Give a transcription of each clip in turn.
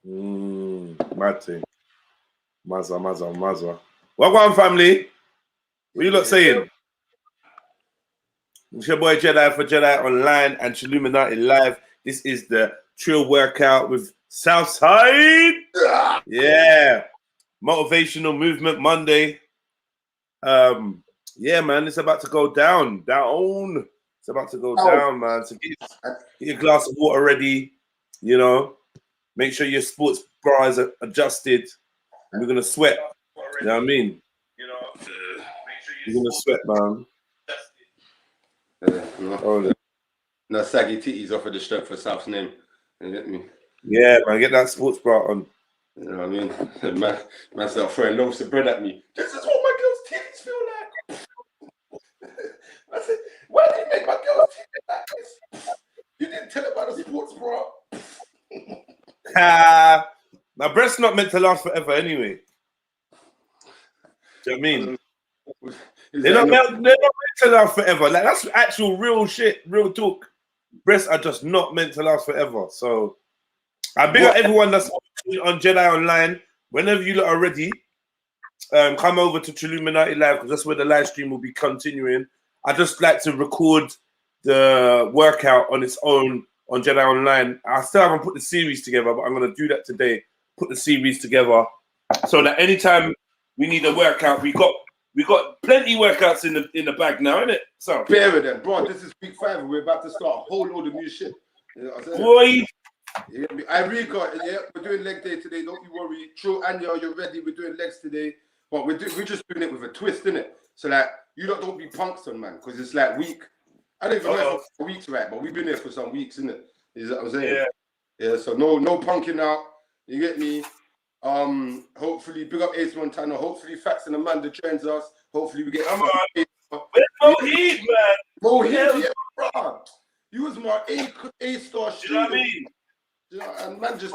Mad thing. Mazza. What on, family? What you lot saying? It's your boy Jedi for Jedi Online and Trilluminati Live. This is the Trill workout with Southside. Yeah. Motivational Movement Monday. Yeah, man, it's about to go down. It's about to go down, man. So get your glass of water ready, you know. Make sure your sports bra is adjusted. And we're gonna sweat. You know what I mean? You're gonna sweat, man. No saggy titties offer the strength for South's name. You get me? Yeah, man, get that sports bra on. You know what I mean? Man start throwing loaves of bread at me. This is what my girl's titties feel like. I said, why did you make my girl's titties like this? You didn't tell her about the sports bra. My breast's not meant to last forever anyway. Do you know what I mean? They're not meant to last forever. Like, that's actual real shit, real talk. Breasts are just not meant to last forever. So I big up everyone that's on Jedi Online. Whenever you lot are ready, come over to Trilluminati Live because that's where the live stream will be continuing. I just like to record the workout on its own on Jedi Online. I still haven't put the series together, but I'm going to do that today. Put the series together so that anytime we need a workout, we got plenty workouts in the bag now, innit? So bear then, bro. This is week 5. We're about to start a whole load of new shit. You know what I'm saying? Boy. Yeah, I we're doing leg day today. Don't you worry. Trill, Anya, you're ready. We're doing legs today, but we're just doing it with a twist, innit? So like, you lot don't be punks on, man, because it's like week. I don't even know for weeks, right? But we've been here for some weeks, innit? Is what I'm saying? Yeah. So no punking out. You get me? Hopefully, big up Ace Montana. Hopefully, Fats and Amanda joins us. Hopefully, we get. Come on. Where's Mohit, man? Mohit, yeah, bro. You was my A-star student. You know what I mean? Yeah, and man just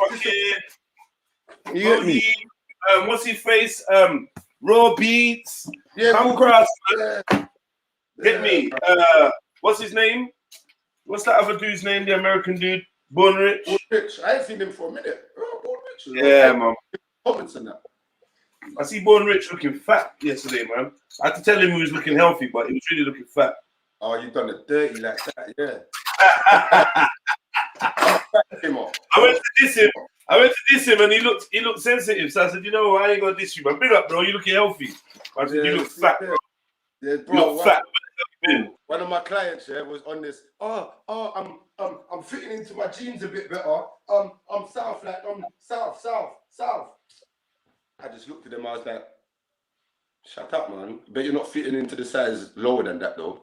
you get me? What's his face? Raw Beats. Yeah, come across. Get me? What's his name? What's that other dude's name? The American dude, Born Rich. Born Rich. I ain't seen him for a minute. Born Rich. Yeah, man. Comments on that. I see Born Rich looking fat yesterday, man. I had to tell him he was looking healthy, but he was really looking fat. Oh, you done it dirty like that, yeah. I went to diss him and he looked sensitive. So I said, you know what, I ain't gonna diss you, man. Big up, bro. You looking healthy. I said, you look fat, bro. Yeah, bro. You look fat. One of my clients was on this. I'm fitting into my jeans a bit better. I'm south. I just looked at them. I was like, shut up, man. Bet you're not fitting into the size lower than that, though.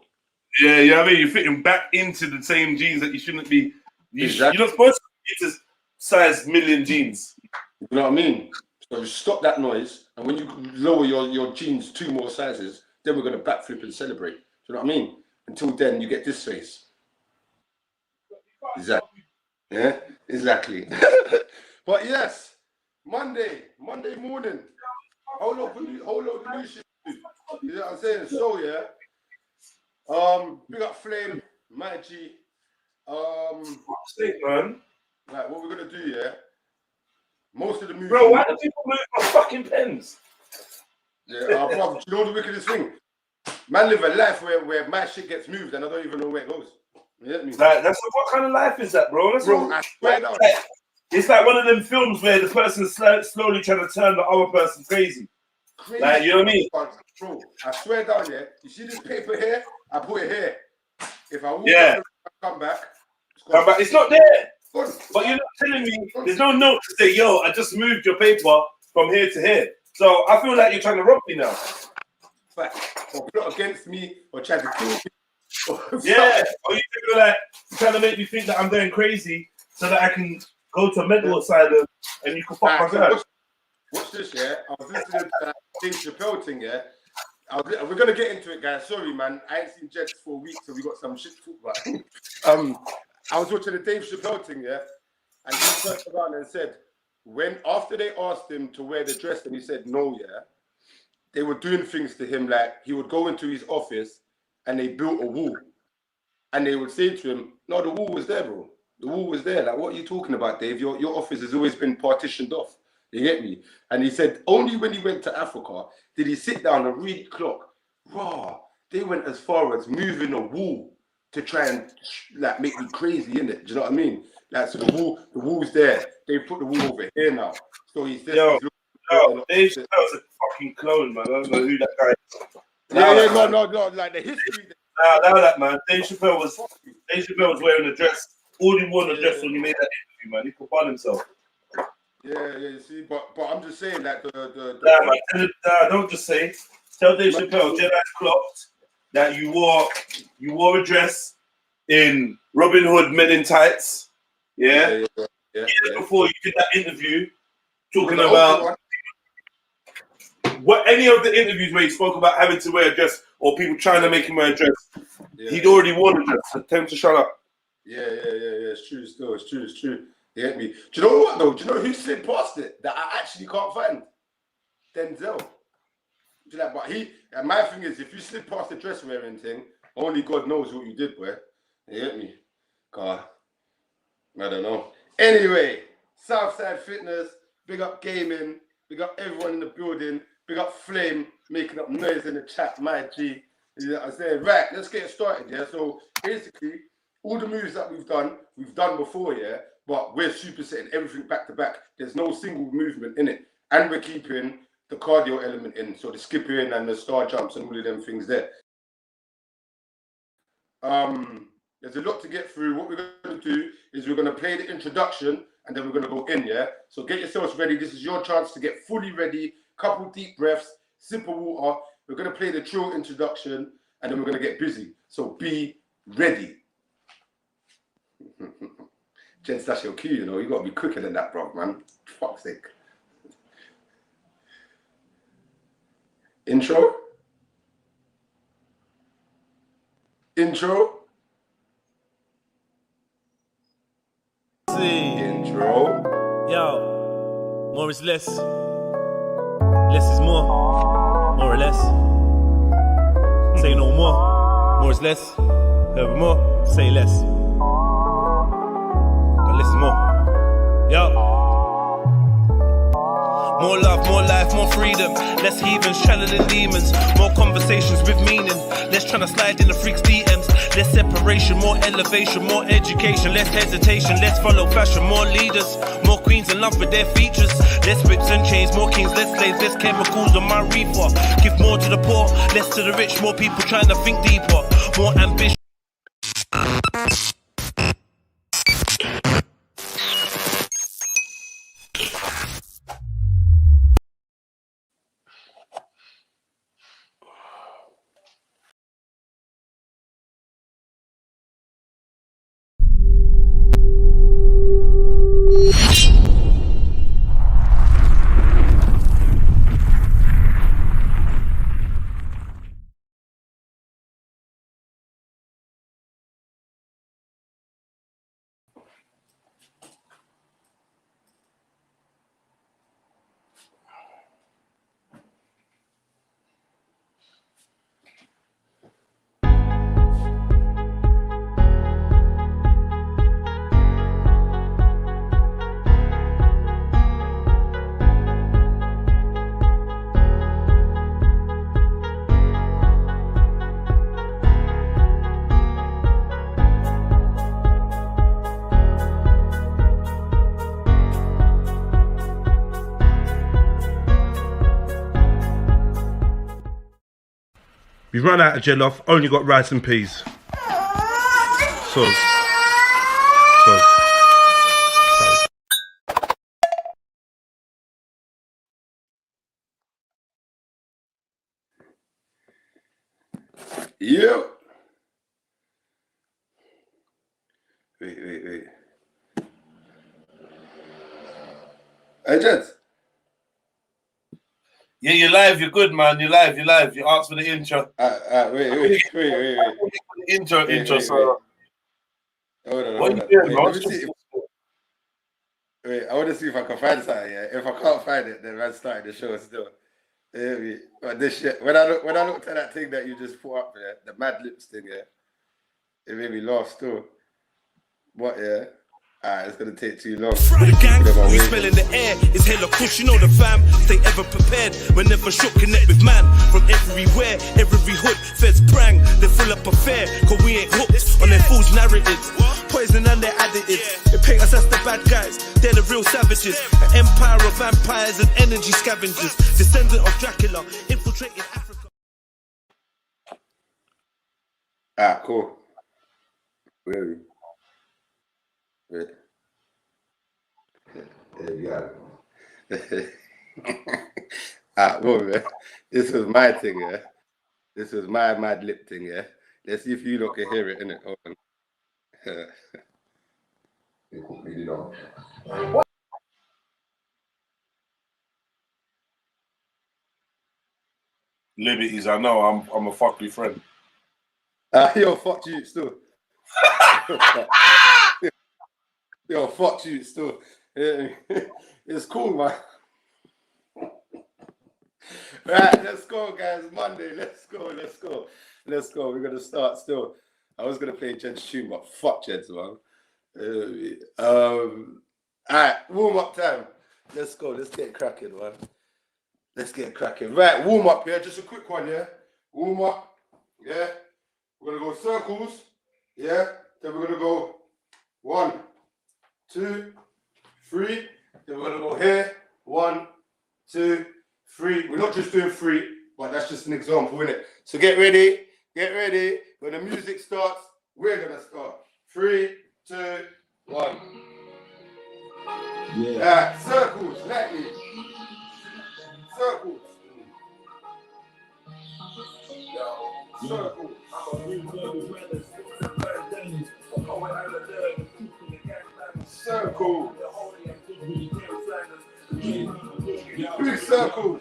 Yeah, you know what I mean? You're fitting back into the same jeans that you shouldn't be. You're not supposed to be into size million jeans. You know what I mean? So stop that noise. And when you lower your jeans 2 more sizes, then we're going to backflip and celebrate. Do you know what I mean? Until then, you get this face. Exactly. Yeah, exactly. But yes, Monday morning. Hold on, new shit. You know what I'm saying? So yeah. Big up Flame, my G. Man. Right, what we're gonna do, yeah? Most of the movies. Bro, why do people move my fucking pens? Yeah, bro, you know the wickedest thing? Man live a life where my shit gets moved and I don't even know where it goes. You get me? Like, what kind of life is that, bro? I swear down. It's like one of them films where the person's slowly trying to turn the other person crazy. Like, you know what I mean? Bro, I swear down, yeah. You see this paper here? I put it here. If I walk out, come back. It's not there. But you're not telling me there's no note to say, yo, I just moved your paper from here to here. So I feel like you're trying to rob me now. Or plot against me or try to kill me. Yeah. Or you feel like you're trying to make me think that I'm going crazy so that I can go to a mental asylum and you can fuck my girl. Watch this, yeah. I was listening to that Dave Chappelle thing, yeah. We're gonna get into it, guys. Sorry, man. I ain't seen Jets for a week, so we got some shit to talk about. I was watching the Dave Chappelle thing, yeah, and he turned around and said, after they asked him to wear the dress, and he said no, yeah, they were doing things to him like he would go into his office and they built a wall, and they would say to him, "No, the wall was there, bro. The wall was there. Like, what are you talking about, Dave? Your office has always been partitioned off. You get me? And he said only when he went to Africa did he sit down and read clock. Raw. They went as far as moving a wall to try and like make me crazy, innit? Do you know what I mean? Like, so the wall's there. They put the wall over here now. So he's just Dave Chappelle's a fucking clone, man. I don't know who that guy is. No, like the history. Now that man, Dave Chappelle was wearing a dress. All he wore a dress when he made that interview, man. He could find himself. Yeah, see, but I'm just saying that don't just say. Tell Dave Chappelle, Jedi's clocked that you wore a dress in Robin Hood Men in Tights. Yeah. Before you did that interview, talking about any of the interviews where he spoke about having to wear a dress or people trying to make him wear a dress, he'd already worn a dress. So tell him to shut up. Yeah. It's true. Still, it's true. You get me? Do you know what though? Do you know who slid past it that I actually can't find? Denzel. But and my thing is, if you slid past the dress wearing thing, only God knows what you did, boy. You get me? God, I don't know. Anyway, Southside Fitness, big up gaming, big up everyone in the building, big up Flame, making up noise in the chat, my G. You know what I'm saying? Right, let's get started, yeah? So basically, all the moves that we've done before, yeah? But we're supersetting everything back to back. There's no single movement in it. And we're keeping the cardio element in, so the skipping and the star jumps and all of them things there. There's a lot to get through. What we're going to do is we're going to play the introduction and then we're going to go in, yeah? So get yourselves ready. This is your chance to get fully ready. Couple deep breaths, sip of water. We're going to play the Trill introduction and then we're going to get busy. So be ready. Gents, that's your cue, you know. You got to be quicker than that, bro, man. Fuck's sake. Intro. Yo, more is less. Less is more or less. Say no more is less. Ever more, say less. But less is more. Yo. More love, more life, more freedom. Less heathens channeling demons. More conversations with meaning. Less trying to slide in the freaks' DMs. Less separation, more elevation, more education. Less hesitation, less follow fashion. More leaders, more queens in love with their features. Less whips and chains, more kings, less slaves, less chemicals on my reefer. Give more to the poor, less to the rich. More people trying to think deeper. More ambition. We've run out of jollof, only got rice and peas. Soz. Yep. Wait. Hey, gents. Yeah, you're live. You're good, man. You're live. You asked for the intro. Wait. Intro. So, Hold on. what are you doing, man? Wait, I want to see if I can find something. Yeah, if I can't find it, then I'm starting the show still. Yeah, but this shit. When I looked at that thing that you just put up there, the Mad Lips thing, yeah, it made me laugh still. What? Yeah. It's gonna take too long. With the gang, we smell in the air. It's hella kush, you know the fam. Stay ever prepared. We're never shook, connect with man. From everywhere, every hood, feds prang. They fill up a fair, cause we ain't hooked on their fool's narratives. Poison and their additives. They paint us as the bad guys. They're the real savages. An empire of vampires and energy scavengers. Descendant of Dracula, infiltrating Africa. Cool. Really? There you go. Well, man, this was my thing, yeah. This was my mad lip thing, yeah. Let's see if you lot can hear it, innit? Hold on. Really long. Liberties, I know. I'm a fucking friend. Yo, fuck you still. Yo, fuck you still. It's cool, man. Right, let's go, guys. Monday, let's go. We're gonna start still. I was gonna play Jed's tune, but fuck Jed's, man. Alright, warm up time. Let's go. Let's get cracking, man. Let's get cracking. Right, warm up here. Just a quick one, yeah. Warm up, yeah. We're gonna go circles, yeah. Then we're gonna go 1, 2, 3. Then we're gonna go here. 1, 2, 3. We're not just doing 3, but that's just an example, innit? So get ready. When the music starts, we're gonna start. 3, 2, 1. Yeah. Circles, lightly. Circles. Circles. Circle. Big circle.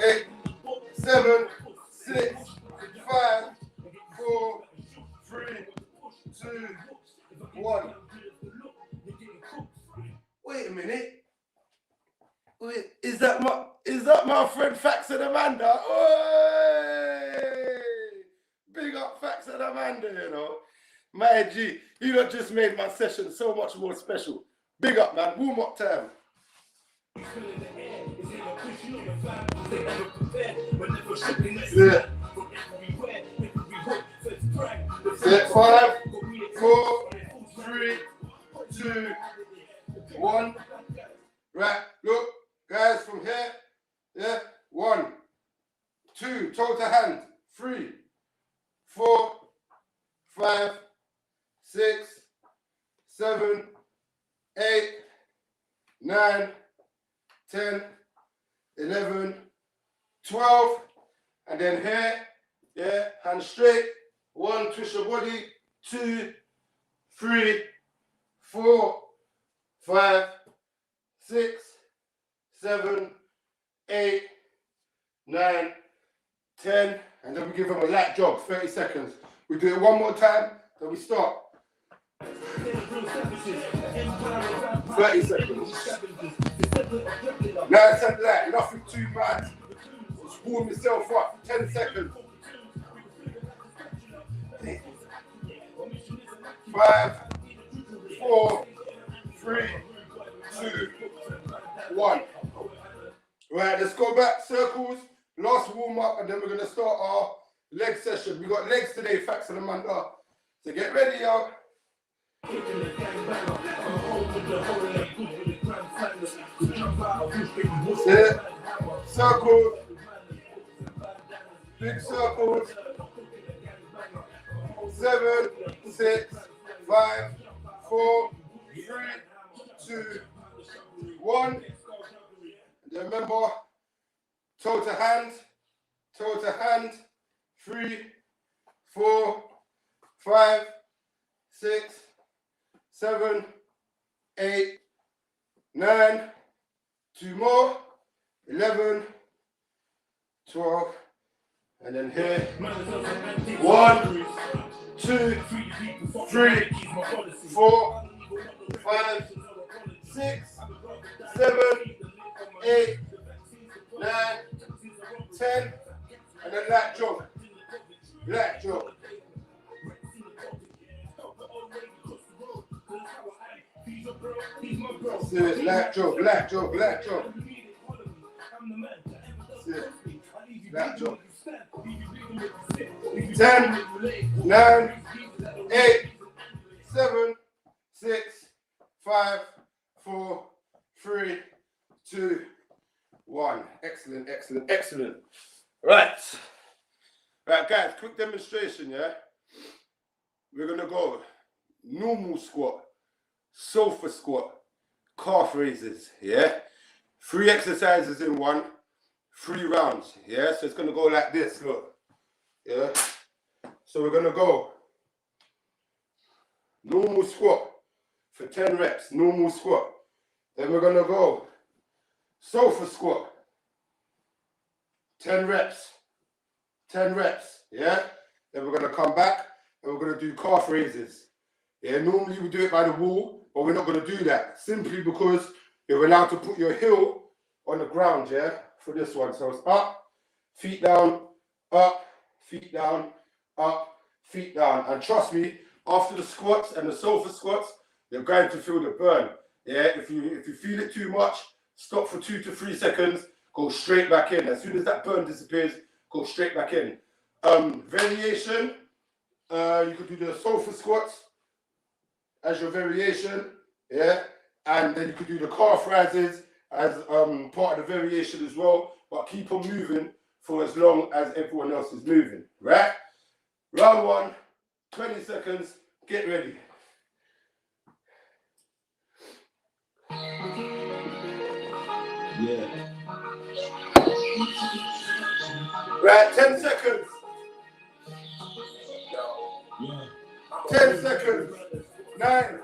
8, 7, 6, 5, 4, 3, 2, 1. Wait a minute. Wait, is that my friend Fax and Amanda? Oi! Big up Fax and Amanda, you know. My G, you lot just made my session so much more special. Big up, man. Warm up time. Set 5, 4, 3, 2, 1. Right, look, guys, from here, yeah, 1, 2, toe to hand, 3, 4, 5, 6, 7, 8, 9, 10, 11, 12, and then here, yeah, hand straight, 1, twist your body, 2, 3, 4, 5, 6, 7, 8, 9, 10, and then we give them a light jog, 30 seconds. We do it one more time, then we start. 30 seconds. Nice and light, nothing too bad. Just warm yourself up, 10 seconds. 5, 4, 3, 2, 1. Right, let's go back, circles, last warm up, and then we're gonna start our leg session. We got legs today, Fax and Amanda. So get ready, y'all. Sit, circles, big circles. 7, 6, 5, 4, 3, 2, 1. And then remember, toe to hand, 3, 4, 5, 6, 7, 8, 9, 2 more, 11, 12, and then here, 1, 2, 3, 4, 5, 6, 7, 8, 9, 10, and then lat jog. That's it. Black job, black job, black job. That's it. Black job. 10, 9, 8, 7, 6, 5, 4, 3, 2, 1. Excellent, excellent, excellent. Right. Right, guys, quick demonstration, yeah? We're going to go normal squat, sofa squat, calf raises, yeah? 3 exercises in one, 3 rounds, yeah? So it's going to go like this, look, yeah? So we're going to go normal squat for 10 reps, normal squat. Then we're going to go sofa squat, 10 reps, 10 reps, yeah? Then we're going to come back and we're going to do calf raises. Yeah, normally we do it by the wall, but we're not going to do that simply because you're allowed to put your heel on the ground, yeah, for this one. So it's up, feet down, up, feet down, up, feet down. And trust me, after the squats and the sofa squats, you're going to feel the burn. Yeah, if you feel it too much, stop for 2 to 3 seconds, go straight back in. As soon as that burn disappears, go straight back in. Variation, you could do the sofa squats as your variation, yeah, and then you could do the calf rises as part of the variation as well, but keep on moving for as long as everyone else is moving, right? Round 1, 20 seconds, get ready. Yeah. Right, 10 seconds. Yeah. 10 seconds. 9,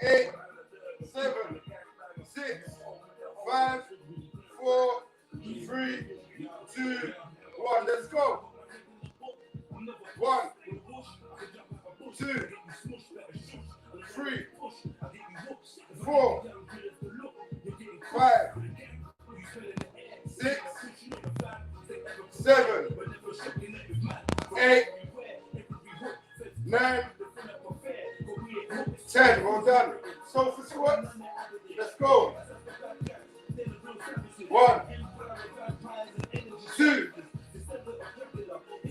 8, 7, 6, 5, 4, 3, 2, 1. Let's go. 1, 2, 3, 4, 5, 6, 7, 8, 9, 10. Well done. Sofa squats. Let's go. 1, 2,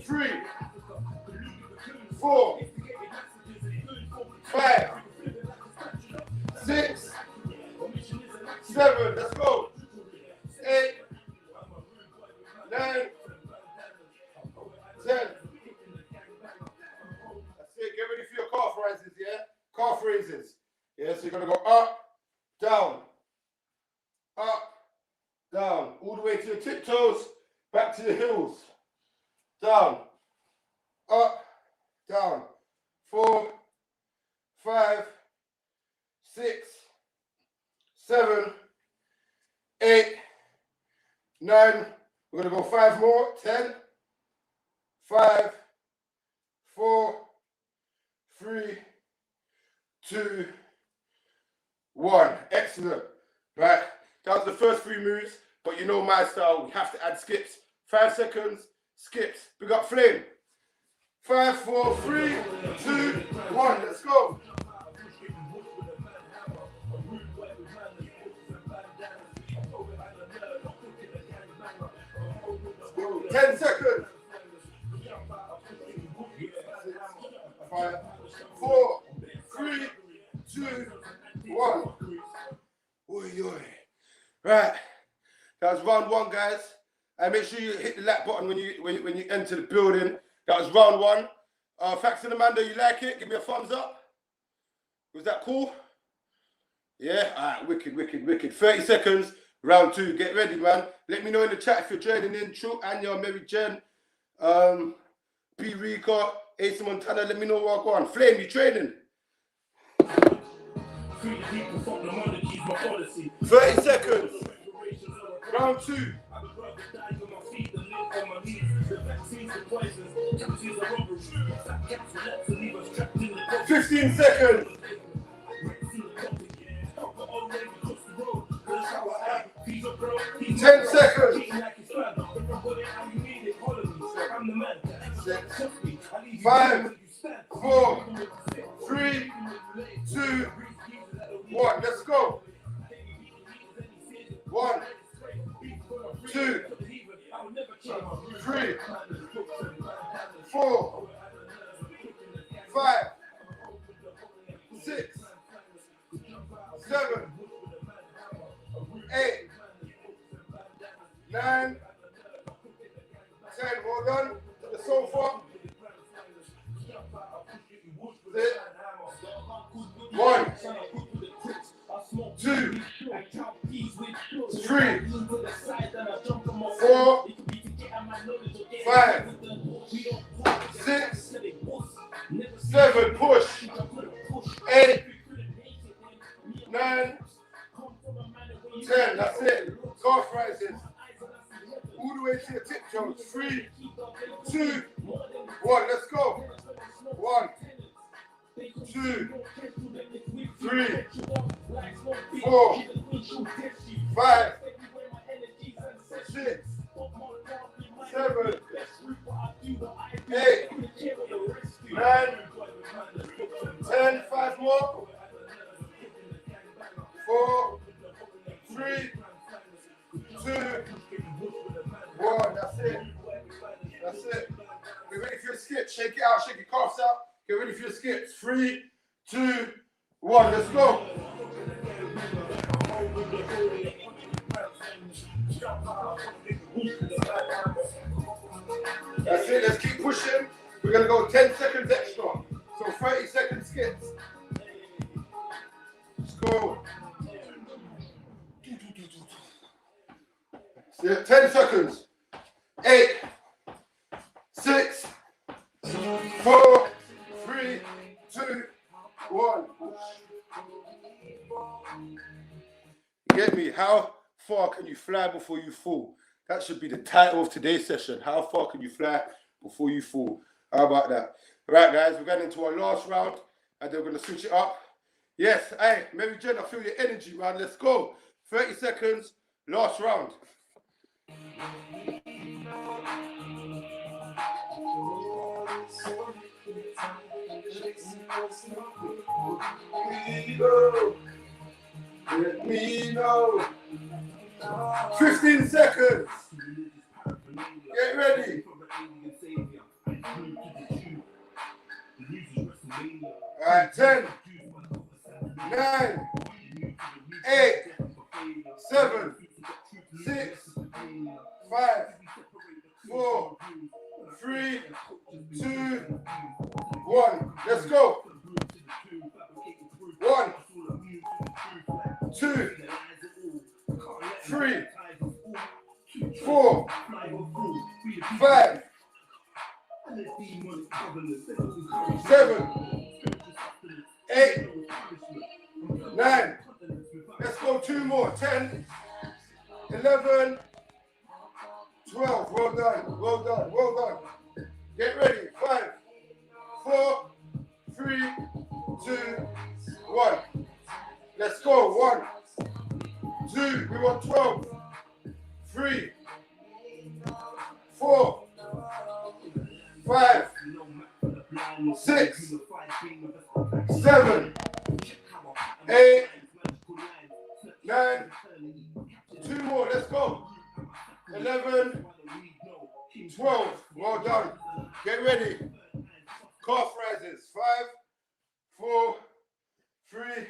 3, 4, 5, 6, 7. Let's go. 8, 9, 10. That's it. Get ready for your calf rises, yeah? Calf raises. Yeah, so you're going to go up, down, all the way to your tiptoes, back to your heels. Down, up, down. 4, 5, 6, 7, 8, 9. We're going to go 5 more. 10, 5, 4, 3, 2, 1. Excellent. Right. That was the first 3 moves, but you know my style. We have to add skips. 5 seconds, skips. Big up Flame. 5, 4, 3, 2, 1. Let's go. Let's go. 10 seconds. 5, 4, 3, 2, 1. Oi, oi. Right. That was round 1, guys. And make sure you hit the like button when you enter the building. That was round 1. Faxon Amanda, you like it? Give me a thumbs up. Was that cool? Yeah? Alright, wicked, wicked, wicked. 30 seconds, round 2. Get ready, man. Let me know in the chat if you're joining in. Trill, Anya, Mary Jen, P. Rika, Ace Montana. Let me know what I go on. Flame, you training? 30 seconds. Round 2. 15 seconds. 10 seconds. 6, 5, 4, 3, 2, 3, 4, 5, 6, 7, 8, 9, 10. Well done. To the sofa. That's it. 1, 2, 3, 4, 5, 6, 7. Push. 8, 9, 10. That's it. Calf rises. All the way to your tiptoes. 3, 2, 1. Let's go. 1, 2, 3, 4, 5, 6, 7, 8, 9, 10. 5 more. 4, 3, 2, 1. That's it. That's it. Get ready for your skip. Shake it out. Shake your calves out. Get ready for your skips. 3, 2, 1. Let's go. That's it. Let's keep pushing. We're going to go 10 seconds extra. So 30 second skips. Let's go. 10 seconds. 8, 6, 4, 3, 2, 1. Get me? How far can you fly before you fall? That should be the title of today's session. How far can you fly before you fall? How about that? Right, guys, we're going into our last round, and then we're going to switch it up. Yes, hey, Mary Jen, I feel your energy, man. Let's go. 30 seconds, last round. Let me know. 15 seconds. Get ready. All right, 10, 9, 8, 7, 6, 5, 4, 3, 2, 1. Let's go. 1, 2, 3, 4, 5, 7, 8, 9. Let's go 2 more. 10, 11, 12. Well done. Well done. Well done. Get ready. 5, 4, 3, 2, 1. Let's go. 1, 2. We want 12. 3, 4, 5, 6, 7, 8, 9. 2 more. Let's go. 11, 12. Well done. Get ready. Calf rises. 5, 4, 3,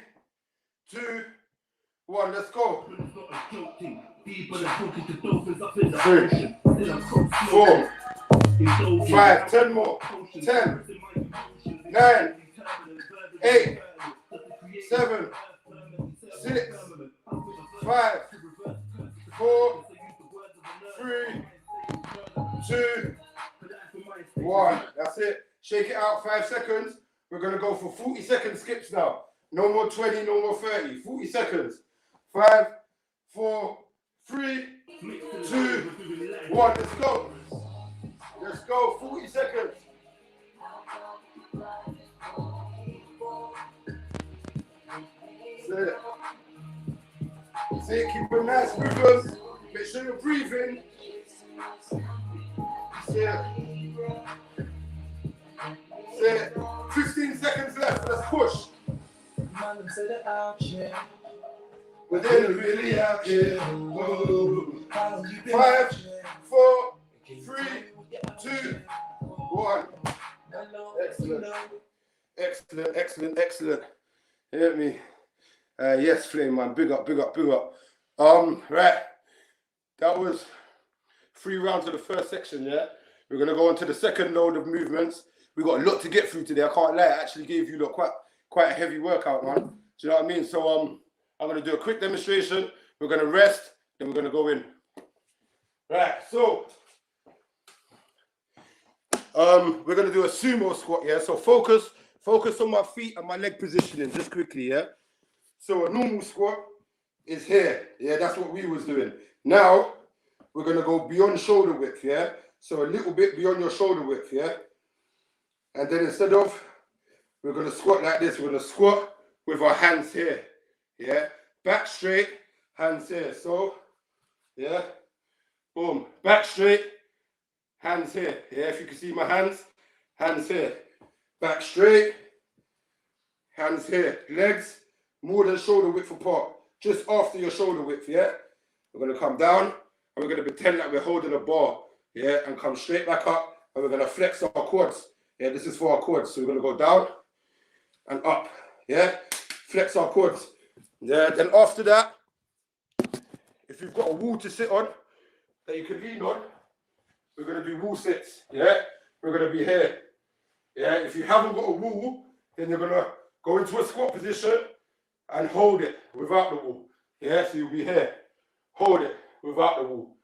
2, 1. Let's go. 3, 4, 5. 10 more. 10, 9, 8, 7, 6, 5, 4, 3, 2, 1. That's it. Shake it out. 5 seconds. We're going to go for 40-second skips now. No more 20, no more 30. 40 seconds. 5, 4, 3, 2, 1. Let's go. Let's go. 40 seconds. That's it. That's it. Keep a nice rhythm. Make sure you're breathing. That's it. That's it. 15 seconds left. Let's push. We're then really out here. 5, 4, 3, 2, 1. Excellent. Excellent, excellent, excellent. You hear me? Yes, Flame, man. Big up, big up, big up. Right. That was 3 rounds of the first section, yeah? We're going to go on to the second load of movements. We got a lot to get through today. I can't lie. I actually gave you quite a heavy workout, man. Do you know what I mean? So I'm going to do a quick demonstration. We're going to rest, then we're going to go in. Right, so we're going to do a sumo squat, yeah? So focus on my feet and my leg positioning just quickly, yeah? So a normal squat is here, yeah? That's what we was doing. Now, we're going to go beyond shoulder width, yeah? So a little bit beyond your shoulder width, yeah? And then instead of, we're going to squat like this. We're going to squat with our hands here, yeah? Back straight, hands here. So, yeah? Boom. Back straight, hands here. Yeah, if you can see my hands here. Back straight, hands here. Legs more than shoulder width apart. Just after your shoulder width, yeah? We're going to come down and we're going to pretend like we're holding a bar, yeah? And come straight back up and we're going to flex our quads. Yeah, this is for our quads. So we're going to go down and up, yeah? Flex our quads. Yeah, then after that, if you've got a wall to sit on that you can lean on, we're going to do wall sits, yeah? We're going to be here. Yeah, if you haven't got a wall, then you're going to go into a squat position and hold it without the wall. Yeah, so you'll be here. Hold it without the wall.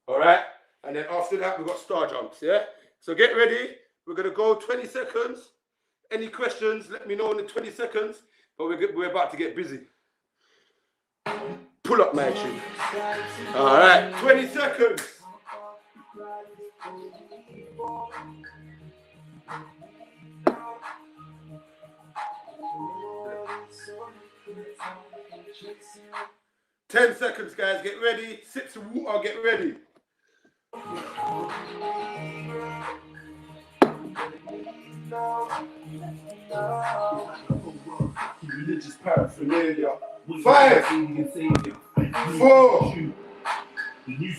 All right? And then after that, we've got star jumps, yeah? So get ready. We're going to go 20 seconds. Any questions, let me know in the 20 seconds. But we're about to get busy. Pull up, man. All right, 20 seconds. Ten seconds, guys. Get ready. Sips of water. Get ready. Religious paraphernalia. 5, 4,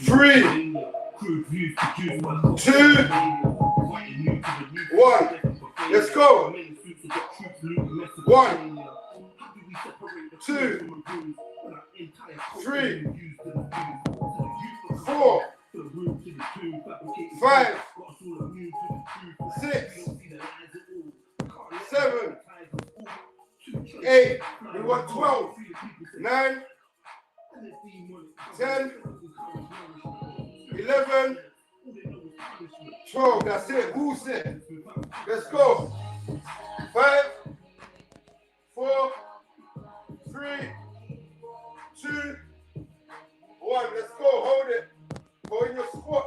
3, 2, 1. Let's go. 1, 2, 3, 4, 5, 6, 7, 8. We want 12, 9, 10, 11, 12. That's it. Who's it? Let's go. 5, 4, 3, 2, 1. Let's go. Hold it. Go in your squat.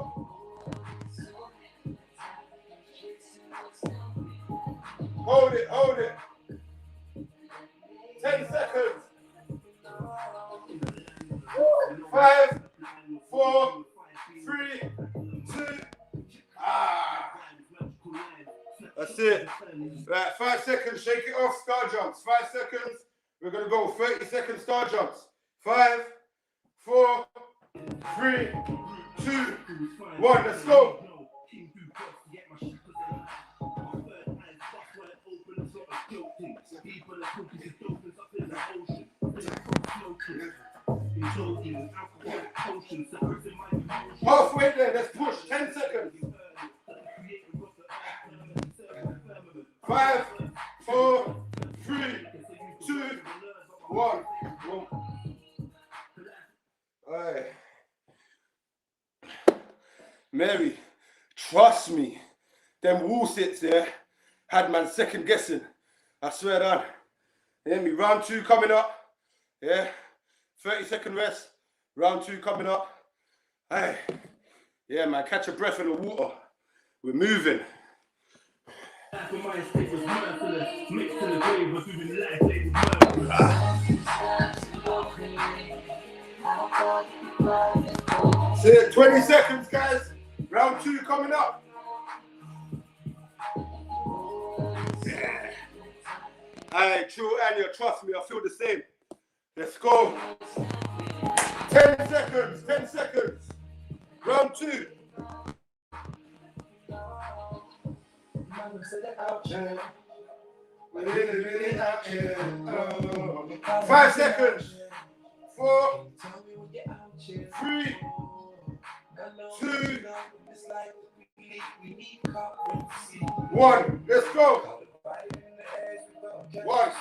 Hold it. Hold it. 10 seconds. 5, 4, 3, 2. That's it. Right, 5 seconds. Shake it off. Star jumps. 5 seconds. We're going to go 30-second star jumps. 5, 4, 3, 2, 1. Let's go. Halfway there, let's push. 10 seconds. 5, 4, 3, 2, 1. Alright. Mary, trust me. Them wall sits there had man second guessing. I swear that. You hear me? Round 2 coming up. Yeah. 30-second rest. Round 2 coming up. Hey. Yeah, man. Catch your breath in the water. We're moving. See it, 20 seconds, guys. Round 2 coming up. Yeah. Hey, Trill and you, trust me, I feel the same. Let's go. 10 seconds, 10 seconds. Round 2. Oh. 5 seconds. 4, 3, 2, 1. Let's go. 1,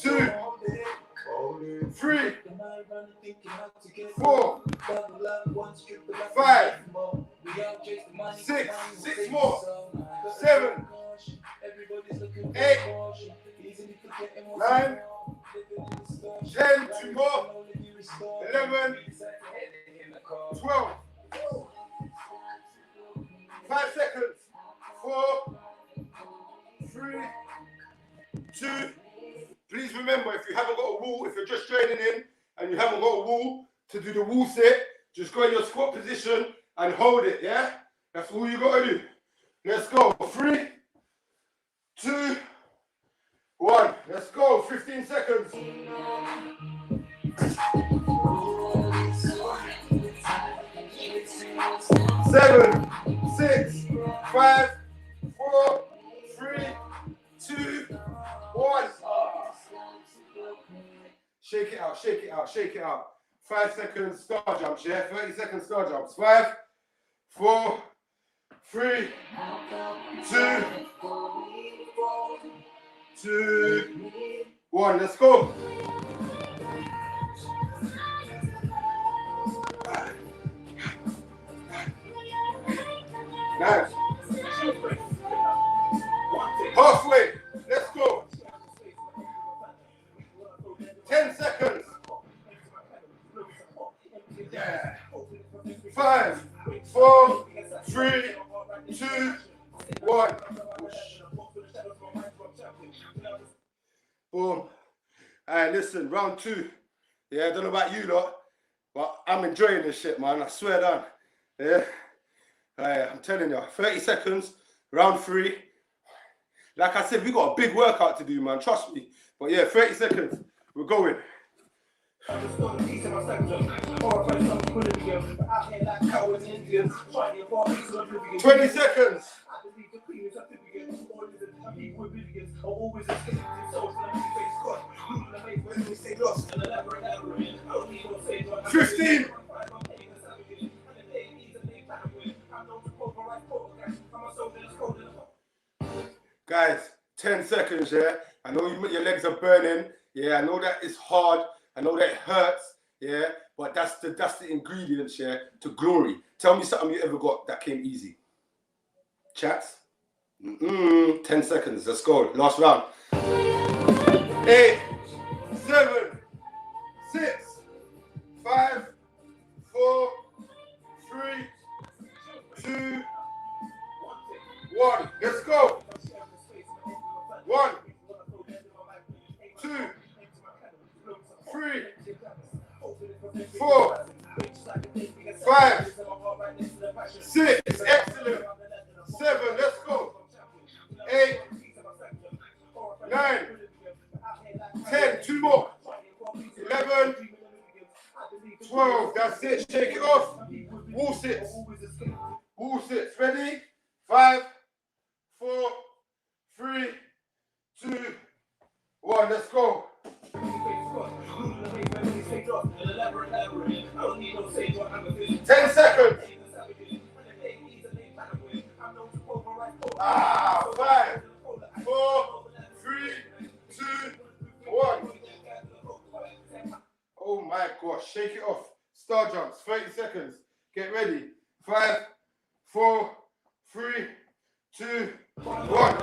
2, 3, 4, 5, 6. 6 more. 7, 8, 9, 10. 2 more. 11, 12. 5 seconds. 4, 3, 2. Please remember, if you haven't got a wall, if you're just training in and you haven't got a wall to do the wall sit, just go in your squat position and hold it, yeah? That's all you got to do. Let's go. 3, 2, 1. Let's go. 15 seconds. 7, 6, 5, 4, 3, 2, 1. Shake it out, shake it out, shake it out. 5 seconds star jumps, yeah? 30 seconds star jumps. 5, 4, 3, 2, 2, 1. Let's go. Nice. Halfway. Let's go. 10 seconds. Yeah. 5, 4, 3, 2, 1. Boom. All right, listen, round 2. Yeah, I don't know about you lot, but I'm enjoying this shit, man. I swear down. Yeah. I'm telling you, 30 seconds, round 3. Like I said, we got a big workout to do, man. Trust me. But yeah, 30 seconds. We're going. 20 seconds. 15. Guys, 10 seconds, yeah? I know your legs are burning. Yeah, I know that it's hard. I know that it hurts. Yeah, but that's the ingredients, yeah, to glory. Tell me something you ever got that came easy. Chats? 10 seconds. Let's go. Last round. 8, 7, 6, 5, 4, 3, 2, 1. Let's go. 1, 2, 3, 4, 5, 6. Excellent. 7. Let's go. 8, 9, 10. 2 more. 11, 12. That's it. Shake it off. Wall sits. Wall sits. Ready? 5, 4, 3, 2, 1. Let's go. 10 seconds. 5, 4, 3, 2, 1. Oh my gosh, shake it off. Star jumps, 30 seconds. Get ready. 5, 4, 3, 2, 1.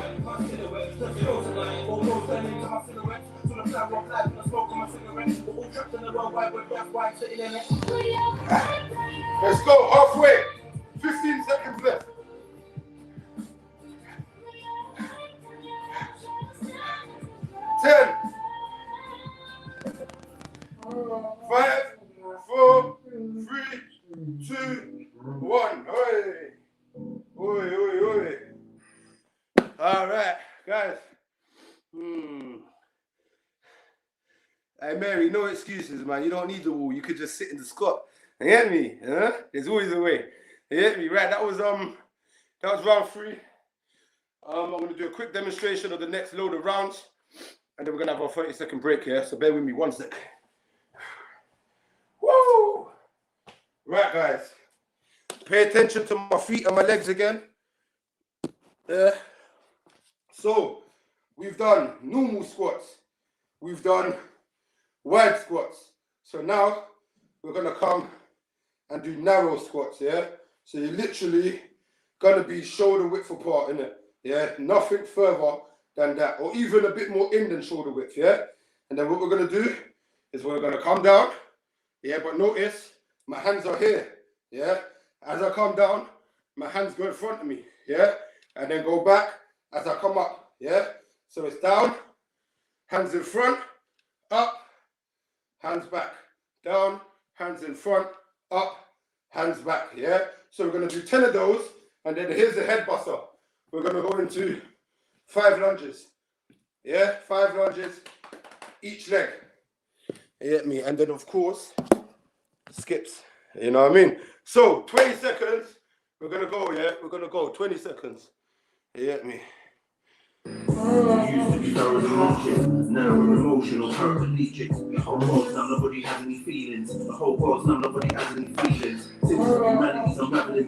Let's go, halfway. 15 seconds left. 10, 5, 4, 3, 2, 1. Oi. All right, guys. Hey, Mary, no excuses, man. You don't need the wall. You could just sit in the squat. You hear me? Huh? There's always a way. You hear me? Right, that was round 3. I'm going to do a quick demonstration of the next load of rounds, and then we're going to have our 30-second break here. So bear with me 1 sec. Woo! Right, guys. Pay attention to my feet and my legs again. So we've done normal squats. We've done wide squats. So now we're going to come and do narrow squats, yeah? So you're literally going to be shoulder width apart, innit? Yeah, nothing further than that, or even a bit more in than shoulder width, yeah? And then what we're going to do is we're going to come down, yeah? But notice my hands are here, yeah? As I come down, my hands go in front of me, yeah? And then go back as I come up, yeah? So it's down, hands in front, up, hands back, down, hands in front, up, hands back, yeah? So we're going to do 10 of those, and then here's the head buster. We're going to go into 5 lunges, yeah? 5 lunges, each leg, you get me? And then, of course, skips, you know what I mean? So, 20 seconds, we're going to go, yeah? We're going to go 20 seconds, you get me? Used to be thorough emotion, now we're emotional, paraplegic. The whole world's numb, nobody has any feelings. The whole world's numb, nobody has any feelings. Simple humanity's unraveling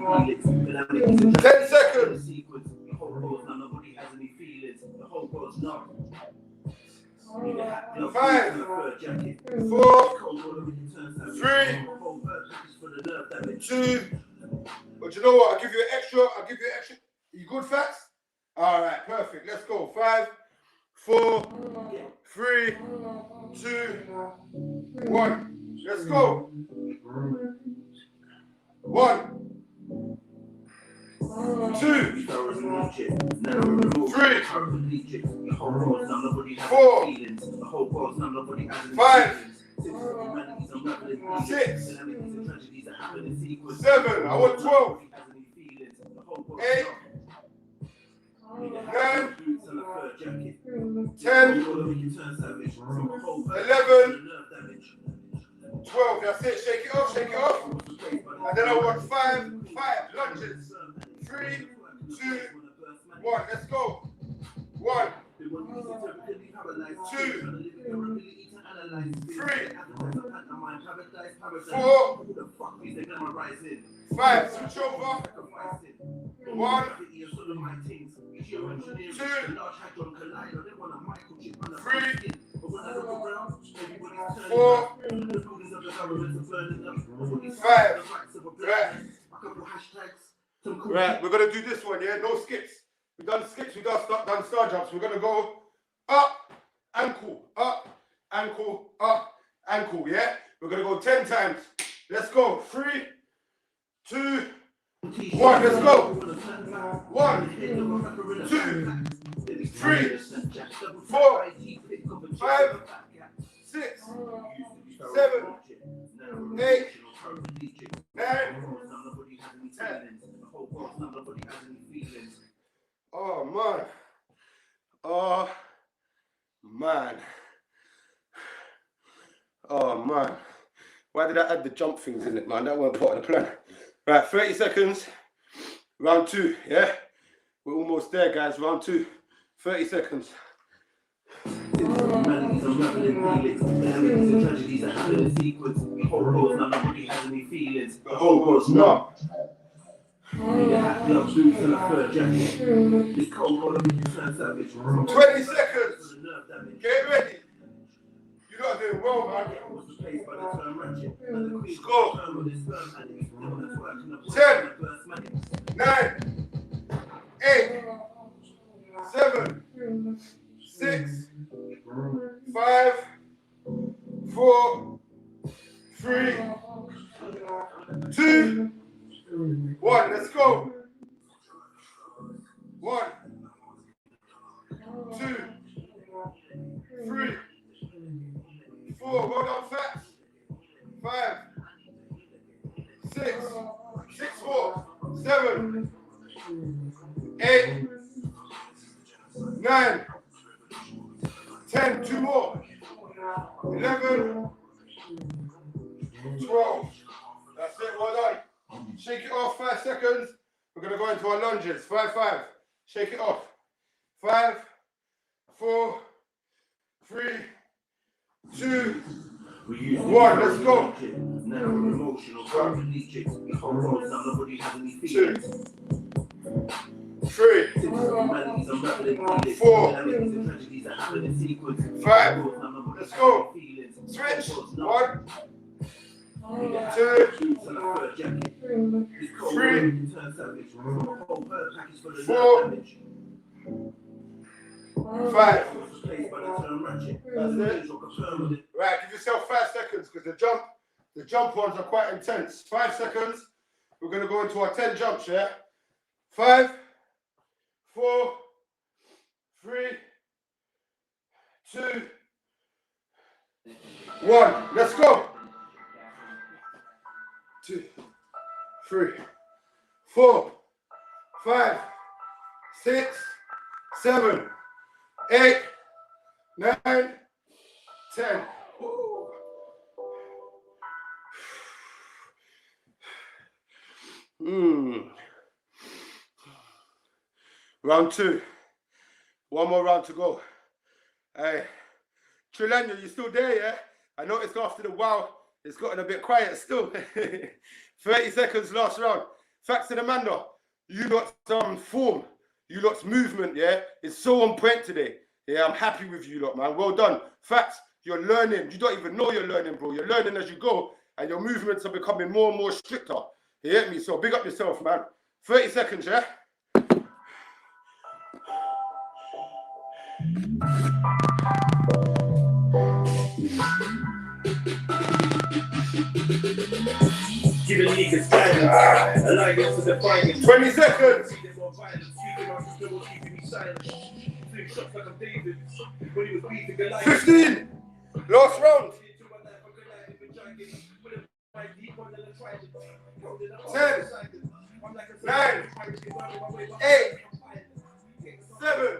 feelings. 10 seconds. The whole world's numb, nobody has any feelings. The whole world's numb. 5, 4, 3, 2. But you know what? I'll give you an extra. You good, Fats? All right, perfect. Let's go. 5, 4, 3, 2, 1. Let's go. 1, 2, 3, 4, 5, 6, 7. I want 12. 8, 9, 10, 11, 12. That's it. Shake it off, shake it off. And then I want 5 lunges. 3, 2, 1. Let's go. 1, 2, 3, 4, 5. Switch over. 1, 2, 3, 4, 5. Right, we're gonna do this one, yeah? No skips. We've done skips, we've done star jumps. We're gonna go up, ankle, yeah? We're gonna go 10 times. Let's go. 3, 2, 1, let's go. 1, 2, 3, 4, 5, 6, 7, 8, 9, 10. Oh man. Oh man. Oh man. Why did I add the jump things in it, man? That wasn't part of the plan. Right, 30 seconds. Round 2, yeah? We're almost there, guys. Round 2. 30 seconds. Humanity's unraveling feelings. Tragedies that happen in sequence. The whole world's numb, nobody has any feelings. The whole world's numb. Need a hat, gloves, boots, and a fur jacket. This cold water makes you turn savage. 20 seconds. Get ready. You lot are doing well, man. Score. 10, 9, 8, 7, 6, 5, 4, 3, 2, 1. Let's go. 1, 2, 3, 4. Go down fast. 5, 6, 4, 7, 8, 9, 10. 2 more. 11, 12. That's it. Well done. Shake it off. 5 seconds. We're gonna go into our lunges. 5, 5. Shake it off. 5, 4, 3, 2, 1. Let's go. Now we're emotional, religious. Whole roads, now nobody has any 2, feelings. 3, 4, 5. Let's go. Switch. 1, 2, 3, 4, 5. That's it. Right, give yourself 5 seconds because the jump ones are quite intense. 5 seconds. We're gonna go into our 10 jumps, yeah? 5, 4, 3, 2, 1. Let's go. 2, 3, 4, 5, 6, 7, 8, 9, 10. Round 2. One more round to go. Hey, Trilluminati, you still there, yeah? I noticed after the wow, it's gotten a bit quiet still. 30 seconds last round. Facts to the man though. You lot's form, you lot's movement, yeah? It's so on point today. Yeah, I'm happy with you lot, man. Well done. Facts, you're learning. You don't even know you're learning, bro. You're learning as you go, and your movements are becoming more and more stricter. You get me? So big up yourself, man. 30 seconds, yeah? Give a league a silence. Alliance to the finest. 20 seconds. 15. Last round. 10, 9, 8, 7,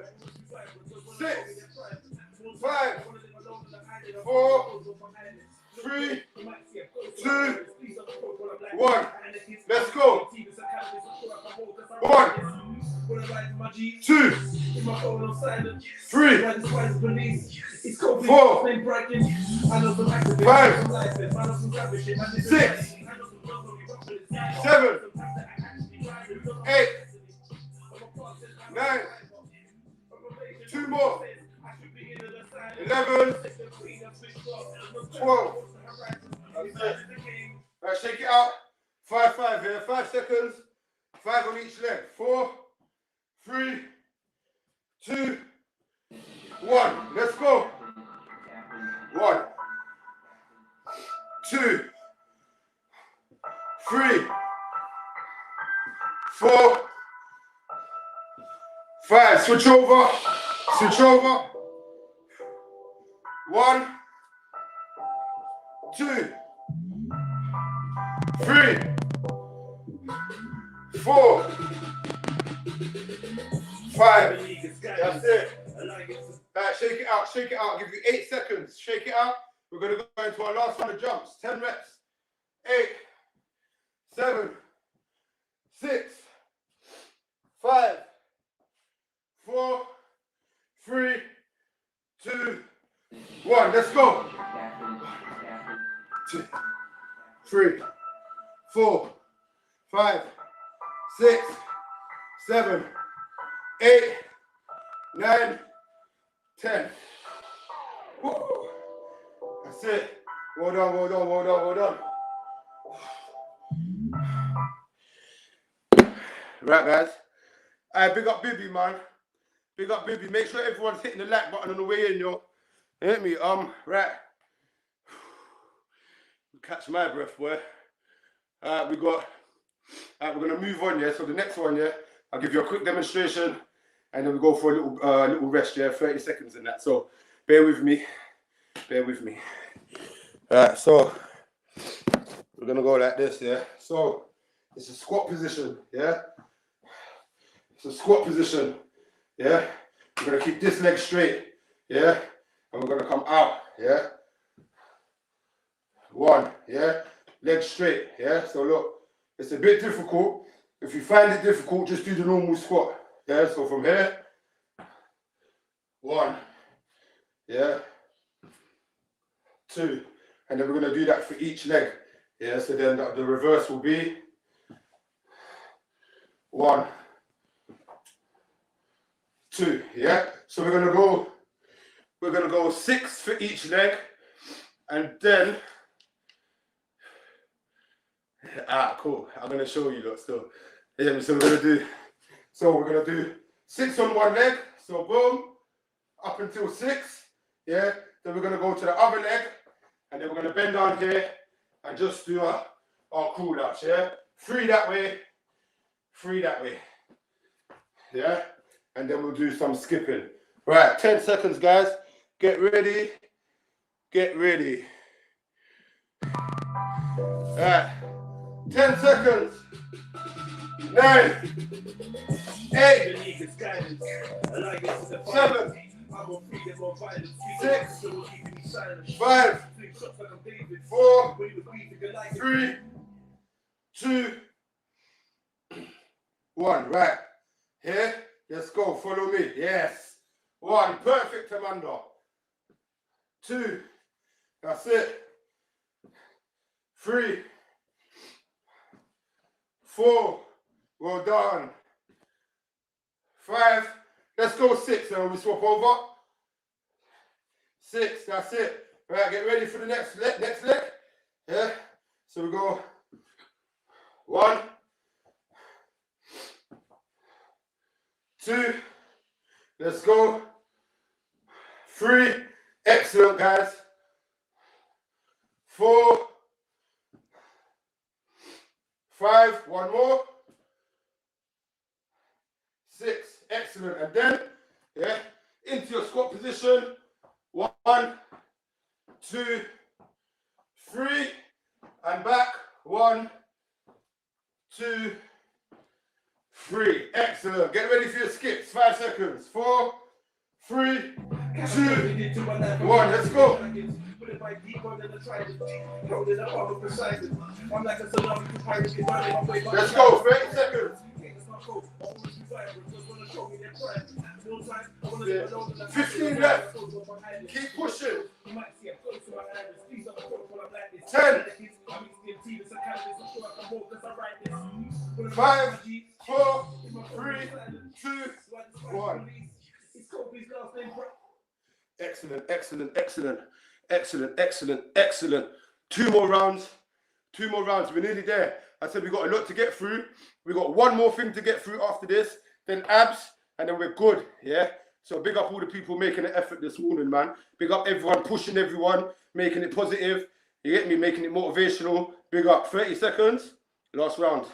6, 5, 4, 3, 2, 1. Let's go. 1, 2, 3, 4, 5, 6, 7, 8, 9, 2 more, 11, 12. That's it. Right, shake it out. 5, 5 here. 5 seconds. 5 on each leg. 4, 3, 2, 1. Let's go. 1, 2, 3, 4, 5. Switch over. Switch over. 1, 2, 3, 4, 5. That's it. Right, shake it out, shake it out. I'll give you 8 seconds. Shake it out. We're going to go into our last round of jumps. 10 reps. 8, 7, 6, 5, 4, 3, 2, 1. Let's go. 2, 3, 4, 5, 6, 7, 8, 9, 10. Woo. That's it. Well done, well done, well done, well done. Right, guys. Big up Bibby, man. Big up Bibby. Make sure everyone's hitting the like button on the way in, yo. You hit me? Right. Catch my breath, boy. We're gonna move on, yeah. So the next one, yeah, I'll give you a quick demonstration, and then we go for a little rest, yeah, 30 seconds and that. So bear with me, bear with me. Right, so we're gonna go like this, yeah. So it's a squat position, yeah. It's a squat position, yeah. We're gonna keep this leg straight, yeah, and we're gonna come out, yeah. 1, yeah. Leg straight, yeah. So look, it's a bit difficult. If you find it difficult, just do the normal squat, yeah. So from here, 1. Yeah. 2. And then we're going to do that for each leg. Yeah, so then the reverse will be 1, 2. Yeah. So we're going to go 6 for each leg, and then cool. I'm going to show you lot still. Yeah, so we're going to do 6 on one leg. So boom, up until 6. Yeah. Then we're going to go to the other leg, and then we're going to bend down here and just do our cool ups. Yeah. 3 that way, 3 that way. Yeah. And then we'll do some skipping. Right, 10 seconds, guys. Get ready. Get ready. All right. 10 seconds. 9, 8, 7, 6, 5, 4, 3, 2, 1. Right. Here. Let's go. Follow me. Yes. 1. Perfect, Amanda. 2. That's it. 3, 4. Well done. 5. Let's go 6 and we swap over. 6. That's it. Right. Get ready for the next leg. Yeah. So we go 1, 2. Let's go. 3. Excellent, guys. 4, 5. 1 more. 6. Excellent. And then, yeah, into your squat position. 1, 2, 3. And back. 1, 2, 3. Excellent. Get ready for your skips. 5 seconds. 4, 3, 2, 1. Let's go. Let's go. 30 seconds. 15 left. Keep pushing. 10. 5, 4, 3, 2, 1. Excellent, excellent, excellent, excellent, excellent, excellent. 2 more rounds. 2 more rounds. We're nearly there. I said we got a lot to get through. We got 1 more thing to get through after this. Then abs, and then we're good. Yeah. So big up all the people making an effort this morning, man. Big up everyone, pushing everyone, making it positive. You get me? Making it motivational. Big up. 30 seconds. Last round.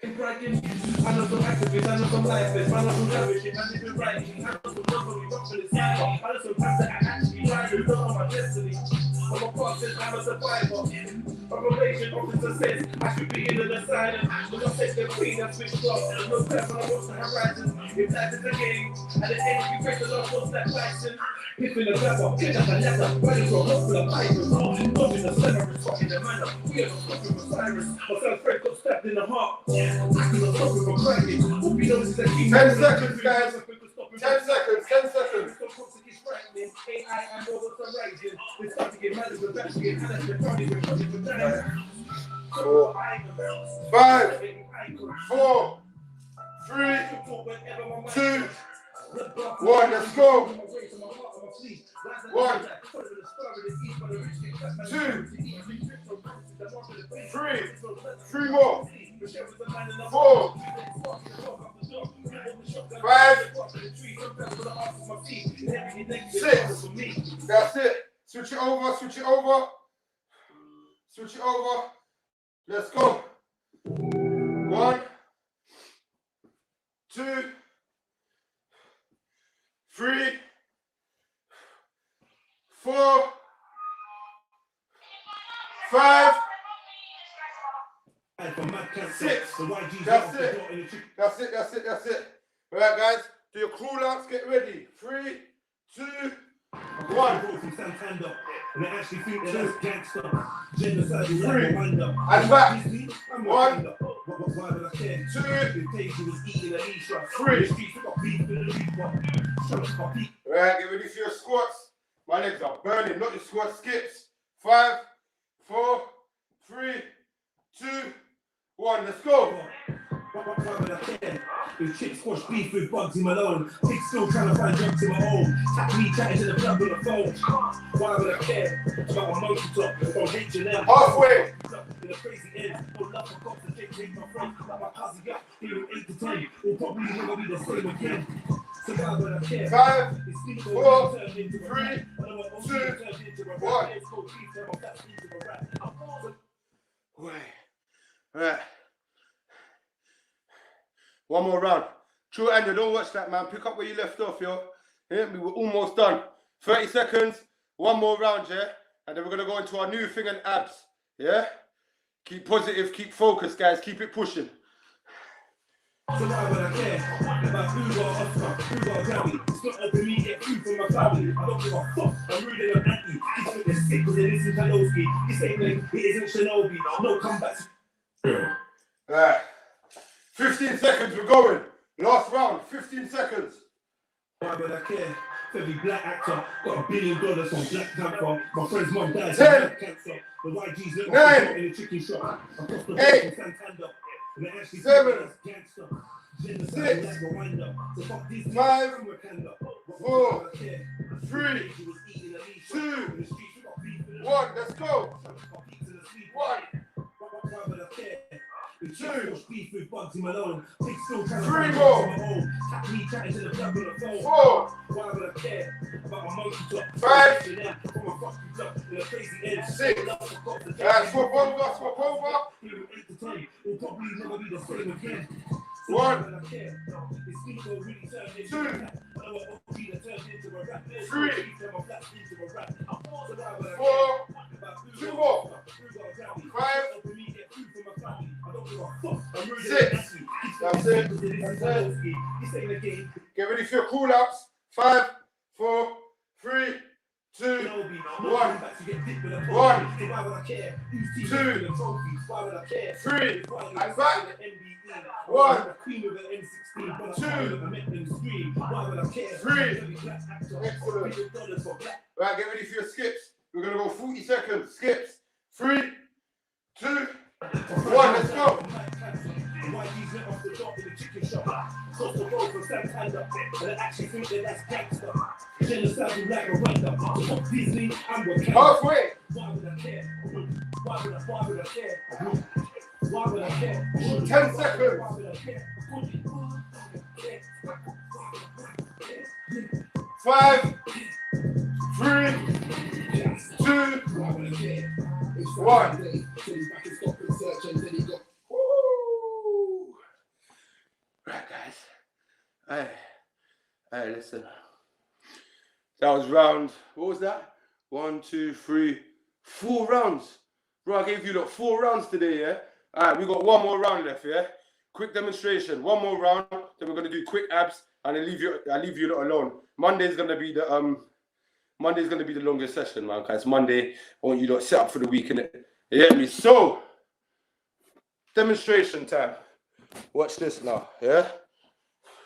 I know some activists, I know some lifers, I know some ravishing, I know some writing, I know some love, I know some times that I actually try to look on my destiny. I'm a process, I'm a survivor. Probation officer says I should be in an asylum. When I take the queen, I switch off. No step when I watch the horizon. If that is the game, at the end you break the law, what's that license? Pippin' the pepper, pick up the leather, running for a couple of fighters. Dodging the center, fucking the manner. We are not stopping for Cyrus. My son Fred got stabbed in the heart. I cannot stop him from cracking. Hope you know this is a key. 10 seconds, guys. 10 seconds, 10 seconds. AI and all the rising. It's time to get mad as the best to get mad as the party. 5, 4, 3, 2, 1. Let's go. 1, 2, 3. 3 more. 4, 5, 6. That's it. Switch it over. Switch it over. Switch it over. Let's go. 1, 2, 3, 4, 5, 6. That's it. That's it. That's it. That's it. All right, guys. Do your crawl outs. Get ready. 3, 2, 1. And I actually think that that's gangster. Genocide is 3. And back. 1, 2, 3. Alright, get ready for your squats. My legs are burning, not your squat skips. 5, 4, 3, 2, 1, let's go. With chick squash beef with bugs in my own. Big still trying to find drugs in my own. Tap me chatting to the plug on the phone. Why would I care about a monkey top from H&M? Halfway. In a crazy end, all love for cops and take my friends. Like my cousin got feeling 8 to 10. Will probably never be the same again. So why would I care? 5, 4, 3, 2, 1. Right. One more round. True, Andrew, don't watch that, man. Pick up where you left off, yo. Yeah, we were almost done. 30 seconds. One more round, yeah? And then we're going to go into our new thing and abs. Yeah? Keep positive, keep focused, guys. Keep it pushing. So why would I care about who got Oscar, who got Grammy? It's not up to me, get food from my family. I don't give a fuck, I'm rude and I'm anti. This with the sick because it isn't Kalowski. This ain't like, it isn't Shinobi. No comebacks. Alright. 15 seconds, we're going. Last round, 15 seconds. Why would I care? Every black actor got $1 billion from Black Panther. My friend's mum died 10, of cancer. The YG's little 9, in a chicken shop. 8, 7, 6, 5, 4, 3, 2, 1, let's go. 1, 2, 3 more. 4, 5, 6. Swap over. 1, 2, 3, 4, 2 more. 5, 6. That's it. Get ready for your cool ups. 5, 4, 3, 2, 1. 1, 2, 3, and back. 1, 2, 3. Excellent. Right, get ready for your skips. We're gonna go 40 seconds. Skips. 3, 2, 1. Let's go. Halfway. 10 seconds. 5, 3, 2, 1. Woo. Right, guys. Hey, listen. That was round. What was that? 1, 2, 3, 4 rounds. Bro, I gave you 4 rounds today, yeah? Alright, we got one more round left, yeah? Quick demonstration. One more round, then we're gonna do quick abs, and I leave you lot alone. Monday's gonna be the longest session, man. Cause Monday, I want you lot set up for the week, innit? You hear me? So, demonstration time. Watch this now, yeah?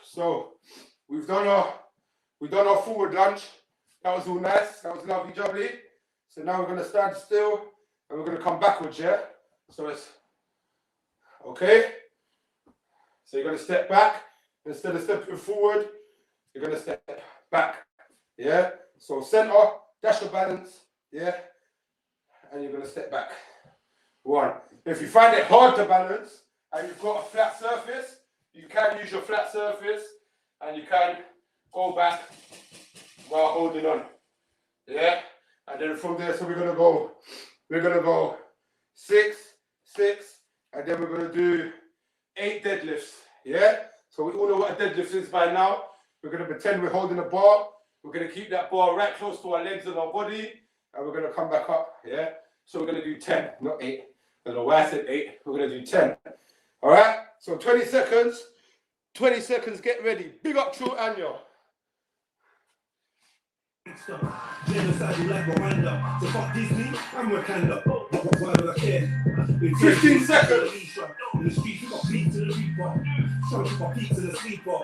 So, we've done our forward lunge. That was all nice. That was lovely jubbly. So now we're gonna stand still and we're gonna come backwards, yeah? So it's okay. So you're gonna step back. Instead of stepping forward, you're gonna step back. Yeah? So center, dash your balance, yeah? And you're gonna step back. 1. If you find it hard to balance and you've got a flat surface, you can use your flat surface and you can go back while holding on. Yeah? And then from there, so we're gonna go 6, 6, and then we're gonna do 8 deadlifts. Yeah? So we all know what a deadlift is by now. We're gonna pretend we're holding a bar. We're gonna keep that bar right close to our legs and our body, and we're gonna come back up. Yeah? So we're gonna do 10, not 8. I don't know why I said 8. We're gonna do 10. All right? So 20 seconds. 20 seconds. Get ready. Big up Trill and yo. Genocide like Rwanda. So fuck Disney, I'm Wakanda. Why would I care? 15 seconds. In the streets, we got beat to the reaper. Show you my beat to the sleeper.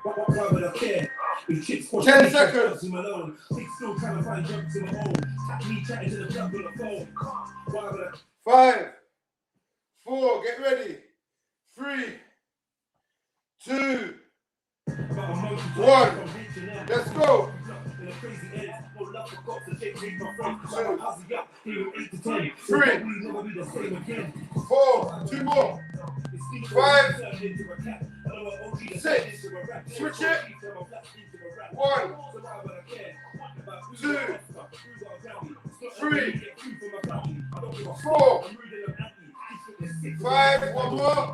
Why would I care? 10 seconds. Alone. Still trying to find jumps in my own. Tap me chatting to the club on the phone. Why would I? 5, 4, get ready. 3, 2, 1. Let's go. 3, 4, 2 more. 5, 6, switch it. 1, 2, 3, 4, 5, 1 more.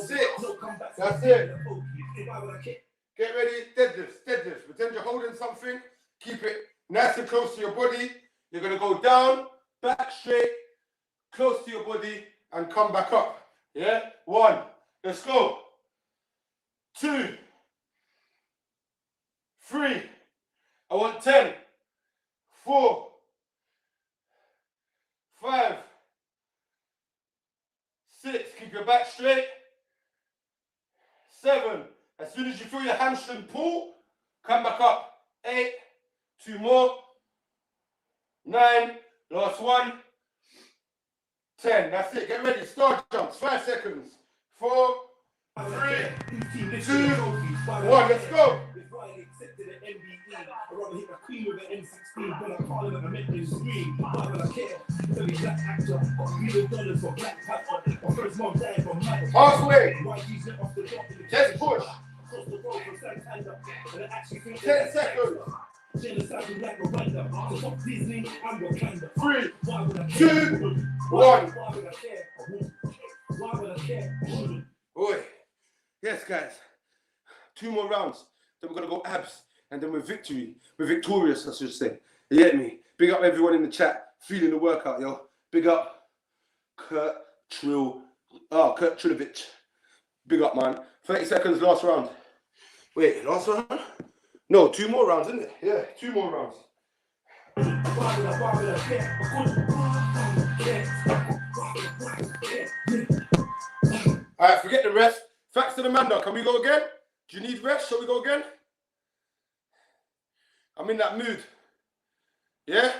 6, that's it. Get ready, deadlifts, deadlifts. Pretend you're holding something, keep it nice and close to your body. You're gonna go down, back straight, close to your body, and come back up. Yeah? 1, let's go. 2, 3, I want 10, 4, 5, 6, keep your back straight. 7, as soon as you feel your hamstring pull, come back up. 8, 2 more. 9, last one. 10, that's it, get ready, star jumps, 5 seconds. 4, 3, 2, 1, let's go. Halfway. Just push. 10 seconds. 3, 2, 1. Boy. Yes, guys. 2 more rounds. Then we're going to go abs. And then we're victorious, I should say. You get me? Big up everyone in the chat. Feeling the workout, yo. Big up Trill. Oh, Trilluminati. Big up, man. 30 seconds, last round. Wait, last round? No, 2 more rounds, isn't it? Yeah, 2 more rounds. All right, forget the rest. Facts to the Manda. Can we go again? Do you need rest? Shall we go again? I'm in that mood. Yeah?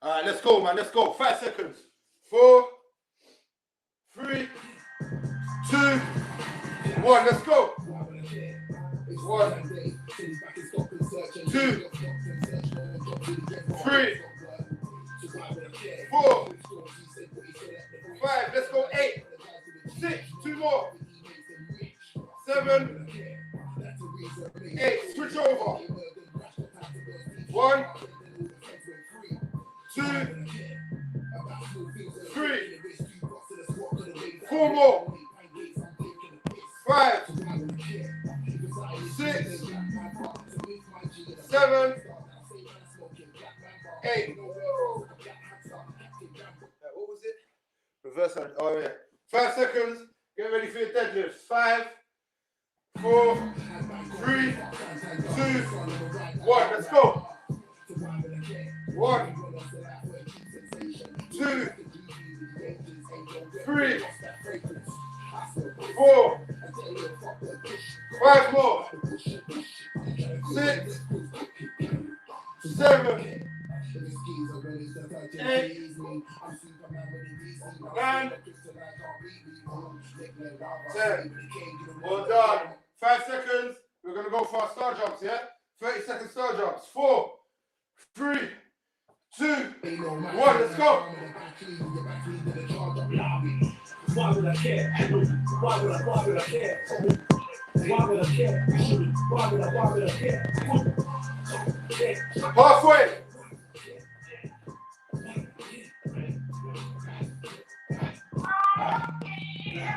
All right, let's go, man. Let's go. 5 seconds. 4, 3, 2, 1. Let's go. 1, 2, 3, 4, 5. Let's go. 8, 6. 2 more. 7, 8. Switch over. 1, 2, 3, 4 more. 5, 6, 7, 8. What was it? Reverse. Oh yeah. 5 seconds. Get ready for your deadlifts. 5, 4, 3, 2, 1. Let's go. 1, 2, 3, 4, 5 more. 6, 7, 8, 9, 10. Well done. 5 seconds. We're going to go for our star jumps, yeah? 30-second star jumps. 4, 3, 2, 1. Let's go. Why would I care? Why would I care? Why would I care? Why would I care? Halfway.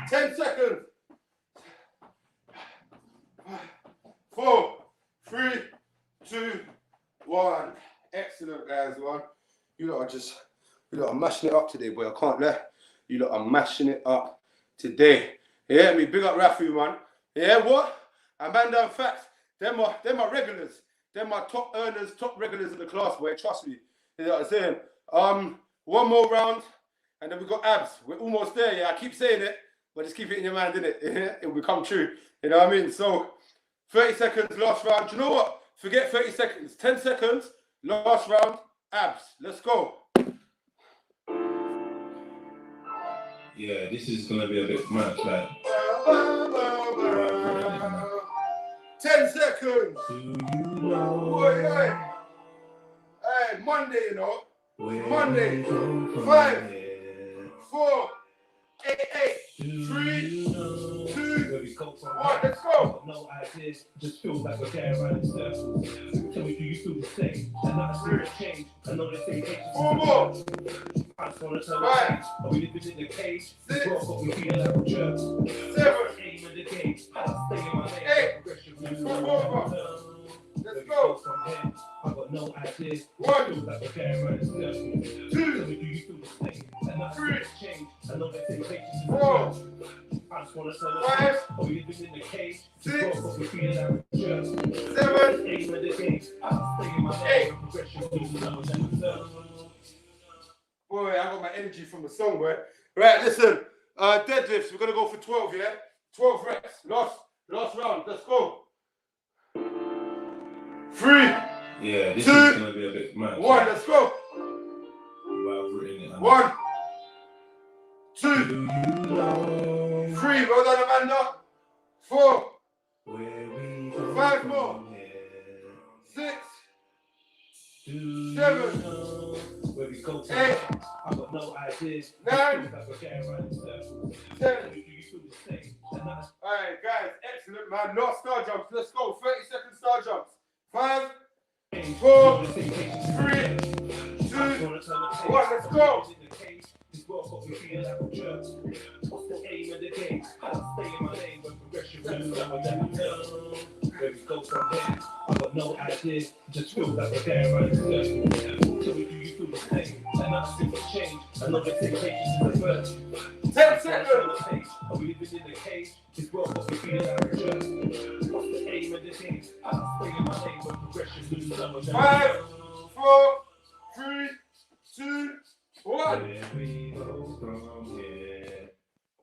Ten seconds. 4, 3, 2, 1. Excellent, guys. You lot are mashing it up today, boy. I can't lie. You lot are mashing it up today. Yeah, me big up Rafi, man. Yeah, what? And man, down facts. Them are regulars. Them are top earners, top regulars in the class, boy. Trust me. You know what I'm saying? 1 more round, and then we got abs. We're almost there. Yeah, I keep saying it, but just keep it in your mind, innit? It will become true. You know what I mean? So 30 seconds, last round. Do you know what? Forget 30 seconds. 10 seconds, last round, abs. Let's go. Yeah, this is gonna be a bit much, like. 10 seconds. Oi. Hey, Monday, you know. Monday. 5, 4, 8, 3, 2, 1. Let's go. No idea, just feels like we're going around in circles. Tell me, do you feel the same? And nothing has changed. I know they say patience. 4 more. I just wanna tell 5, are we living in the cage? 6, Got me feeling like a jerk. 7, Aim in the game. I stay in my lane. 8. Progression. Let's go. I got no idea. 1, Feels like we're going around in circles. 2, Tell me, do you feel the same? And nothing 3, has changed. I know they say patience is 4, I just wanna tell 5, are we living in the cage? 6, Got me feeling like a jerk. 7, Aim in the game. I stay in my 8. lane. Progression. Boy, I got my energy from the song, boy. Right, listen. Deadlifts, we're gonna go for 12, yeah? 12 reps. Last round. Let's go. 3, Yeah, this 2, is gonna be a bit mad. 1. Let's go. Well, I've written it. 1, 2, 3. Well done, Amanda. 4, 5 more. 6, 7, 8, I got no idea. 9, 10. 10. Alright, guys, excellent, man. Last star jumps. Let's go. 30-second star jumps. 5, 4, 3, 2, 1. Let's go. Where we go from here, I got no idea. Just feel like we're going around in circles. Tell me, do you feel the same? And nothing has changed. I know they say patience is the first. 10 seconds. Are we living in the cage? This world got me feeling like a jerk. What's the aim of the game? I stay in my lane when progression loses up. 5, 4, 3, 2, 1. Where we go from here.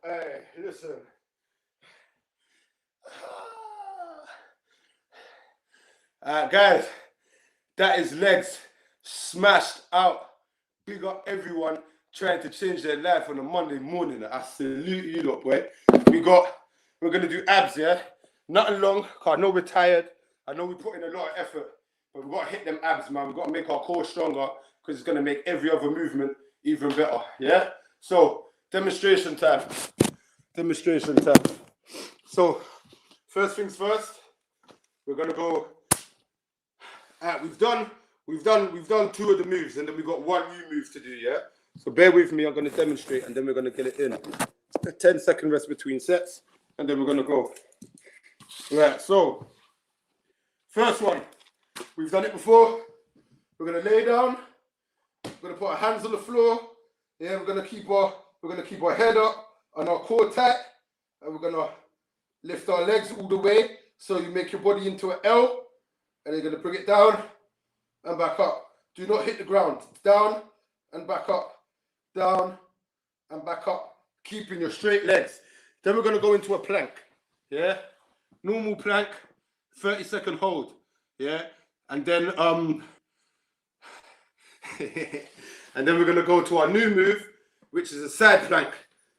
Hey, listen. Guys, that is legs smashed out. Big up everyone trying to change their life on a Monday morning. I salute you lot, boy. We're gonna do abs, yeah? Nothing long, cause I know we're tired. I know we put in a lot of effort, but we gotta hit them abs, man. We gotta make our core stronger because it's gonna make every other movement even better, yeah? So, demonstration time. Demonstration time. So, first things first, we're gonna go. We've done 2 of the moves, and then we've got 1 new move to do, yeah? So bear with me, I'm gonna demonstrate, and then we're gonna get it in. A 10-second rest between sets, and then we're gonna go. Right, so first one, we've done it before. We're gonna lay down. We're gonna put our hands on the floor. Yeah, we're gonna keep our head up and our core tight, and we're gonna lift our legs all the way. So you make your body into an L, and you're gonna bring it down and back up. Do not hit the ground. Down and back up. Down and back up. Keeping your straight legs. Then we're gonna go into a plank. Yeah, normal plank, 30-second hold. Yeah, and then and then we're gonna go to our new move, which is a side plank.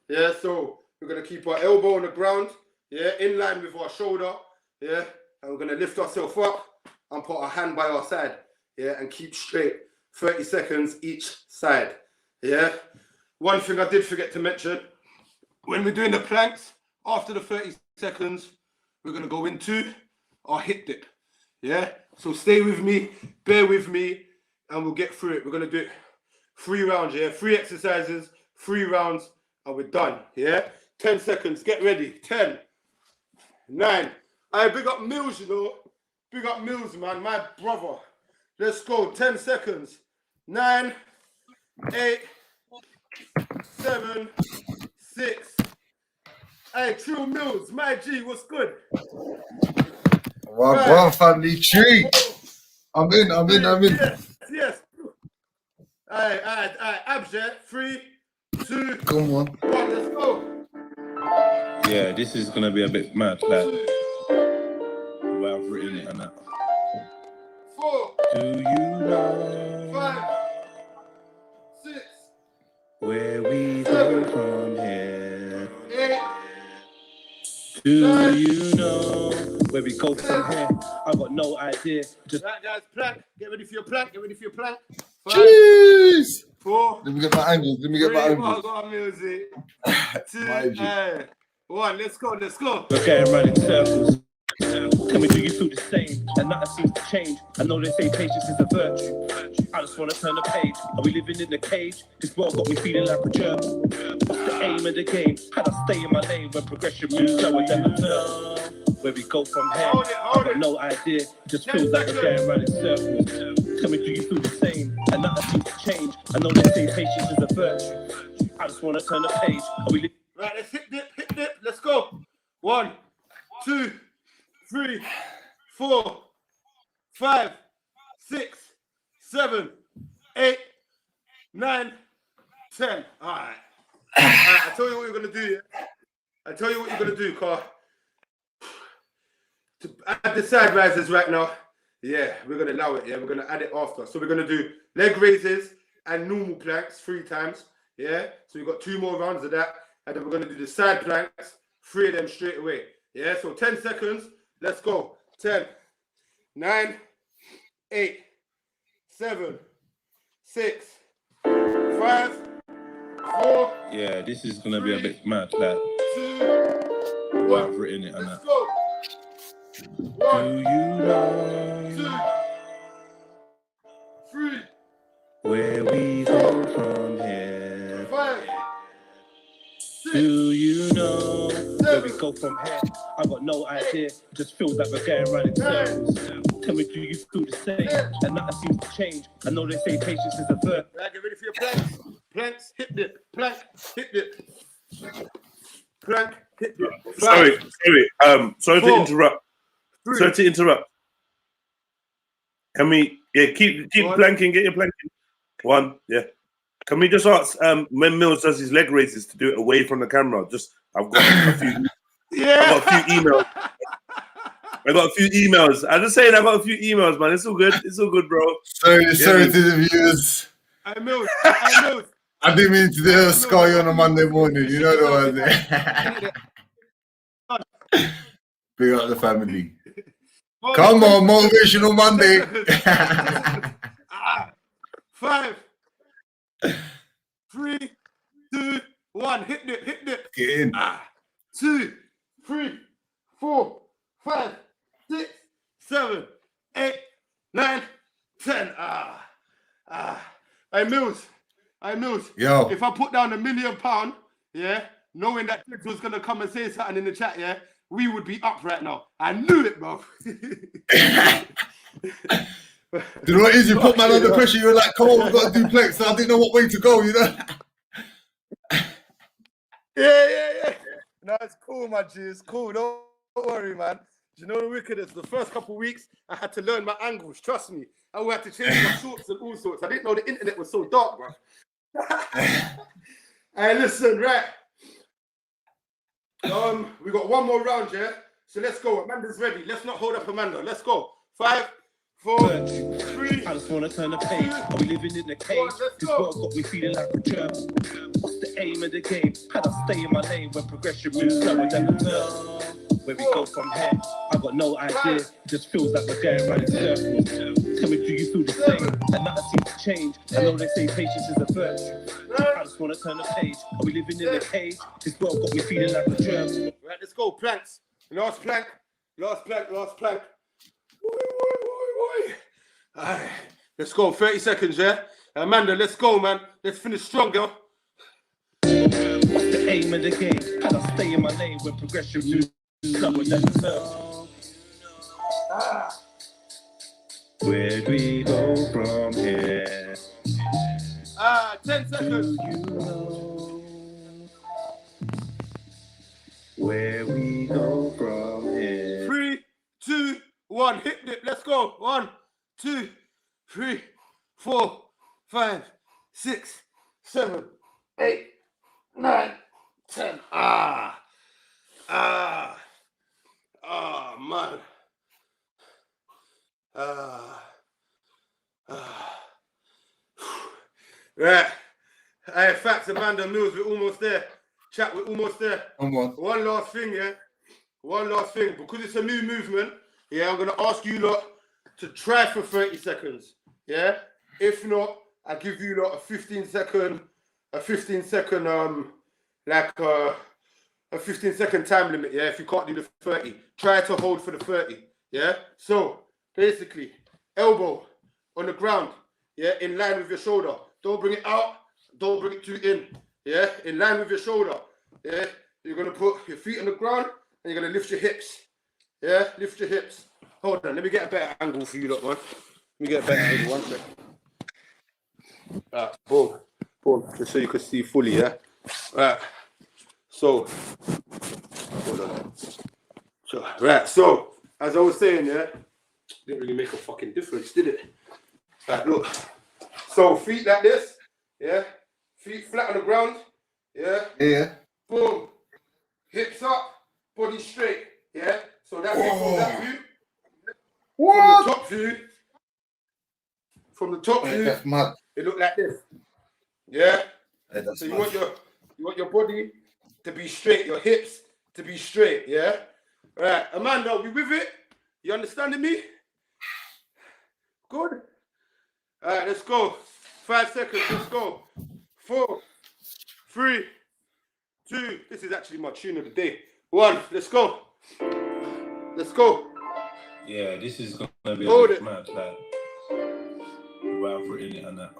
Yeah, so we're gonna keep our elbow on the ground. Yeah, in line with our shoulder. Yeah, and we're gonna lift ourselves up and put our hand by our side. Yeah, and keep straight. 30 seconds each side. Yeah. One thing I did forget to mention, when we're doing the planks, after the 30 seconds, we're gonna go into our hip dip. Yeah. So stay with me, bear with me, and we'll get through it. We're gonna do it 3 rounds. Yeah, 3 exercises, 3 rounds, and we're done. Yeah. 10 seconds. Get ready. 10, 9. I big up Mills, you know. Big up Mills, man. My brother. Let's go. 10 seconds. 9, 8, 7, 6. Hey, Trill Mills, my G, what's good? One family tree. I'm in. Yes. Alright, abs, yeah? 3, 2, Come on. 1, let's go. Yeah, this is gonna be a bit mad, like the way I've written it and that. 4, Do you know 5, 6, where we go from here? 8. Do you know where we go from here? I got no idea. Just Right, guys, plank. Get ready for your plank. Get ready for your plank. 5, Jeez. 4, Let me get my angles. Let me get 3, my oh, angles. go on, music. My 2, G. 1. Let's go. Let's go. we're going round in circles. Tell me, do you feel the same? And nothing seems to change. I know they say patience is a virtue. I just want to turn the page. Are we living in a cage? This world got me feeling like a gerbil. What's the aim of the game? How to stay in my lane when progression moves slower than the turn? Where we go from here? I've got no idea. It just feels like we're going round in circles. Tell me, do you feel the same? And nothing seems to change. I know they say patience is a virtue. I just want to turn the page. Are we Right, let's hit dip. Let's go. 1, 2, 3, 4, 5, 6, 7, 8, 9, 10. All right. I tell you what you're gonna do. I tell you what you're gonna do, Carl. To add the side rises right now. Yeah, we're gonna allow it. Yeah, we're gonna add it after. So we're gonna do leg raises and normal planks 3 times. Yeah. So we've got 2 more rounds of that, and then we're gonna do the side planks, 3 of them straight away. Yeah. So 10 seconds. Let's go. 10, 9, 8, 7, 6, 5, 4. Yeah, this is gonna be a bit mad, like 2, the way I've written it and let's that. go. Do 1, you know 2, 3, where we go from here? 5, Do you know where we go from here? I got no idea. It just feels like we're going round in circles. Tell me, do you feel the same? And nothing seems to change. I know they say patience is a virtue. Right, get ready for your planks. Planks, hit dip. Plank, hit dip. Plank, hit dip. Sorry. Sorry to 4, interrupt. 3. Sorry to interrupt. Can we keep planking, get your planking. 1, yeah. Can we just ask when Mills does his leg raises to do it away from the camera? Just I've got a few Yeah. I've got a few emails. I got a few emails. I'm just saying I got a few emails, man. It's all good. It's all good, bro. Sorry to the viewers. I moved. I didn't mean to do a sky on a Monday morning. You know the one there. Big up the family. Come on, motivational Monday. 5, 3, 2, 1. Hit dip. Get in. 2, 3, 4, 5, 6, 7, 8, 9, 10. Hey Mills. Yo. If I put down £1 million, yeah, knowing that Trill was gonna come and say something in the chat, yeah, we would be up right now. I knew it, bro. You know what it is? You put man under pressure. You're like, come on, we've got to do planks. So I didn't know what way to go. You know. Yeah. No, it's cool, my G. It's cool. Don't worry, man. Do you know the wickedest? The first couple of weeks, I had to learn my angles. Trust me. I had to change my shorts and all sorts. I didn't know the internet was so dark, bro. Hey, listen, right. We got 1 more round, yeah? So let's go. Amanda's ready. Let's not hold up Amanda. Let's go. 5, 4, 3. I just want to turn the page. Are we living in a cage? This world got me feeling like a gerbil. What's the aim of the game? How to stay in my lane when progression moves slower than the turn? Where we go from here? I got no idea. It just feels like we're going round in circles. Tell me, do you feel the same? And nothing seems to change. I know they say patience is a virtue. I just want to turn the page. Are we living in a cage? This world got me feeling like a gerbil. Right, let's go. Planks. Last plank. Alright, let's go. 30 seconds, yeah? Amanda, let's go, man. Let's finish strong, girl. What's the aim of the game? How to stay in my lane when progression moves slower than the turn? Where do we go from here? 10 seconds. Do you know where we go from here? 3, 2, 1. Hit dip. Let's go. 1, 2, 3, 4, 5, 6, 7, 8, 9, 10. Man. Right. Hey, facts, Amanda Mills, we're almost there. Chat, we're almost there. Come on. One last thing, yeah? One last thing. Because it's a new movement, yeah, I'm going to ask you lot to try for 30 seconds, yeah? If not, I give you lot a 15 second, a 15 second time limit, yeah? If you can't do the 30, try to hold for the 30, yeah? So, basically, elbow on the ground, yeah? In line with your shoulder. Don't bring it out. Don't bring it too in. Yeah, in line with your shoulder. Yeah, you're gonna put your feet on the ground and you're gonna lift your hips. Yeah, lift your hips. Hold on, let me get a better angle for you, lot, man. Let me get a better angle. 1 second. Boom, boom, just so you can see fully. Yeah. So, hold on. So, right. So, as I was saying, yeah, didn't really make a fucking difference, did it? Right, look. So feet like this, yeah. Feet flat on the ground, yeah. Yeah. Boom. Hips up, body straight, yeah. So that's it from that view. What? From the top view, That's mad. it look like this, yeah. Hey, that's So you mad. want your body to be straight, your hips to be straight, yeah. Right, Amanda, we with it? You understanding me? Good. All right, let's go. 5 seconds, let's go. 4, 3, 2. This is actually my tune of the day. 1, let's go. Let's go. Yeah, this is gonna be Hold a it. bit mad, like where I've written it and that.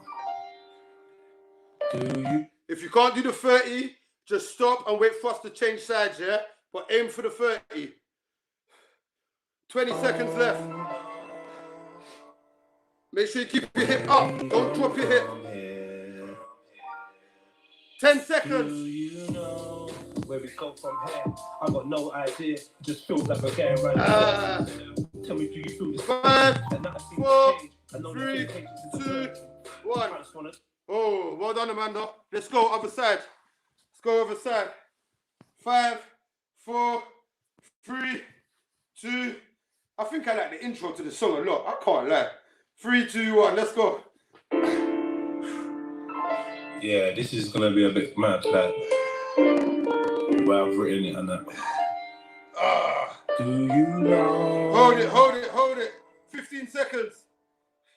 Do you? If you can't do the 30, just stop and wait for us to change sides, yeah? But aim for the 30. 20 seconds left. Make sure you keep your hip up. Don't drop your hip. 10 Do seconds. you know where we go from here? I got no idea. Just feels like we're getting right. Tell me, do you feel the 5, and nothing 4, change? I know 3, nothing changes in the 2, first. 1. I just wanna. Oh, well done, Amanda. Let's go other side. Let's go other side. 5, 4, 3, 2. I think I like the intro to the song a lot. I can't lie. 3, 2, 1. Let's go. Yeah, this is gonna be a bit mad, like where I've written it and that. Do you know? Hold it, hold it, hold it. 15 seconds.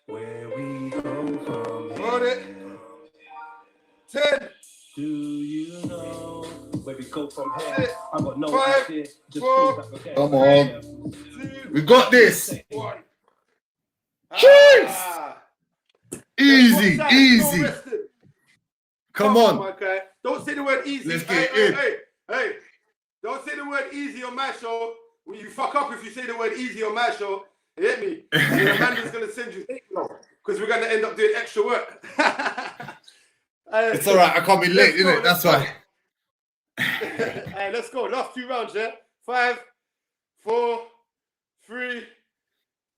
Where we go from here? Hold it. 10. Do you know where we go from here? 6, I got no 5, idea. Just 4, feels like we're getting Come right. on. 2, We got this. 1. Cheers. Let's Easy, go easy. rested. Come my on. guy. Don't say the word easy. Let's Hey, get hey, in. hey. Don't say the word easy on my show. When you fuck up if you say the word easy on my show, you get me? And Amanda's going to send you because we're going to end up doing extra work. It's all right. I can't be late, Let's go, innit? That's why. Hey, let's go. Last 2 rounds, yeah? 5, 4, 3,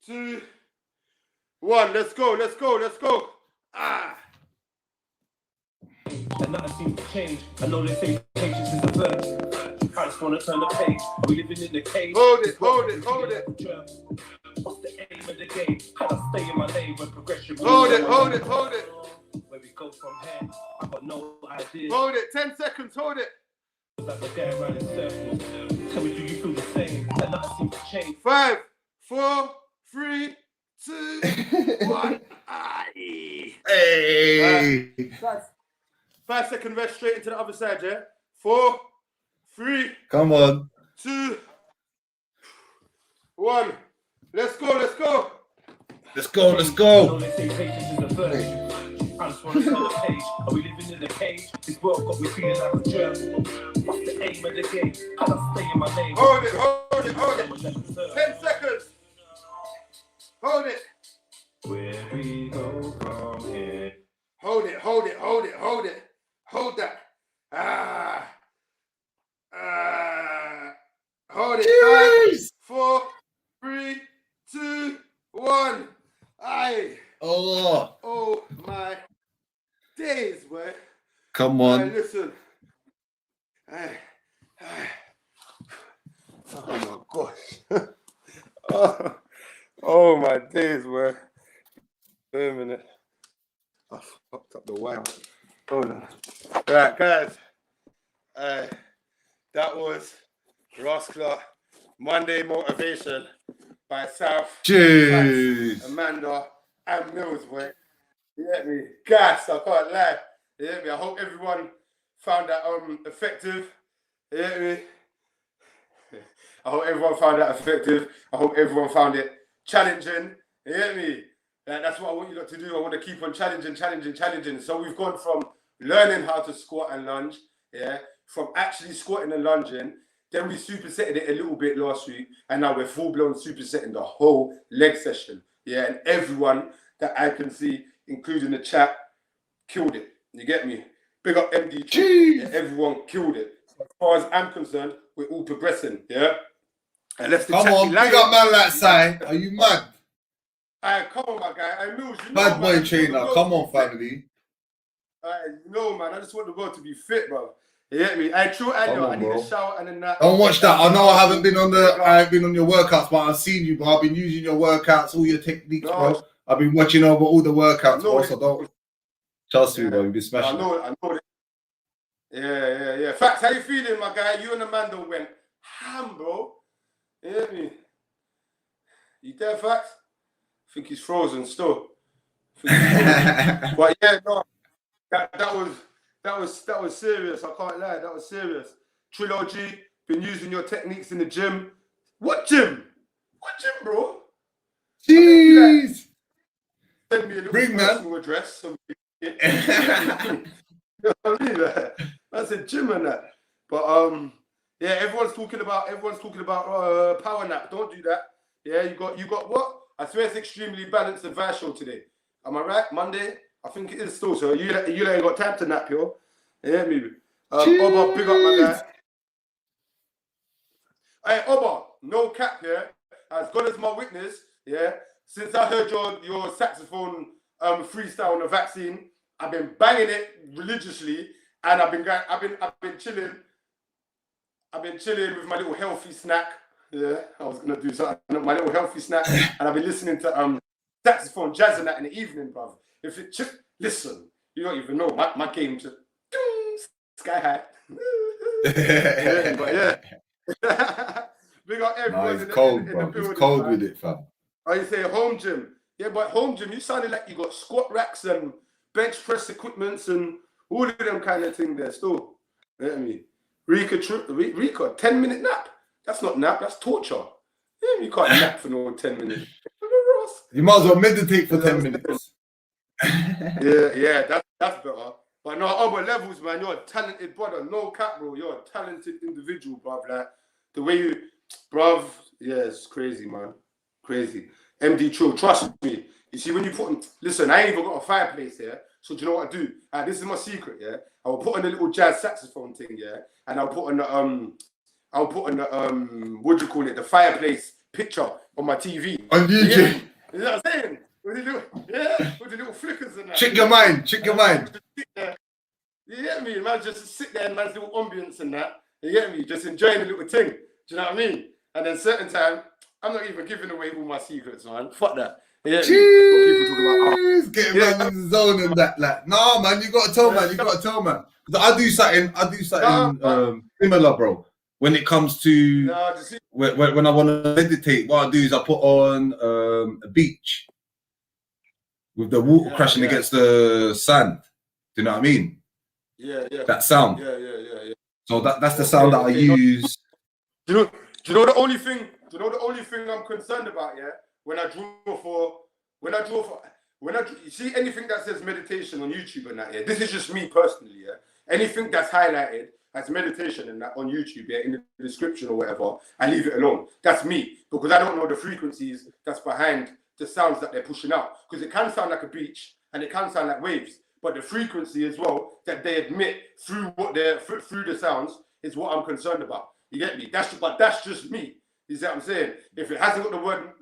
2, 1. Let's go. Let's go. Let's go. And nothing seems to change. I know they say patience is a virtue. I just want to turn the page. We living in the cage. Hold it, hold it, hold it. What's the aim of the game? How to stay in my lane when progression. Hold it, hold it, hold it. Where we go from here, I got no idea. Hold it. 10 seconds. Hold it. Like we're going around in circles. Tell me, do you feel the same? And nothing seems to change. 5, 4, 3, 2, 1. Hey. 5 second rest straight into the other side, yeah? 4, 3, Come on. 2, 1. Let's go, let's go. Let's go. Let's I go. know they say patience is a virtue. I just want to turn the page. Are we living in a cage? This world got me feeling like a germ. What's the aim of the game? How to stay in my lane? Hold it, hold it, hold it. 10 seconds. Hold it. Where we go from here. Hold it, hold it, hold it, hold it. Hold that. Hold it. 5, 4, 3, 2, 1. Aye. Oh my days, boy. Come Aye, on. listen. Aye. Oh my gosh. Oh my days, man. Wait a minute. I fucked up the wire. Hold on. Right, guys. That was Roskler Monday Motivation by South, Jeez. Amanda, and Mills, boy. You get me? Gas, I can't lie. You get me? I hope everyone found that effective. You get me? I hope everyone found that effective. I hope everyone found it challenging. You get me? That's what I want you lot to do. I want to keep on challenging. So we've gone from learning how to squat and lunge, yeah, from actually squatting and lunging. Then we supersetted it a little bit last week, and now we're full-blown supersetting the whole leg session. Yeah, and everyone that I can see, including the chat, killed it. You get me? Big up MD. Yeah, everyone killed it. As far as I'm concerned, we're all progressing. Yeah. Unless the Come chat on, be big lying. up man like Si. Are you mad? Come on, my guy. I know you. Bad boy man, trainer. Come on, family. No, man. I just want the world to be fit, bro. You get me? True, I know. I need a shower and then that. Don't watch that. I know I haven't been on your workouts, but I've seen you, bro. I've been using your workouts, all your techniques, bro. I've been watching over all the workouts, bro. So don't trust me, bro. You'll be smashing. I know. Yeah. Facts, how you feeling, my guy? You and Amanda went ham, bro. You get me? You there, Facts? I think he's frozen still. But yeah, no, that was serious. I can't lie, that was serious. Trilogy, been using your techniques in the gym. What gym? What gym, bro? Jeez. Send me a little Bring, personal address. You know what I mean? That's a gym and that. But yeah, everyone's talking about power nap. Don't do that. Yeah, you got what? I swear it's extremely balanced advice show today. Am I right? Monday? I think it is still. So you ain't got time to nap, yo. Yeah, maybe. Oba, big up my guy. Hey, Oba, no cap here. As God is my witness, yeah. Since I heard your saxophone freestyle on the vaccine, I've been banging it religiously, and I've been chilling. I've been chilling with my little healthy snack. Yeah, I was gonna do something. My little healthy snack, and I've been listening to saxophone jazz and that in the evening, bruv. If it listen, you don't even know my game just sky high. Yeah, but yeah. Big up everyone. It's cold, bro. It's cold with it, fam. Oh, you say home gym? Yeah, but home gym, you sounded like you got squat racks and bench press equipments and all of them kind of thing there still. You know what I mean? Rika, 10-minute nap. That's not nap, that's torture. Yeah, you can't nap for no 10 minutes. You might as well meditate for 10 minutes. yeah, that's better. But no, other levels, man. You're a talented brother. No cap, bro. You're a talented individual, bruv. Like the way you, bruv. Yeah, it's crazy, man. Crazy. MD Trill, trust me. You see, when you put, listen, I ain't even got a fireplace here. So do you know what I do? This is my secret, yeah. I will put on a little jazz saxophone thing, yeah, and I'll put on the what do you call it? The fireplace picture on my TV. On YouTube. Yeah. You know what I'm saying? With the little flickers and that. Check your mind. You get me? Man, just sit there and man's little ambience and that. You get me? Just enjoying the little thing. Do you know what I mean? And then certain time, I'm not even giving away all my secrets, man. Fuck that. You get me? People talk about, getting man in the zone and that. Like, no, man, you gotta tell man. Because I do something similar, bro. When it comes to when I want to meditate, what I do is I put on a beach with the water crashing against the sand. Do you know what I mean? Yeah. That sound. Yeah. So that's the sound that I use. Do you know the only thing I'm concerned about? Yeah, when I you see anything that says meditation on YouTube and that. Yeah, this is just me personally. Yeah, anything that's highlighted as meditation and that on YouTube, yeah, in the description or whatever, I leave it alone. That's me, because I don't know the frequencies that's behind the sounds that they're pushing out. Because it can sound like a beach and it can sound like waves, but the frequency as well that they admit through the sounds is what I'm concerned about. You get me? That's just me. You see what I'm saying? If it hasn't got the word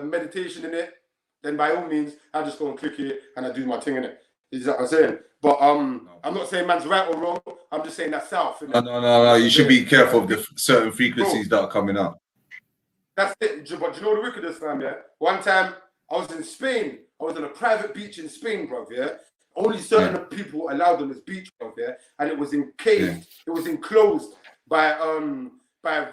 meditation in it, then by all means, I just go and click it and I do my thing in it. You know what I'm saying? But I'm not saying man's right or wrong. I'm just saying that's South. No. You should be careful of the certain frequencies that are coming up. That's it. But do you know the wickedest, fam? Yeah. One time I was in Spain. I was on a private beach in Spain, bro. Yeah. Only certain people allowed on this beach, bro. Yeah. And it was encased. It was enclosed by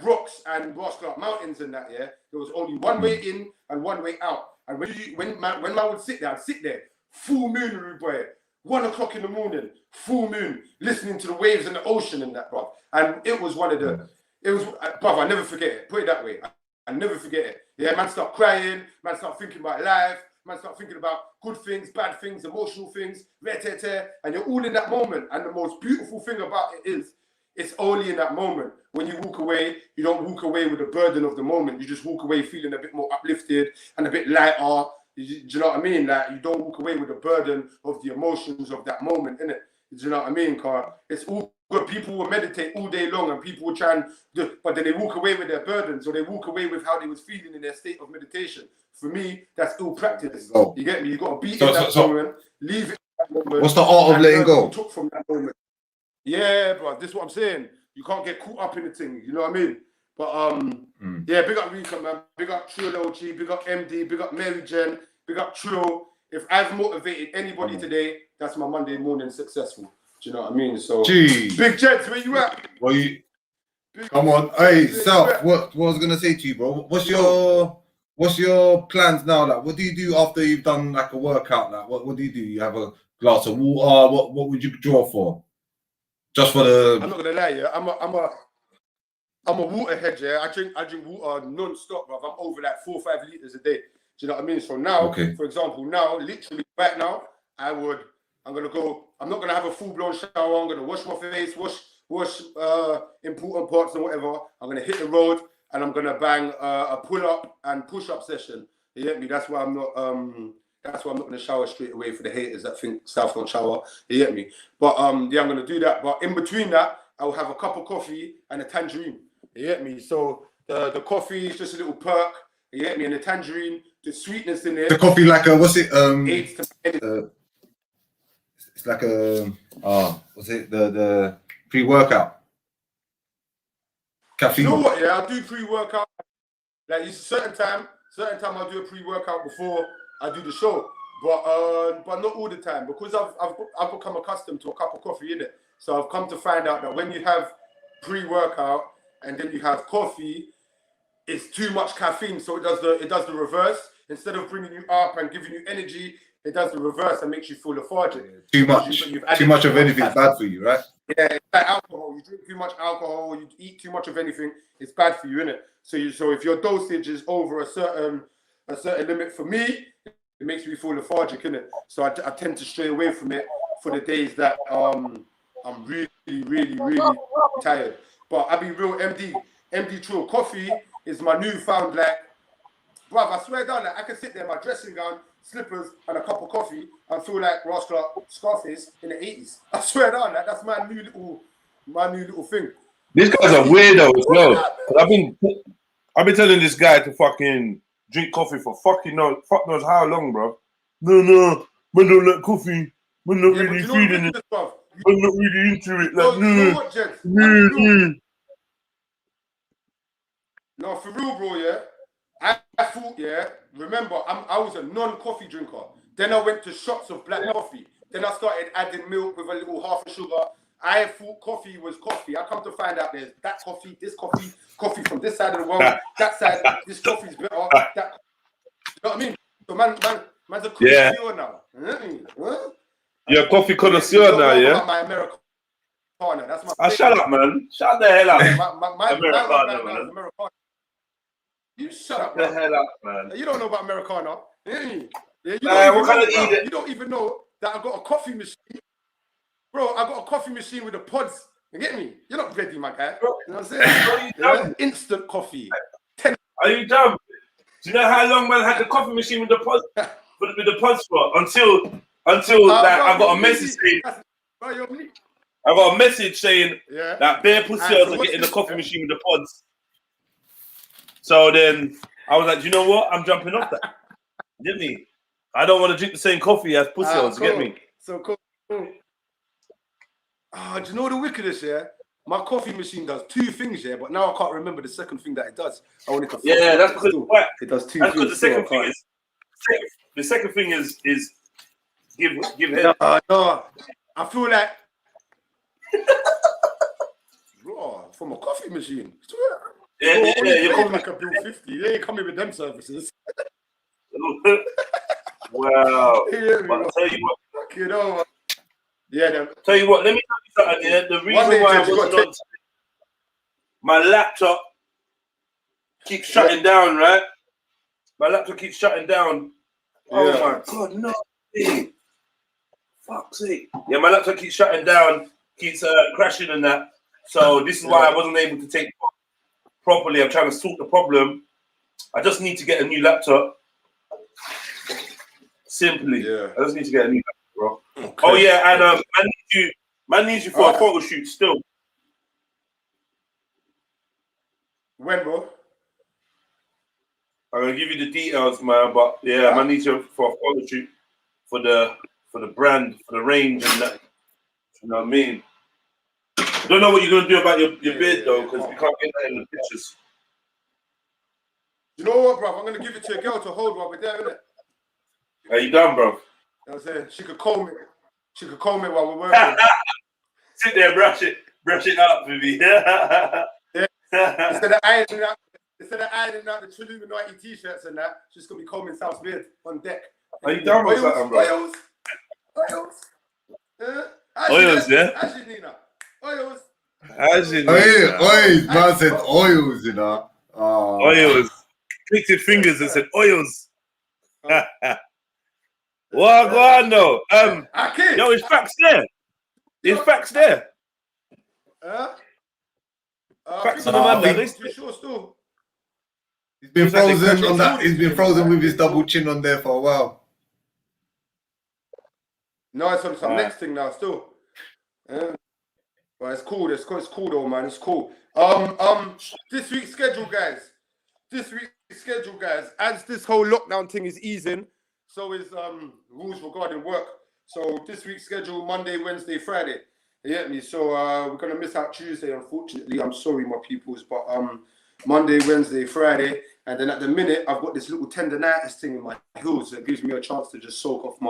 rocks and Rosscliffe mountains and that. Yeah. There was only one way in and one way out. And when man would sit there, I'd sit there. Full moon, rude boy. 1 o'clock in the morning, full moon, listening to the waves in the ocean and that, bro. And it was one of the, bruv, I never forget it. Put it that way. I never forget it. Yeah, man start crying, man start thinking about life, man start thinking about good things, bad things, emotional things, and you're all in that moment. And the most beautiful thing about it is, it's only in that moment. When you walk away, you don't walk away with the burden of the moment. You just walk away feeling a bit more uplifted and a bit lighter. Do you know what I mean? Like, you don't walk away with the burden of the emotions of that moment, innit? Do you know what I mean, Carl? It's all good. People will meditate all day long and people will try and do, but then they walk away with their burdens or they walk away with how they was feeling in their state of meditation. For me, that's ill practice. You get me? You got to be in that moment, leave it in that moment. What's the art of letting go? Took from that moment. Yeah, bro, this is what I'm saying. You can't get caught up in the thing, you know what I mean? But yeah, big up Rika, man. Big up Trill, big up MD, big up Mary Jen, big up Trill. If I've motivated anybody today, that's my Monday morning successful. Do you know what I mean? So, Big Jets, where you at? Well, come on, hey, South. What I was gonna say to you, bro? What's your plans now? Like, what do you do after you've done like a workout? Like, what do? You have a glass of water? What would you draw for? Just for the. I'm not gonna lie, yeah. I'm a water head, yeah. I drink water non-stop, bro. I'm over like 4 or 5 liters a day. Do you know what I mean? So now, for example, now, literally right now, I'm not gonna have a full-blown shower. I'm gonna wash my face, wash important parts and whatever. I'm gonna hit the road and I'm gonna bang a pull-up and push-up session. You get me? That's why I'm not gonna shower straight away for the haters that think South don't shower. You get me? But yeah, I'm gonna do that. But in between that, I'll have a cup of coffee and a tangerine. You get me? So the coffee is just a little perk. You get me? And the tangerine, the sweetness in it. The coffee like a what's it? It's like a what's it? The pre-workout caffeine. You know what? Yeah, I do pre-workout. Like it's certain time I do a pre-workout before I do the show, but not all the time because I've become accustomed to a cup of coffee in it. So I've come to find out that when you have pre-workout and then you have coffee, it's too much caffeine. So it does the reverse. Instead of bringing you up and giving you energy, it does the reverse and makes you feel lethargic. Too much of anything is bad for you, right? Yeah, it's like alcohol. You drink too much alcohol, you eat too much of anything, it's bad for you, innit? So if your dosage is over a certain limit, for me, it makes me feel lethargic, innit? So I tend to stray away from it for the days that I'm really, really, really tired. But I'll be real, MD Trill, coffee is my newfound, like, bruv, I swear down, like, I can sit there in my dressing gown, slippers, and a cup of coffee and feel like Ross Clark Scarface in the 80s. I swear down, like, that's my new little thing. This guy's a weirdo as well. I've been telling this guy to fucking drink coffee for fuck knows how long, bro. No, man don't like coffee. Man not really feeling it. Man not really into it. Like, no. You know what, gents? No, for real, bro, yeah. I thought, yeah, remember, I was a non-coffee drinker. Then I went to shots of black coffee. Then I started adding milk with a little half a sugar. I thought coffee was coffee. I come to find out there's that coffee, this coffee from this side of the world, that side, this coffee's better. You know what I mean? So man's a connoisseur now. Huh? You're a coffee connoisseur now, yeah? My Americano. That's my shut up, man. Shut the hell up. My Americano. You shut up, the hell up, man. You don't know about Americano. You don't even know that I got a coffee machine. Bro, I got a coffee machine with the pods. You get me? You're not ready, my guy. You know what I'm saying? Instant coffee. Are you dumb? Do you know how long man had the coffee machine with the pods for? Until I got a message saying that bare pussies are getting the coffee machine with the pods. So then I was like, do you know what? I'm jumping off that. Get me? I don't want to drink the same coffee as pussies. Get me? So cool. Ah, do you know the wickedest, yeah? My coffee machine does 2 things, yeah, but now I can't remember the second thing that it does. I want it to that's because it does 2 that's things. because the second thing is give head. No, I feel like bro, from a coffee machine. Yeah, you're coming like a bill 50. They ain't coming with them services. Wow. Yeah, But tell you what. you know. Yeah, Tell you what, let me tell you something. Yeah, the reason why I wasn't on my laptop keeps shutting down, right? My laptop keeps shutting down. Oh my god, no. Hey. Fuck's sake. Yeah, my laptop keeps shutting down, keeps crashing and that. So this is why I wasn't able to take it properly. I'm trying to sort the problem. I just need to get a new laptop. Simply. Yeah. I just need to get a new laptop, bro. Okay. Oh yeah, and I need you for a photo shoot still. When, bro? I'm gonna give you the details, man. But yeah, I need you for a photo shoot for the brand, for the range and that. You know what I mean? I don't know what you're gonna do about your beard though, because we can't get that in the pictures. You know what, bro? I'm gonna give it to a girl to hold while we're there, innit? Are you done, bro? You know what I'm saying? She could comb it. She could comb it while we're working. Sit there, brush it up, baby. Yeah. Instead of ironing out the Trilluminati t-shirts and that, she's gonna be combing South's beard on deck. Are you done with that, bro? Oils, yeah? Actually, Nina. Oils. Oils, man said oils, you know. Oils. Clicked your fingers and said oils. What go on though? Yo, his facts there. His facts there. Facts on the man there. He's been frozen on that. He's been frozen with his double chin on there for a while. No, it's on some next thing now still. But it's cool. It's cool though, man. It's cool. This week's schedule, guys. As this whole lockdown thing is easing, so is rules regarding work. So this week's schedule: Monday, Wednesday, Friday. You get me? So we're gonna miss out Tuesday, unfortunately. I'm sorry, my peoples, but Monday, Wednesday, Friday, and then at the minute I've got this little tendonitis thing in my heels that gives me a chance to just soak off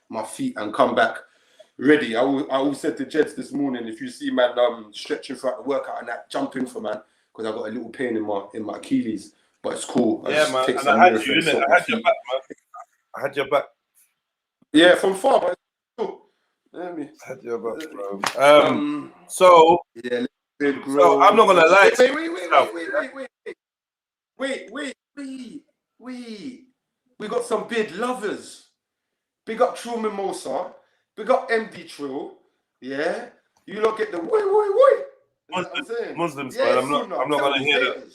my feet and come back ready. I always said to Jeds this morning, if you see man stretching throughout the workout and that, jump in for man, because I got a little pain in my Achilles, but it's cool. Yeah, man. And I had you, innit? I had your back, man. I had your back. Yeah, from far, but it's cool. Let me. I had your back, bro. So I'm not gonna lie. Wait. We got some beard lovers. Big up Trill Mimosa. Big up MD Trill. Yeah. You lot get the wait. Muslims, man. I'm not gonna hear that.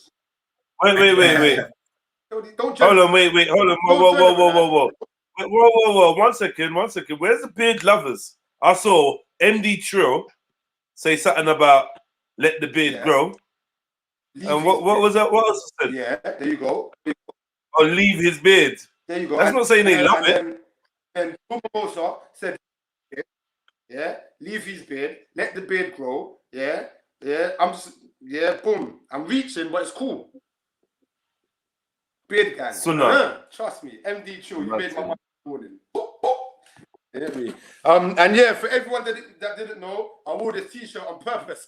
Wait. Don't hold on, wait. Hold on. Whoa. One second. Where's the beard lovers? I saw MD Trill say something about let the beard grow. And what was that? What else said? Yeah, there you go. Or leave his beard. There you go. That's not saying they love it. And Mimosa said, yeah, leave his beard, let the beard grow. Yeah. Boom. I'm reaching, but it's cool. Beard gang. Trust me, MD Trill, you made my mind this morning. And yeah, for everyone that didn't know, I wore this t-shirt on purpose.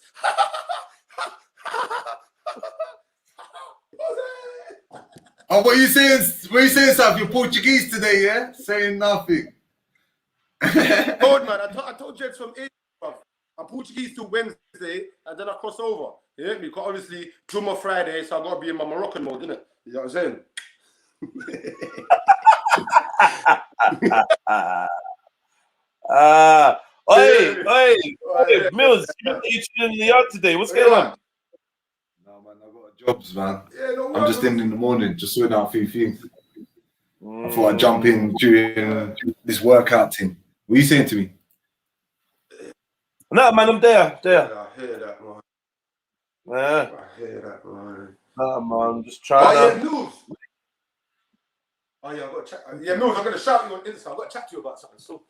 Oh, what are you saying? Saf? You're Portuguese today, yeah? Saying nothing. Told man, I told Jets from April. I'm Portuguese till Wednesday, and then I cross over. You hear me? Because obviously, Juma Friday, so I got to be in my Moroccan mode, innit? You know what I'm saying? Oi, Mills, you're in the yard today. What's going on? No, man, I've got jobs, man. Yeah, no, I'm just in the morning, just sorting out a few things. I thought I'd jump in during this workout thing. What are you saying to me? No, man, I'm there. Yeah, I hear that, man. Yeah. I hear that, man. No, man, I'm just trying Mills. Oh, yeah, I've got to chat. Yeah, Mills, I'm going to shout you on Insta. I've got to chat to you about something. So,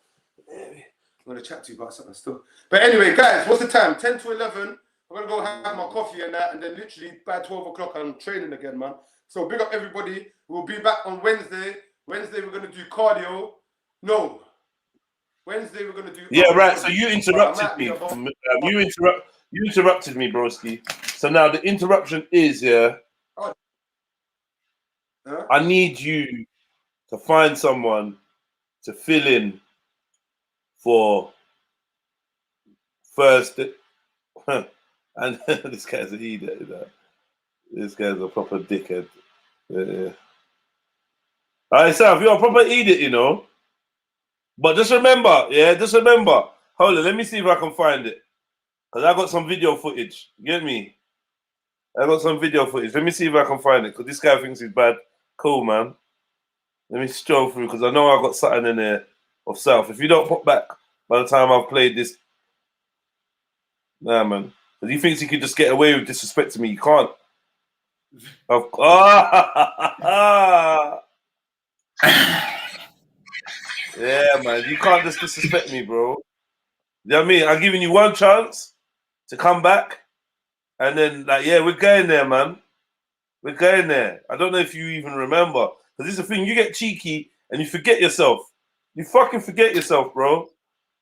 going to chat to you about something still. But anyway, guys, what's the time? 10 to 11. I'm going to go have my coffee and that, and then literally by 12 o'clock, I'm training again, man. So big up everybody. We'll be back on Wednesday. Wednesday, we're going to do cardio. No. Wednesday, we're going to do... Yeah, right. So you interrupted me. You interrupted me, broski. So now the interruption is, I need you to find someone to fill in for first... And this guy's an idiot. This guy's a proper dickhead. Yeah. All right, Sam, you're a proper idiot, you know. But just remember, Hold on, let me see if I can find it. Because I got some video footage. You get me? I got some video footage. Let me see if I can find it. Because this guy thinks he's bad. Cool, man. Let me stroll through. Because I know I got something in there of self. If you don't pop back by the time I've played this. Nah, man. Because he thinks he can just get away with disrespecting me. You can't. Yeah, man. You can't just disrespect me, bro. You know what I mean? I'm giving you one chance to come back. And then, like, yeah, we're going there, man. We're going there. I don't know if you even remember. Because this is the thing. You get cheeky and you forget yourself. You fucking forget yourself, bro.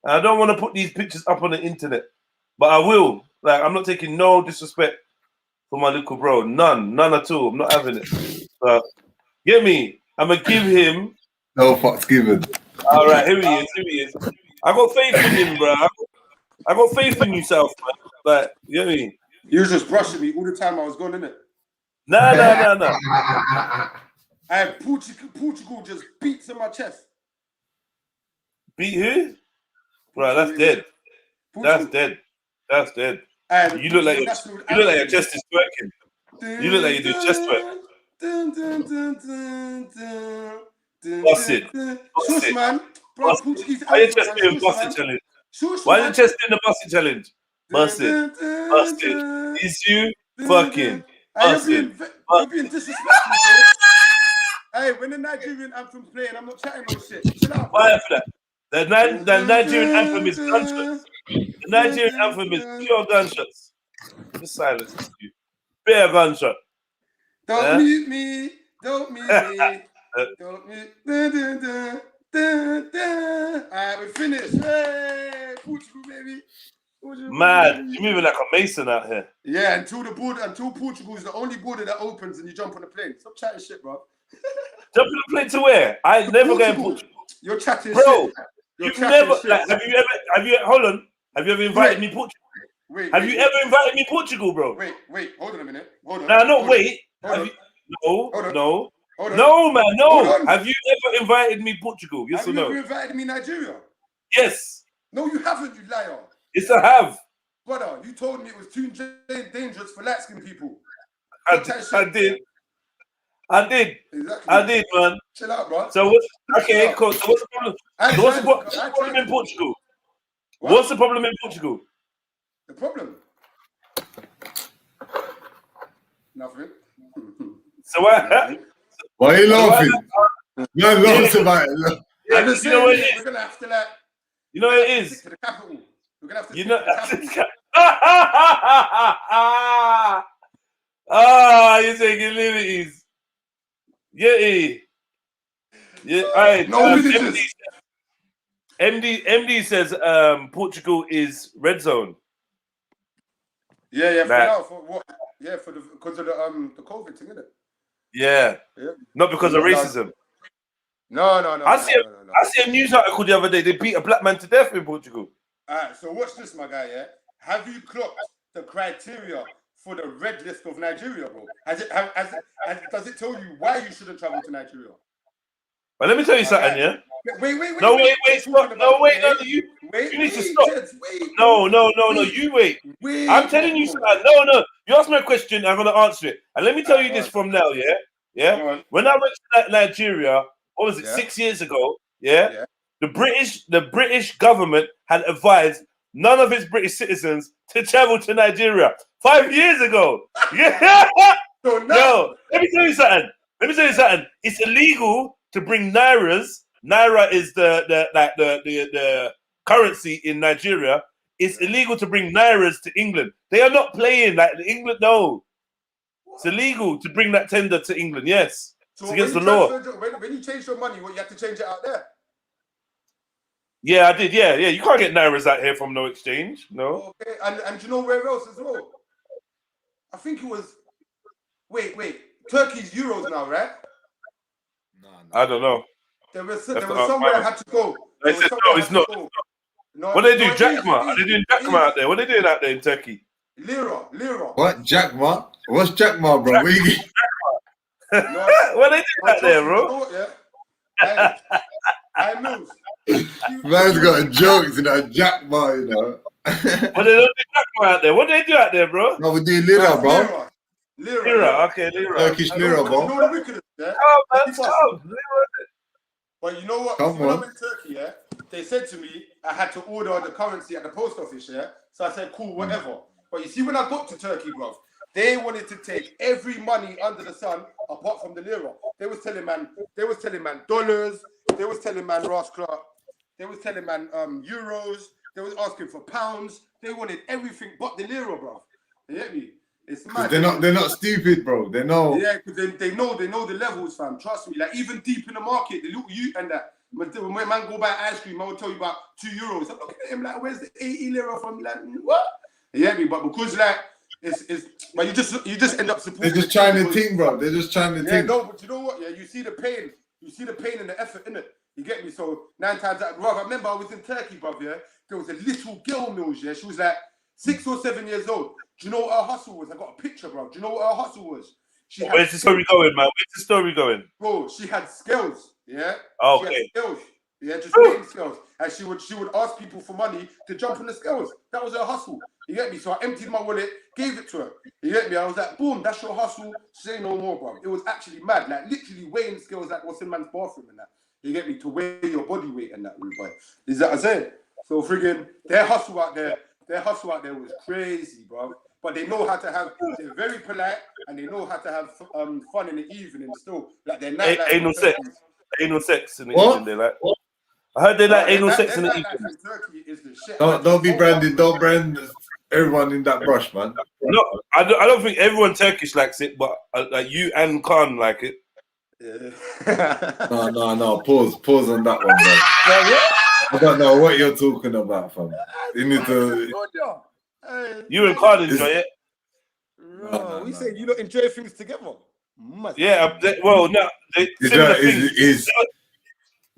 And I don't want to put these pictures up on the internet. But I will. Like, I'm not taking no disrespect for my little bro. None at all. I'm not having it. Get me? I'm going to give him... No fucks given. All right, here he is. I got faith in him, bro. I got faith in yourself, man. Like, you get me? You was just brushing me all the time I was gone, innit? Nah. I had Portugal just beats in my chest. Beat who? Bro, that's dead. That's dead. You look like your chest is twerking. You look like you do chest twerk. Bust it. Shush, man. Bro, Portuguese. Why your chest doing busting challenge? Why your chest doing the busting challenge? Bust it. It's you fucking bust it. You're being disrespectful, bro. Hey, when the Nigerian anthem's playing, I'm not chatting no shit. Chill out. Why for that? The Nigerian anthem is gunshots. The Nigerian anthem is pure gunshots. Just silence you. Bare gunshot. Don't mute me. Don't mute me. Don't mute. Alright, we're finished. Hey, Portugal, baby. Mad. You're moving like a mason out here. Yeah, until Portugal is the only border that opens and you jump on the plane. Stop chatting shit, bro. Jump on the plane to where? I ain't never going to Portugal. You're chatting bro, shit. You've never, like, have you ever invited me Portugal? Have you ever invited me Portugal, bro? Wait, hold on a minute. Hold on. No, no, wait. No, man, no. Have you ever invited me Portugal? Yes or no? Have you ever invited me Nigeria? Yes. No, you haven't, you liar. Yes, I have. Brother, you told me it was too dangerous for light-skinned people. I did. Exactly. I did, man. Chill out, bro. So okay, cool. So what's the problem? What's the problem in Portugal? What's the problem in Portugal? The problem? Nothing. So why? Why are you laughing? No, laughs about it. You know what it is? We're gonna have to like. You know what it is? To the capital. We're gonna have to. You know. You're taking liberties. Yeah. All right. No, MD says Portugal is red zone. Yeah. For now, for what? Yeah, because of the COVID thing, isn't it? Yeah. Not because of racism. No. I see a news article the other day. They beat a black man to death in Portugal. All right. So watch this, my guy. Yeah. Have you clocked the criteria for the red list of Nigeria, bro? Does it tell you why you shouldn't travel to Nigeria? But let me tell you something, yeah? Wait. No, you need to stop. No, you wait. I'm telling you something. No. You asked me a question, I'm going to answer it. And let me tell you this from now, yeah? Yeah? When I went to Nigeria, what was it, 6 years ago, yeah? The British government had advised none of its British citizens to travel to Nigeria 5 years ago. Yeah. No, let me tell you something. It's illegal to bring nairas. Naira is the currency in Nigeria, it's illegal to bring nairas to England. They are not playing like England. No, it's illegal to bring that tender to England. Yes, So it's against the law. When you change your money, what you have to change it out there? Yeah, I did. Yeah. You can't get nairas out here from no exchange. No. Okay, and you know where else as well? I think it was. Wait. Turkey's euros now, right? No. I don't know. There was somewhere I had to go. They said no, it's not. No, What they do, no, Jackma? Are they doing Jackma out there? What they doing out there in Turkey? Lira. What Jackma? What's Jackma, bro? What you What they doing out there, bro? You know what, yeah? I lose. Man's got jokes, you know, Jackma, you know. What they do Jackma out there? What they do out there, bro? No, we do Lira, bro. Lira. Okay, Lira. Turkish Lira, bro. You know the wickedest, yeah? But you know what? When I'm in Turkey, yeah, they said to me I had to order the currency at the post office, yeah. So I said, cool, whatever. But you see, when I got to Turkey, bro, they wanted to take every money under the sun apart from the lira. They was telling man dollars. They was telling man Ross Clark. They was telling man euros. They was asking for pounds. They wanted everything but the lira, bro. You get me? It's mad. They're not stupid, bro. They know. Yeah, because they know the levels, fam. Trust me. Like even deep in the market, the little you and that. When man go buy ice cream, I will tell you about €2. I'm looking at him like, where's the 80 lira from? Like, what? You get me? But because like but you just end up supporting. They're just trying to think, bro. They're just trying to think. Yeah, no, but you know what? Yeah, you see the pain. You see the pain and the effort in it. You get me? So 9 times out, bro. I remember I was in Turkey, bro. Yeah, there was a little girl, Mills. Yeah, she was like 6 or 7 years old. Do you know what her hustle was? I got a picture, bro. Do you know what her hustle was? Where's the story going, man? Where's the story going? Bro, she had skills. Yeah. Oh, she okay. had skills. Yeah, just weighing skills. And she would ask people for money to jump on the scales. That was her hustle. You get me? So I emptied my wallet, gave it to her. You get me? I was like, boom, that's your hustle. Say no more, bro. It was actually mad. Like literally weighing scales like what's in man's bathroom and that. You get me? To weigh your body weight and that, boy. Is that what I said? So friggin' their hustle out there was crazy, bro. But they know how to have. They're very polite and they know how to have fun in the evening still. Like they're not like anal sex. Anal sex in the evening. They like. I heard they like anal sex in the evening. Turkey is the shit. Don't be branded. Don't brand everyone in that brush, man. No, I don't think everyone Turkish likes it, but like you and Khan like it. Yeah. No. Pause on that one, bro. I don't know what you're talking about, fam. You need to. You and Khan enjoy it. No, we say you don't enjoy things together. Yeah, well, no.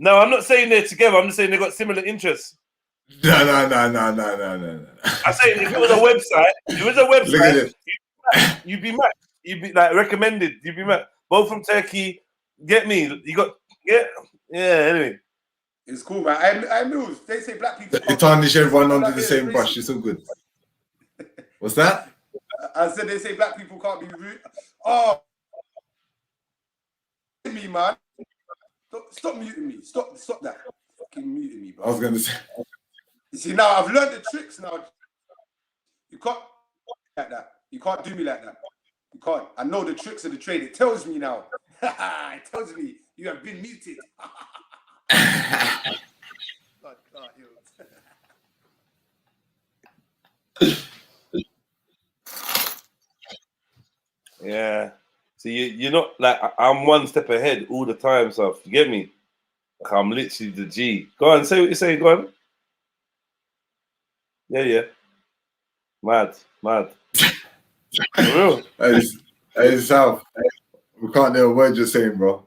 No, I'm not saying they're together. I'm just saying they got similar interests. No. I say if it was a website, you'd be mad. You'd be like recommended. You'd be mad. Both from Turkey. Get me? You got yeah. Anyway, it's cool, man. I knew they say black people. You tarnish everyone under the same brush. It's all good. What's that? I said they say black people can't be rude. Oh, me, man. Stop muting me. Stop that. Fucking muting me, bro. I was gonna say. You see, now I've learned the tricks now. You can't like that. You can't do me like that. You can't. I know the tricks of the trade. It tells me now. It tells me you have been muted. yeah. See, you're not like I'm one step ahead all the time, so you get me? Like I'm literally the G. Go on, say what you say. Go on. Yeah. Mad. For real. Hey, South. We can't hear a word you're saying, bro.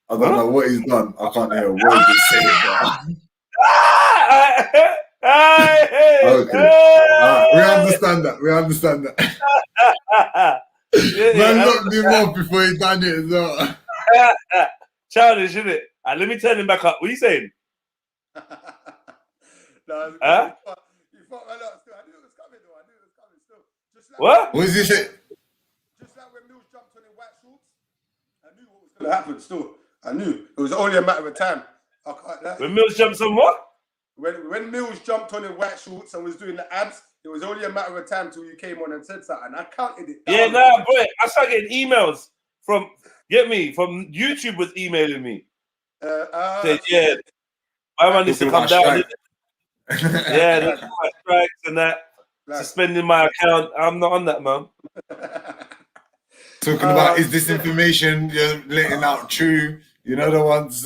I don't know what he's done. I can't hear a word you're saying, bro. Okay. We understand that. Man locked him off before he done it as well. Childish, isn't it? Let me turn him back up. What are you saying? You fucked my up. I knew it was coming, though. Just like what? What is this? Just like when Mills jumped on in white shorts, I knew what was going to happen still. I knew. It was only a matter of time. When Mills jumped on what? When Mills jumped on in white shorts and was doing the abs, it was only a matter of time till you came on and said something. I counted it. Yeah, nah, boy. I started getting emails from YouTube was emailing me. Said, yeah. My man needs to come down. Yeah, there's my strikes and that. Like, Suspending my account. I'm not on that, man. Talking about is this information you're letting out true? You know the ones.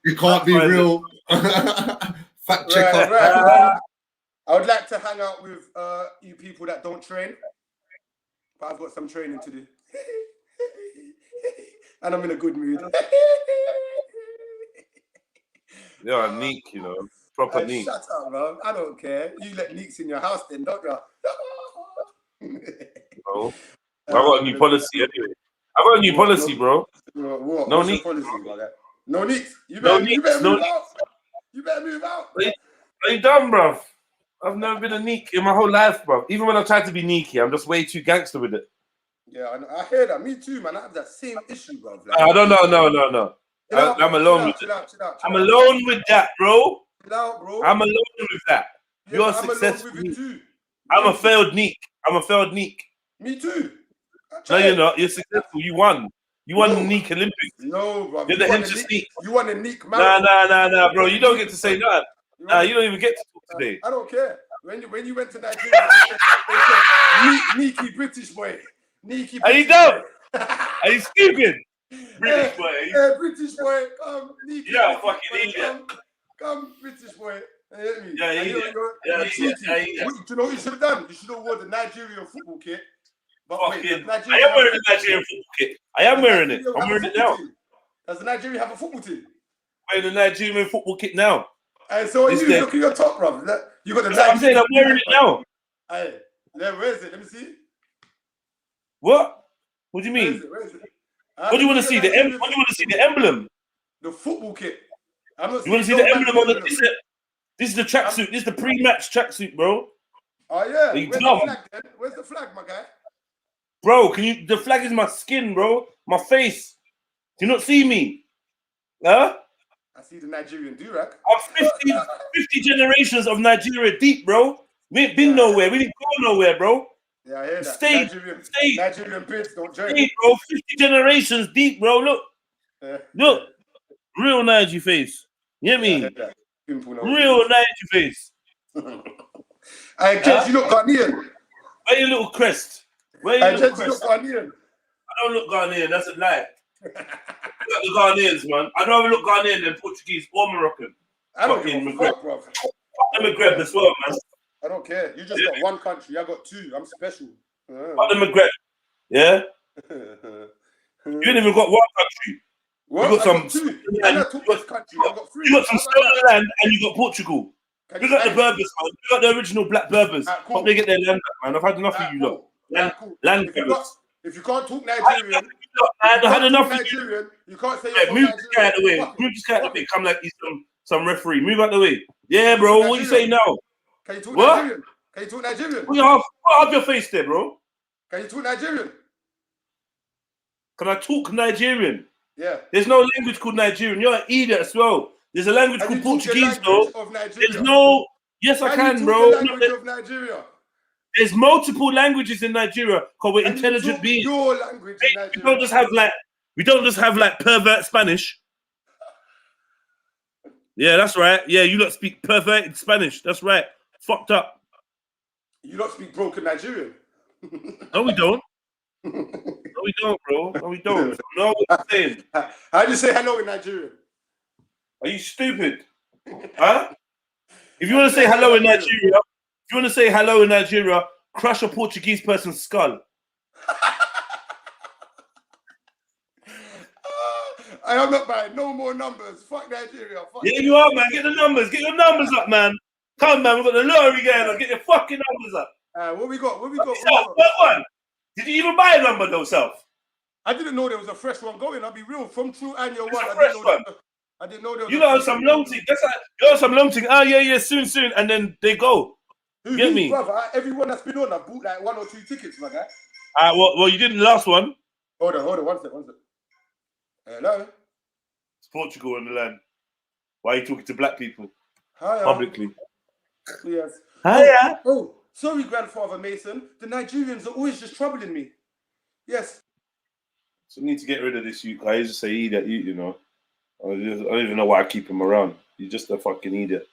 You can't be real. Fact checker. Right. I would like to hang out with you people that don't train, but I've got some training to do. And I'm in a good mood. You're a neek, you know. Proper neek. Shut up, bro. I don't care. You let neeks in your house then, don't you? Bro. I got a new policy anyway. I got a new policy, bro. What? No What's neeks. your policy about that? No neeks. You better move out. You better move out. Are you done, bro? I've never been a neek in my whole life, bro. Even when I tried to be neeky, I'm just way too gangster with it. Yeah, I hear that. Me too, man. I have that same issue, bro. Like, I don't know. No. I'm alone with it. I'm alone with that, bro. Chill out, bro. I'm alone with that. Yeah, You're I'm successful. alone with it too. I'm a failed neek. Me too. No, you're not. You're successful. You won. You won the Neek Olympics. No, bro. You're the henchest Neek. You won a Neek man. Nah, bro. You don't get to say that. Nah, you don't even get to talk today. I don't care. When you went to Nigeria, they said Neeky British boy. Neeky British Are you dumb? Are you stupid? British boy. Yeah, British boy. Come, Neeky. Yeah, fucking idiot. Come, British boy. You hear me? Yeah, You know what you should have done? You should have worn the Nigerian football kit. But wait, I am wearing the Nigerian football kit. I am wearing it. I'm wearing it now. Does Nigeria have a football team? Wearing the Nigerian football kit now. And so you look at your top, bro. You got the. I'm saying I'm wearing it now. Hey, where is it? Let me see. What? What do you mean? Where is it? What do you want to see? What do you want to see? The emblem? The football kit. I'm not. You want to see the emblem on the? This is the tracksuit. This is the pre-match tracksuit, bro. Oh yeah. Where's the flag, then? Where's the flag, my guy? Bro, can you? The flag is my skin, bro. My face. Do you not see me? Huh? I see the Nigerian durag. I'm 50 generations of Nigeria deep, bro. We ain't been nowhere. We didn't go nowhere, bro. Yeah, I hear that. Stay. Nigerian bids don't join. Stay, bro. 50 generations deep, bro. Look. Look. Real Niger face. You hear me? Real Niger face. Hey, Jess, you look Ghanaian. Where your little crest? Where your little crest? You look Ghanaian. I don't look Ghanaian. That's a lie. Look at the Ghanaians, man. I'd rather look Ghanaian than Portuguese or Moroccan. I don't give a fuck, bro. I'm Maghreb as well, man. I don't care. You just got one country. I got two. I'm special. Fuck the Maghreb. Yeah? You ain't even got one country. What? You got some two. You got three. You got some stolen land and you got Portugal. You got the Berbers, man. You got the original black Berbers. Cool. They get their land back, man. I've had enough of you lot. Land Berbers. If you can't talk Nigerian, I had enough of Nigerian, you can't say you're move this guy out the way. Move this guy out the way. Come like he's some referee. Move out the way. Yeah, bro. What you say now? Can you talk Nigerian? Can you talk Nigerian? Put up your face there, bro. Can you talk Nigerian? Can I talk Nigerian? Yeah. There's no language called Nigerian. You're an idiot as well. There's a language called Portuguese, though. There's no. Yes, I can, bro. Of Nigeria. There's multiple languages in Nigeria because we're intelligent beings. Your language in Nigeria. We don't just have like pervert Spanish. Yeah, that's right. Yeah, you lot speak perverted Spanish. That's right. Fucked up. You don't speak broken Nigerian. No, we don't. No, we don't, bro. No, we don't. No, what I'm saying. How do you say hello in Nigerian? Are you stupid? Huh? If you want to say hello in Nigeria, crush a Portuguese person's skull. I am not buying no more numbers. Fuck Nigeria. Yeah, you are, man. Get the numbers. Get your numbers up, man. Come, man. We've got the lottery going on. Get your fucking numbers up. What we got? Self, what one? Did you even buy a number, though, Self? I didn't know there was a fresh one going. I'll be real. From Trill and your one. I didn't know there was you got some long thing. That's like, you got some long thing. Oh, yeah, soon. And then they go. Get me? Brother, everyone that's been on, I bought like 1 or 2 tickets, my guy. Well, you did the last one. Hold on. One sec. Hello? It's Portugal in the land. Why are you talking to black people? Hiya. Publicly? Yes. Hiya. Oh, sorry, Grandfather Mason. The Nigerians are always just troubling me. Yes. So we need to get rid of this you guys. Just say that you know. I don't even know why I keep him around. He's just a fucking idiot.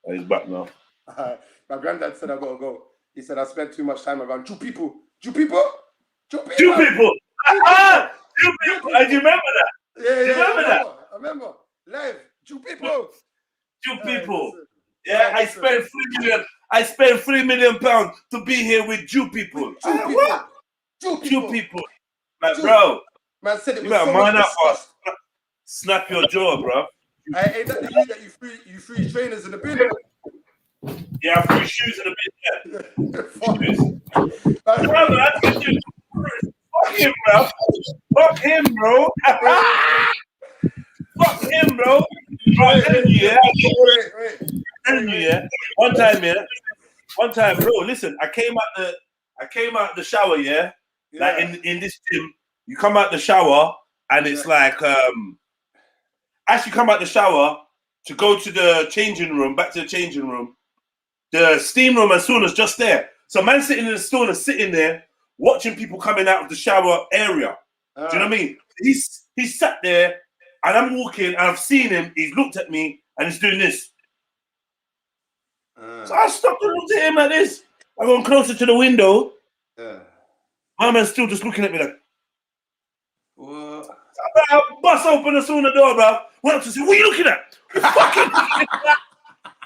He's back now. My granddad said I gotta go. He said I spent too much time around Jew people. Jew people. Jew people. Jew people. Jew people. Do you remember that? Yeah, you remember that? I remember. Live. Jew people. Jew people. Yeah, I spent 3 million. I spent £3 million to be here with Jew people. Jew people. What? Jew people. Like, bro. Man said it You was better so mind much up, snap your jaw, bro. Ain't that the that you free trainers in the bin? Yeah, free shoes in the bin. Yeah. Shoes. Fuck him, bro. Fuck him, bro. Fuck him, bro. I'm telling you, yeah. I'm telling you, yeah. One time, bro. Listen, I came out the shower, yeah. Like in this gym, you come out the shower and it's like as you come out the shower to go to the changing room, back to the changing room, the steam room and sauna's just there. So man sitting in the sauna, sitting there, watching people coming out of the shower area. Do you know what I mean? He's sat there and I'm walking and I've seen him, he's looked at me and he's doing this. So I stopped and looked at him like this. I gone closer to the window. My man's still just looking at me like, what? So I bust open the sauna door, bro. Went up to say, what are you looking at? Fucking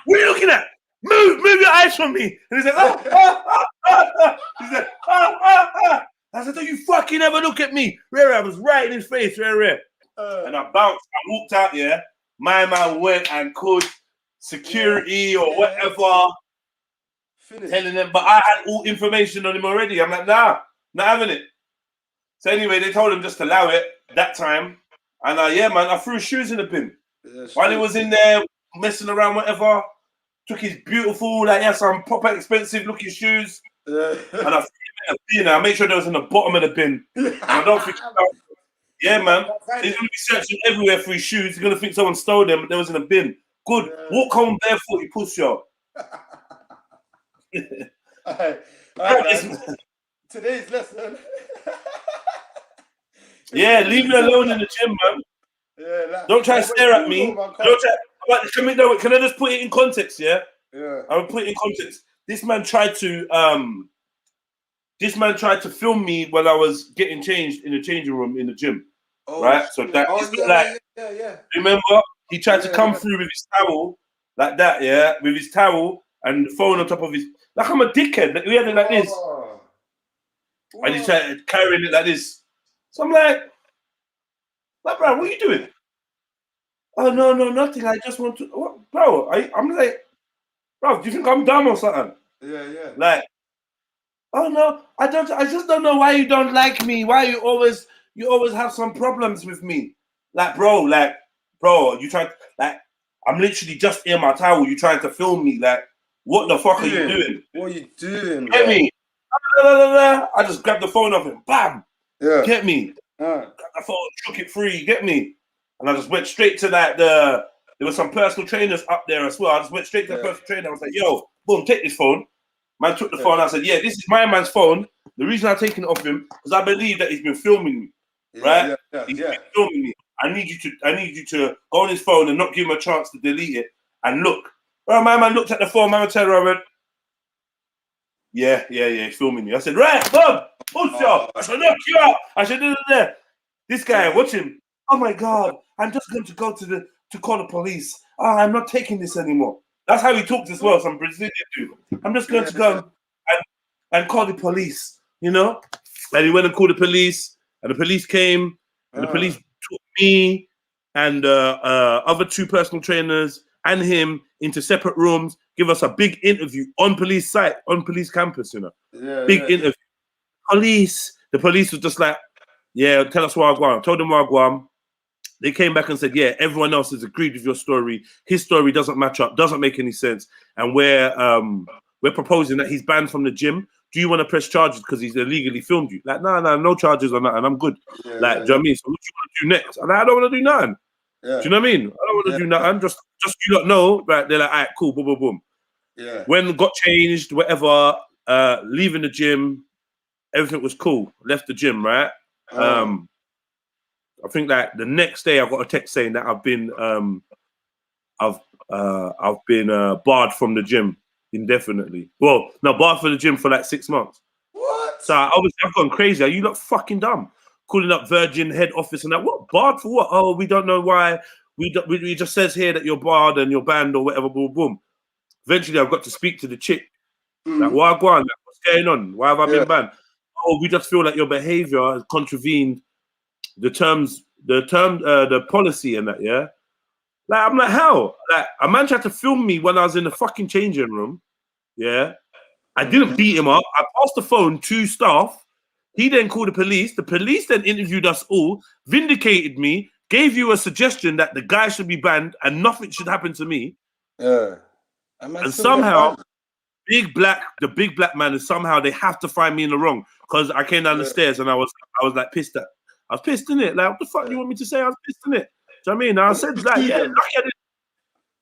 what are you looking at? Move your eyes from me. And he's like, He's like, I said, don't you fucking ever look at me. I was right in his face, and I bounced, I walked out, yeah. My man went and called security or whatever, telling them, but I had all information on him already. I'm like, nah, not having it. So anyway, they told him just to allow it that time. And yeah, man, I threw shoes in the bin. While he was in there messing around, whatever, took his beautiful, like, some proper expensive looking shoes. And I threw them in the bin. I made sure they was in the bottom of the bin. And I don't think, yeah, man, he's going to be searching everywhere for his shoes. He's going to think someone stole them, but they was in a bin. Good. Walk home barefoot, you pussy. Today's lesson. Yeah, leave me alone in the gym, man. Yeah, don't try to stare at me. Don't try. Can I just put it in context? Yeah. I will put it in context. This man tried to film me when I was getting changed in the changing room in the gym. Right. So that remember, he tried to come through with his towel like that. Yeah, with his towel and the phone on top of his. Like I'm a dickhead. Like, we had it like this, and he tried carrying it like this. So I'm like, bro, what are you doing? Oh, no, nothing. I just want to, what, bro. I'm like, bro, do you think I'm dumb or something? Yeah. Like, oh no, I just don't know why you don't like me. Why you always have some problems with me. Like, bro, you trying to, like, I'm literally just in my towel. You trying to film me? Like, what the fuck are you doing? What are you doing? Get me? I just grabbed the phone off him. Bam. Yeah. Get me? Grabbed the phone, shook it free. Get me? And I just went straight to like there were some personal trainers up there as well. I just went straight to the personal trainer. I was like, yo, boom, take this phone. Man took the phone. I said, yeah, this is my man's phone. The reason I'm taking it off him is I believe that he's been filming me. Right? He's been filming me. I need you to go on his phone and not give him a chance to delete it and look. Well, my man looked at the phone, my tell her, I went, yeah, he's filming me. I said, right, Bob, I said, knock you out. I said, this guy, watch him. Oh my God, I'm just going to go to call the police. I'm not taking this anymore. That's how he talks as well, some Brazilian dude. I'm just going to go and call the police, you know? And he went and called the police, and the police came, and the police took me and other two personal trainers and him into separate rooms, give us a big interview on police site, on police campus, you know? Big interview. The police was just like, yeah, tell us where I go. I told them where I go. They came back and said, yeah, everyone else has agreed with your story. His story doesn't match up, doesn't make any sense. And we're proposing that he's banned from the gym. Do you want to press charges because he's illegally filmed you? Like, no charges on that, and I'm good. Do you know what I mean? So what do you want to do next? And I don't want to do nothing. Do you know what I mean? I don't want to do nothing. Just you don't know, right? They're like, all right, cool, boom, boom, boom. Yeah. When got changed, whatever, leaving the gym, everything was cool. Left the gym, right? I think that the next day I got a text saying that I've been barred from the gym indefinitely. Well, no, barred from the gym for like 6 months. What? So obviously I've gone crazy. Are you not fucking dumb? Calling up Virgin head office and that. What, barred for what? Oh, we don't know why. We just says here that you're barred and you're banned or whatever. Boom, boom. Eventually, I've got to speak to the chick. Like, why go on? Like, what's going on? Why have I been banned? Oh, we just feel like your behavior has contravened the policy and that. Yeah. Like, I'm like, how? Like, a man tried to film me when I was in the fucking changing room. Yeah. I didn't beat him up. I passed the phone to staff. He then called the police. The police then interviewed us all, vindicated me, gave you a suggestion that the guy should be banned and nothing should happen to me. Yeah. And somehow, the big black man is somehow they have to find me in the wrong because I came down the stairs and I was like pissed at. I was pissed in it. Like, what the fuck do you want me to say? I was pissed in it. Do you know what I mean? I said like, yeah, look at it.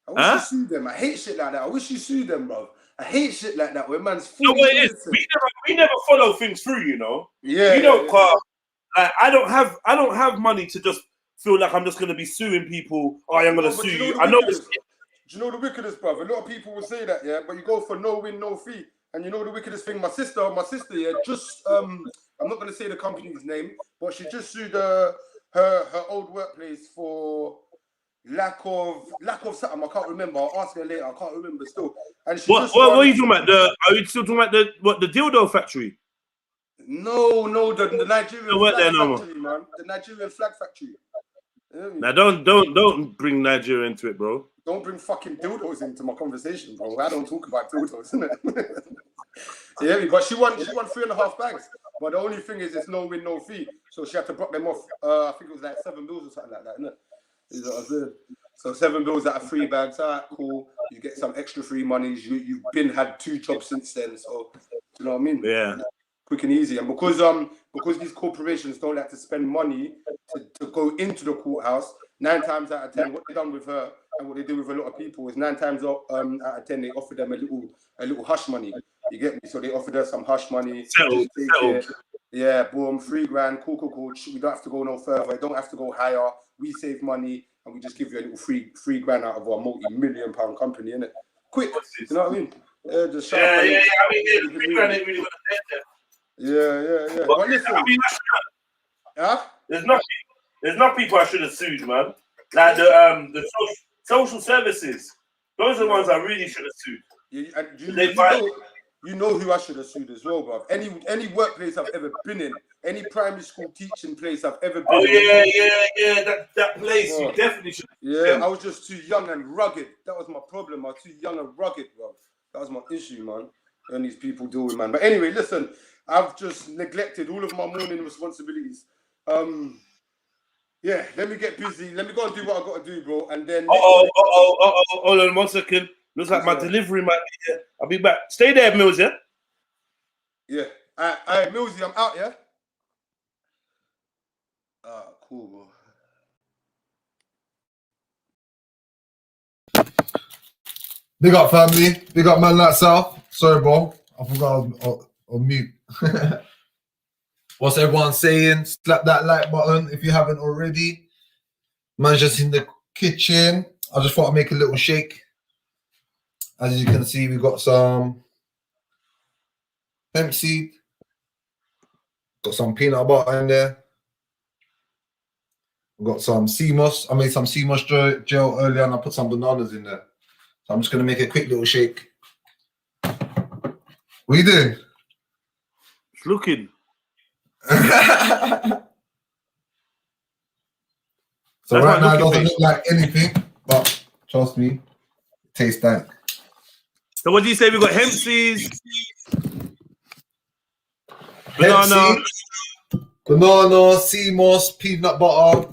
I wish you sued them. I hate shit like that. I wish you sued them, bro. I hate shit like that where man's full. No, it is. We never follow things through, you know. Yeah. We don't. Like, I don't have money to just feel like I'm just gonna be suing people. Oh, I'm gonna sue you. I know. Do you know the wickedest, bruv? A lot of people will say that, yeah, but you go for no win, no fee. And you know the wickedest thing, my sister, yeah, just I'm not gonna say the company's name, but she just sued her old workplace for lack of something. I can't remember. I'll ask her later. I can't remember still. And she what are you talking about? Are you still talking about the dildo factory? No, the Nigerian flag factory, man. The Nigerian flag factory. Now don't bring Nigeria into it, bro. Don't bring fucking dildos into my conversation, bro. I don't talk about dildos, innit? Yeah, but she won 3.5 bags. But the only thing is, it's no win, no fee. So she had to block them off. I think it was like 7 bills or something like that, innit? Is what I said. So 7 bills out of 3 bags. All right, cool. You get some extra free monies. You've had 2 jobs since then. So you know what I mean? Yeah. Quick and easy. And because these corporations don't like to spend money to go into the courthouse, 9 times out of 10, what they done with her and what they do with a lot of people is 9 times out of 10 they offer them a little hush money. You get me? So they offered her some hush money. Settled. Yeah, boom, $3,000, cool. We don't have to go no further. Don't have to go higher. We save money and we just give you a little $3,000 out of our multi-million-pound company, innit? Quick, you know what I mean? Yeah, just yeah. I mean, $3,000 ain't really gonna get there. Yeah. But listen, I mean, there's not people I should have sued, man. Like the social services. Those are the ones I really should have sued. You know who I should have sued as well, bro. Any workplace I've ever been in, any primary school teaching place I've ever been in. Yeah. That place, you definitely should have sued them. I was just too young and rugged. That was my problem. I was too young and rugged, bro. That was my issue, man. And these people do it, man. But anyway, listen, I've just neglected all of my morning responsibilities. Yeah, let me get busy. Let me go and do what I got to do, bro. And then... Hold on 1 second. Looks like my delivery might be here. I'll be back. Stay there, Mills, yeah? Yeah. All right, Millsy, I'm out, yeah? Cool, bro. Big up, family. Big up, man like South. Sorry, bro. I forgot I was on mute. What's everyone saying? Slap that like button if you haven't already. Man's just in the kitchen. I just thought I'd make a little shake. As you can see, we've got some hemp seed. Got some peanut butter in there. We've got some sea moss. I made some sea moss gel earlier and I put some bananas in there. So I'm just going to make a quick little shake. What are you doing? It's looking. So right now it doesn't look like anything, but trust me, it tastes dank. So what do you say? We got hemp seeds, banana, sea moss, peanut butter,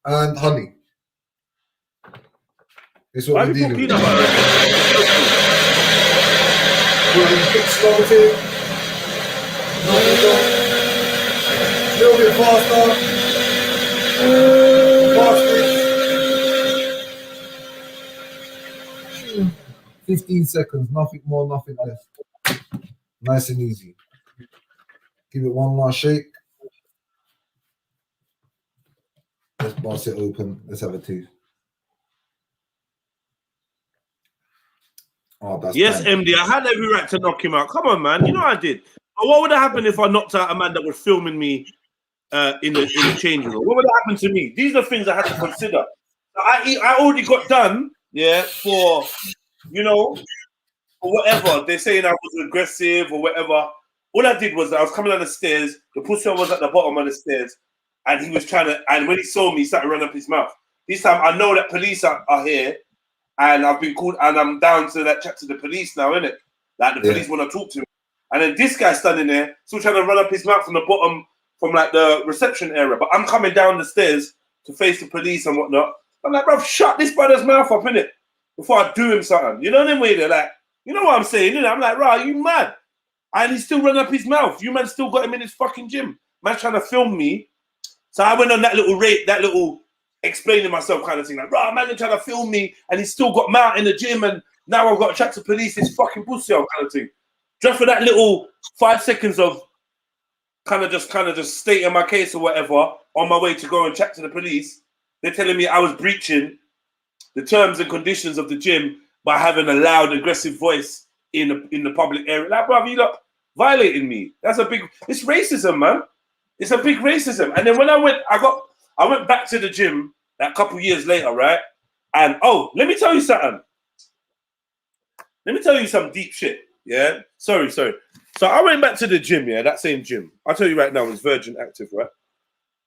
and honey. This is what we're dealing with. Peanut butter? A little bit faster. 15 seconds, nothing more, nothing less. Nice and easy. Give it one last shake. Let's bust it open. Let's have a tea. Oh, that's yes, bad. MD. I had every right to knock him out. Come on, man. You know I did. But what would have happened if I knocked out a man that was filming me in the changing room? What would have happened to me? These are things I had to consider. I already got done, yeah, for, you know, or whatever. They're saying I was aggressive or whatever. All I did was I was coming down the stairs. The pussy was at the bottom of the stairs, and he was trying to. And when he saw me, he started running up his mouth. This time, I know that police are here, and I've been called, and I'm down to that chat to the police now, innit? Like the police want to talk to him, and then this guy standing there, still trying to run up his mouth from the bottom, from like the reception area. But I'm coming down the stairs to face the police and whatnot. I'm like, bro, shut this brother's mouth up, innit? Before I do him something. You know them way they're like. You know what I'm saying, innit? I'm like, right, you mad? And he's still running up his mouth. You man still got him in his fucking gym. Man's trying to film me. So I went on that little rate, that little explaining myself kind of thing. Like, right, man, trying to film me, and he's still got mount in the gym, and now I've got to chat to police, this fucking pussy kind of thing. Just for that little 5 seconds of kind of just stating my case or whatever, on my way to go and chat to the police, they're telling me I was breaching the terms and conditions of the gym by having a loud, aggressive voice in the public area. Like, brother, you lot violating me. That's a big. It's racism, man. It's a big racism. And then when I went back to the gym that couple years later, right? And oh, let me tell you something. Let me tell you some deep shit. Yeah. Sorry. So I went back to the gym. Yeah, that same gym. I'll tell you right now, it's Virgin Active, right?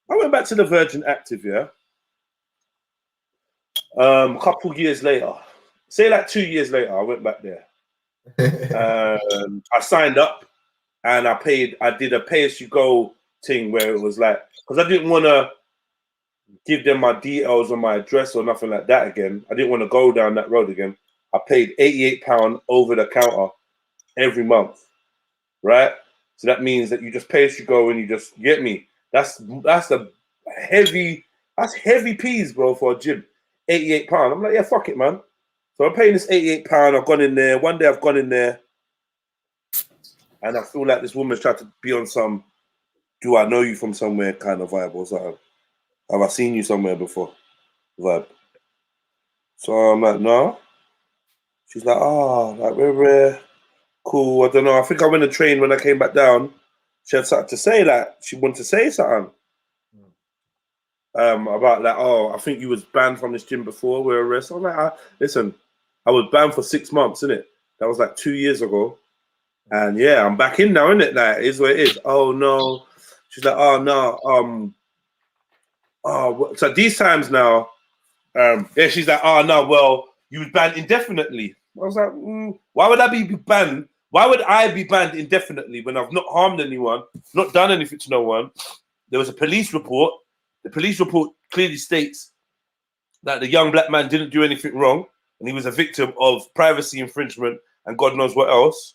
I went back to the Virgin Active. Yeah. A couple years later. Say like 2 years later, I went back there. I signed up and I did a pay-as-you-go thing where it was like, because I didn't want to give them my details or my address or nothing like that again. I didn't want to go down that road again. I paid £88 over the counter every month, right? So that means that you just pay as you go and you just get me. That's heavy peas, bro, for a gym. £88. I'm like, yeah, fuck it, man. So I'm paying this £88. I've gone in there. One day I've gone in there and I feel like this woman's tried to be on some, do I know you from somewhere kind of vibe or something. Have I seen you somewhere before vibe? So I'm like, no. She's like, oh, like, we're cool. I don't know. I think I went to train when I came back down. She had something to say, like, she wanted to say something. About like, oh, I think you was banned from this gym before. We're arrested. I'm like, listen, I was banned for 6 months, innit? That was like 2 years ago. And yeah, I'm back in now, innit? Like, it is what it is. Oh no. She's like, oh no, so these times now, yeah, she's like, oh no, well, you was banned indefinitely. I was like, why would I be banned? Why would I be banned indefinitely when I've not harmed anyone, not done anything to no one? There was a police report. The police report clearly states that the young black man didn't do anything wrong and he was a victim of privacy infringement and God knows what else.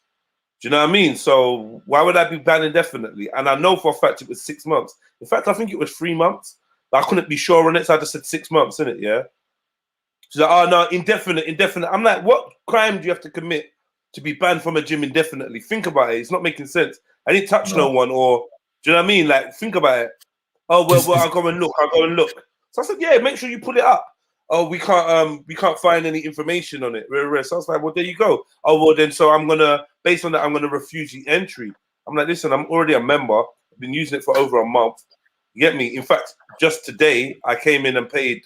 Do you know what I mean? So why would I be banned indefinitely? And I know for a fact it was 6 months. In fact, I think it was 3 months. But I couldn't be sure on it, so I just said 6 months, innit, yeah? She's like, oh, no, indefinite. I'm like, what crime do you have to commit to be banned from a gym indefinitely? Think about it. It's not making sense. I didn't touch no one or, do you know what I mean? Like, think about it. Oh, well, I'll go and look. So I said, yeah, make sure you pull it up. Oh, we can't find any information on it. So I was like, well, there you go. Oh, well, then, so based on that, I'm going to refuse the entry. I'm like, listen, I'm already a member. I've been using it for over a month. You get me? In fact, just today, I came in and paid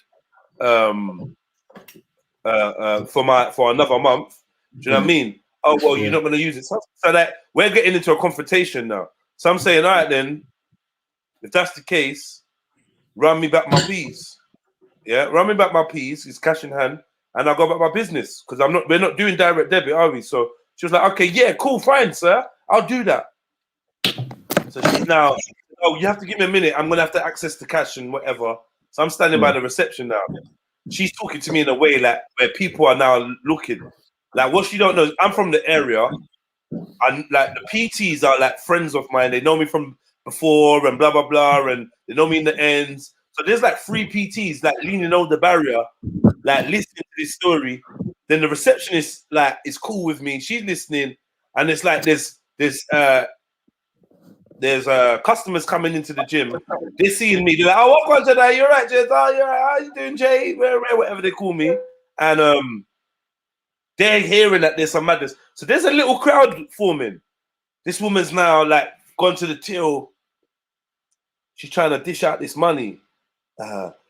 for another month. Do you know what I mean? Oh, well, you're not going to use it. So that we're getting into a confrontation now. So I'm saying, all right, then, if that's the case, run me back my peas. Yeah, run me back my peas. It's cash in hand, and I'll go back my business because we're not doing direct debit, are we? So she was like, okay, yeah, cool, fine, sir. I'll do that. So she's now, oh, you have to give me a minute. I'm gonna have to access the cash and whatever. So I'm standing by the reception now. She's talking to me in a way like where people are now looking. Like what she don't know is I'm from the area, and like the PTs are like friends of mine. They know me from before and blah blah blah, and they know me in the ends. So there's like 3 PTs like leaning over the barrier, like listening to this story. Then the receptionist like is cool with me. She's listening, and it's like there's there's customers coming into the gym. They're seeing me. They're like, "Oh, what on today? You're right, Jay. Oh, you're right. How you doing, Jay? Whatever they call me." And they're hearing that there's some madness. So there's a little crowd forming. This woman's now like gone to the till. She's trying to dish out this money.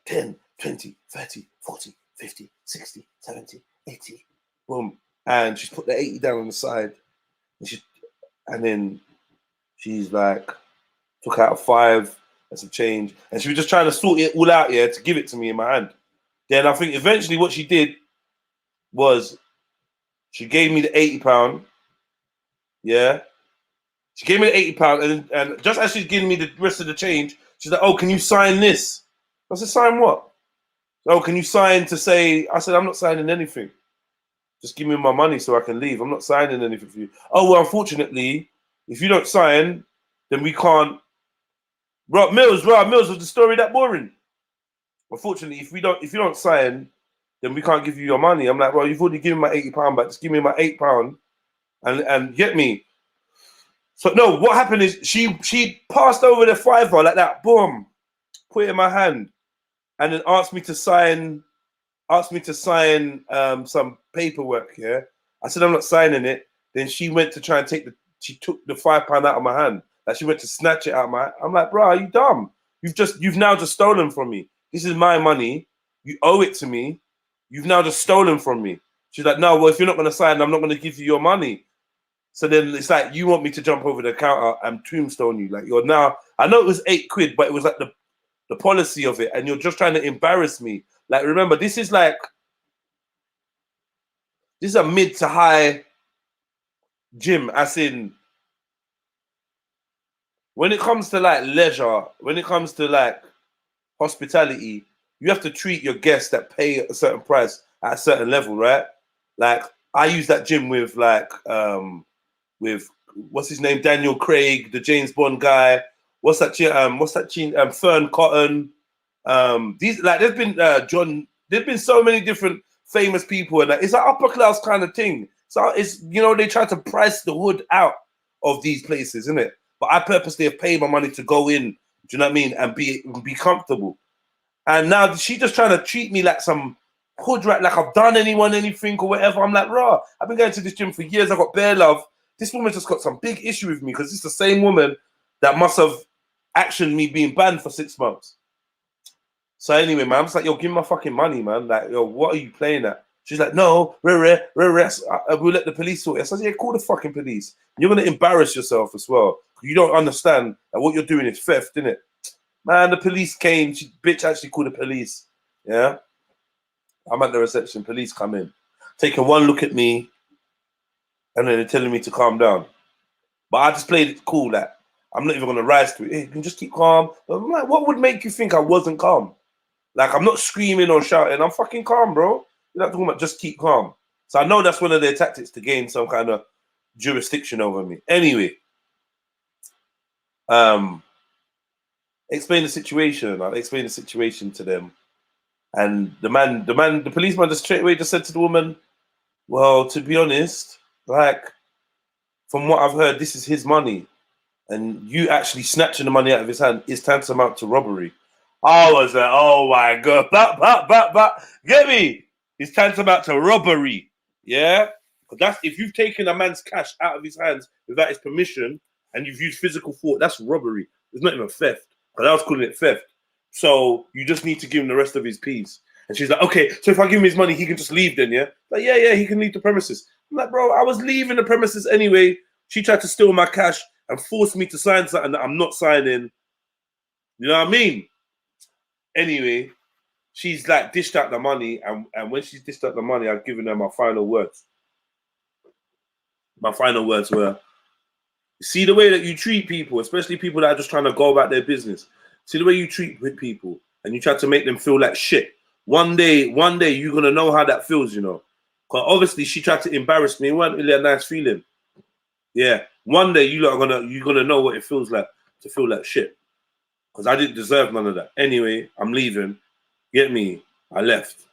10, 20, 30, 40, 50, 60, 70, 80. Boom. And she's put the 80 down on the side. And then she's like, took out a 5 and some change. And she was just trying to sort it all out, yeah, to give it to me in my hand. Then I think eventually what she did was she gave me the £80. Yeah. She gave me the £80, and just as she's giving me the rest of the change, she's like, "Oh, can you sign this?" I said, "Sign what?" "Oh, can you sign to say?" I said, "I'm not signing anything. Just give me my money so I can leave. I'm not signing anything for you." "Oh, well, unfortunately, if you don't sign, then we can't." Rob Mills was the story that boring. "Unfortunately, if you don't sign, then we can't give you your money." I'm like, "Well, you've already given my £80 back. Just give me my £8 and get me." So no, what happened is she passed over the £5 like that, boom, put it in my hand, and then asked me to sign some paperwork. Yeah, I said I'm not signing it. Then she went to try and she took the £5 out of my hand. Like she went to snatch it out of my hand. I'm like, "Bro, are you dumb? You've now just stolen from me. This is my money. You owe it to me. You've now just stolen from me." She's like, "No, well, if you're not going to sign, I'm not going to give you your money." So then it's like, you want me to jump over the counter and tombstone you. Like, you're now, I know it was £8, but it was like the policy of it. And you're just trying to embarrass me. Like, remember, this is a mid to high gym. As in, when it comes to like leisure, when it comes to like hospitality, you have to treat your guests that pay a certain price at a certain level, right? Like, I use that gym with with what's his name, Daniel Craig, the James Bond guy. What's that Fern Cotton. There's been so many different famous people, and it's an upper class kind of thing. So it's, they try to price the hood out of these places, isn't it? But I purposely have paid my money to go in. Do you know what I mean? And be comfortable. And now she's just trying to treat me like some hood rat, like I've done anything or whatever. I'm like, "Raw, I've been going to this gym for years. I got bare love. This woman just got some big issue with me because it's the same woman that must have actioned me being banned for 6 months." So anyway, man, I'm just like, "Yo, give me my fucking money, man. Like, yo, what are you playing at?" She's like, "No, we'll let the police sort it." I said, "Yeah, call the fucking police. You're going to embarrass yourself as well. You don't understand that what you're doing is theft, innit?" Man, the police came. Bitch actually called the police. Yeah. I'm at the reception. Police come in, taking one look at me, and then they're telling me to calm down. But I just played it cool. Like, I'm not even going to rise to it. "Hey, you can just keep calm." But I'm like, what would make you think I wasn't calm? Like, I'm not screaming or shouting. I'm fucking calm, bro. You're not talking about just keep calm. So I know that's one of their tactics to gain some kind of jurisdiction over me. Anyway, explain the situation. I'll explain the situation to them. And the policeman just straight away just said to the woman, "Well, to be honest, like, from what I've heard, this is his money. And you actually snatching the money out of his hand is tantamount to robbery." I was like, "Oh my God, get me? It's tantamount to robbery." Yeah? Because that's, if you've taken a man's cash out of his hands without his permission and you've used physical force, that's robbery. It's not even theft. Because I was calling it theft. So you just need to give him the rest of his peas. And she's like, "Okay, so if I give him his money, he can just leave then, yeah?" Like, yeah, he can leave the premises. I'm like, "Bro, I was leaving the premises anyway. She tried to steal my cash and force me to sign something that I'm not signing." You know what I mean? Anyway, she's like dished out the money, and when she's dished out the money, I've given her my final words. My final words were, "See the way that you treat people, especially people that are just trying to go about their business. See the way you treat people, and you try to make them feel like shit. One day you're gonna know how that feels, you know." Because obviously she tried to embarrass me. It wasn't really a nice feeling. Yeah, one day you're gonna know what it feels like to feel like shit. Because I didn't deserve none of that. Anyway, I'm leaving. Get me? I left.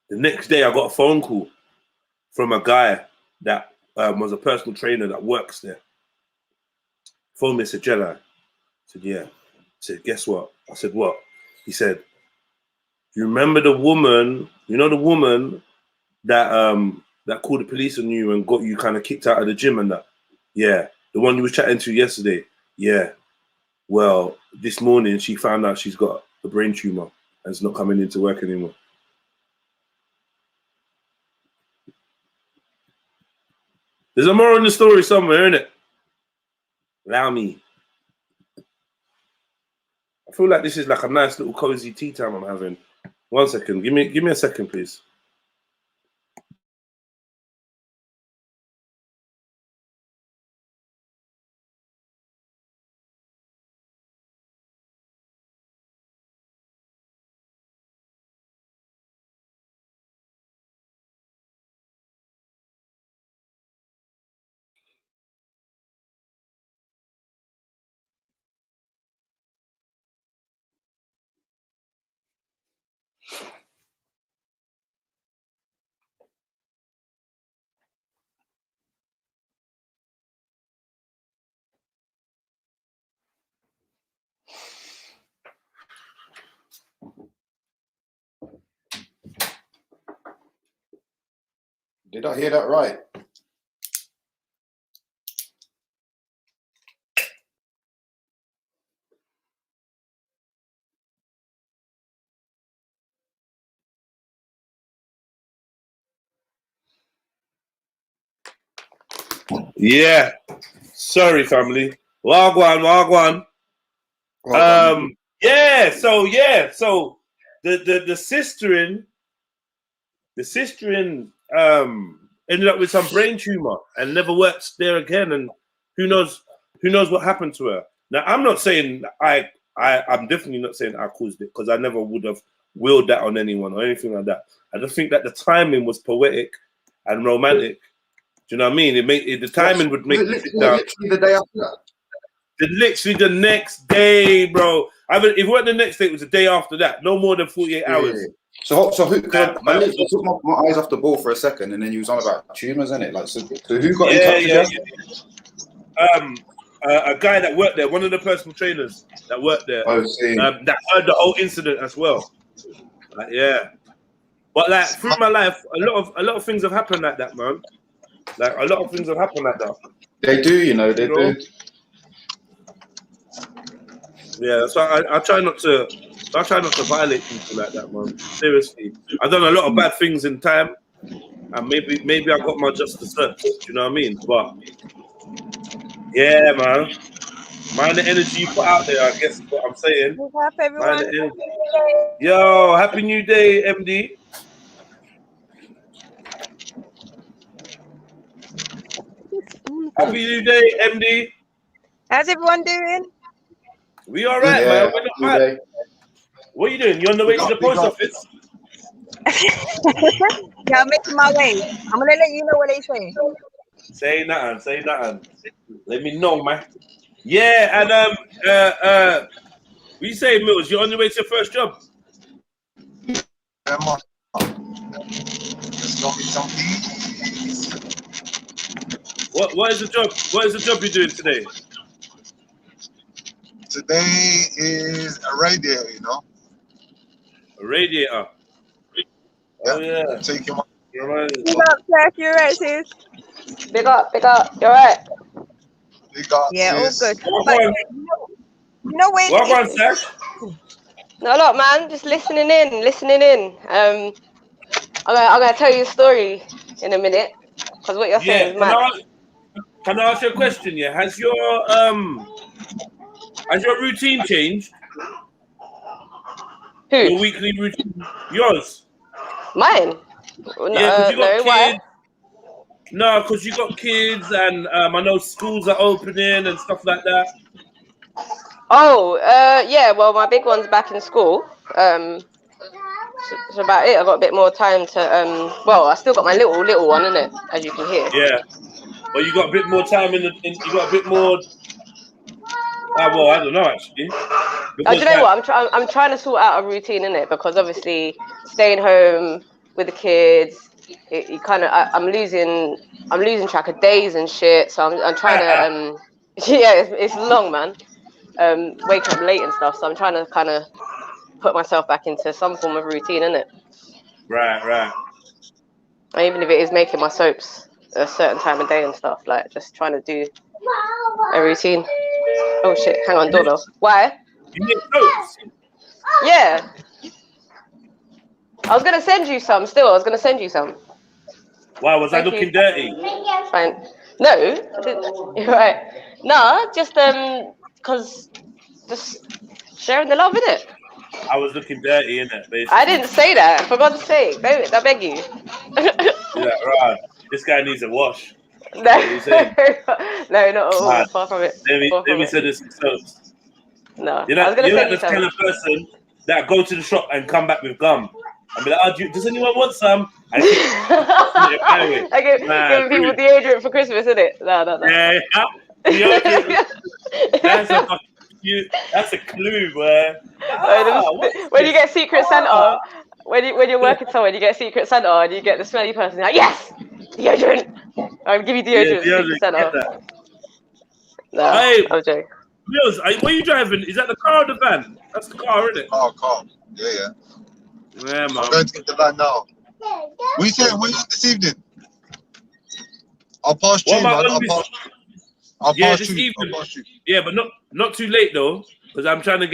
The next day, I got a phone call from a guy that was a personal trainer that works there. phoned me and said, Jedi. I said, yeah. I said, guess what? I said, what? He said, you remember the woman, you know the woman that that called the police on you and got you kind of kicked out of the gym and that? Yeah. The one you was chatting to yesterday? Yeah. Well, this morning she found out she's got a brain tumor and it's not coming into work anymore. There's a moral in the story somewhere, isn't it? Allow me. I feel like this is like a nice little cozy tea time I'm having. 1 second. Give me a second, please. Did I hear that right? Yeah. Sorry, family. Wagwan. Yeah. So the sister ended up with some brain tumor and never worked there again. And who knows what happened to her. Now, I'm not saying I'm definitely not saying I caused it, because I never would have willed that on anyone or anything like that. I just think that the timing was poetic and romantic. Do you know what I mean? The timing would make it sit down. Literally the day after that. Literally the next day, bro. If it weren't the next day, it was the day after that. No more than 48 hours. Yeah. So who? I literally took my eyes off the ball for a second, and then you was on about tumors, innit? Like, so who got in touch with you? A guy that worked there, one of the personal trainers that worked there, that heard the whole incident as well. Like, yeah, but like through my life, a lot of things have happened like that, man. Like a lot of things have happened like that. They do, you know, they do. Yeah, so I try not to violate people like that, man. Seriously, I've done a lot of bad things in time, and maybe I got my just desserts. Do you know what I mean? But yeah, man, mind the energy you put out there. I guess is what I'm saying. What's up, everyone? Yo, happy New Day, MD. Happy New Day, MD. How's everyone doing? We all right, man. We're not bad. What are you doing? You on the way to the post office? Yeah, I'm making my way. I'm gonna let you know what they say. Say nothing. Let me know, man. Yeah, and what you say, Mills? You're on your way to your first job? What is the job? What is the job you're doing today? Today is a radiator, you know. A radiator. Oh yeah. Take him. Big up, Jack. You're right, sis. Big up. You're right. Big up. Yeah, sis. all good. But, you know where? What on, Sash? No, lot, man. Just listening in. I'm gonna tell you a story in a minute, because what you're saying is mad. Can I ask you a question? Yeah, has your routine changed? Who? Your weekly routine? Yours? Mine? Yeah, because you got kids. Why? No, because you got kids, and I know schools are opening and stuff like that. Oh, yeah. Well, my big one's back in school. That's about it. I got a bit more time to. Well, I still got my little one, innit? As you can hear. Yeah. Well, you got a bit more time you got a bit more. Well, I don't know actually. Do you know what? I'm trying to sort out a routine in it, because obviously staying home with the kids, you kind of I'm losing track of days and shit. So I'm trying to Yeah, it's long, man. Waking up late and stuff, so I'm trying to kind of put myself back into some form of routine, innit? Right. And even if it is making my soaps a certain time of day and stuff, like just trying to do a routine. Oh shit! Hang on, doorbell. Why? You need soaps? Yeah. I was gonna send you some. Still, I was gonna send you some. Why was I looking dirty? Fine. No, I didn't. You're right. Nah, just cause just sharing the love, innit? I was looking dirty, innit? Basically. I didn't say that. For God's sake, don't, I beg you. Yeah, right. This guy needs a wash. No, no, not at all. Far from it. Let me say this soaps. No, You're I was like, gonna send you the some. kind of person that go to the shop and come back with gum. And be like, oh, does anyone want some? And I give people deodorant for Christmas, isn't it? No. Yeah. Deodorant. That's a clue, man. When you get Secret Santa, when you're working somewhere, you get Secret Santa and you get the smelly person. You're like, yes, deodorant. I'll give you deodorant. Yeah, Secret Santa. No, hey, I'm joking. Mills, what are you driving? Is that the car or the van? That's the car, isn't it? Oh, car. Yeah. Yeah, man. I'm going to get the van now. We say where you this evening? I'll pass you, man. I'll pass this you. evening. Yeah, but not too late though, because I'm trying to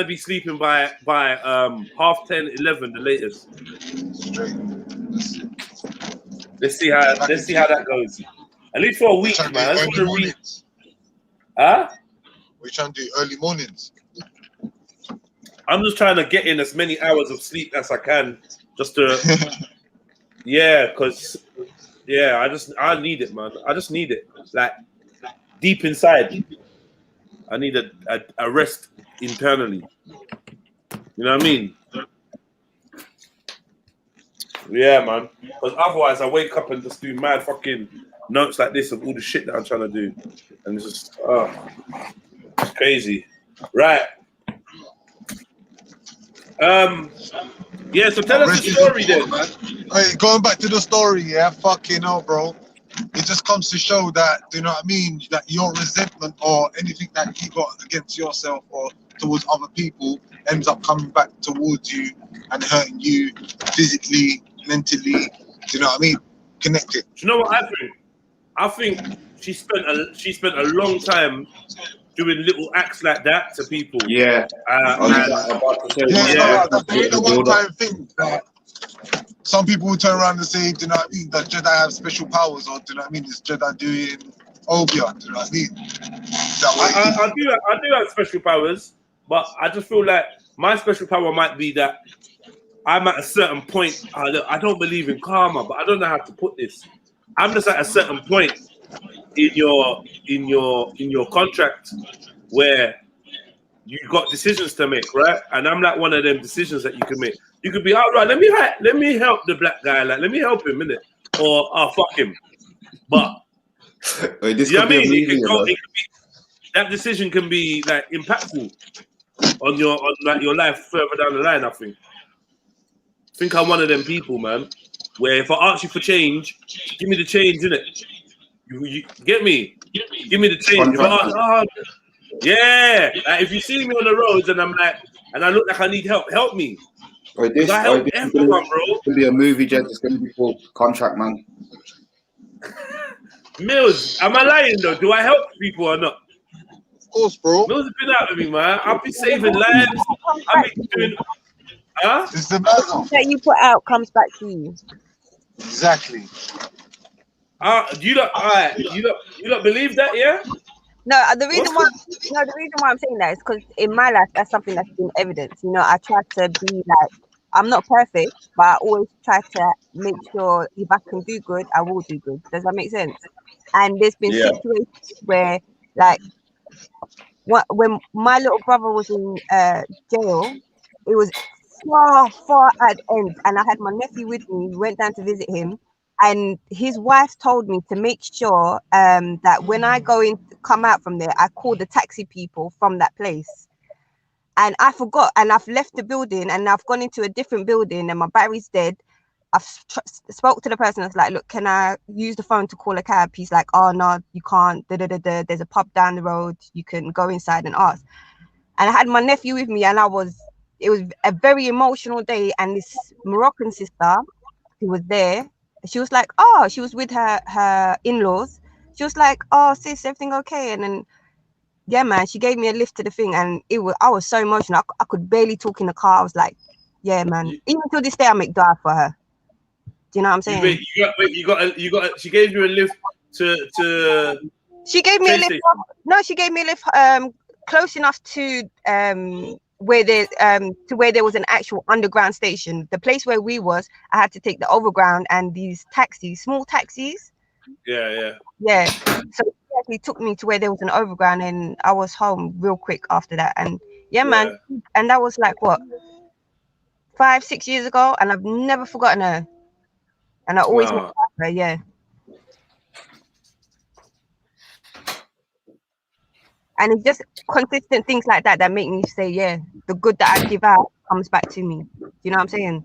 be sleeping by 10:30, 11 the latest. Straight. Let's see how that goes. At least for a week, man. Early mornings. Huh? We're trying to do early mornings. I'm just trying to get in as many hours of sleep as I can, just to, because I need it, man. I just need it, like deep inside. I need a rest internally. You know what I mean? Yeah, man. Because otherwise, I wake up and just do mad fucking notes like this of all the shit that I'm trying to do, and it's just it's crazy, right? Yeah, so tell us the story then, man. Hey, going back to the story, yeah, fucking hell, bro. It just comes to show that, do you know what I mean, that your resentment or anything that you got against yourself or towards other people ends up coming back towards you and hurting you physically, mentally, do you know what I mean? Connected. Do you know what I think? I think she spent a long time doing little acts like that to people. Yeah. That's the one-time thing. Some people will turn around and say, do you know what I mean, that Jedi have special powers, or do you know what I mean, is Jedi doing Obi-Wan, do you know what I mean? I do have special powers, but I just feel like my special power might be that I'm at a certain point. I don't believe in karma, but I don't know how to put this. I'm just at a certain point in your contract where you got decisions to make, right? And I'm like one of them decisions that you can make. You could be, all right, let me help the black guy, like let me help him, innit? Or fuck him. But Wait, this you know what I mean? movie, that decision can be like impactful on your life further down the line. I think I'm one of them people, man, where if I ask you for change, give me the change, innit? You get me? Give me the change. If I ask, if you see me on the roads and I'm like, and I look like I need help me. This everyone, bro. It's gonna be a movie, Jed. It's gonna be called Contract Man. Mills, am I lying though? Do I help people or not? Of course, bro. Mills has been out with me, man. I'll be saving lives. I'll be doing. Huh? It's the matter that you put out comes back to you. Exactly. You don't believe that, yeah? No, the reason why I'm saying that is because in my life that's something that's been evident. You know, I try to be like, I'm not perfect, but I always try to make sure if I can do good, I will do good. Does that make sense? And there's been situations where, like, when my little brother was in jail, it was far at the end, and I had my nephew with me. We went down to visit him, and his wife told me to make sure that when I come out from there, I call the taxi people from that place. And I forgot, and I've left the building and I've gone into a different building and my battery's dead. spoke to the person. That's like, look, can I use the phone to call a cab? He's like, oh no, you can't. There's a pub down the road. You can go inside and ask. And I had my nephew with me, and it was a very emotional day. And this Moroccan sister who was there, she was like, oh, she was with her in-laws. She was like, oh sis, everything okay? And then yeah, man, she gave me a lift to the thing, and I was so emotional. I could barely talk in the car. I was like, yeah, man. Even to this day, I make dua for her. Do you know what I'm saying? You got. She gave you a lift to. She gave me a lift. No, she gave me a lift close enough to where there was an actual underground station. The place where we was, I had to take the overground and these taxis, small taxis. Yeah. So he actually took me to where there was an overground, and I was home real quick after that. And yeah, man. And that was like what, 5-6 years ago, and I've never forgotten her. And I always make her, yeah. And it's just consistent things like that that make me say, yeah, the good that I give out comes back to me. You know what I'm saying?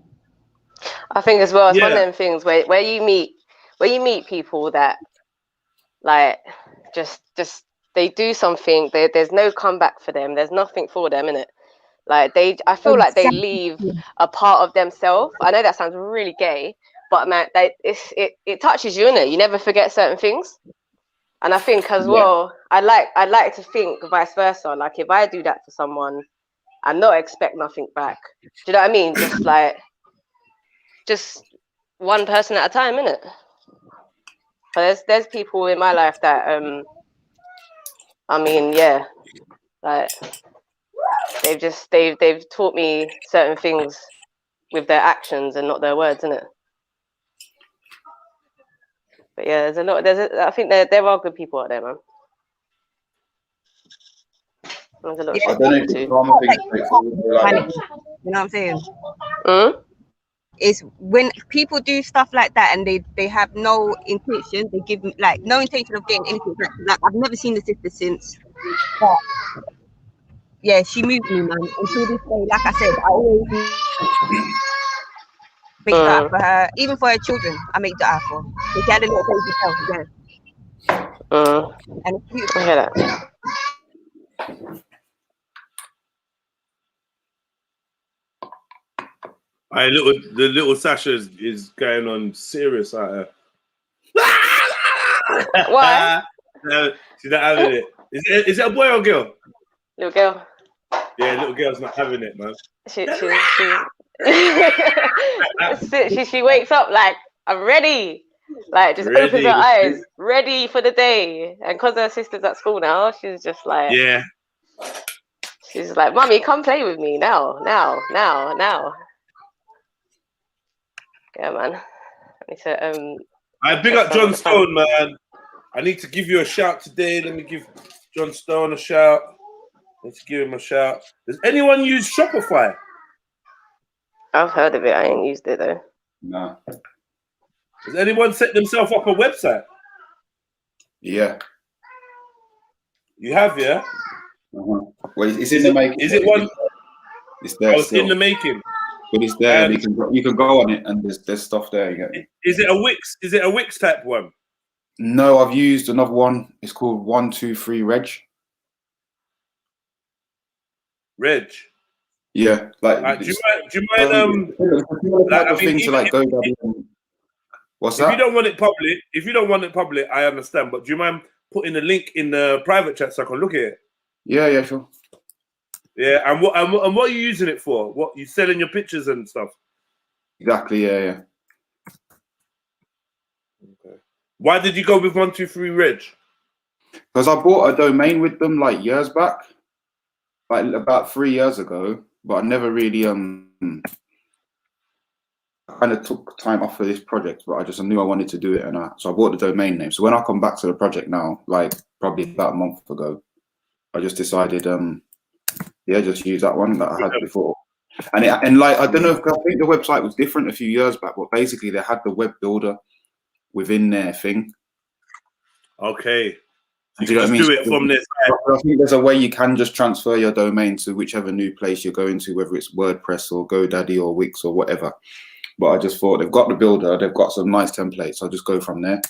I think as well, it's one of them things where you meet people that like just they do something, there's no comeback for them, there's nothing for them in it. Like I feel like they leave a part of themselves. I know that sounds really gay, but man, it touches you, innit? You never forget certain things. And I think as well, I like to think vice versa. Like if I do that for someone and not expect nothing back, do you know what I mean? Just like, just one person at a time, innit? But there's people in my life that I mean, yeah, like they've taught me certain things with their actions and not their words, innit? But yeah, I think there are good people out there, man. There's a lot of shit I don't know if you know what I'm saying? It's when people do stuff like that and they have no intention, they give like no intention of getting anything back. Like I've never seen the sister since, but yeah, she moved me, man. Until this day, like I said, I always make that for her, even for her children. I make that for. She had a little baby herself, yeah. And it's beautiful. I hear that. The little Sasha is going on serious out here. Why? No, she's not having it. Is it a boy or girl? Little girl. Yeah, little girl's not having it, man. She wakes up like, I'm ready. Like just opens her eyes, ready for the day. And because her sister's at school now, she's just like, yeah. She's like, Mommy, come play with me now. Yeah, man. I need to I big up John Stone, man. I need to give you a shout today. Let me give John Stone a shout. Let's give him a shout. Does anyone use Shopify? I've heard of it. I ain't used it though. No. Does anyone set themselves up a website? Yeah. You have, yeah? Well, it's in the making. Is it one? It's there. It's in the making. But it's there. You can go on it, and there's stuff there. You get me? Is it a Wix? Is it a Wix type one? No, I've used another one. It's called 123 Reg. Reg. Yeah, like. Do you mind? What's that? If you don't want it public, I understand. But do you mind putting a link in the private chat so I can look at it? Yeah, sure. Yeah, and what are you using it for? What you selling your pictures and stuff? Exactly. Yeah. Okay. Why did you go with 123 Reg? Because I bought a domain with them like years back, like about 3 years ago. But I never really kind of took time off for this project. But I knew I wanted to do it, so I bought the domain name. So when I come back to the project now, like probably about a month ago, I just decided, just use that one that I had before. And like I don't know, I think the website was different a few years back, but basically they had the web builder within their thing. Okay. Do you know what I mean? Do it from this. I think there's a way you can just transfer your domain to whichever new place you're going to, whether it's WordPress or GoDaddy or Wix or whatever. But I just thought they've got the builder, they've got some nice templates. I'll just go from there.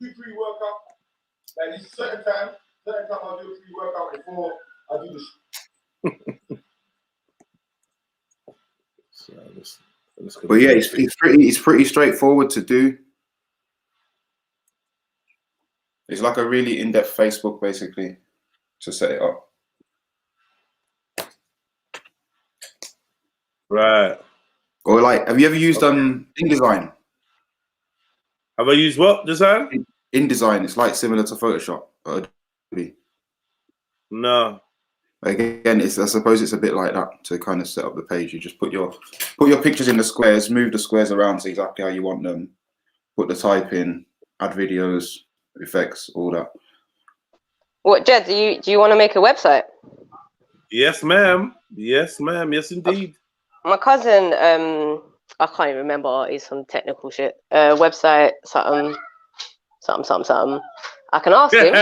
Do pre-workout. Like this certain time I'll do a pre-workout before I do the So but yeah, it's pretty straightforward to do. It's like a really in-depth Facebook basically to set it up. Right. Or like, have you ever used InDesign? Have I used what design? InDesign. It's like similar to Photoshop. No. Again, I suppose it's a bit like that to kind of set up the page. You just put your pictures in the squares, move the squares around to exactly how you want them, put the type in, add videos, effects, all that. What, Jed? Do you want to make a website? Yes, ma'am. Yes, ma'am. Yes, indeed. My cousin, I can't even remember. He's some technical shit. Website, something. I can ask him.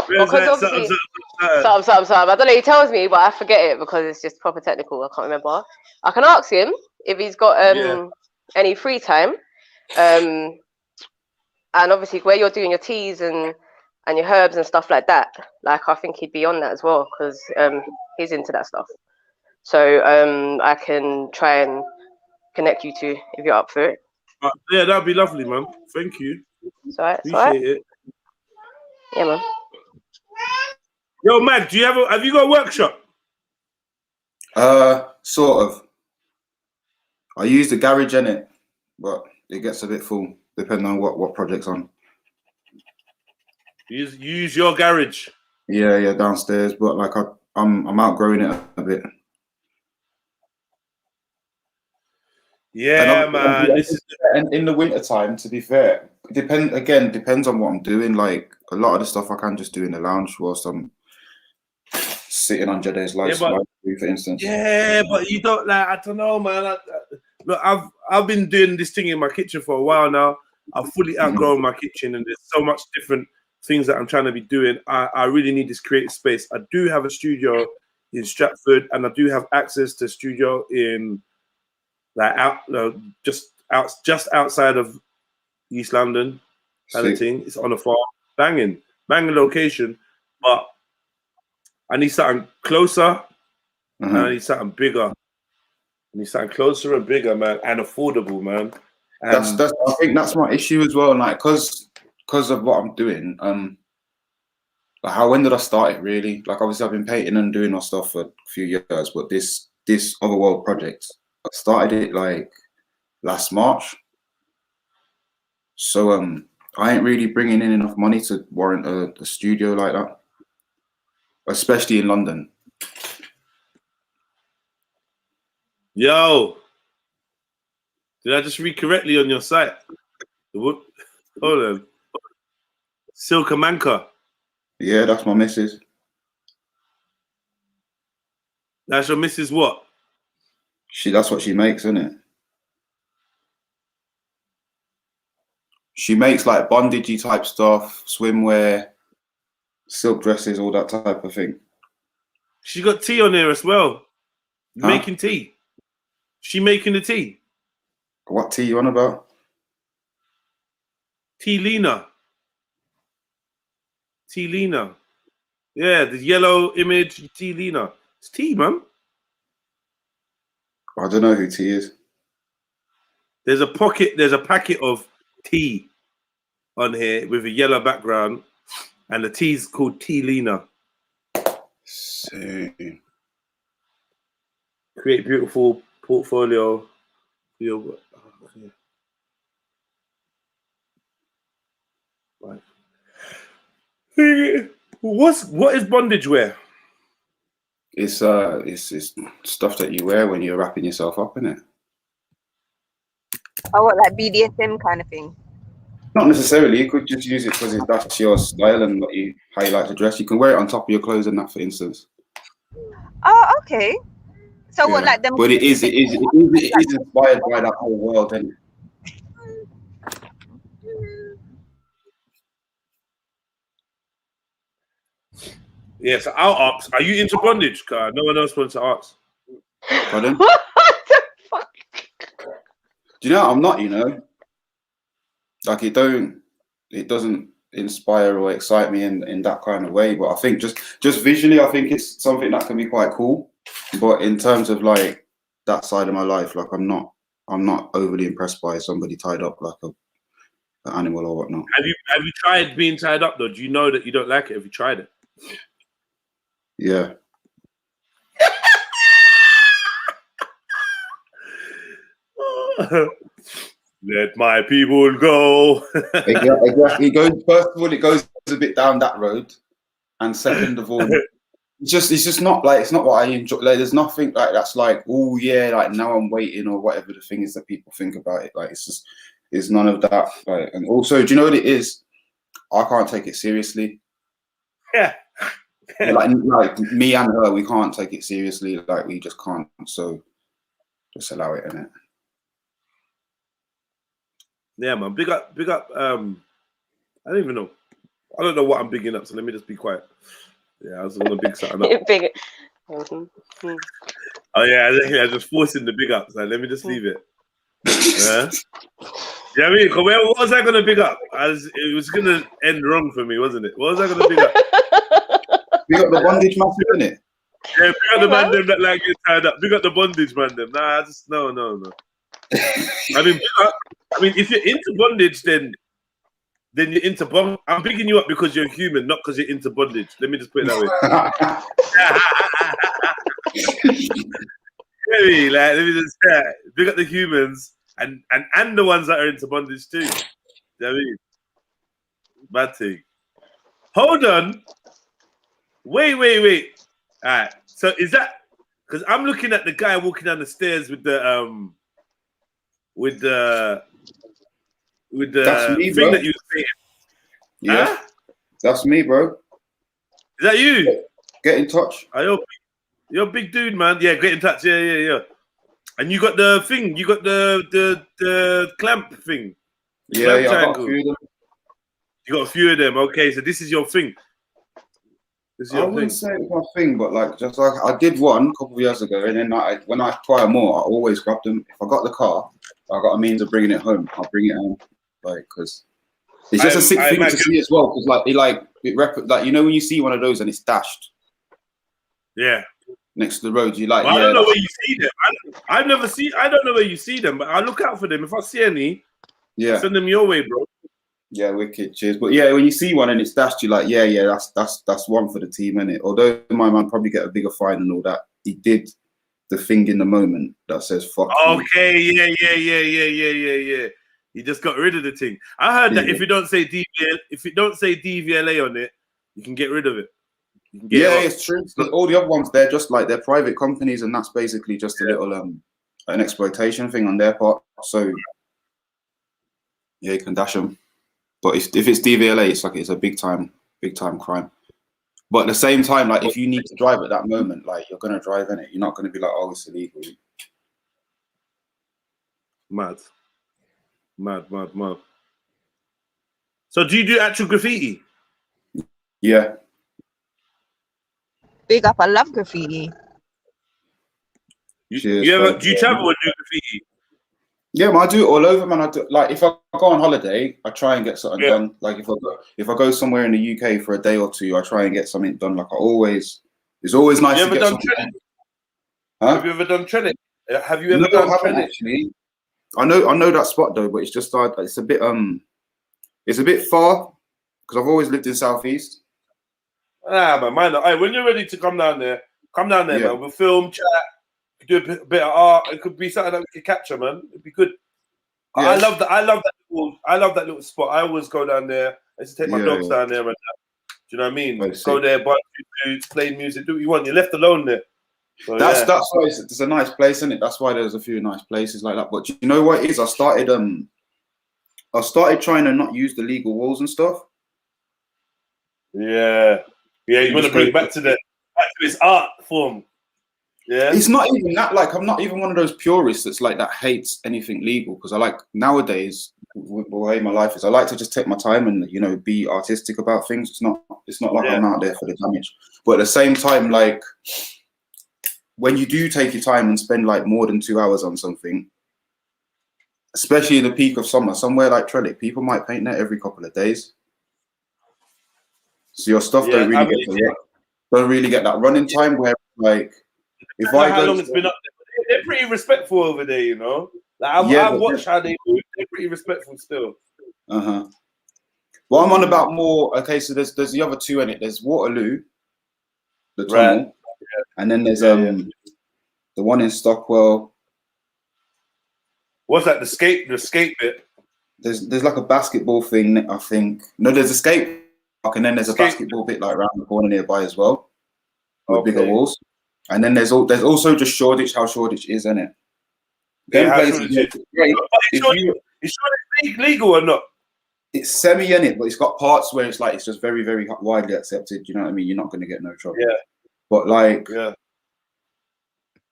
Because obviously, something. I don't know. He tells me, but I forget it because it's just proper technical. I can't remember. I can ask him if he's got any free time. And obviously, where you're doing your teas and your herbs and stuff like that, like I think he'd be on that as well because he's into that stuff. So I can try and connect you two if you're up for it. Yeah, that'd be lovely, man. Thank you. It's all right. Appreciate it. Yeah, man. Yo, Mag, have you got a workshop? Sort of. I use the garage in it, but it gets a bit full depending on what project's on. You use your garage? Yeah, downstairs, but like I'm outgrowing it a bit. Yeah, man. And in the winter time, to be fair, depends on what I'm doing. Like a lot of the stuff I can just do in the lounge whilst I'm sitting on Jed's live, for instance. Yeah, but you don't like. I don't know, man. Look, I've been doing this thing in my kitchen for a while now. I've fully outgrown my kitchen, and there's so much different things that I'm trying to be doing. I really need this creative space. I do have a studio in Stratford, and I do have access to a studio in just outside of East London, kind of thing. It's on a farm, banging location, but I need something closer, and I need something bigger. I need something closer and bigger, man, and affordable, man. And I think that's my issue as well. Like, because of what I'm doing, like when did I start it really? Like, obviously I've been painting and doing my stuff for a few years, but this Otherworld project, I started it like last March. So I ain't really bringing in enough money to warrant a studio like that, especially in London. Yo, did I just read correctly on your site? Hold on. Silkamanka. Yeah, that's my missus. That's your missus what? That's what she makes, isn't it? She makes like bondagey type stuff, swimwear, silk dresses, all that type of thing. She got tea on there as well. Huh? Making tea. She making the tea. What tea you on about? Tea Lena. Yeah, the yellow image, Tea Lena. It's tea, man. I don't know who tea is. There's a packet of tea on here with a yellow background, and the tea's called Tea Lena. See. Create beautiful portfolio. What is bondage wear? It's stuff that you wear when you're wrapping yourself up in it. Oh, what, like BDSM kind of thing? Not necessarily. You could just use it because that's your style and how you like to dress. You can wear it on top of your clothes and that, for instance. Oh, okay. So Yeah. what, like them? But it is inspired by that whole world, isn't it? Yes, I'll ask. Are you into bondage? No one else wants to ask. Pardon? What the fuck? Do you know? I'm not. You know, like it doesn't inspire or excite me in that kind of way. But I think just visually, I think it's something that can be quite cool. But in terms of like that side of my life, like I'm not overly impressed by somebody tied up like an animal or whatnot. Have you tried being tied up though? Do you know that you don't like it? Have you tried it? Yeah. Let my people go. Exactly. First of all, it goes a bit down that road, and second of all, it's just not like, it's not what I enjoy. Like, there's nothing like that's like, oh yeah, like now I'm waiting or whatever the thing is that people think about it. Like it's none of that. Like, and also, do you know what it is? I can't take it seriously. Yeah. like me and her, we can't take it seriously. Like we just can't. So just allow it, innit? Yeah, man. Big up. I don't even know. I don't know what I'm bigging up, so let me just be quiet. Yeah, I was gonna big something up. Big. Oh yeah, just forcing the big ups. Like, let me just leave it. Yeah. Yeah, I mean, what was I gonna big up? It was gonna end wrong for me, wasn't it? What was I gonna big up? We got the bondage massive, innit? Yeah, big up the man them that like get tied up. Big up the bondage man them. Nah, just no. I mean, if you're into bondage, then you're into bondage. I'm picking you up because you're human, not because you're into bondage. Let me just put it that way. Let me just big up the humans and the ones that are into bondage too. You know what I mean? Bad thing. Hold on. Wait. All right. So is that because I'm looking at the guy walking down the stairs with the That's me, thing bro. that you were saying? Yeah, huh? That's me, bro. Is that you? Get in touch. You're a big dude, man. Yeah, get in touch. Yeah. And you got the thing. You got the clamp thing. Yeah, I got a few of them. You got a few of them. Okay, so this is your thing. I wouldn't say it's my thing, but like just like I did one a couple of years ago, and then when I try more, I always grab them. If I got the car, I got a means of bringing it home. I'll bring it home, like because it's just a sick thing to see as well. Because like like you know when you see one of those and it's dashed, yeah, next to the road, you like. Well, yeah, I don't know where you see them. I don't know where you see them, but I look out for them. If I see any, send them your way, bro. Yeah, wicked. Cheers. But yeah, when you see one and it's dashed, you're like, yeah, that's one for the team, innit? Although my man probably get a bigger fine and all that, he did the thing in the moment that says fuck. Okay, yeah. You just got rid of the thing. I heard that if you don't say DVLA on it, you can get rid of it. It's true. All the other ones, they're just like they're private companies, and that's basically just a little an exploitation thing on their part. So yeah, you can dash them. But if it's DVLA, it's like it's a big time crime. But at the same time, like if you need to drive at that moment, like you're gonna drive in it. You're not gonna be like, oh, it's illegal. Mad. So do you do actual graffiti? Yeah. Big up, I love graffiti. Do you travel and do graffiti? Yeah, man, I do it all over, man. I do, like if I go on holiday, I try and get something done. Like if I go somewhere in the UK for a day or two, I try and get something done. Like it's always nice to get something done. Huh? Have you ever done Trill? Have you ever done Trill? Actually, I know that spot though, but it's just it's a bit far because I've always lived in Southeast. Man, when you're ready to come down there, man. We'll film, chat. Do a bit of art. It could be something that we could capture, man. It'd be good. Yeah. I love that little spot. I always go down there. I used to take my dogs down there. And do you know what I mean? Go there, buy food, play music, do what you want. You're left alone there. So, that's why it's a nice place, isn't it? That's why there's a few nice places like that. But you know what it is? I started trying to not use the legal walls and stuff. Yeah. You want to bring it back to this art form. Yeah, it's not even that. Like, I'm not even one of those purists that's like that hates anything legal, because I like nowadays the way my life is. I like to just take my time and be artistic about things. It's not like I'm out there for the damage. But at the same time, like when you do take your time and spend like more than 2 hours on something, especially in the peak of summer, somewhere like Trill, people might paint there every couple of days. So your stuff don't really get that running time where, like, if I how go long it's been up there. They're pretty respectful over there, you know. Like I've watched how they move. They're pretty respectful still. Well, I'm on about more. Okay, so there's the other two in it. There's Waterloo, the tunnel, and then there's the one in Stockwell. What's that? The skate bit. There's like a basketball thing, I think. No, there's a skate park, and then there's a basketball bit like around the corner nearby as well, with bigger walls. And then there's also just Shoreditch, how Shoreditch is, isn't it? Yeah, it's legal or not? It's semi in it, but it's got parts where it's like it's just very, very widely accepted. You know what I mean? You're not going to get no trouble. Yeah. But like,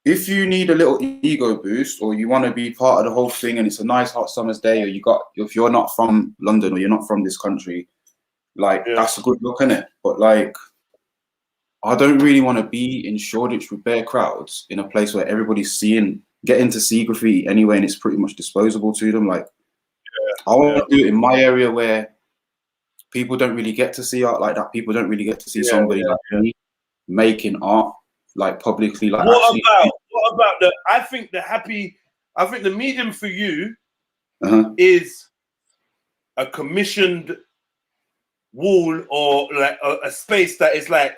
if you need a little ego boost, or you want to be part of the whole thing, and it's a nice hot summer's day, or if you're not from London or you're not from this country, like that's a good look, innit? But like, I don't really want to be in Shoreditch with bare crowds in a place where everybody's getting to see graffiti anyway, and it's pretty much disposable to them. Like, I want to do it in my area where people don't really get to see art like that. People don't really get to see somebody like me making art like publicly. Like, what about the? I think the medium for you is a commissioned wall, or like a space that is like,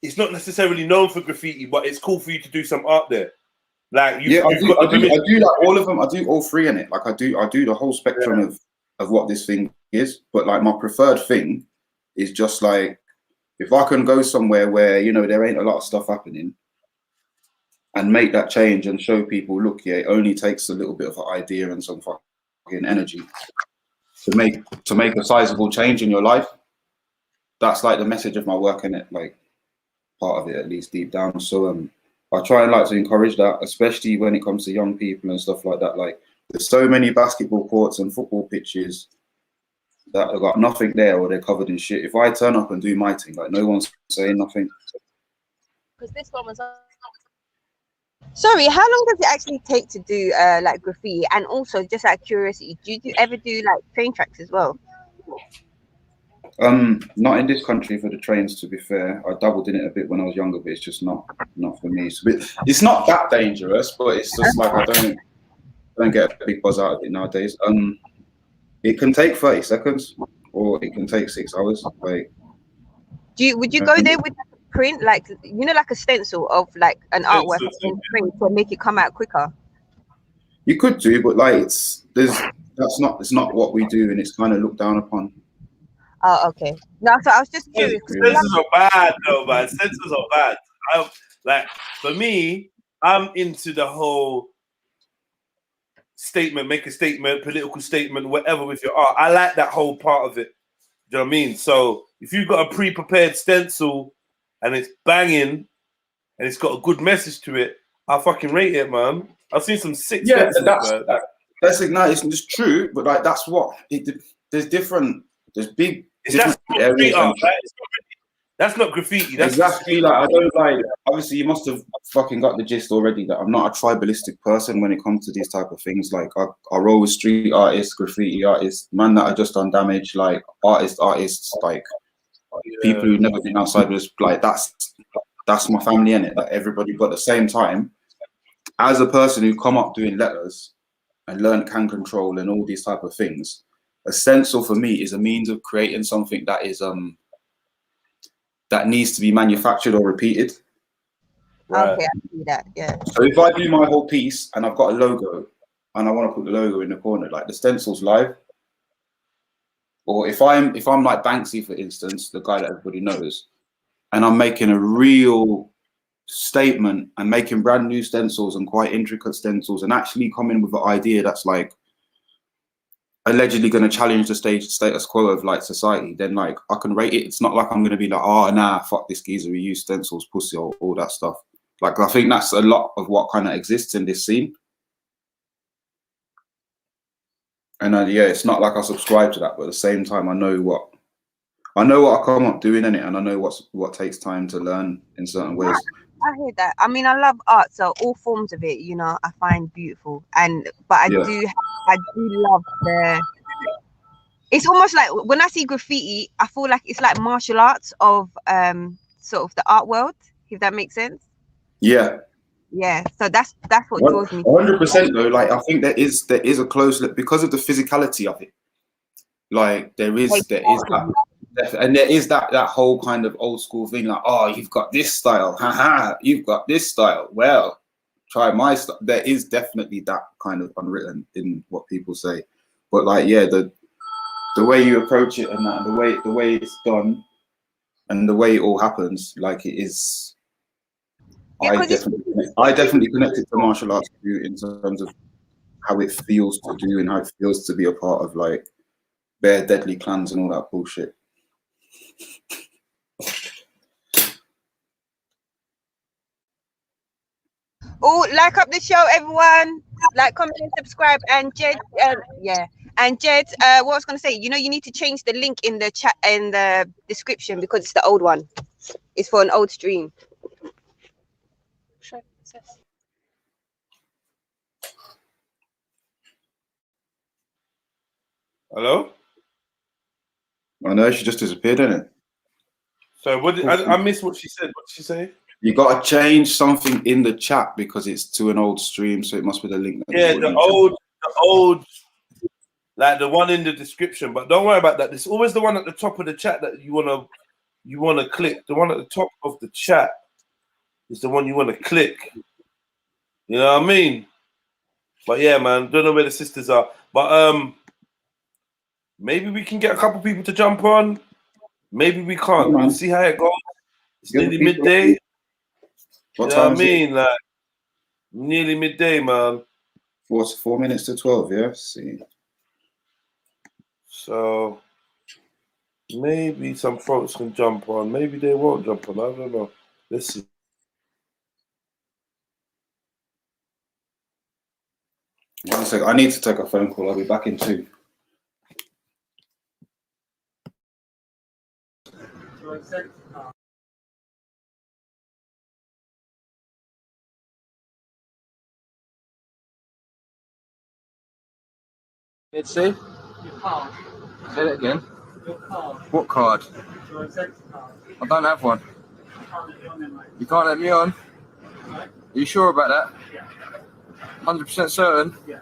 it's not necessarily known for graffiti, but it's cool for you to do some art there. Like I do like all of them. I do all three in it. Like I do the whole spectrum of what this thing is. But like my preferred thing is just like, if I can go somewhere where, you know, there ain't a lot of stuff happening, and make that change and show people, look, it only takes a little bit of an idea and some fucking energy to make a sizable change in your life. That's like the message of my work in it, like part of it at least deep down. So I try and like to encourage that, especially when it comes to young people and stuff like that. Like, there's so many basketball courts and football pitches that have got nothing there, or they're covered in shit. If I turn up and do my thing, like, no one's saying nothing. Because this one was. Sorry, how long does it actually take to do like graffiti? And also, just out of curiosity, do you ever do like train tracks as well? Not in this country for the trains, to be fair. I dabbled in it a bit when I was younger, but it's just not for me. It's not that dangerous, but it's just like I don't get a big buzz out of it nowadays. It can take 30 seconds, or it can take 6 hours. Like, would you go there with a print, like, you know, like a stencil of like an artwork in print to make it come out quicker? You could do, but like it's not what we do, and it's kind of looked down upon. Oh, okay. No, so I was just curious. Stencils are bad, though, man. Stencils are bad. Like, for me, I'm into the whole statement, make a statement, political statement, whatever with your art. I like that whole part of it. Do you know what I mean? So if you've got a pre-prepared stencil and it's banging and it's got a good message to it, I fucking rate it, man. I've seen some sick stencils. That's it's true, but like that's what there's different. There's big. That's not graffiti. That's exactly like, I don't like. Obviously, you must have fucking got the gist already that I'm not a tribalistic person when it comes to these type of things. Like I roll with street artists, graffiti artists, man that are just done damage, like artists, like people who've never been outside with us. Like that's my family in it. Like everybody, but at the same time, as a person who come up doing letters and learn can control and all these type of things, a stencil for me is a means of creating something that is that needs to be manufactured or repeated. Right. Okay, I see that. Yeah. So if I do my whole piece and I've got a logo and I want to put the logo in the corner, like the stencil's live. Or if I'm like Banksy, for instance, the guy that everybody knows, and I'm making a real statement and making brand new stencils and quite intricate stencils and actually coming with an idea that's like allegedly going to challenge the status quo of like society, then like I can rate it. It's not like I'm going to be like, oh nah, fuck this geezer, we use stencils, pussy, or all that stuff. Like I think that's a lot of what kind of exists in this scene. And yeah, it's not like I subscribe to that, but at the same time, I know what I come up doing in it, and I know what takes time to learn in certain ways. I hear that. I mean, I love art, so all forms of it, you know, I find beautiful. But I Yeah. do love the. It's almost like when I see graffiti, I feel like it's like martial arts of sort of the art world, if that makes sense. Yeah. Yeah. So that's what draws me. 100% though. Like I think there is a close look because of the physicality of it. Like there is that. And there is that whole kind of old school thing, like, oh, you've got this style, haha, you've got this style. Well, try my style. There is definitely that kind of unwritten in what people say, but like, yeah, the way you approach it and that, the way it's done, and the way it all happens, like it is. Yeah, I definitely connected to martial arts in terms of how it feels to do and how it feels to be a part of like bare deadly clans and all that bullshit. Oh, like up the show, everyone. Like, comment, and subscribe. And Jed, And Jed, what I was gonna say, you know, you need to change the link in the chat in the description because it's the old one. It's for an old stream. Hello? I know she just disappeared, didn't it? So what? I missed what she said. What did she say? You got to change something in the chat because it's to an old stream, so it must be the link. Yeah, the old, like the one in the description. But don't worry about that. There's always the one at the top of the chat that you wanna click. The one at the top of the chat is the one you wanna click. You know what I mean? But yeah, man, don't know where the sisters are. But maybe we can get a couple people to jump on. Maybe we can't. We'll see how it goes. It's nearly midday. What you know time what I mean? Like nearly midday, man. 4 minutes to 12, yeah? Let's see. So maybe some folks can jump on. Maybe they won't jump on. I don't know. Let's see. One sec. I need to take a phone call. I'll be back in 2. Let's see. Say that again. What card? I don't have one. You can't let me on? Are you sure about that? 100% certain? Yeah.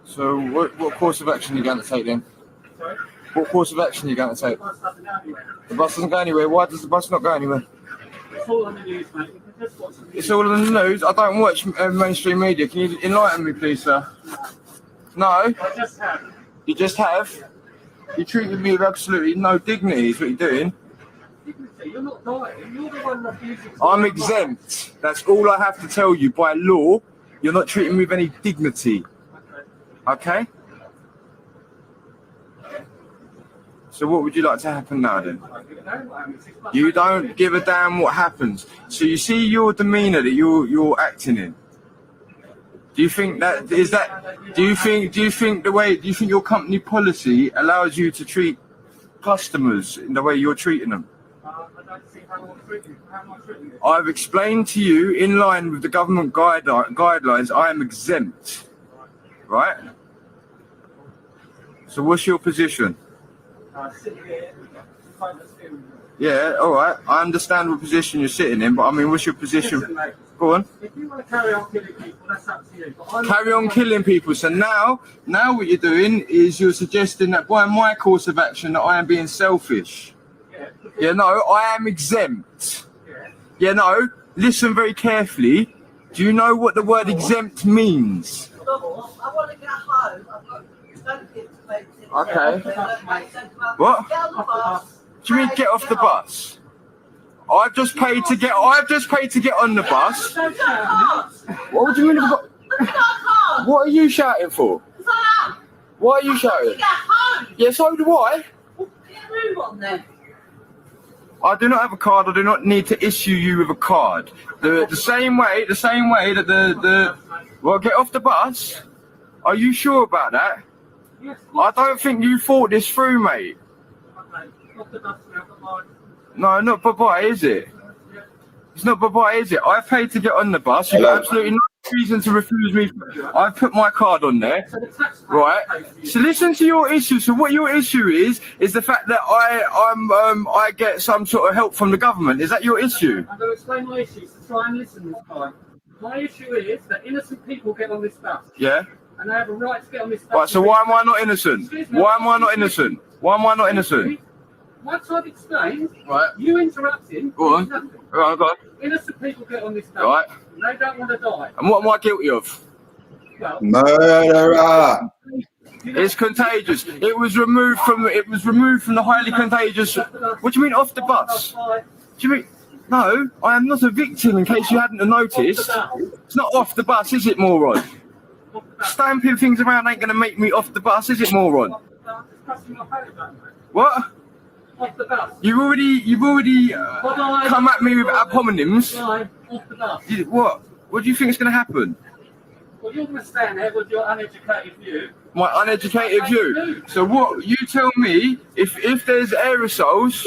So what course of action are you going to take then? Sorry? What course of action are you going to take? The bus doesn't go anywhere. Why does the bus not go anywhere? It's all on the news, mate. It's all on the news? I don't watch mainstream media. Can you enlighten me, please, sir? No? I just have. You just have? You're treating me with absolutely no dignity is what you're doing. You're not dying. You're the one refusing to. I'm exempt. That's all I have to tell you. By law, you're not treating me with any dignity. Okay? So what would you like to happen now then? You don't give a damn what happens. So you see your demeanour that you're acting in. Do you think that is that? Do you think your company policy allows you to treat customers in the way you're treating them? I've explained to you, in line with the government guidelines, I am exempt. Right? So what's your position? Yeah, all right. I understand what position you're sitting in, but I mean, what's your position? Listen, mate, go on. If you want to carry on killing people, that's up to you. Carry on killing people. So now what you're doing is you're suggesting that by my course of action that I am being selfish. Yeah, no, I am exempt. Yeah, no, listen very carefully. Do you know what the word exempt means? I want to get home. Okay. What? Do you mean get off the bus? I've just paid to get on the bus. What do you mean? What are you shouting for? Why are you shouting? Yeah, so do I. I do not have a card. I do not need to issue you with a card. The same way that the well, get off the bus. Are you sure about that? I don't think you thought this through, mate. No, not bye-bye, is it? It's not bye-bye, is it? I paid to get on the bus. You've got absolutely no reason to refuse me. I've put my card on there, right? So listen to your issue. So what your issue is the fact that I get some sort of help from the government. Is that your issue? I'm going to explain my issue, so try and listen this time. My issue is that innocent people get on this bus. Yeah. And they have a right to get on this bus. Right, so why am I not innocent? Why am I not innocent? Why am I not innocent? Once I've explained, right. You interrupting. Go on. Right, go on. Innocent people get on this bus. Right. And they don't want to die. And what am I guilty of? Well, murderer. It's contagious. It was removed from the highly contagious. What do you mean off the bus? Do you mean? No, I am not a victim. In case you hadn't noticed, it's not off the bus, is it, moron? Stamping things around ain't gonna make me off the bus, is it, moron? What? Off the bus. You've already come at me with homonyms. Off the bus. What? What do you think is gonna happen? Well, you're going to stand there with your uneducated view. My uneducated view. So what? You tell me if there's aerosols,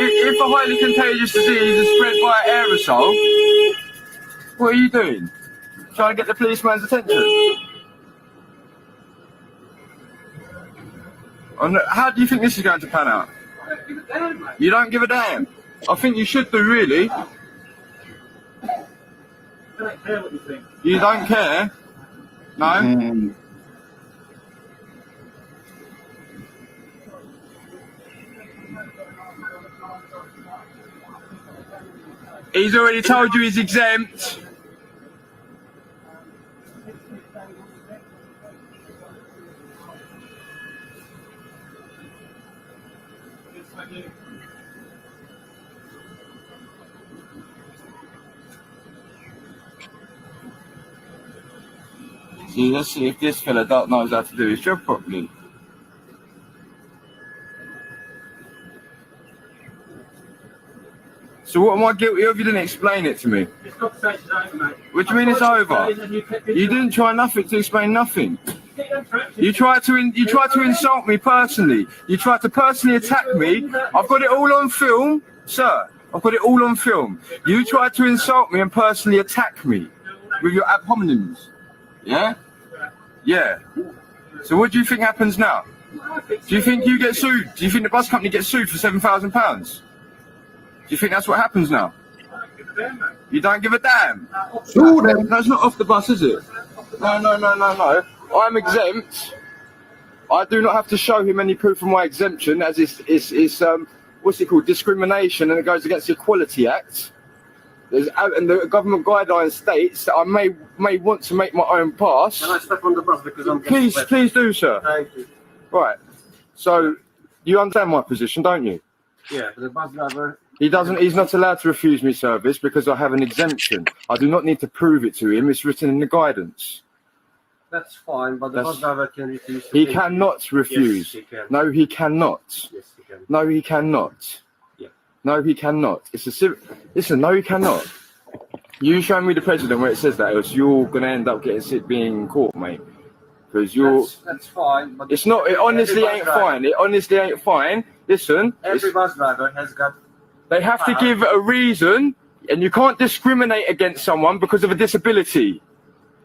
if a highly contagious disease is spread by aerosol, what are you doing? Trying to get the policeman's attention? How do you think this is going to pan out? I don't give a damn, mate. You don't give a damn. I think you should do, really. I don't care what you think. You don't care? No? He's already told you he's exempt. See, let's see if this fella knows how to do his job properly. So what am I guilty of? You didn't explain it to me. This conversation's over, mate. What do you mean it's over? You didn't try nothing to explain nothing. You tried to insult me personally. You tried to personally attack me. I've got it all on film, sir. I've got it all on film. You tried to insult me and personally attack me with your ad hominems. Yeah? Yeah. So what do you think happens now? Do you think you get sued? Do you think the bus company gets sued for £7,000? Do you think that's what happens now? You don't give a damn? Sue them. No, it's not off the bus, is it? No. I'm exempt. I do not have to show him any proof of my exemption, as it's what's it called, discrimination, and it goes against the Equality Act. And the government guideline states that I may want to make my own pass. Can I step on the bus because I'm Please do, sir. Thank you. Right. So you understand my position, don't you? Yeah, but the bus driver. He's not allowed to refuse me service because I have an exemption. I do not need to prove it to him. It's written in the guidance. That's fine, but the bus driver can refuse. He cannot refuse. Yes, he can. No, he cannot. Yes, he can. No, he cannot. Yeah. No, he cannot. Listen, no, he cannot. You show me the president where it says that, else you're gonna end up being caught, mate. Because That's fine. But it's not. It honestly ain't fine. It honestly ain't fine. Listen. Every bus driver has got. They have to give a reason, and you can't discriminate against someone because of a disability.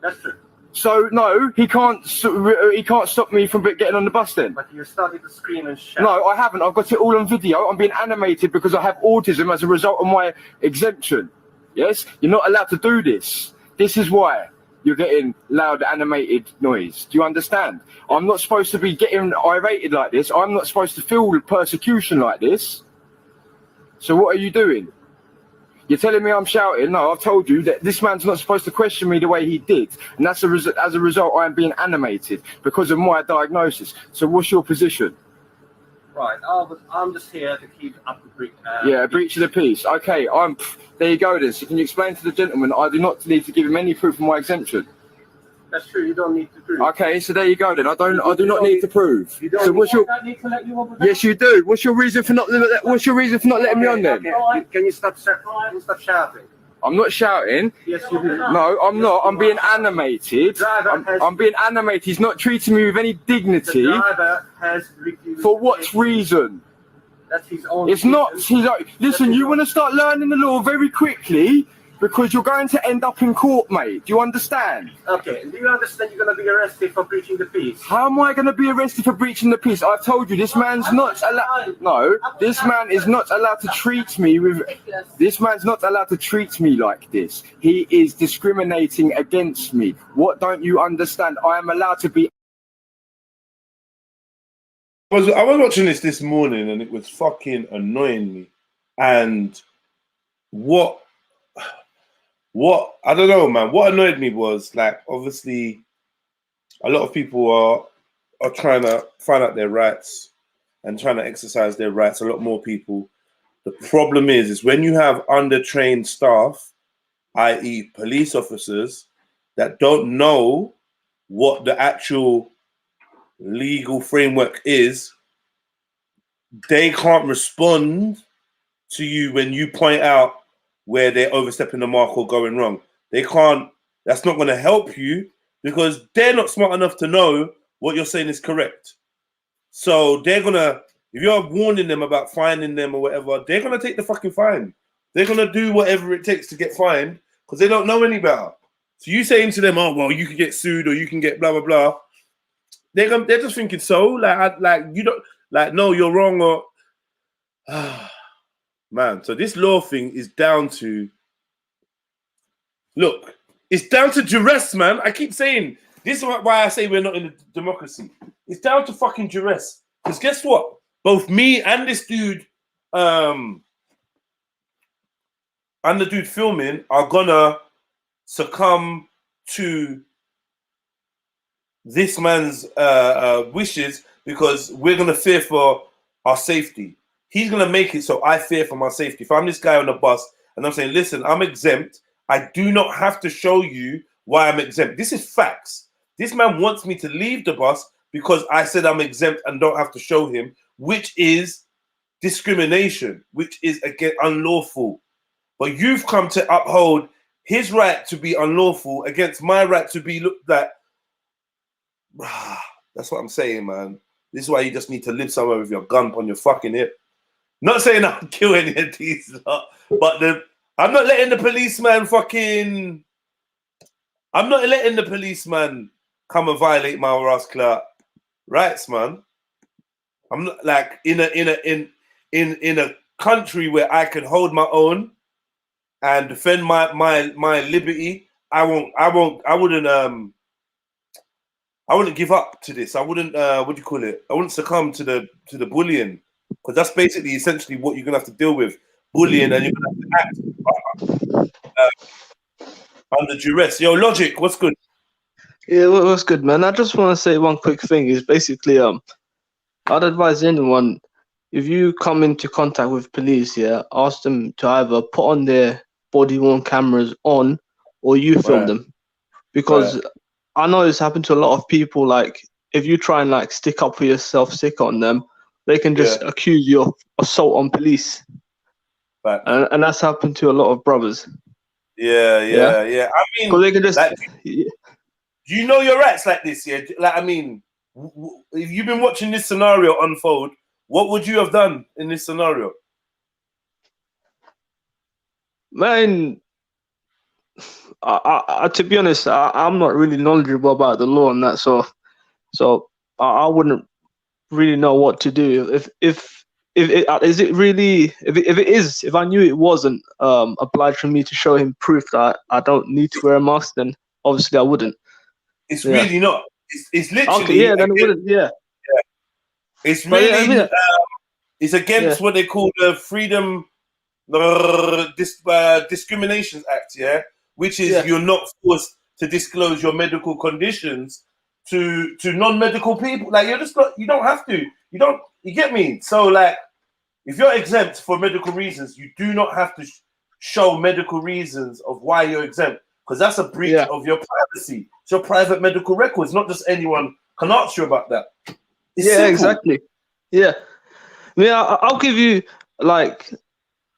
That's true. So no, he can't stop me from getting on the bus then. But you started to scream and shout. No, I haven't. I've got it all on video. I'm being animated because I have autism as a result of my exemption. Yes, you're not allowed to do this. This is why you're getting loud animated noise. Do you understand? I'm not supposed to be getting irated like this. I'm not supposed to feel persecution like this. So what are you doing? You're telling me I'm shouting? No, I've told you that this man's not supposed to question me the way he did. And that's as a result, I am being animated because of my diagnosis. So what's your position? Right, I'm just here to keep up the breach. Breach of the peace. Okay, there you go then. So can you explain to the gentleman I do not need to give him any proof of my exemption? That's true, you don't need to prove. Okay, so there you go then. I do not need to prove. You don't, so what's your? I don't need to let you on. Yes, you do. What's your reason for not letting me on then? Okay. Can you stop shouting? I'm not shouting. Yes, you do. No, I'm not. I'm being animated. I'm being animated. He's not treating me with any dignity. The driver has refused. For what reason? That's his own. It's not. Listen, you want to start learning the law very quickly because you're going to end up in court, mate. Do you understand? Okay. Do you understand you're going to be arrested for breaching the peace? How am I going to be arrested for breaching the peace? I've told you, this man's not allowed. No, this man is not allowed to treat me with. This man's not allowed to treat me like this. He is discriminating against me. What don't you understand? I am allowed to be. I was watching this morning and it was fucking annoying me. And what I don't know, man. What annoyed me was, like, obviously a lot of people are trying to find out their rights and trying to exercise their rights. A lot more people. The problem is when you have undertrained staff, i.e. police officers, that don't know what the actual legal framework is, they can't respond to you when you point out where they're overstepping the mark or going wrong. They can't. That's not going to help you because they're not smart enough to know what you're saying is correct. So they're gonna, if you're warning them about fining them or whatever, they're gonna take the fucking fine. They're gonna do whatever it takes to get fined because they don't know any better. So you saying to them, "Oh well, you can get sued or you can get blah blah blah," they're just thinking so like you don't like no, you're wrong or man. So this law thing is down to look. It's down to duress, man. I keep saying this is why I say we're not in a democracy. It's down to fucking duress. Because guess what? Both me and this dude, and the dude filming are gonna succumb to this man's wishes because we're gonna fear for our safety. He's gonna make it so I fear for my safety. If I'm this guy on the bus and I'm saying, listen, I'm exempt, I do not have to show you why I'm exempt. This is facts. This man wants me to leave the bus because I said I'm exempt and don't have to show him, which is discrimination, which is again unlawful. But you've come to uphold his right to be unlawful against my right to be looked at. That's what I'm saying, man. This is why you just need to live somewhere with your gun on your fucking hip. Not saying I'll kill any of these, but I'm not letting the policeman fucking. I'm not letting the policeman come and violate my rascal rights, man. I'm not like in a country where I can hold my own and defend my liberty. I wouldn't give up to this. I wouldn't what do you call it? I wouldn't succumb to the bullying because that's basically essentially what you're gonna have to deal with, bullying, and you're gonna have to act under duress. Yo, Logic, what's good? Yeah, what's good, man? I just want to say one quick thing. Is basically I'd advise anyone, if you come into contact with police, yeah, ask them to either put on their body-worn cameras on or you film them. Because I know it's happened to a lot of people, like, if you try and, like, stick up for yourself, stick on them, they can just accuse you of assault on police. And that's happened to a lot of brothers. Yeah. I mean, they can just... Like, do you know your rights like this, yeah? Like, I mean, if you've been watching this scenario unfold, what would you have done in this scenario? Man, to be honest, I'm not really knowledgeable about the law and that, so I wouldn't really know what to do. If I knew it wasn't obliged for me to show him proof that I don't need to wear a mask, then obviously I wouldn't. It's really not. It's literally. Okay, then it wouldn't. Yeah. It's really. It's against what they call the Freedom Discrimination Act. Yeah, which is you're not forced to disclose your medical conditions to non-medical people. Like you're just not. You don't have to. You don't. You get me? So like, if you're exempt for medical reasons, you do not have to show medical reasons of why you're exempt. Because that's a breach of your privacy. It's your private medical records. Not just anyone can ask you about that. It's simple. Exactly. Yeah. I mean, I'll give you like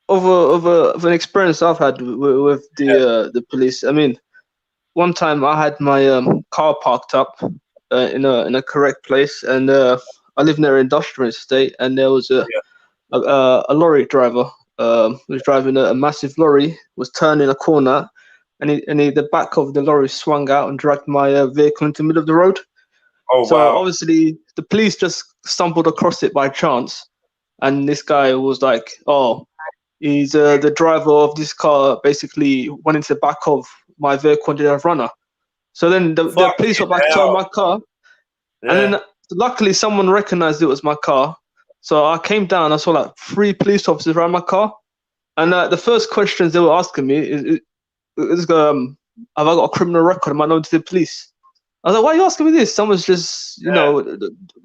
of an experience I've had with the police. I mean, one time I had my car parked up in a correct place, and I live near an industrial estate, and there was a a lorry driver was driving a massive lorry, was turning a corner, and the back of the lorry swung out and dragged my vehicle into the middle of the road. Oh, so wow. obviously the police just stumbled across it by chance, and this guy was like, "Oh, he's the driver of this car. Basically, went into the back of my vehicle and did a runner." So then the police were back to my car, and then luckily someone recognized it was my car. So I came down. I saw like 3 police officers around my car, and the first questions they were asking me is have I got a criminal record? Am I known to the police? I was like, why are you asking me this? Someone's just,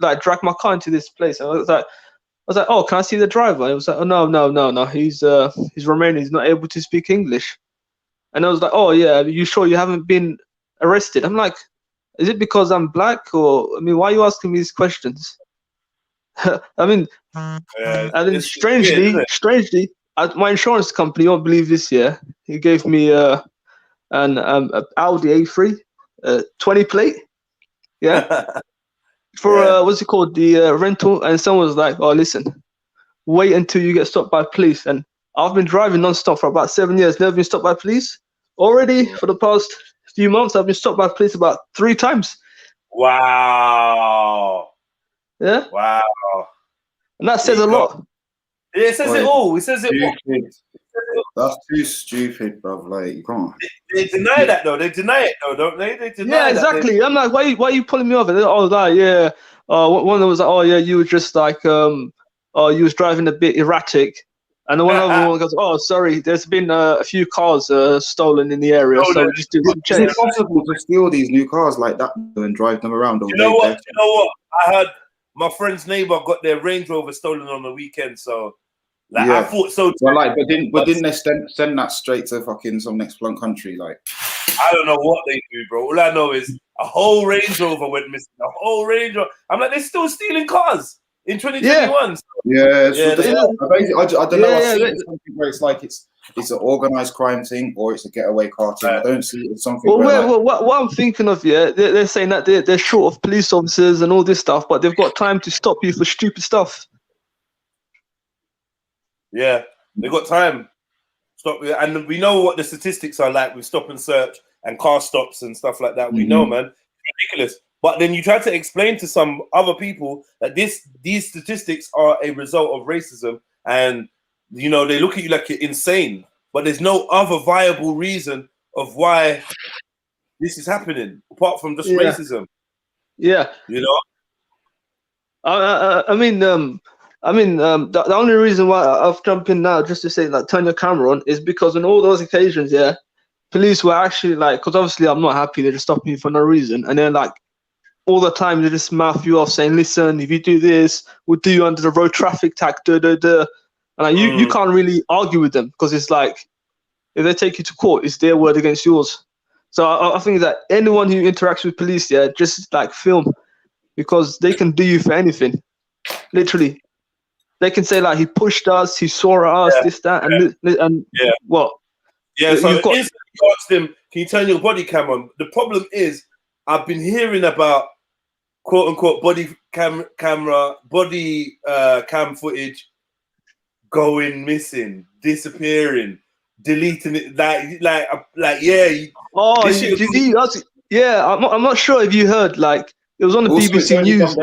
like dragged my car into this place. And I was like, oh, can I see the driver? It was like, oh, no. He's Romanian. He's not able to speak English. And I was like, oh yeah, are you sure you haven't been arrested? I'm like, is it because I'm black, or I mean, why are you asking me these questions? I mean, and then strangely, my insurance company, you won't believe this, he gave me an Audi A3, 20 plate, for what's it called, the rental. And someone was like, oh, listen, wait until you get stopped by police. And I've been driving non-stop for about 7 years, never been stopped by police. Already for the past few months, I've been stopped by police about 3 times. Wow. Yeah. Wow. And that says a lot. Yeah, it says it all. It says it all. That's too stupid, bro. Like, you can't. They deny that though. They deny it though, don't they? They deny exactly. I'm like, why are you pulling me over? Oh, like, yeah. One was like, oh yeah, you were just like, you was driving a bit erratic. And the other one goes, oh, sorry, there's been a few cars stolen in the area, so we just do some checks. Is it possible to steal these new cars like that and drive them around all day? You know what? I heard my friend's neighbor got their Range Rover stolen on the weekend, so like, I thought so too. Well, like, but didn't they send that straight to fucking some next blunt country? Like, I don't know what they do, bro. All I know is a whole Range Rover went missing. A whole Range Rover. I'm like, they're still stealing cars in 2021. Yeah, I don't know. I see something where it's like it's an organized crime thing or it's a getaway car thing. I don't see it as something. Well, what I'm thinking of, they're saying that they're short of police officers and all this stuff, but they've got time to stop you for stupid stuff. Yeah, they got time. Stop, and we know what the statistics are like with stop and search and car stops and stuff like that. We know, man, it's ridiculous. But then you try to explain to some other people that these statistics are a result of racism, and they look at you like you're insane. But there's no other viable reason of why this is happening apart from just racism. Yeah, I mean, the only reason why I've jumped in now just to say like turn your camera on is because on all those occasions, police were actually like, because obviously I'm not happy, they just stopped me for no reason, and they're like, all the time they just mouth you off saying, listen, if you do this, we'll do you under the road traffic tax, And like, you can't really argue with them because it's like, if they take you to court, it's their word against yours. So I think that anyone who interacts with police, just like film, because they can do you for anything. Literally. They can say like, he pushed us, he saw us, this, that, and what? Yeah, so you asked them, can you turn your body cam on? The problem is, I've been hearing about quote unquote body cam footage going missing, disappearing, deleting it. I'm not sure if you heard. Like, it was on the BBC News.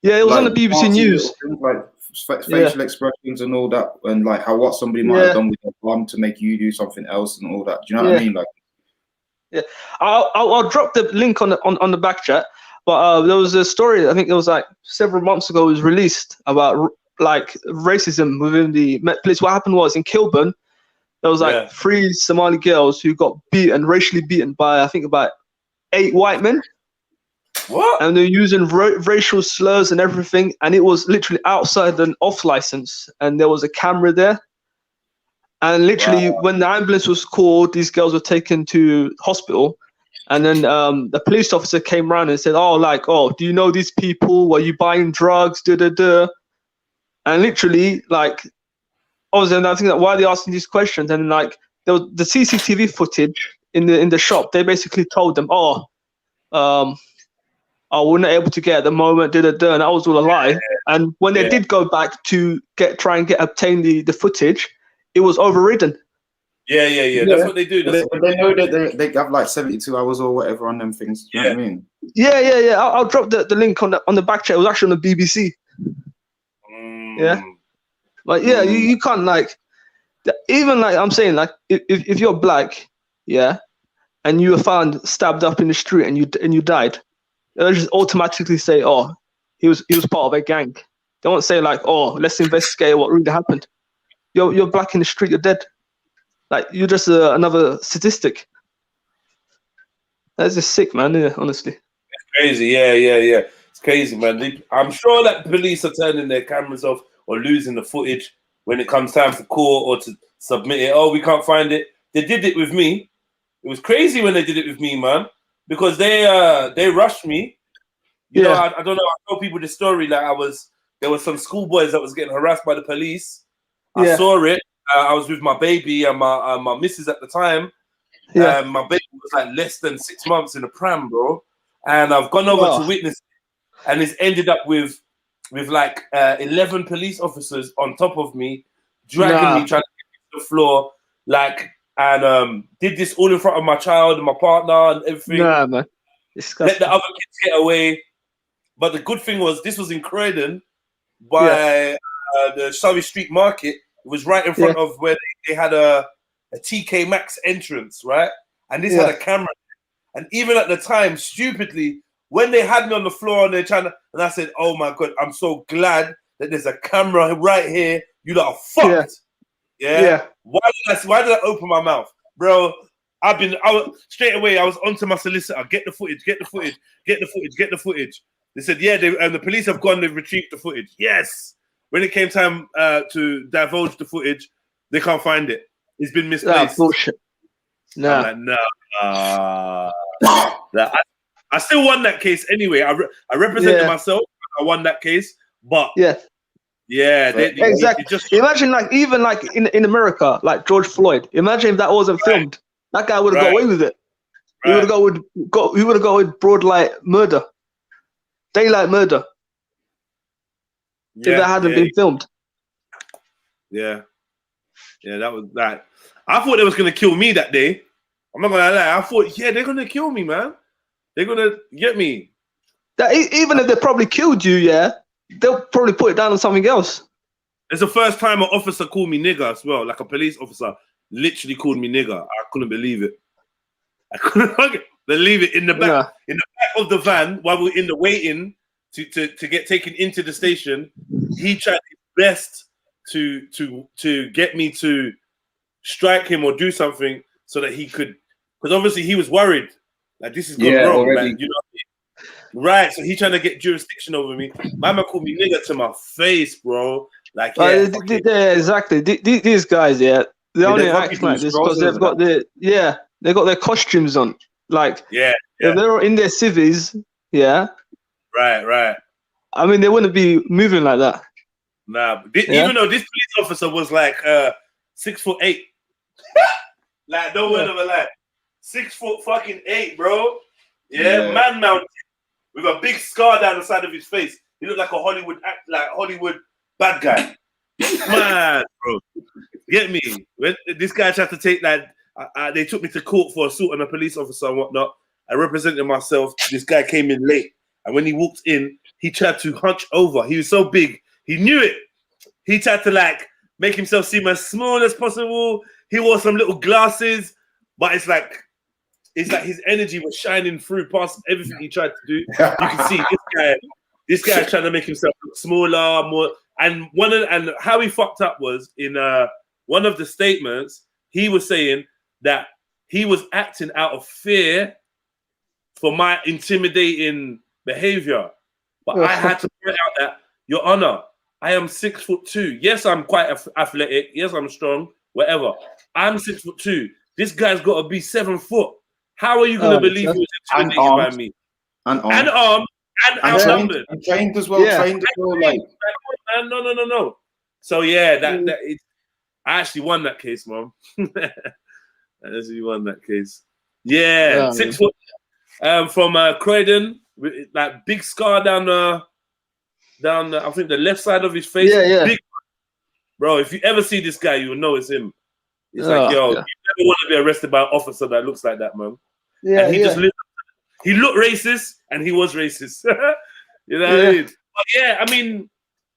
It was on the BBC News. Like facial expressions and all that, and like what somebody might have done with their arm to make you do something else and all that. Do you know what I mean? Like. Yeah, I'll drop the link on the back chat. But there was a story, I think it was like several months ago, it was released about like racism within the Met Police. What happened was in Kilburn, there was like 3 Somali girls who got racially beaten by I think about 8 white men. What? And they're using racial slurs and everything, and it was literally outside an off license, and there was a camera there. And literally, when the ambulance was called, these girls were taken to hospital. And then the police officer came around and said, do you know these people? Were you buying drugs? And literally, like, obviously, I think that why are they asking these questions? And like, there was the CCTV footage in the shop. They basically told them, "Oh, we're not able to get at the moment." And that was all a lie. And when they did go back to try and obtain the footage, it was overridden. Yeah. That's what they do. But they know that they have like 72 hours or whatever on them things. You know what I mean? Yeah. I'll drop the link on the back chat. It was actually on the BBC. Yeah. Like, yeah, you can't, like, even, like, I'm saying, like, if you're black, yeah, and you were found stabbed up in the street and you died, they'll just automatically say, oh, he was part of a gang. They won't say, like, oh, let's investigate what really happened. You're black in the street, you're dead. Like, you're just another statistic. That's just sick, man, yeah, honestly. It's crazy, yeah. It's crazy, man. I'm sure that police are turning their cameras off or losing the footage when it comes time for court or to submit it. Oh, we can't find it. They did it with me. It was crazy when they did it with me, man, because they rushed me. You know, I don't know. I tell people this story. Like, there were some schoolboys that was getting harassed by the police. I saw it. I was with my baby and my missus at the time. My baby was like less than 6 months in a pram, bro. And I've gone over to witness it, and it's ended up with like 11 police officers on top of me, dragging me, trying to get me to the floor, like, and did this all in front of my child and my partner and everything. Nah, man. Disgusting. Let the other kids get away. But the good thing was, this was in Croydon by the Surrey Street Market. It was right in front of where they had a TK Maxx entrance, right? And this had a camera. And even at the time, stupidly, when they had me on the floor and they're trying to, and I said, oh my God, I'm so glad that there's a camera right here. You lot are fucked. Yeah. Why did I open my mouth? Bro, straight away, I was onto my solicitor. Get the footage. They said, and the police have gone, they've retrieved the footage. Yes. When it came time to divulge the footage, they can't find it. It's been misplaced. Bullshit. No. I'm like, no. I still won that case anyway. I represented myself. I won that case, but exactly. Imagine, like, even like in America, like George Floyd. Imagine if that wasn't filmed. That guy would have got away with it. He would have got with broad light murder, daylight murder. If that hadn't been filmed. Yeah, that was that. I thought they was gonna kill me that day. I'm not gonna lie. I thought, they're gonna kill me, man. They're gonna get me. That even if they probably killed you, they'll probably put it down on something else. It's the first time an officer called me nigger as well. Like, a police officer literally called me nigger. I couldn't believe it. I couldn't believe it. In the back of the van, while we were in the waiting to get taken into the station, he tried his best to get me to strike him or do something so that he could, because obviously he was worried. Like, this is gone wrong. Already. Like, you know what I mean? Right, so he trying to get jurisdiction over me. My man called me nigger to my face, bro. Like, exactly. These guys, they only act like this because they've got they got their costumes on. Like, if they're in their civvies, right. I mean, they wouldn't be moving like that. Nah, even though this police officer was like 6'8", like, no word of a lie, 6'8", bro. Man mounted with a big scar down the side of his face. He looked like a Hollywood bad guy. Man, bro, get me. When this guy tried to take that, they took me to court for assault on a police officer and whatnot. I represented myself. This guy came in late, and when he walked in, he tried to hunch over. He was so big, he knew it. He tried to, like, make himself seem as small as possible. He wore some little glasses, but it's like his energy was shining through past everything he tried to do. You can see this guy trying to make himself look smaller, more. And how he fucked up was in one of the statements, he was saying that he was acting out of fear for my intimidating behavior. But I had to point out that, Your Honor, I am 6'2". Yes, I'm quite athletic. Yes, I'm strong. Whatever. I'm 6'2". This guy's got to be 7 foot. How are you going to believe he was intimidated by me? And armed and outnumbered. And trained as well. Trained as well. Like. No. So I actually won that case, Mom. I actually won that case. 6 foot. From Croydon, like big scar down the I think the left side of his face. Yeah. Big, bro, if you ever see this guy, you'll know it's him. It's like, yo, you never want to be arrested by an officer that looks like that, man. Yeah, and he looked racist, and he was racist. You know what I mean? But yeah, I mean,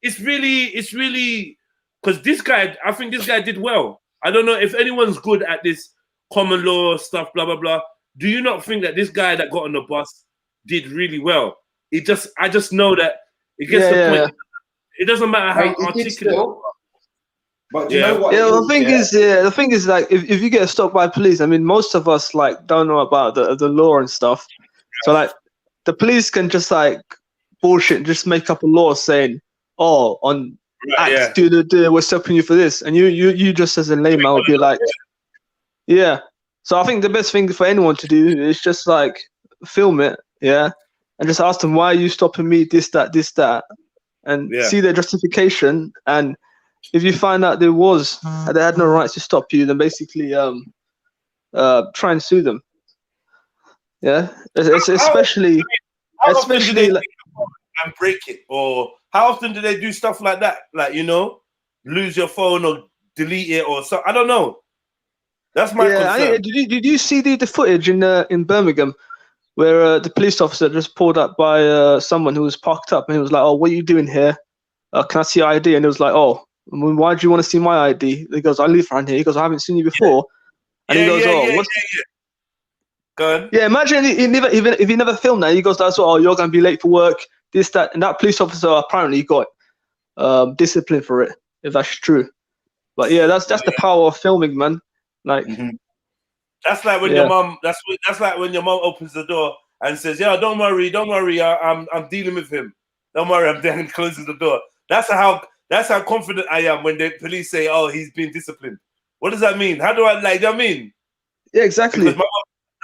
it's really because this guy, I think this guy did well. I don't know if anyone's good at this common law stuff, blah blah blah. Do you not think that this guy that got on the bus did really well? I just know that it gets to the point. It doesn't matter how articulate. But you know what? Yeah, the thing is, like, if you get stopped by police, I mean, most of us like don't know about the law and stuff. So like, the police can just like bullshit, just make up a law saying, "Oh, on X, we're stopping you for this," and you just as a layman would be like, "Yeah." So I think the best thing for anyone to do is just like film it, and just ask them, "Why are you stopping me? This, that," and see their justification. And if you find out they had no rights to stop you, then basically try and sue them. Yeah, especially like, and break it, or how often do they do stuff like that? Like, you know, lose your phone or delete it or so. I don't know. That's my concern. Did you see the footage in Birmingham where the police officer just pulled up by someone who was parked up, and he was like, "Oh, what are you doing here? Can I see your ID?" And it was like, "Oh, why do you want to see my ID?" He goes, "I live around here." He goes, "I haven't seen you before." And he goes, "Oh, what's?" Go ahead. Yeah, imagine if he never filmed that. He goes, "That's oh, you're gonna be late for work, this, that," and that police officer apparently got discipline for it, if that's true. But yeah, that's the power of filming, man. Like, that's like when your mom. That's like when your mom opens the door and says, "Yeah, don't worry, I'm dealing with him. Don't worry, I'm there," and closes the door. That's how confident I am when the police say, "Oh, he's been disciplined." What does that mean? How do I like? You know what I mean? Yeah, exactly. Because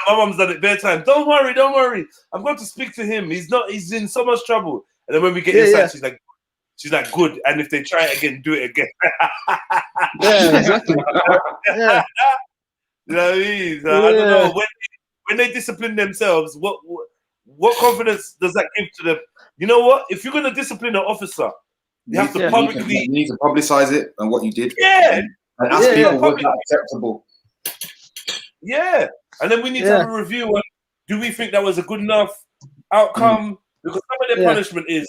my mom's done it bare time. Don't worry. I'm going to speak to him. He's in so much trouble. And then when we get inside, she's like, good. And if they try it again, do it again. Yeah, exactly. Yeah. You know what I mean? So I don't know. When they discipline themselves, what confidence does that give to them? You know what? If you're going to discipline an officer, you have to publicly. You need to publicize it and what you did. Yeah. And ask people, was that acceptable? Yeah. And then we need to have a review on, do we think that was a good enough outcome? Because some of their punishment is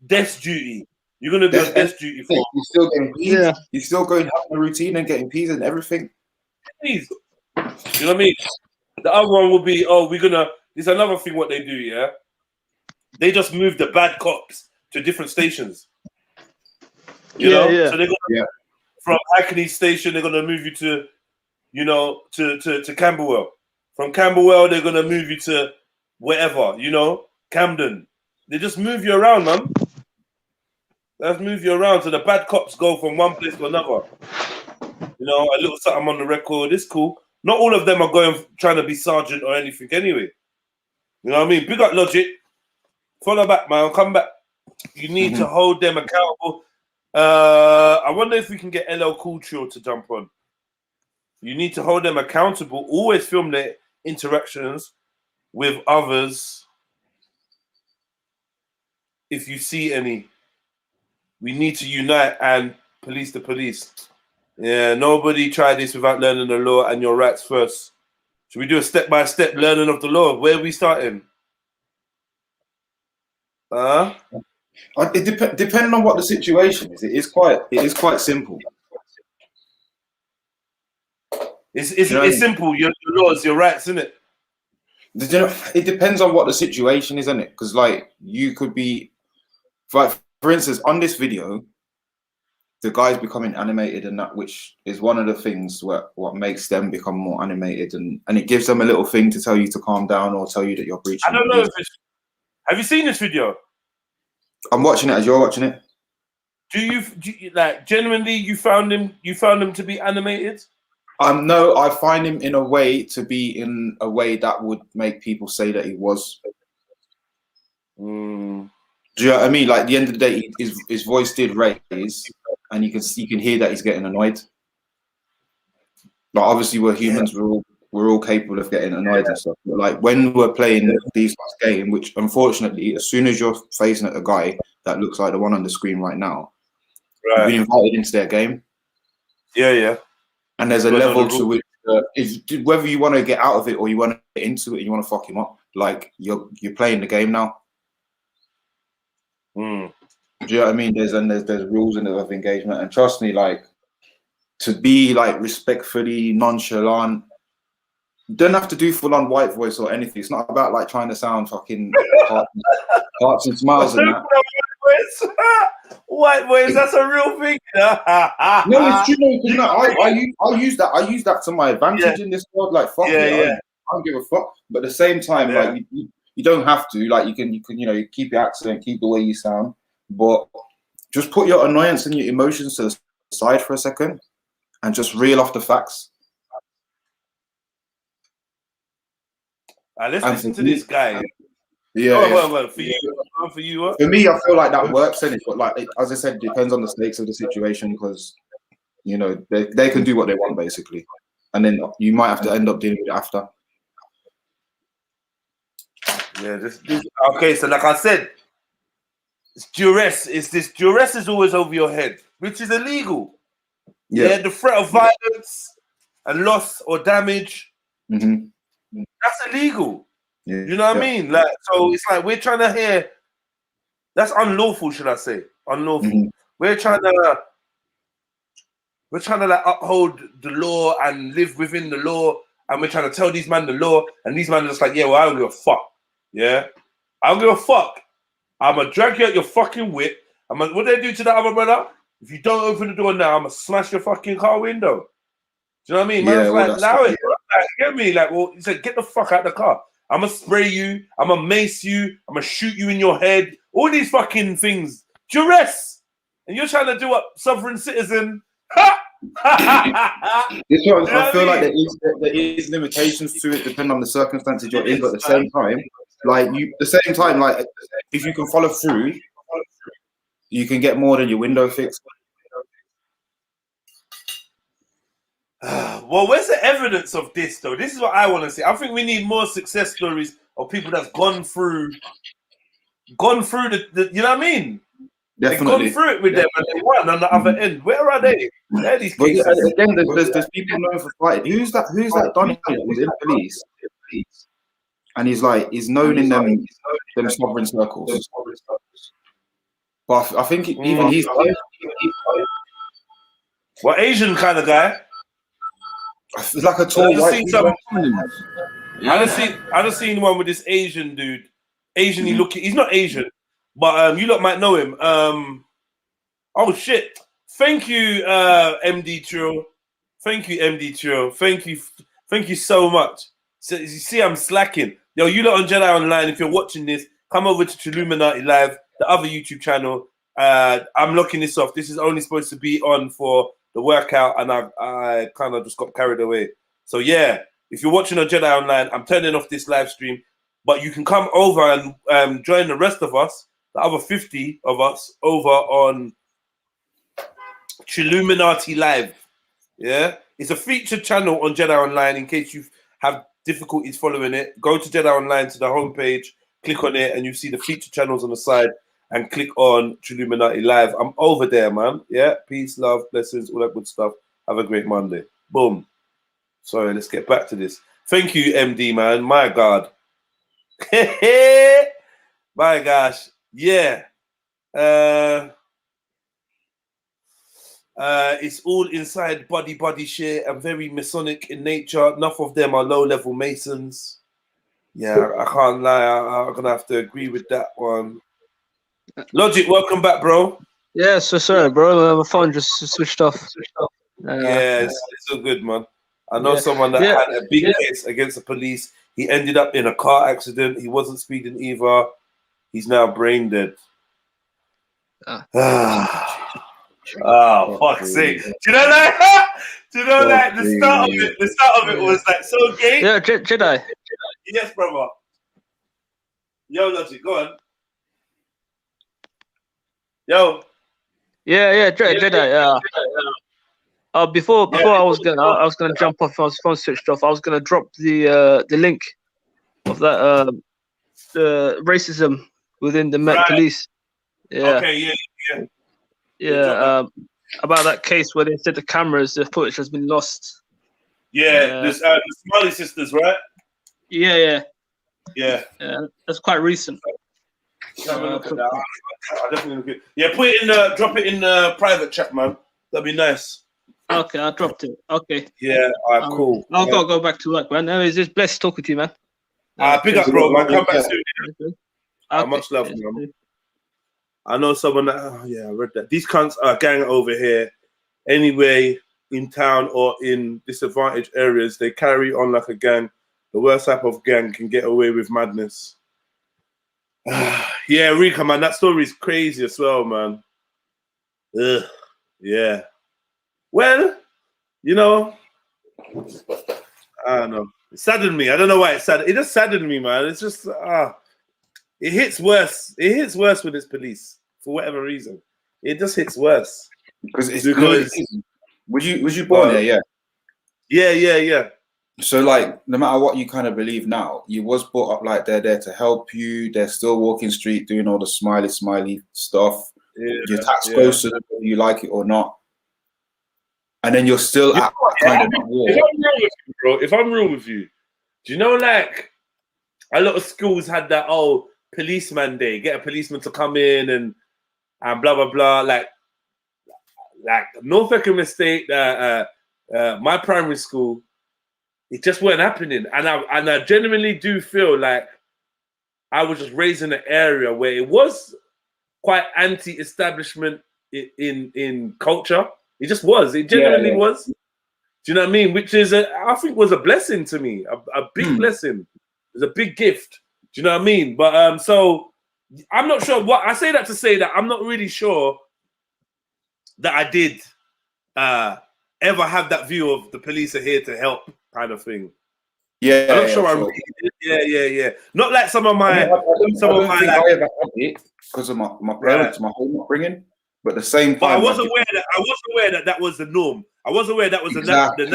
death duty. You're going to be on death duty for. You're still getting peas. You're still going out the routine and getting peas and everything. Peas. You know what I mean? The other one will be, there's another thing what they do, yeah? They just move the bad cops to different stations. You know? So they're going to, from Hackney Station, they're going to move you to, you know, to Camberwell. From Camberwell, they're going to move you to wherever, you know, Camden. They just move you around, man. Let's move you around. So the bad cops go from one place to another. You know, a little something on the record. It's cool. Not all of them are trying to be sergeant or anything anyway. You know what I mean? Big up Logic. Follow back, man. Come back. You need to hold them accountable. I wonder if we can get LL Cool Trill to jump on. You need to hold them accountable. Always film their interactions with others. If you see any, we need to unite and police the police. Yeah, nobody tried this without learning the law and your rights first. Should we do a step-by-step learning of the law? Where are we starting? It depends on what the situation is. It is quite simple. It's simple. Your laws, your rights, isn't it? It depends on what the situation is, isn't it? Because like you could be, like for instance, on this video, the guy's becoming animated, and that which is one of the things what makes them become more animated, and it gives them a little thing to tell you to calm down or tell you that you're breaching. I don't know if have you seen this video? I'm watching it as you're watching it. Do you like genuinely you found him to be animated? No, I find him in a way that would make people say that he was. Do you know what I mean? Like at the end of the day, his voice did raise, and you can hear that he's getting annoyed. Like obviously we're humans, we're all we're all capable of getting annoyed and stuff. But like when we're playing these games, which unfortunately, as soon as you're facing a guy that looks like the one on the screen right now, you've been invited into their game. Yeah. And there's a level to which is whether you want to get out of it or you want to get into it and you want to fuck him up. Like you're playing the game now. Mm. Do you know what I mean? There's rules in of engagement, and trust me, like to be like respectfully nonchalant. You don't have to do full on white voice or anything. It's not about like trying to sound fucking hearts and smiles and that. White boys, that's a real thing. No, it's true. You know, I use that to my advantage in this world. Like fuck it, I don't give a fuck. But at the same time, like you don't have to. Like you can you keep your accent, keep the way you sound, but just put your annoyance and your emotions to the side for a second, and just reel off the facts. Let's listen to this guy. Yeah. For you, what? For me, I feel like that works, and but like as I said, it depends on the stakes of the situation because they can do what they want basically, and then you might have to end up dealing with it after. Yeah, this okay. So like I said, it's duress. Duress is always over your head, which is illegal. Yeah, the threat of violence and loss or damage. Mm-hmm. That's illegal. You know what I mean? Like, so it's like we're trying to hear. That's unlawful, should I say? Unlawful. Mm-hmm. We're trying to like uphold the law and live within the law, and we're trying to tell these men the law, and these men are just like, yeah, well, I don't give a fuck. Yeah, I don't give a fuck. I'm gonna drag you out your fucking whip. What they do to that other brother? If you don't open the door now, I'm gonna smash your fucking car window. Do you know what I mean? Man's like, allow it. Like, get me? Like, well, he said, get the fuck out the car. I'm gonna spray you. I'm gonna mace you. I'm gonna shoot you in your head. All these fucking things. Duress. And you're trying to do what sovereign citizen. This one, I feel like there is limitations to it depending on the circumstances you're in, but at the same time, if you can follow through, you can get more than your window fixed. Well, where's the evidence of this though? This is what I want to see. I think we need more success stories of people that's gone through the you know what I mean? Definitely. They've gone through it with them and they won on the other end. Where are they? They're these cases. Again, there's people known for fighting. Who's that Donny that was in police? And he's known in them sovereign circles. But I think even he's what Asian kind of guy? It's like a tall white. I just seen one with this Asian dude. Asian-y looking. He's not Asian, but you lot might know him. Oh shit! Thank you, MD Trill. Thank you, MD Trill. Thank you so much. So you see, I'm slacking. Yo, you lot on Jedi Online. If you're watching this, come over to Trilluminati Live, the other YouTube channel. I'm locking this off. This is only supposed to be on for the workout, and I kind of just got carried away. So yeah, if you're watching on Jedi Online, I'm turning off this live stream, but you can come over and join the rest of us, the other 50 of us, over on Trilluminati Live. Yeah, it's a featured channel on Jedi Online. In case you have difficulties following it, go to Jedi Online to the homepage, click on it, and you see the featured channels on the side. And click on Trilluminati Live. I'm over there, man. Yeah, peace, love, blessings, all that good stuff. Have a great Monday. Boom. Sorry, let's get back to this. Thank you, MD, man. My God. My gosh. Yeah. It's all inside body shit and very Masonic in nature. Enough of them are low-level Masons. Yeah, I can't lie. I'm going to have to agree with that one. Logic, welcome back, bro. Yeah, so sorry, bro. My phone just switched off. Yeah, it's all good, man. I know someone that had a big case against the police. He ended up in a car accident. He wasn't speeding either. He's now brain dead. Oh, fuck's sake. Do you know that? Do you know that? The start of it was like so gay. Yeah, Jedi. Yes, brother. Yo, Logic, go on. Yo. Yeah, Jedi. Before I was gonna jump off. I was phone switched off. I was gonna drop the link of that the racism within the Met Police. Yeah. Okay. Yeah. About that case where they said the footage has been lost. Yeah. The Smiley sisters, right? Yeah. Yeah. That's quite recent. Have a look at that. I'll definitely look at. Yeah, put it in drop it in the private chat, man. That'd be nice. Okay, I dropped it. Okay. Yeah, all right, cool. I'll go back to work, man. It's just blessed talking to you, man. Big up, bro, man. Come back soon. Okay. Much love, man. I know someone that. Oh, yeah, I read that. These cunts are gang over here. Anyway, in town or in disadvantaged areas, they carry on like a gang. The worst type of gang can get away with madness. Yeah, Rika, man, that story is crazy as well, man. Ugh, yeah. Well, you know, I don't know. It saddened me. I don't know why it saddened. It just saddened me, man. It's just it hits worse. It hits worse when it's police for whatever reason. It just hits worse because was you born there? Yeah. So, like, no matter what you kind of believe now, you was brought up like they're there to help you. They're still walking street doing all the smiley stuff. Your tax goes to them whether you like it or not. And then you're still at kind of war. If I'm real with you, do you know, like, a lot of schools had that, policeman day, get a policeman to come in and blah, blah, blah. Like North Wickham Estate, my primary school, it just weren't happening. And I genuinely do feel like I was just raised in an area where it was quite anti-establishment in culture. It just was. It genuinely was. Do you know what I mean? Which is, I think, was a blessing to me. A big blessing. It was a big gift. Do you know what I mean? But so I'm not sure what I say that to say that I'm not really sure that I did ever have that view of the police are here to help kind of thing. Yeah, I'm not sure I really did. Yeah. Not like some of my because of my parents, my home upbringing. But at the same time, but I was aware that that was the norm. I was aware that was the national norm.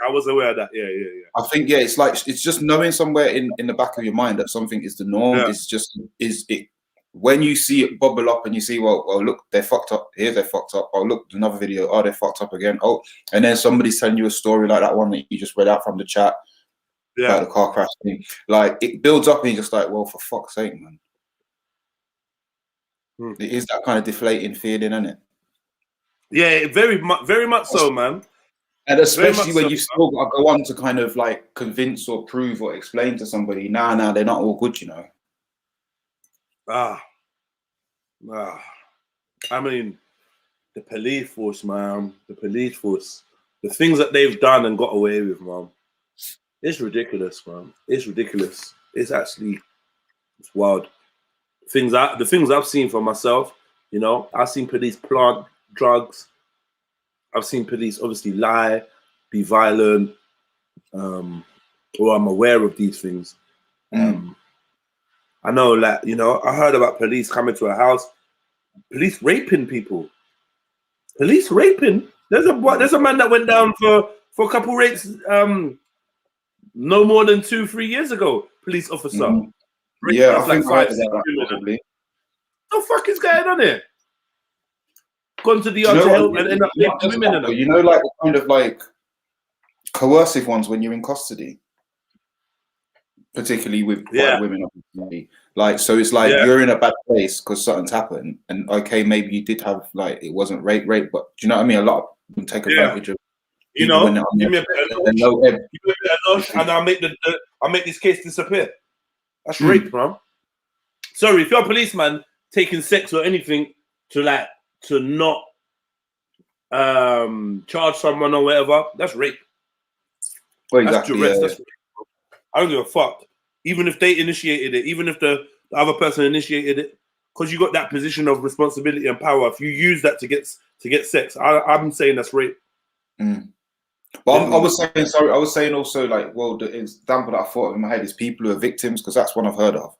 I was aware of that. Yeah. I think it's like it's just knowing somewhere in the back of your mind that something is the norm. Yeah. It's just it when you see it bubble up and you see, well, look, they're fucked up. Here they're fucked up. Oh, look, another video. Oh, they're fucked up again. Oh, and then somebody's telling you a story like that one that you just read out from the chat about the car crash thing. Like it builds up and you're just like, well, for fuck's sake, man. It is that kind of deflating feeling, isn't it? Yeah, very much so, man. And especially when you've still got to go on to kind of like convince or prove or explain to somebody, nah, they're not all good, you know. I mean, the police force, man. The police force. The things that they've done and got away with, man. It's ridiculous, man. It's ridiculous. It's wild. The things I've seen for myself, you know, I've seen police plant drugs. I've seen police obviously lie, be violent, or I'm aware of these things. I know, like, you know, I heard about police coming to a house, police raping people. Police raping. There's a man that went down for a couple rapes no more than 2-3 years ago. Police officer. Yeah, I think like 5-6 women. What the fuck is going on here? Gone to the yard to help and end up raping women. You know, like the kind of like coercive ones when you're in custody, particularly with white women. Obviously. Like, so it's like you're in a bad place because something's happened, and okay, maybe you did have like it wasn't rape, but do you know what I mean? A lot of them take advantage of. You know, give me a bit of nudge, and I'll make this case disappear. That's rape, man. Sorry, if you're a policeman taking sex or anything to not charge someone or whatever, that's rape. Well, exactly. That's duress. That's rape. I don't give a fuck. Even if they initiated it, even if the other person initiated it, because you got that position of responsibility and power. If you use that to get sex, I'm saying that's rape. But I was saying also, like, well, the example that I thought of in my head is people who are victims, because that's one I've heard of.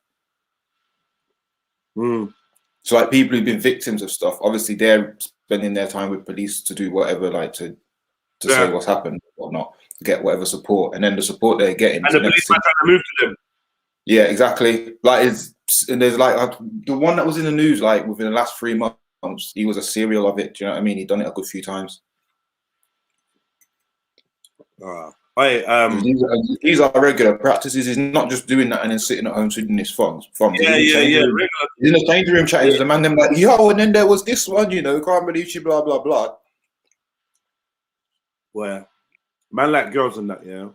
So like people who've been victims of stuff, obviously they're spending their time with police to do whatever, like to say what's happened, or whatnot, to get whatever support, and then the support they're getting. And the police might try to move to them. Yeah, exactly. Like and there's like the one that was in the news, like within the last 3 months, he was a serial of it. Do you know what I mean? He'd done it a good few times. These are regular practices. He's not just doing that and then sitting at home sitting his thumbs. Yeah. He's in the changing room chatting to the man. Them like, yo, and then there was this one, you know, can't believe she, blah blah blah. Well, man, like girls and that, yeah.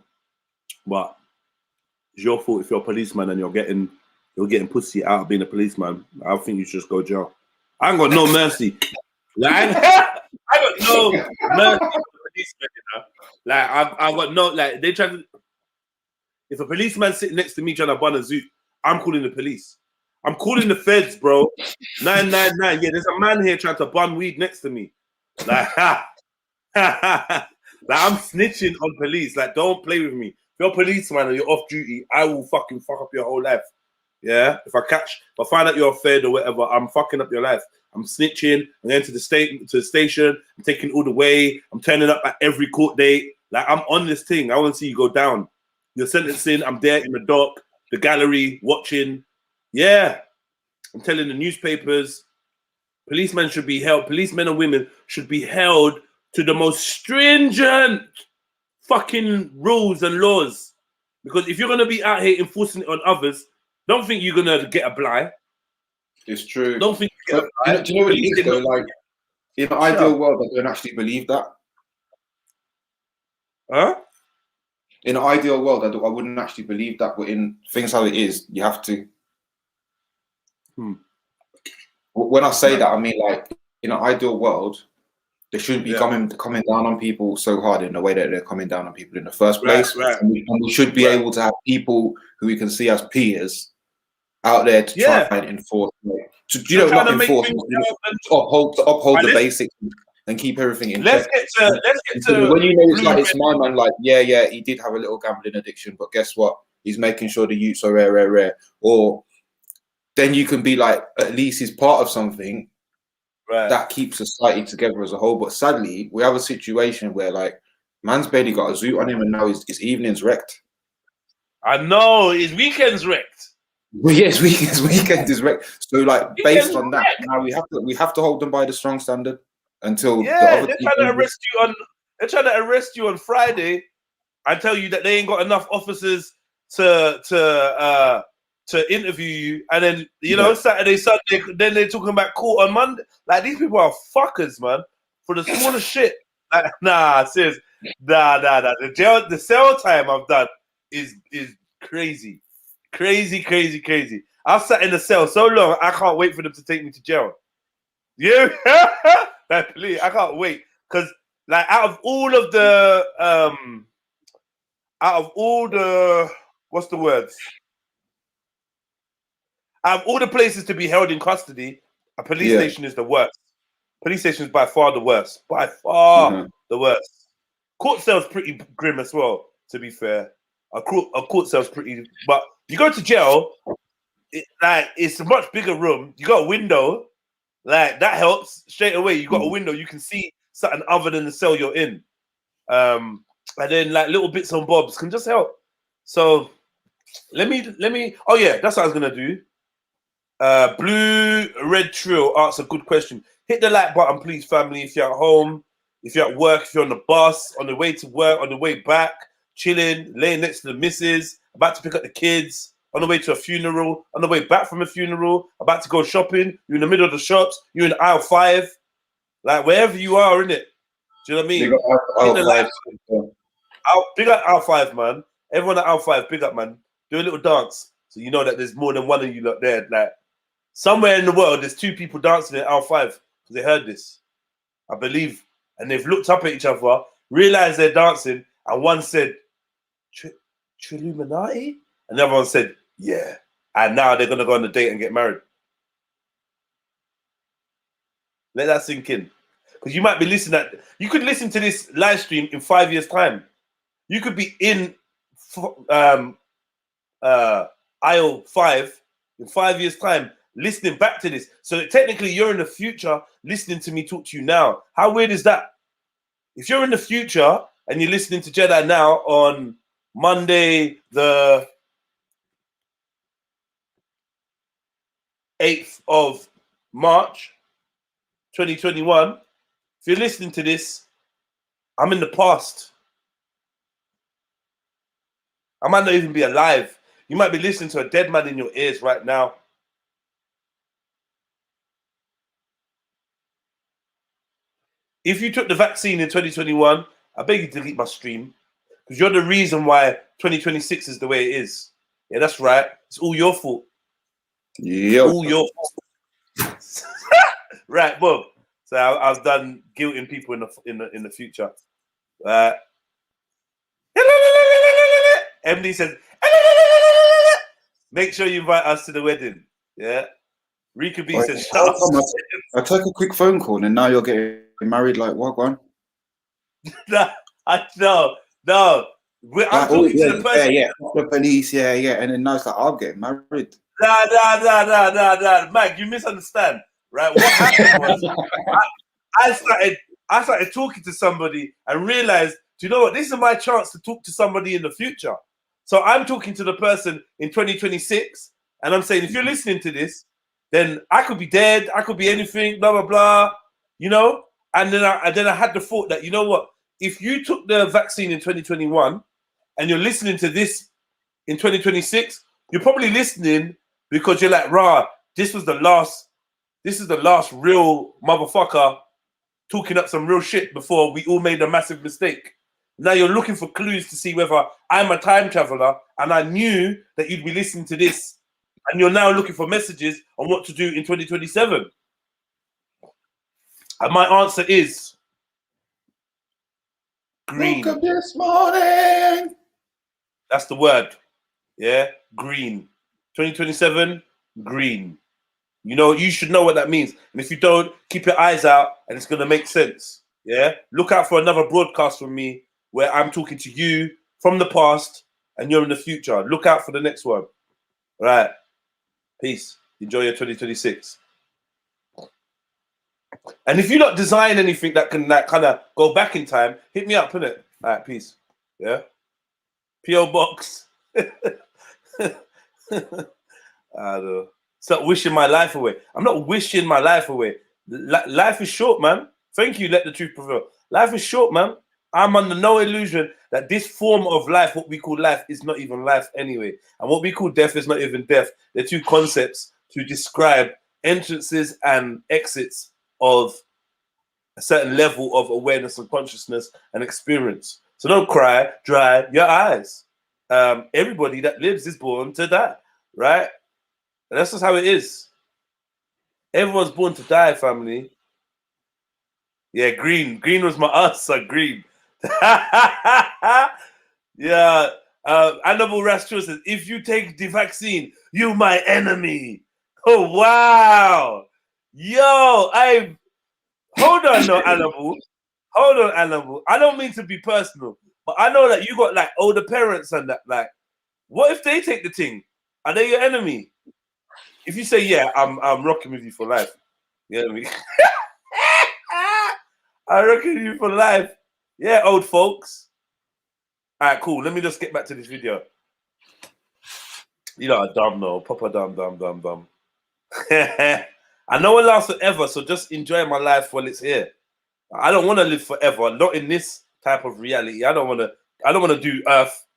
But it's your fault if you're a policeman and you're getting pussy out of being a policeman. I think you should just go to jail. I ain't got no mercy. Like, I got no mercy for policemen, you know. Like, I got no, like, they try to. If a policeman sitting next to me trying to bun a zoot, I'm calling the police. I'm calling the feds, bro. 999. Yeah, there's a man here trying to bun weed next to me. Like, like, I'm snitching on police. Like, don't play with me. If you're a policeman and you're off duty, I will fucking fuck up your whole life. Yeah? If I find out you're a fed or whatever, I'm fucking up your life. I'm snitching. I'm going to the station. I'm taking all the way. I'm turning up at every court date. Like, I'm on this thing. I want to see you go down. You're sentencing. I'm there in the dock, the gallery, watching. Yeah. I'm telling the newspapers. Policemen should be held. Policemen and women should be held to the most stringent fucking rules and laws. Because if you're going to be out here enforcing it on others, don't think you're going to get a blight. It's true. Don't think you get a blight. Do you know what it is, though? Like, in an ideal world, I don't actually believe that. Huh? In an ideal world, I wouldn't actually believe that. But in things how it is, you have to. When I say that, I mean, like, in an ideal world, they shouldn't be coming down on people so hard in the way that they're coming down on people in the first place. Right. And we should be able to have people who we can see as peers out there to try and enforce, not enforce, to uphold the basics and keep everything in check. Let's get to when you know it's my man, like, yeah, he did have a little gambling addiction, but guess what? He's making sure the youths are rare. Or then you can be like, at least he's part of something. Right. That keeps society together as a whole. But sadly, we have a situation where, like, man's barely got a zoot on him, and now his evening's wrecked. I know, his weekend's wrecked. Well, yes, weekend is wrecked. So, like, based on that, now we have to hold them by the strong standard until they're trying to arrest you on. They're trying to arrest you on Friday. I tell you that they ain't got enough officers to interview you, and then Saturday, Sunday, then they're talking about court on Monday. Like, these people are fuckers, man. For the smallest shit. Like, nah, serious. Nah. The cell time I've done is crazy. Crazy. I've sat in the cell so long, I can't wait for them to take me to jail. Yeah, like, please, I can't wait. Because, like, out of all the what's the words? Out of all the places to be held in custody, a police station is the worst. Police station is by far the worst. By far the worst. Court cell's pretty grim as well, to be fair. A court cell's pretty... But you go to jail, it's a much bigger room. You got a window. Like, that helps straight away. You got a window. You can see something other than the cell you're in. And then, like, little bits and bobs can just help. So, let me... Oh, yeah, that's what I was going to do. Blue Red Trill asks a good question. Hit the like button, please, family. If you're at home, if you're at work, if you're on the bus, on the way to work, on the way back, chilling, laying next to the missus, about to pick up the kids, on the way to a funeral, on the way back from a funeral, about to go shopping, you're in the middle of the shops, you're in aisle 5, like, wherever you are, innit? Do you know what I mean? Big up aisle 5, man. Everyone at aisle 5, big up, man. Do a little dance, so you know that there's more than one of you lot there. Like, somewhere in the world, there's 2 people dancing at aisle 5 because they heard this, I believe, and they've looked up at each other, realized they're dancing, and one said, Trilluminati? And the other one said, yeah. And now they're going to go on a date and get married. Let that sink in. Because you might be you could listen to this live stream in 5 years' time. You could be in aisle 5 in 5 years' time, listening back to this. So technically, you're in the future listening to me talk to you now. How weird is that? If you're in the future and you're listening to Jedi now on Monday, the 8th of March, 2021, if you're listening to this, I'm in the past. I might not even be alive. You might be listening to a dead man in your ears right now. If you took the vaccine in 2021, I beg you to delete my stream, because you're the reason why 2026 is the way it is. Yeah, that's right. It's all your fault. Yeah. All your fault. Right, Bob. So I've done guilting people in the future. MD says, make sure you invite us to the wedding. Yeah. Rika B says, shut up. I took a quick phone call and now you're getting married. Like, what, one? No. I'm talking to the person. Yeah, the police, yeah. And then now it's like, I'm getting married. Nah. Mike, you misunderstand. Right? What happened was I started talking to somebody and realized, do you know what? This is my chance to talk to somebody in the future. So I'm talking to the person in 2026, and I'm saying, if you're listening to this, then I could be dead, I could be anything, blah blah blah, you know. And then I had the thought that, you know what? If you took the vaccine in 2021 and you're listening to this in 2026, you're probably listening because you're like, rah, this is the last real motherfucker talking up some real shit before we all made a massive mistake. Now you're looking for clues to see whether I'm a time traveler, and I knew that you'd be listening to this, and you're now looking for messages on what to do in 2027. And my answer is green. Woke up this morning. That's the word. Yeah, green. 2027, green. You know, you should know what that means. And if you don't, keep your eyes out and it's going to make sense. Yeah. Look out for another broadcast from me where I'm talking to you from the past and you're in the future. Look out for the next one. All right. Peace. Enjoy your 2026. And if you don't design anything that can like kind of go back in time, hit me up, innit? All right. Peace. Yeah. P.O. Box. I don't know. Stop wishing my life away. I'm not wishing my life away. Life is short, man. Thank you. Let the truth prevail. Life is short, man. I'm under no illusion that this form of life, what we call life, is not even life anyway. And what we call death is not even death. They're two concepts to describe entrances and exits of a certain level of awareness and consciousness and experience. So don't cry, dry your eyes. Everybody that lives is born to die, right? And that's just how it is. Everyone's born to die, family. Yeah, green. Green was my answer, green. Yeah. Annabelle Rastro says, if you take the vaccine, you my enemy. Oh, wow. Yo, hold on, no, Annabelle. Hold on, Annabelle. I don't mean to be personal, but I know that you got like older parents and that. Like, what if they take the thing? Are they your enemy? If you say, yeah, I'm rocking with you for life. You know what I mean? I'm rocking with you for life. Yeah, old folks. All right, cool. Let me just get back to this video. You know, a dumb, no. Proper dumb. I know it lasts forever, so just enjoy my life while it's here. I don't want to live forever. Not in this type of reality. I don't want to do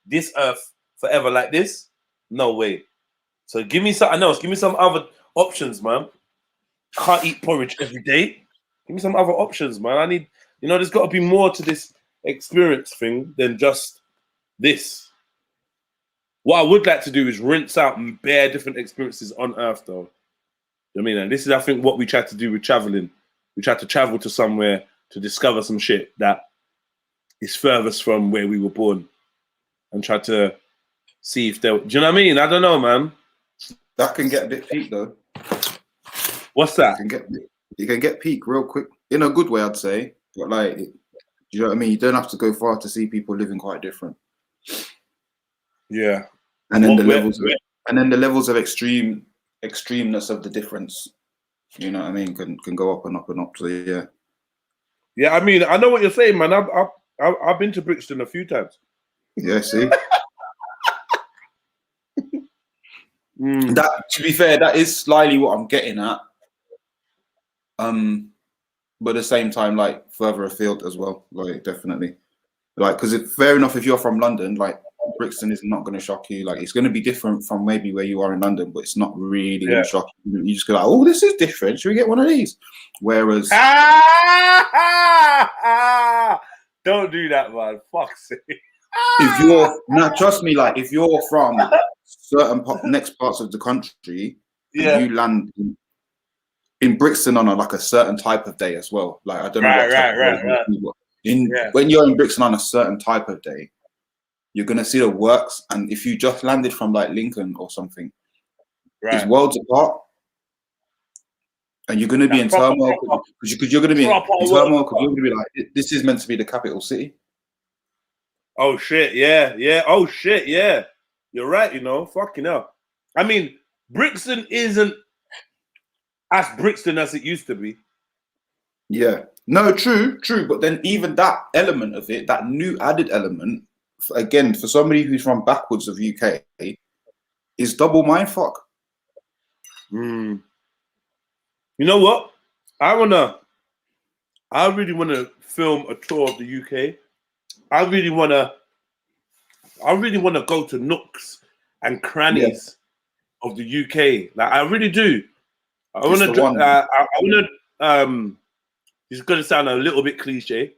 this earth forever like this. No way. So give me something else. Give me some other options, man. Can't eat porridge every day. Give me some other options, man. I need, there's got to be more to this experience thing than just this. What I would like to do is rinse out and bare different experiences on Earth, though. I mean, and this is, I think, what we try to do with traveling. We try to travel to somewhere to discover some shit that is furthest from where we were born and try to see if there. Do you know what I mean? I don't know, man. That can get a bit peak, though. What's that? You can get peak real quick in a good way, I'd say. But like, do you know what I mean? You don't have to go far to see people living quite different. Yeah. And then the levels of extreme extremeness of the difference. You know what I mean? Can go up and up and up. So yeah. Yeah, I mean, I know what you're saying, man. I've been to Brixton a few times. Yeah, see. That, to be fair, that is slightly what I'm getting at. But at the same time, like further afield as well, like definitely, like because fair enough, if you're from London, like Brixton is not going to shock you. Like it's going to be different from maybe where you are in London, but it's not really going to shock you. You just go like, oh, this is different. Should we get one of these? Whereas, don't do that, man. Fuck's sake. If you're now, trust me, like if you're from certain next parts of the country, and you land in Brixton on like a certain type of day as well. Like I don't know what type of day, when you're in Brixton on a certain type of day, you're gonna see the works. And if you just landed from like Lincoln or something, it's worlds apart. And you're gonna be in turmoil because you're gonna be in turmoil because you're gonna be like, this is meant to be the capital city. Oh shit, yeah. Oh shit, yeah. You're right, you know, fucking hell. I mean, Brixton isn't as Brixton as it used to be. Yeah. No, true. But then even that element of it, that new added element, again, for somebody who's from backwards of UK, is double mindfuck. You know what? I really wanna film a tour of the UK. I really wanna go to nooks and crannies of the UK. Like I really do. I wanna it's gonna sound a little bit cliche,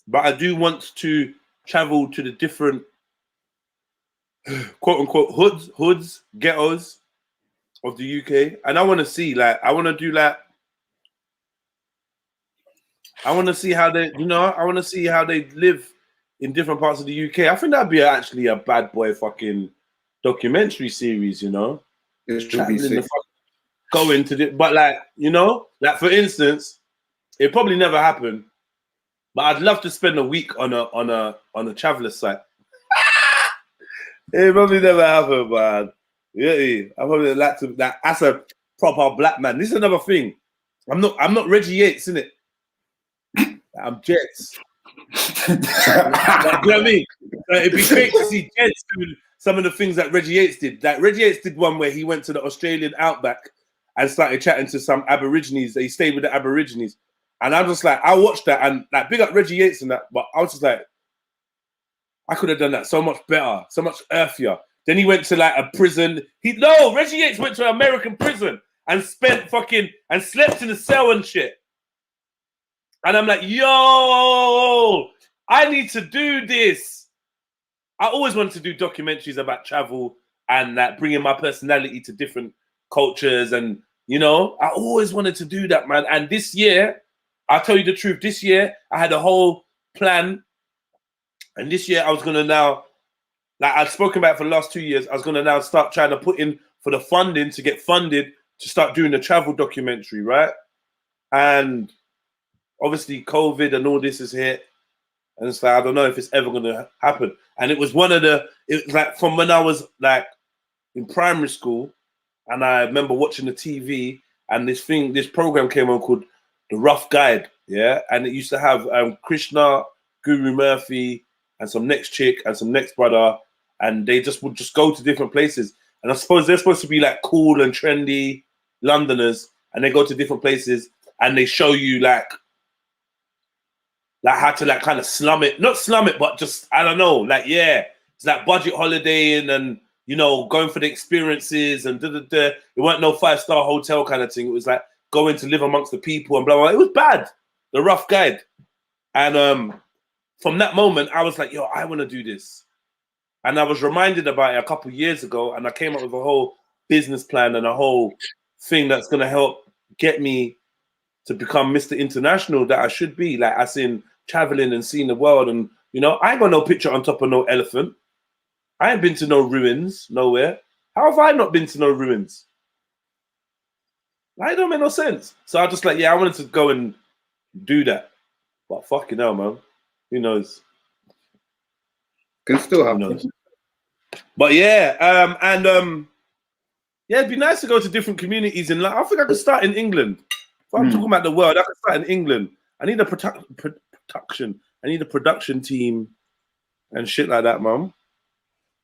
but I do want to travel to the different quote unquote hoods, ghettos of the UK. And I wanna see I wanna see how they, I wanna see how they live in different parts of the UK. I think that'd be actually a bad boy fucking documentary series, you know? Going to the, but like for instance, it probably never happened, but I'd love to spend a week on a traveler site. It probably never happened, man. Yeah, I probably like to that as a proper black man. This is another thing. I'm not Reggie Yates, innit? I'm Jets. You know what I mean? It'd be great to see Jets doing some of the things that Reggie Yates did. Like Reggie Yates did one where he went to the Australian outback and started chatting to some Aborigines. He stayed with the Aborigines. And I was just like, I watched that and like big up Reggie Yates and that, but I was just like, I could have done that so much better, so much earthier. Then he went to like a prison. Reggie Yates went to an American prison and slept in a cell and shit. And I'm like, yo, I need to do this. I always wanted to do documentaries about travel and like bringing my personality to different cultures. And, I always wanted to do that, man. And this year, I'll tell you the truth, this year, I had a whole plan. And this year, I was going to now, like I've spoken about for the last 2 years, I was going to now start trying to put in for the funding to get funded to start doing the travel documentary, right? And obviously COVID and all this is here. And it's like, I don't know if it's ever going to happen. And it was it was like from when I was like in primary school, and I remember watching the TV and this program came on called The Rough Guide, yeah? And it used to have Krishna, Guru Murphy, and some next chick and some next brother, and they would just go to different places. And I suppose they're supposed to be like cool and trendy Londoners, and they go to different places and they show you like how to like kind of not slum it, but just, I don't know, it's like budget holidaying and, going for the experiences and It weren't no 5-star hotel kind of thing. It was like going to live amongst the people and blah, blah, blah. It was bad. The Rough Guide. And from that moment, I was like, yo, I want to do this. And I was reminded about it a couple of years ago, and I came up with a whole business plan and a whole thing that's going to help get me to become Mr. International that I should be, like as in traveling and seeing the world. And, I ain't got no picture on top of no elephant. I ain't been to no ruins, nowhere. How have I not been to no ruins? That don't make no sense. So I just like, I wanted to go and do that. But fucking hell, man. Who knows? Can still happen. But yeah, Yeah, it'd be nice to go to different communities in. Like, I think I could start in England. If I'm talking about the world, I could start in England. I need a production. I need a production team and shit like that, man.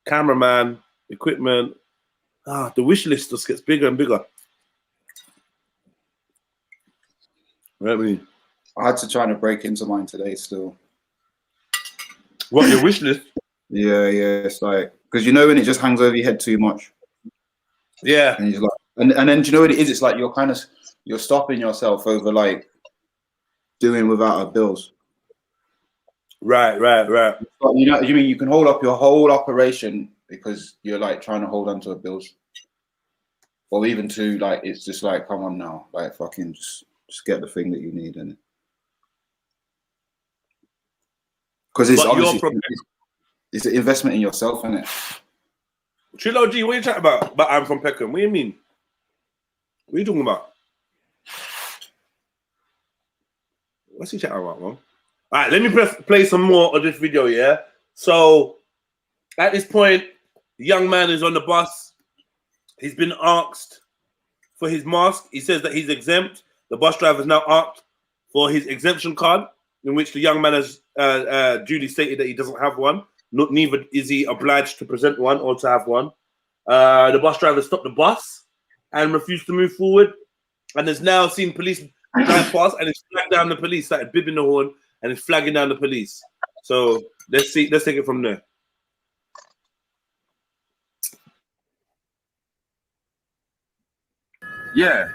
Cameraman, equipment. The wish list just gets bigger and bigger. Right, I had to try to break into mine today still. What, your wish list? Yeah, it's like, because you know when it just hangs over your head too much. Yeah. And you're like, and then do you know what it is? It's like you're stopping yourself over like doing without our bills. Right. But you know, you mean you can hold up your whole operation because you're like trying to hold on to the bills, or even to like it's just like, come on now, like fucking just get the thing that you need, and because it's obviously it's an investment in yourself, isn't it? Trillo G, what are you talking about? But I'm from Peckham. What do you mean? What are you talking about? What's he chatting about, man? All right, let me play some more of this video, yeah? So, at this point, the young man is on the bus. He's been asked for his mask. He says that he's exempt. The bus driver is now asked for his exemption card, in which the young man has duly stated that he doesn't have one. Neither is he obliged to present one or to have one. The bus driver stopped the bus and refused to move forward, and has now seen police drive past and it's flagged down the police, started bibbing the horn and it's flagging down the police. So let's take it from there. Yeah.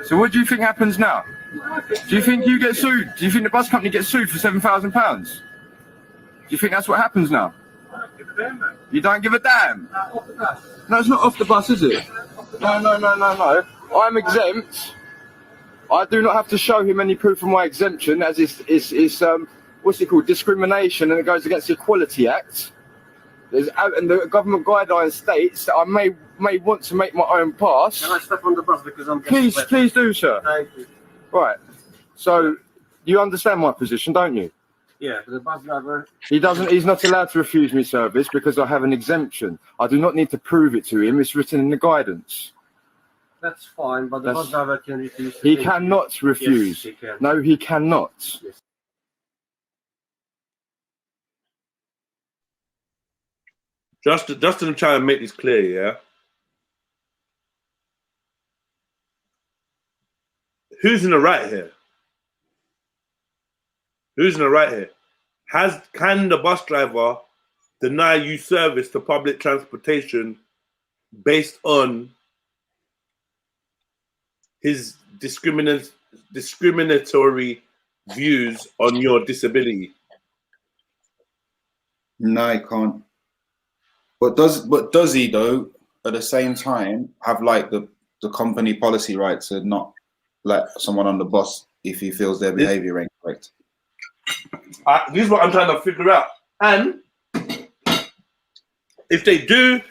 So what do you think happens now? Do you think you get sued? Do you think the bus company gets sued for £7,000? Do you think that's what happens now? You don't give a damn? No, it's not off the bus, is it? No. I'm exempt. I do not have to show him any proof of my exemption, as it's what's it called, discrimination, and it goes against the Equality Act. And the government guideline states that I may want to make my own pass. Can I step on the bus because I'm Please do, sir. Thank you. Right. So you understand my position, don't you? Yeah, the bus driver. He's not allowed to refuse me service because I have an exemption. I do not need to prove it to him. It's written in the guidance. That's fine, but the bus driver can refuse. He cannot refuse. Yes, he can. No, he cannot. Yes. Just to try and make this clear, yeah? Who's in the right here? Who's in the right here? Can the bus driver deny you service to public transportation based on his discriminatory views on your disability? No, he can't. But does he though at the same time have like the company policy right to not let someone on the bus if he feels their behavior ain't correct? This is what I'm trying to figure out. And if they do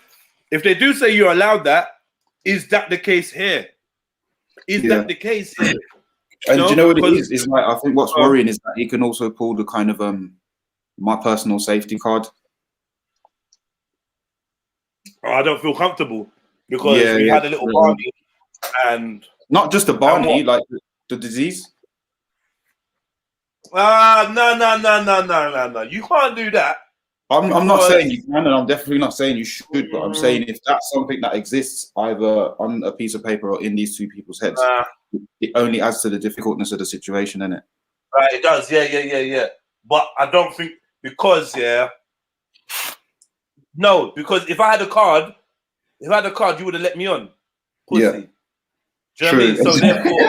say you're allowed that, is that the case here? Is that the case here? And do you know what it is? It's like, I think what's worrying is that he can also pull the kind of my personal safety card. I don't feel comfortable because we had a little Barney, and not just a Barney, like the disease. No. You can't do that. I'm not saying you can, and I'm definitely not saying you should, but I'm saying if that's something that exists either on a piece of paper or in these two people's heads, it only adds to the difficultness of the situation, innit? Right, it does. Yeah. But I don't think because because if I had a card, you would have let me on. Pussy. Yeah. Do you know what I mean? So therefore, you know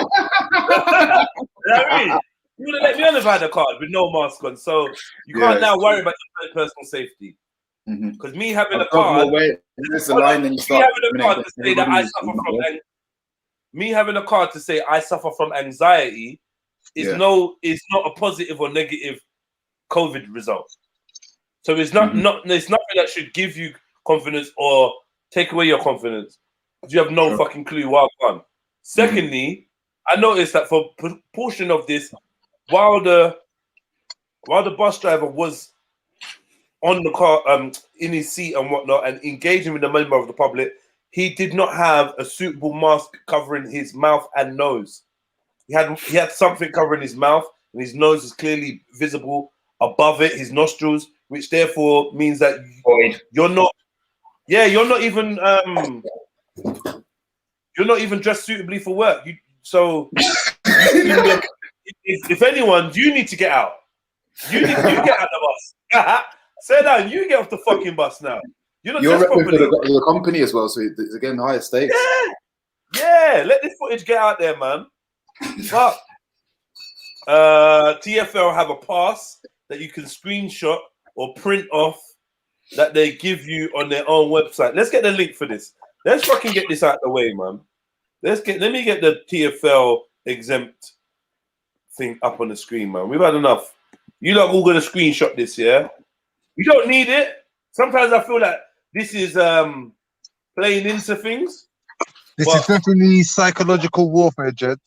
what I mean? You would have let me on if I had a card with no mask on. So you can't now worry about your personal safety. Because me having a card, to say I suffer from anxiety is it's not a positive or negative COVID result. So it's not it's nothing that should give you confidence or take away your confidence. You have no fucking clue what I've done. Secondly, I noticed that for a portion of this, while the bus driver was on the car, in his seat and whatnot, and engaging with a member of the public, he did not have a suitable mask covering his mouth and nose. He had something covering his mouth, and his nose is clearly visible above it, his nostrils, which therefore means that you're not. Yeah, you're not even dressed suitably for work. If anyone, you need to get out. You get out the bus. Say that, you get off the fucking bus now. You're repping for the company as well, so it's again higher stakes. Yeah. Let this footage get out there, man. But TFL have a pass that you can screenshot or print off that they give you on their own website. Let's get the link for this. Let's fucking get this out of the way, man. Let me get the TFL exempt thing up on the screen, man. We've had enough. You lot all gonna screenshot this, yeah? You don't need it. Sometimes I feel like this is playing into things. This is definitely psychological warfare, Jed.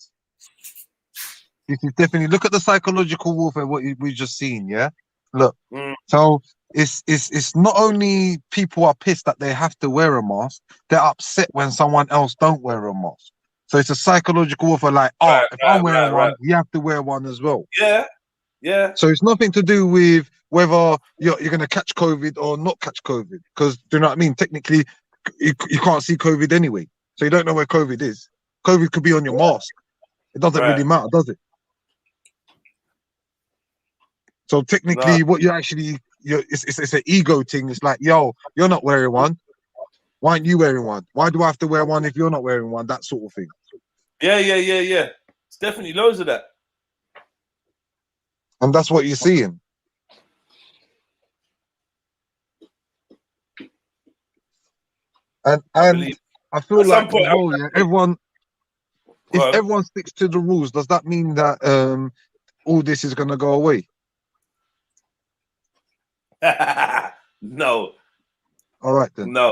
This is definitely, look at the psychological warfare what we just seen, yeah? Look. So it's not only people are pissed that they have to wear a mask, they're upset when someone else don't wear a mask. So it's a psychological warfare, like, if I'm wearing one, you have to wear one as well. Yeah. So it's nothing to do with whether you're going to catch COVID or not catch COVID. Because, do you know what I mean? Technically, you can't see COVID anyway. So you don't know where COVID is. COVID could be on your mask. It doesn't really matter, does it? So technically, what you actually, it's an ego thing. It's like, yo, you're not wearing one. Why aren't you wearing one? Why do I have to wear one if you're not wearing one? That sort of thing. Yeah. It's definitely loads of that. And that's what you're seeing. And I feel like everyone, if everyone sticks to the rules, does that mean that all this is going to go away? No. All right then. No.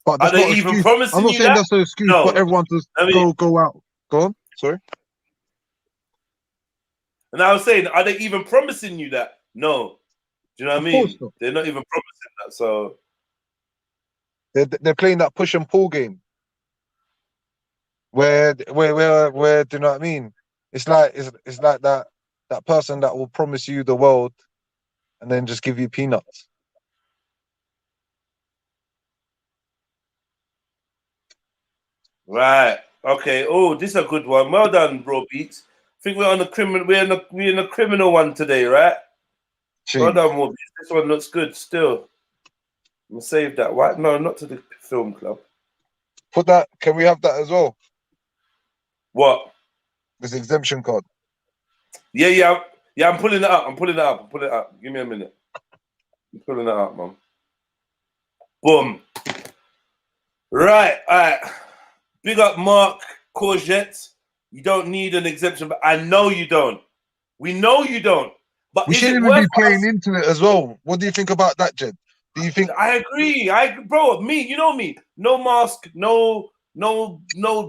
But that's Are they not even excuse. promising I'm not you saying that? that's an excuse No. for everyone to go out. Go on. Sorry. And I was saying, are they even promising you that? No. Do you know what I mean? Not. They're not even promising that. So they're playing that push and pull game. Where do you know what I mean? It's like that person that will promise you the world and then just give you peanuts. right. Okay. Oh, this is a good one. Well done, bro Beats. I think we're on the criminal. We're in a criminal one today, right? Well done, Bro Beats. This one looks good still. I'm gonna save that. Why? No, not to the film club. Put that. Can we have that as well? What? This exemption card. Yeah. I'm pulling it up. Pulling it up. Give me a minute. I'm pulling it up, man. Boom. Right. All right. Big up, Mark Courgette. You don't need an exemption, but I know you don't. We know you don't. But we shouldn't even be playing into it as well. What do you think about that, Jed? Do you think? I agree. Bro, me, you know me. No mask, no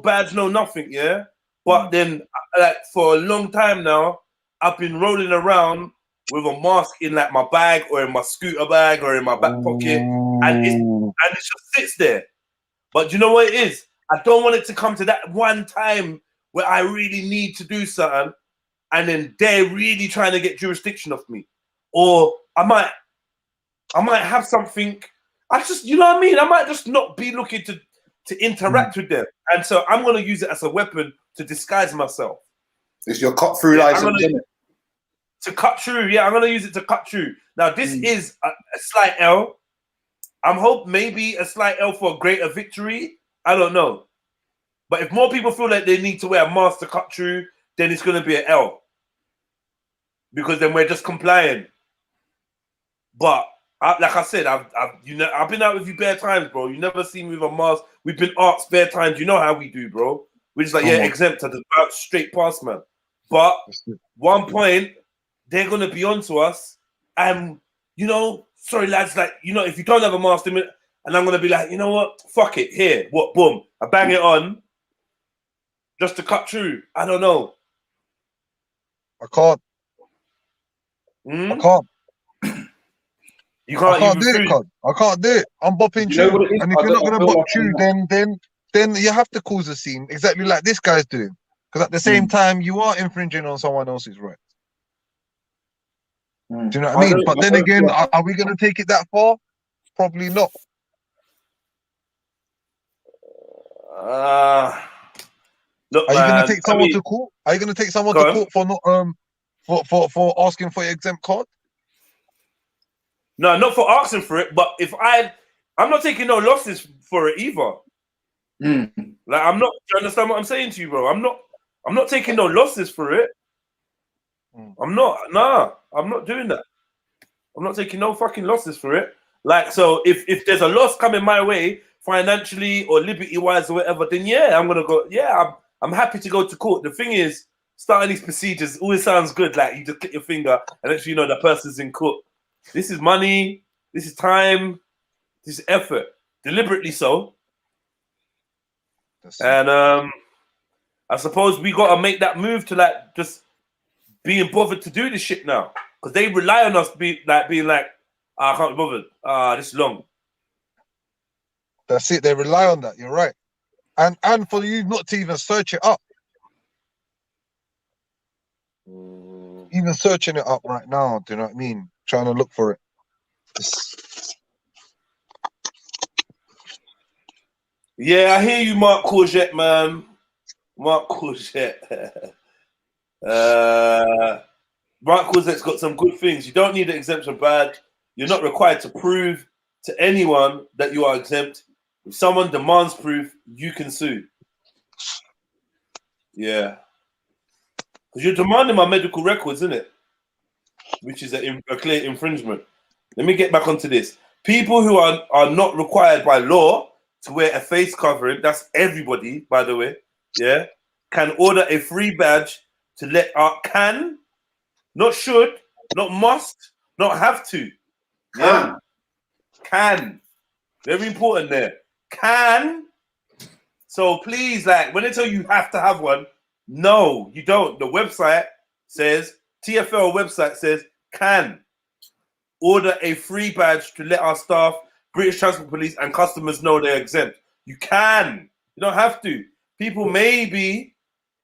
badge, no nothing. Yeah. But then, like for a long time now, I've been rolling around with a mask in like my bag or in my scooter bag or in my back pocket, and it just sits there. But you know what it is? I don't want it to come to that one time where I really need to do something, and then they're really trying to get jurisdiction of me, or I might have something. You know what I mean? I might just not be looking to interact with them, and so I'm gonna use it as a weapon to disguise myself. It's your cut through license, isn't it? To cut through, yeah, I'm gonna use it to cut through. Now this is a slight L. I'm hope maybe a slight L for a greater victory. I don't know, but if more people feel like they need to wear a mask to cut through, then it's gonna be an L, because then we're just complying. But like I said, I've been out with you bare times, bro. You never seen me with a mask. We've been asked bare times. You know how we do, bro. We're just like, exempt to the straight past, man. But one point, they're gonna be onto us, and sorry lads, like if you don't have a mask, and I'm gonna be like, you know what, fuck it, here, what, boom, I bang it on, just to cut through. I don't know. I can't. I can't. You can't. I can't do it, cuz. I can't do it. I'm bopping You know True. what it is? And if I you're not don't gonna feel bop like True, then you have to cause a scene, exactly like this guy's doing. Because at the same time, you are infringing on someone else's rights. Do you know what I mean? But then again, are we gonna take it that far? Probably not. Look, Are you man, gonna take someone to court? Are you gonna take someone to court for not for asking for your exempt card? No, not for asking for it, but if I'm not taking no losses for it either. Like I'm not. Do you understand what I'm saying to you, bro? I'm not taking no losses for it. I'm not. Nah, I'm not doing that. I'm not taking no fucking losses for it. Like, so if there's a loss coming my way, financially or liberty wise or whatever, then yeah, I'm gonna go. Yeah, I'm happy to go to court. The thing is, starting these procedures always sounds good. Like you just click your finger and actually you know the person's in court. This is money. This is time. This is effort. Deliberately so. And I suppose we gotta make that move to like just being bothered to do this shit now, because they rely on us being like, I can't be bothered. This is long. That's it. They rely on that. You're right. And for you not to even search it up. Even searching it up right now, do you know what I mean? Trying to look for it. Yeah, I hear you, Mark Courgette, man. Mark Courgette. Mark Courgette's got some good things. You don't need an exemption badge. You're not required to prove to anyone that you are exempt. If someone demands proof, you can sue. Yeah. Because you're demanding my medical records, isn't it? Which is a clear infringement. Let me get back onto this. People who are not required by law to wear a face covering, that's everybody, by the way, yeah, can order a free badge to let can, not should, not must, not have to. Yeah? Can. Very important there. Can. So please, like, when they tell you have to have one, no, you don't. The website says, TFL website says, can order a free badge to let our staff, British Transport Police, and customers know they're exempt. You can. You don't have to. People may be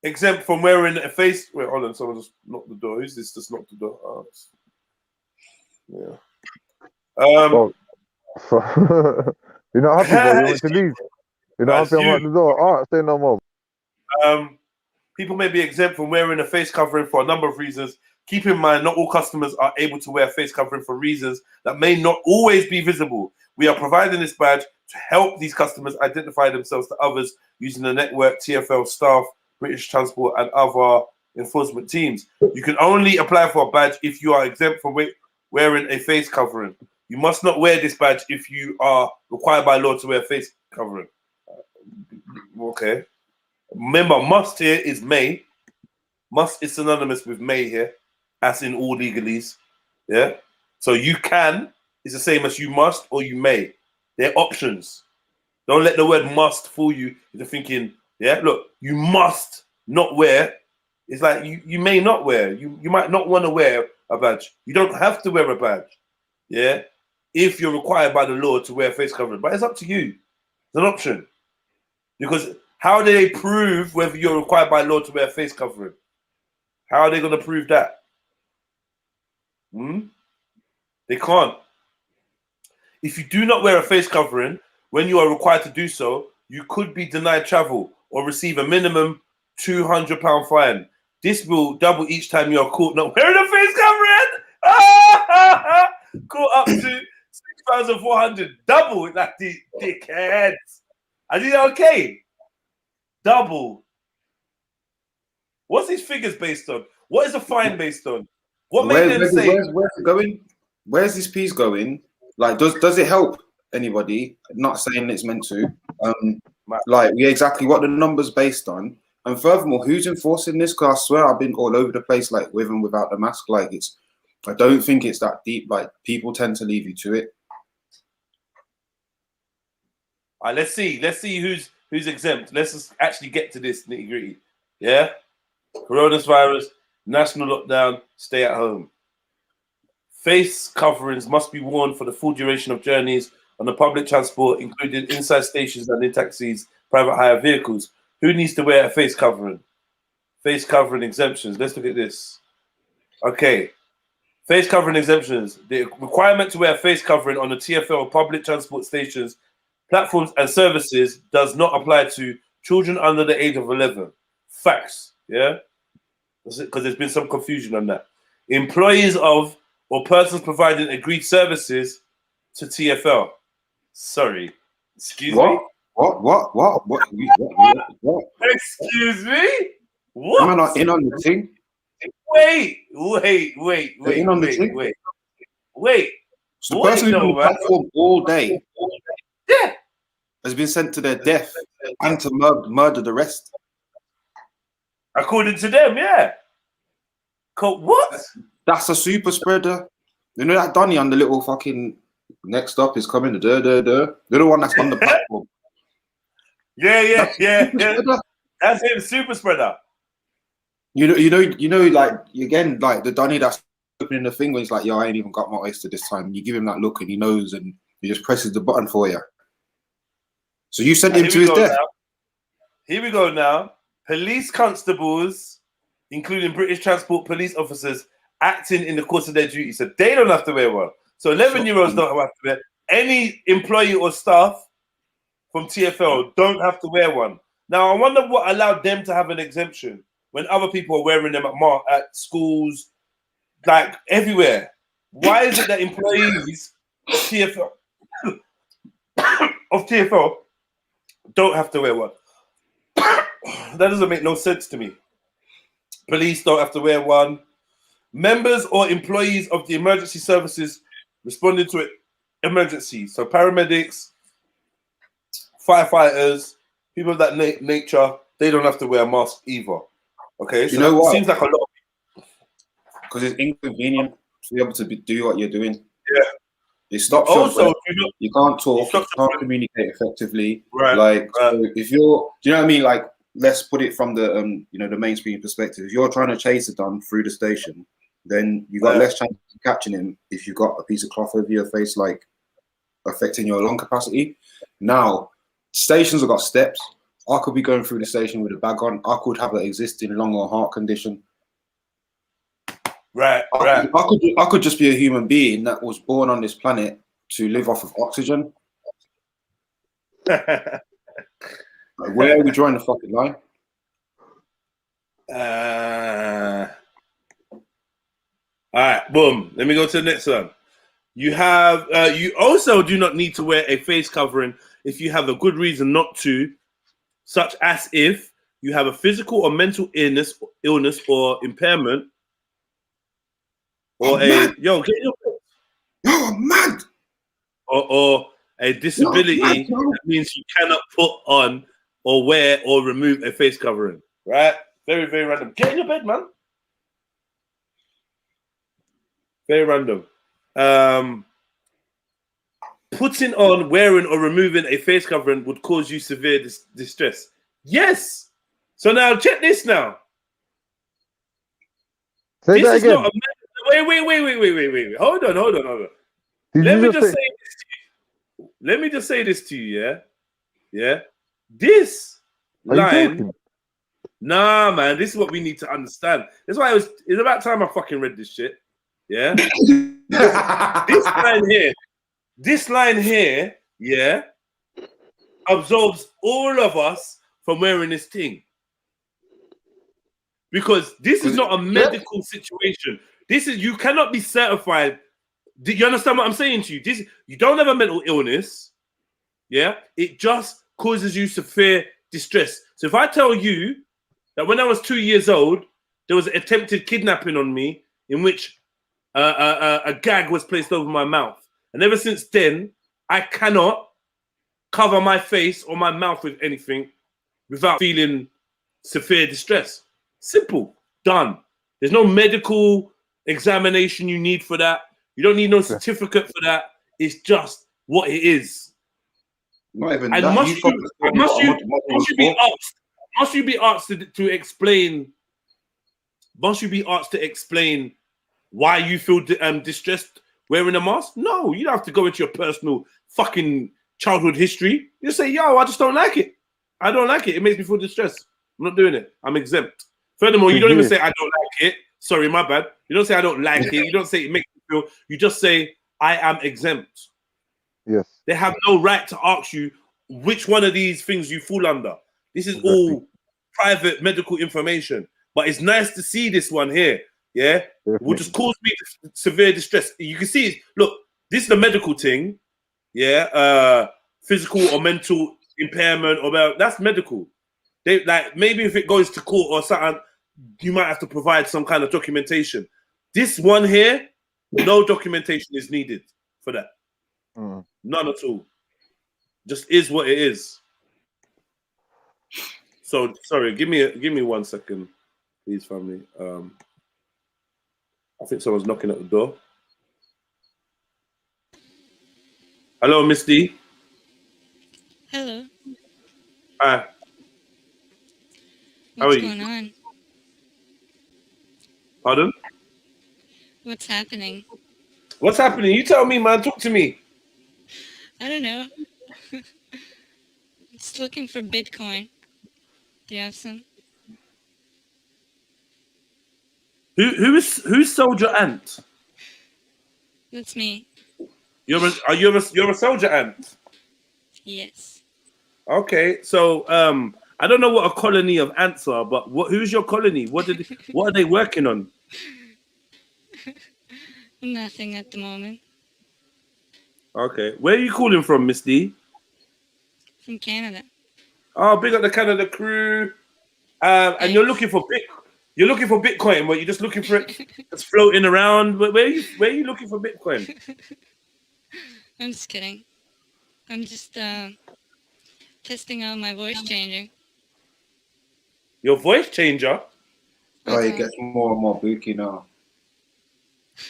exempt from wearing a face. Wait, hold on. Someone just knocked the door. Who's this? Just knocked the door. Oh, yeah. You're not happy, bro. You want to leave. You're not happy. I'm at the door. All right, say no more. People may be exempt from wearing a face covering for a number of reasons. Keep in mind, not all customers are able to wear a face covering for reasons that may not always be visible. We are providing this badge to help these customers identify themselves to others using the network, TFL staff, British Transport, and other enforcement teams. You can only apply for a badge if you are exempt from wearing a face covering. You must not wear this badge if you are required by law to wear a face covering. Okay. Remember, must here is may. Must is synonymous with may here, as in all legalese. Yeah. So you can is the same as you must or you may. They're options. Don't let the word must fool you into thinking, yeah, look, you must not wear. It's like you may not wear. You might not want to wear a badge. You don't have to wear a badge. Yeah. If you're required by the law to wear a face covering. But it's up to you. It's an option. Because how do they prove whether you're required by law to wear a face covering? How are they going to prove that? They can't. If you do not wear a face covering when you are required to do so, you could be denied travel or receive a minimum £200 fine. This will double each time you are caught not wearing a face covering. Caught up to 6,400. Double, like the dickheads. I did okay. Double. What's these figures based on? What is the fine based on? What made them say? Where's it going? Where's this piece going? Like, does it help anybody? Not saying it's meant to. Like, yeah, exactly what the numbers based on. And furthermore, who's enforcing this? Because I swear I've been all over the place, like with and without the mask. Like, I don't think it's that deep. Like, people tend to leave you to it. All right, let's see who's exempt. Let's just actually get to this nitty gritty. Yeah, coronavirus, national lockdown, stay at home. Face coverings must be worn for the full duration of journeys on the public transport, including inside stations and in taxis, private hire vehicles. Who needs to wear a face covering? Face covering exemptions. Let's look at this. Okay. Face covering exemptions. The requirement to wear a face covering on the TfL public transport stations, platforms and services does not apply to children under the age of 11. Facts. Yeah? Because there's been some confusion on that. Employees of or persons providing agreed services to TfL. Sorry. Excuse me? What? Excuse me? What? Am I not in on the thing? Wait. So the person who's on the platform all day has been sent to their death and to murder the rest. According to them, yeah. What? That's a super spreader. You know that Donny on the little fucking next up is coming. They're the one that's on the platform. Yeah. That's him, super spreader. You know, like again, like the Donny that's opening the thing when he's like, "Yo, I ain't even got my oyster this time." And you give him that look, and he knows, and he just presses the button for you. So you sent him to his death. Here we go now. Police constables, including British Transport Police officers, acting in the course of their duty, so they don't have to wear one. So 11-year-olds don't have to wear. Any employee or staff from TfL don't have to wear one. Now I wonder what allowed them to have an exemption when other people are wearing them at schools, like everywhere. Why is it that employees of TfL don't have to wear one? That doesn't make no sense to me. Police don't have to wear one. Members or employees of the emergency services responding to emergency, so paramedics, firefighters, people of that nature, they don't have to wear a mask either. Okay, so you know what? Seems like a lot. Because it's inconvenient to be able to do what you're doing. Yeah. It stops also, you can't talk, you can't communicate effectively. Right. Like so if you're, do you know what I mean? Like let's put it from the the mainstream perspective. If you're trying to chase a Don through the station, then you got less chance of catching him if you've got a piece of cloth over your face, like affecting your lung capacity. Now, stations have got steps. I could be going through the station with a bag on. I could have an existing lung or heart condition. Right. I could just be a human being that was born on this planet to live off of oxygen. Like, where are we drawing the fucking line? All right, boom. Let me go to the next one. You have you also do not need to wear a face covering if you have a good reason not to, such as if you have a physical or mental illness or impairment, or I'm mad. Or a disability that means you cannot put on or wear or remove a face covering. Right? Very, very random. Get in your bed, man. Very random. Putting on, wearing, or removing a face covering would cause you severe distress. Yes. So now check this now. Say this that is again. not a wait. Hold on. Let me just say this to you, yeah. This line. Nah, man, this is what we need to understand. That's why it's about time I fucking read this shit. Yeah. This line here, yeah, absolves all of us from wearing this thing. Because this is not a medical situation. This is, you cannot be certified. Do you understand what I'm saying to you? You don't have a mental illness. Yeah. It just causes you severe distress. So if I tell you that when I was 2 years old, there was an attempted kidnapping on me in which a gag was placed over my mouth. And ever since then, I cannot cover my face or my mouth with anything without feeling severe distress. Simple. Done. There's no medical examination you need for that. You don't need no certificate for that. It's just what it is. Not even and that. Must you be asked to explain? Must you be asked to explain why you feel distressed wearing a mask? No, you don't have to go into your personal fucking childhood history. You say, yo, I just don't like it. I don't like it. It makes me feel distressed. I'm not doing it. I'm exempt. Furthermore, you don't even say I don't like it. Sorry, my bad. You don't say I don't like it. You don't say it makes me feel. You just say I am exempt. Yes. They have no right to ask you which one of these things you fall under. This is all private medical information. But it's nice to see this one here. Yeah, which just caused me severe distress. You can see, look, this is the medical thing. Yeah, physical or mental impairment or that's medical. They like maybe if it goes to court or something, you might have to provide some kind of documentation. This one here, no documentation is needed for that. None at all. Just is what it is. So sorry, give me 1 second, please, family. I think someone's knocking at the door. Hello, Miss D. Hello. Hi. How What's are you? going on? Pardon? What's happening? What's happening? You tell me, man. Talk to me. I don't know. Just looking for Bitcoin. Do you have some? Who's Soldier Ant? That's me. You're a Soldier Ant. Yes. Okay, so I don't know what a colony of ants are, but who's your colony? What are they working on? Nothing at the moment. Okay, where are you calling from, Miss D? From Canada. Oh, big up the Canada crew. And you're looking for Bitcoin, but you're just looking for it. It's floating around. Where are you looking for Bitcoin? I'm just kidding. I'm just testing out my voice changer. Your voice changer? Oh, it gets more and more booky now.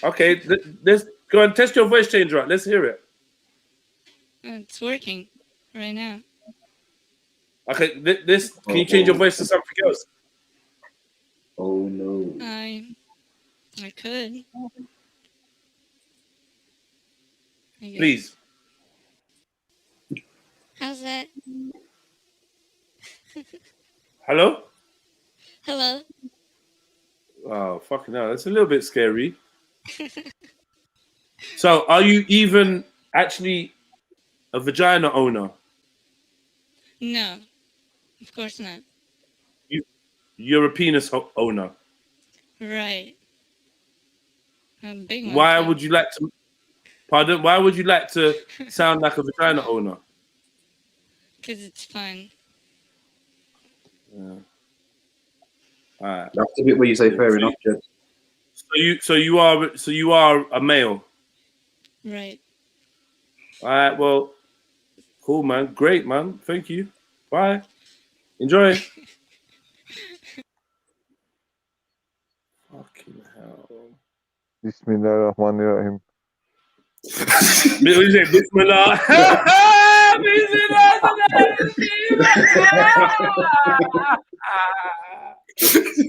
Okay, let's go and test your voice changer out. Let's hear it. It's working right now. Okay, can you change your voice to something else? Oh no. I could. Please. How's that? Hello? Hello? Oh, fucking hell. That's a little bit scary. So, are you even actually a vagina owner? No, of course not. You're a penis owner. Right. A big one. Why would you like to... Pardon? Why would you like to sound like a vagina owner? Because it's fun. Yeah. All right. That's the bit where you say fair enough, Jed. So you are a male. Right. All right. Well, cool, man. Great, man. Thank you. Bye. Enjoy. Fucking hell. Bismillahirrahmanirrahim. What did you say? Bismillah.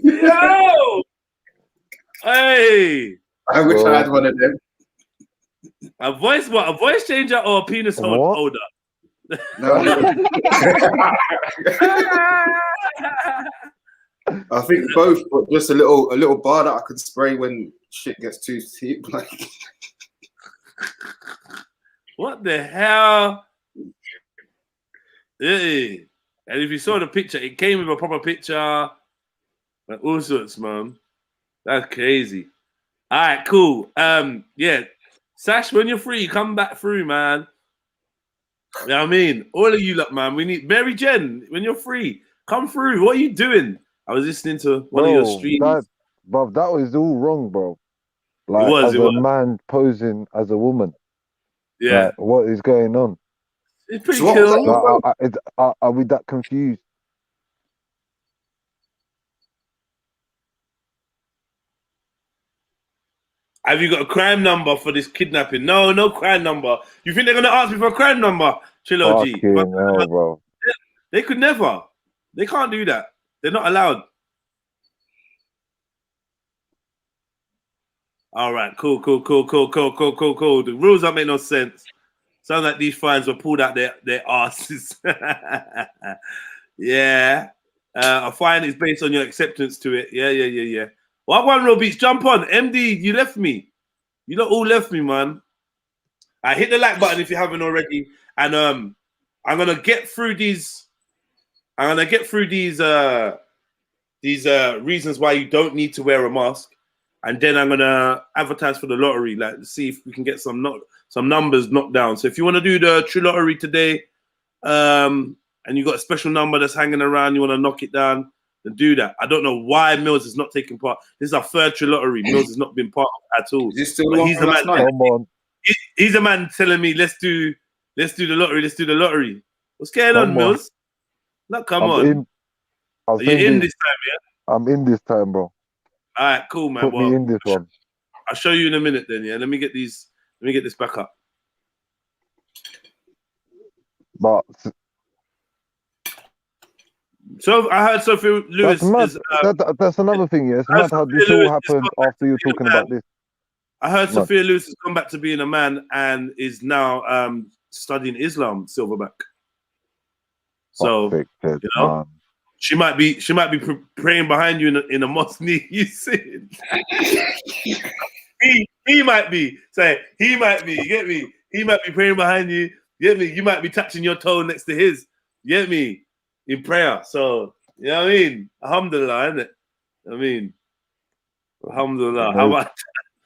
Yo! Hey! I wish I had one of them. A voice what? A voice changer or a penis holder? No. I think both, but just a little bar that I could spray when shit gets too deep. Like, what the hell? Hey. And if you saw the picture, it came with a proper picture. Like all sorts, man. That's crazy. All right, cool. Yeah. Sash, when you're free, come back through, man. You know what I mean? All of you lot, man. We need Mary Jen, when you're free, come through. What are you doing? I was listening to one of your streams. That was all wrong, bro. Like, as a man posing as a woman. Yeah. Like, what is going on? It's pretty cool. Like, are we that confused? Have you got a crime number for this kidnapping? No, no crime number. You think they're going to ask me for a crime number? Trilogy. Fucking hell, bro. They could never. They can't do that. They're not allowed. All right, cool. The rules don't make no sense. Sounds like these fines were pulled out their asses. Yeah. A fine is based on your acceptance to it. Yeah. Well, one real beats. Jump on. MD, you left me. You lot all left me, man. I hit the like button if you haven't already. And I'm gonna get through these. I'm gonna get through these reasons why you don't need to wear a mask. And then I'm gonna advertise for the lottery, like see if we can get some numbers knocked down. So if you want to do the Trill lottery today, and you got a special number that's hanging around, you want to knock it down, then do that. I don't know why Mills is not taking part. This is our third Trill lottery. Mills has not been part of at all. Is this still But on he's the last man. night? Come on. He's the man telling me let's do the lottery. Let's do the lottery. What's going on, Mills? No, come on. Are you in this time, yeah? I'm in this time, bro. All right, cool, man. Put me in this one. I'll show you in a minute then, yeah. Let me get this back up. But so I heard Sophia Lewis. That's another thing, yeah. It's mad how this all happened after you're talking about this. I heard Sophia Lewis has come back to being a man and is now studying Islam, Silverback. So you know, she might be praying behind you in a mosque. You see, he might be. Say he might be. You get me? He might be praying behind you. You get me? You might be touching your toe next to his. You get me? In prayer. So you know what I mean? Alhamdulillah, isn't it? I mean, alhamdulillah. How about?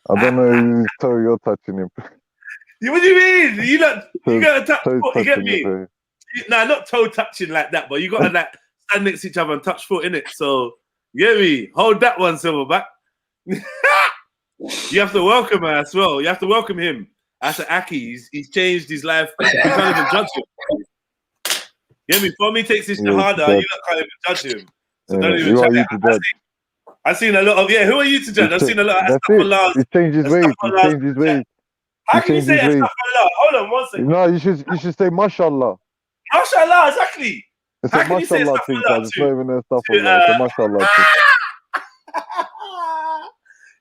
I don't know whose toe you're touching him. What do you mean? You gotta touch. You get me? Nah, not toe touching like that, but you gotta like stand next to each other and touch foot, innit? So you get me? Hold that one, Silverback. You have to welcome her as well. You have to welcome him. As an Aki, he's changed his life. You can't even judge him. You get me? For me, takes this harder. You can't even judge him. So don't even judge. I've seen a lot of who are you to judge? I've seen a lot of astaghfirullah. He changed his ways. He changed his ways. How can you say astaghfirullah? Hold on 1 second. No, you should say mashallah. Mashallah, exactly. It's a mashallah thing, guys. It's not even a stuff on that. It's a mashallah thing.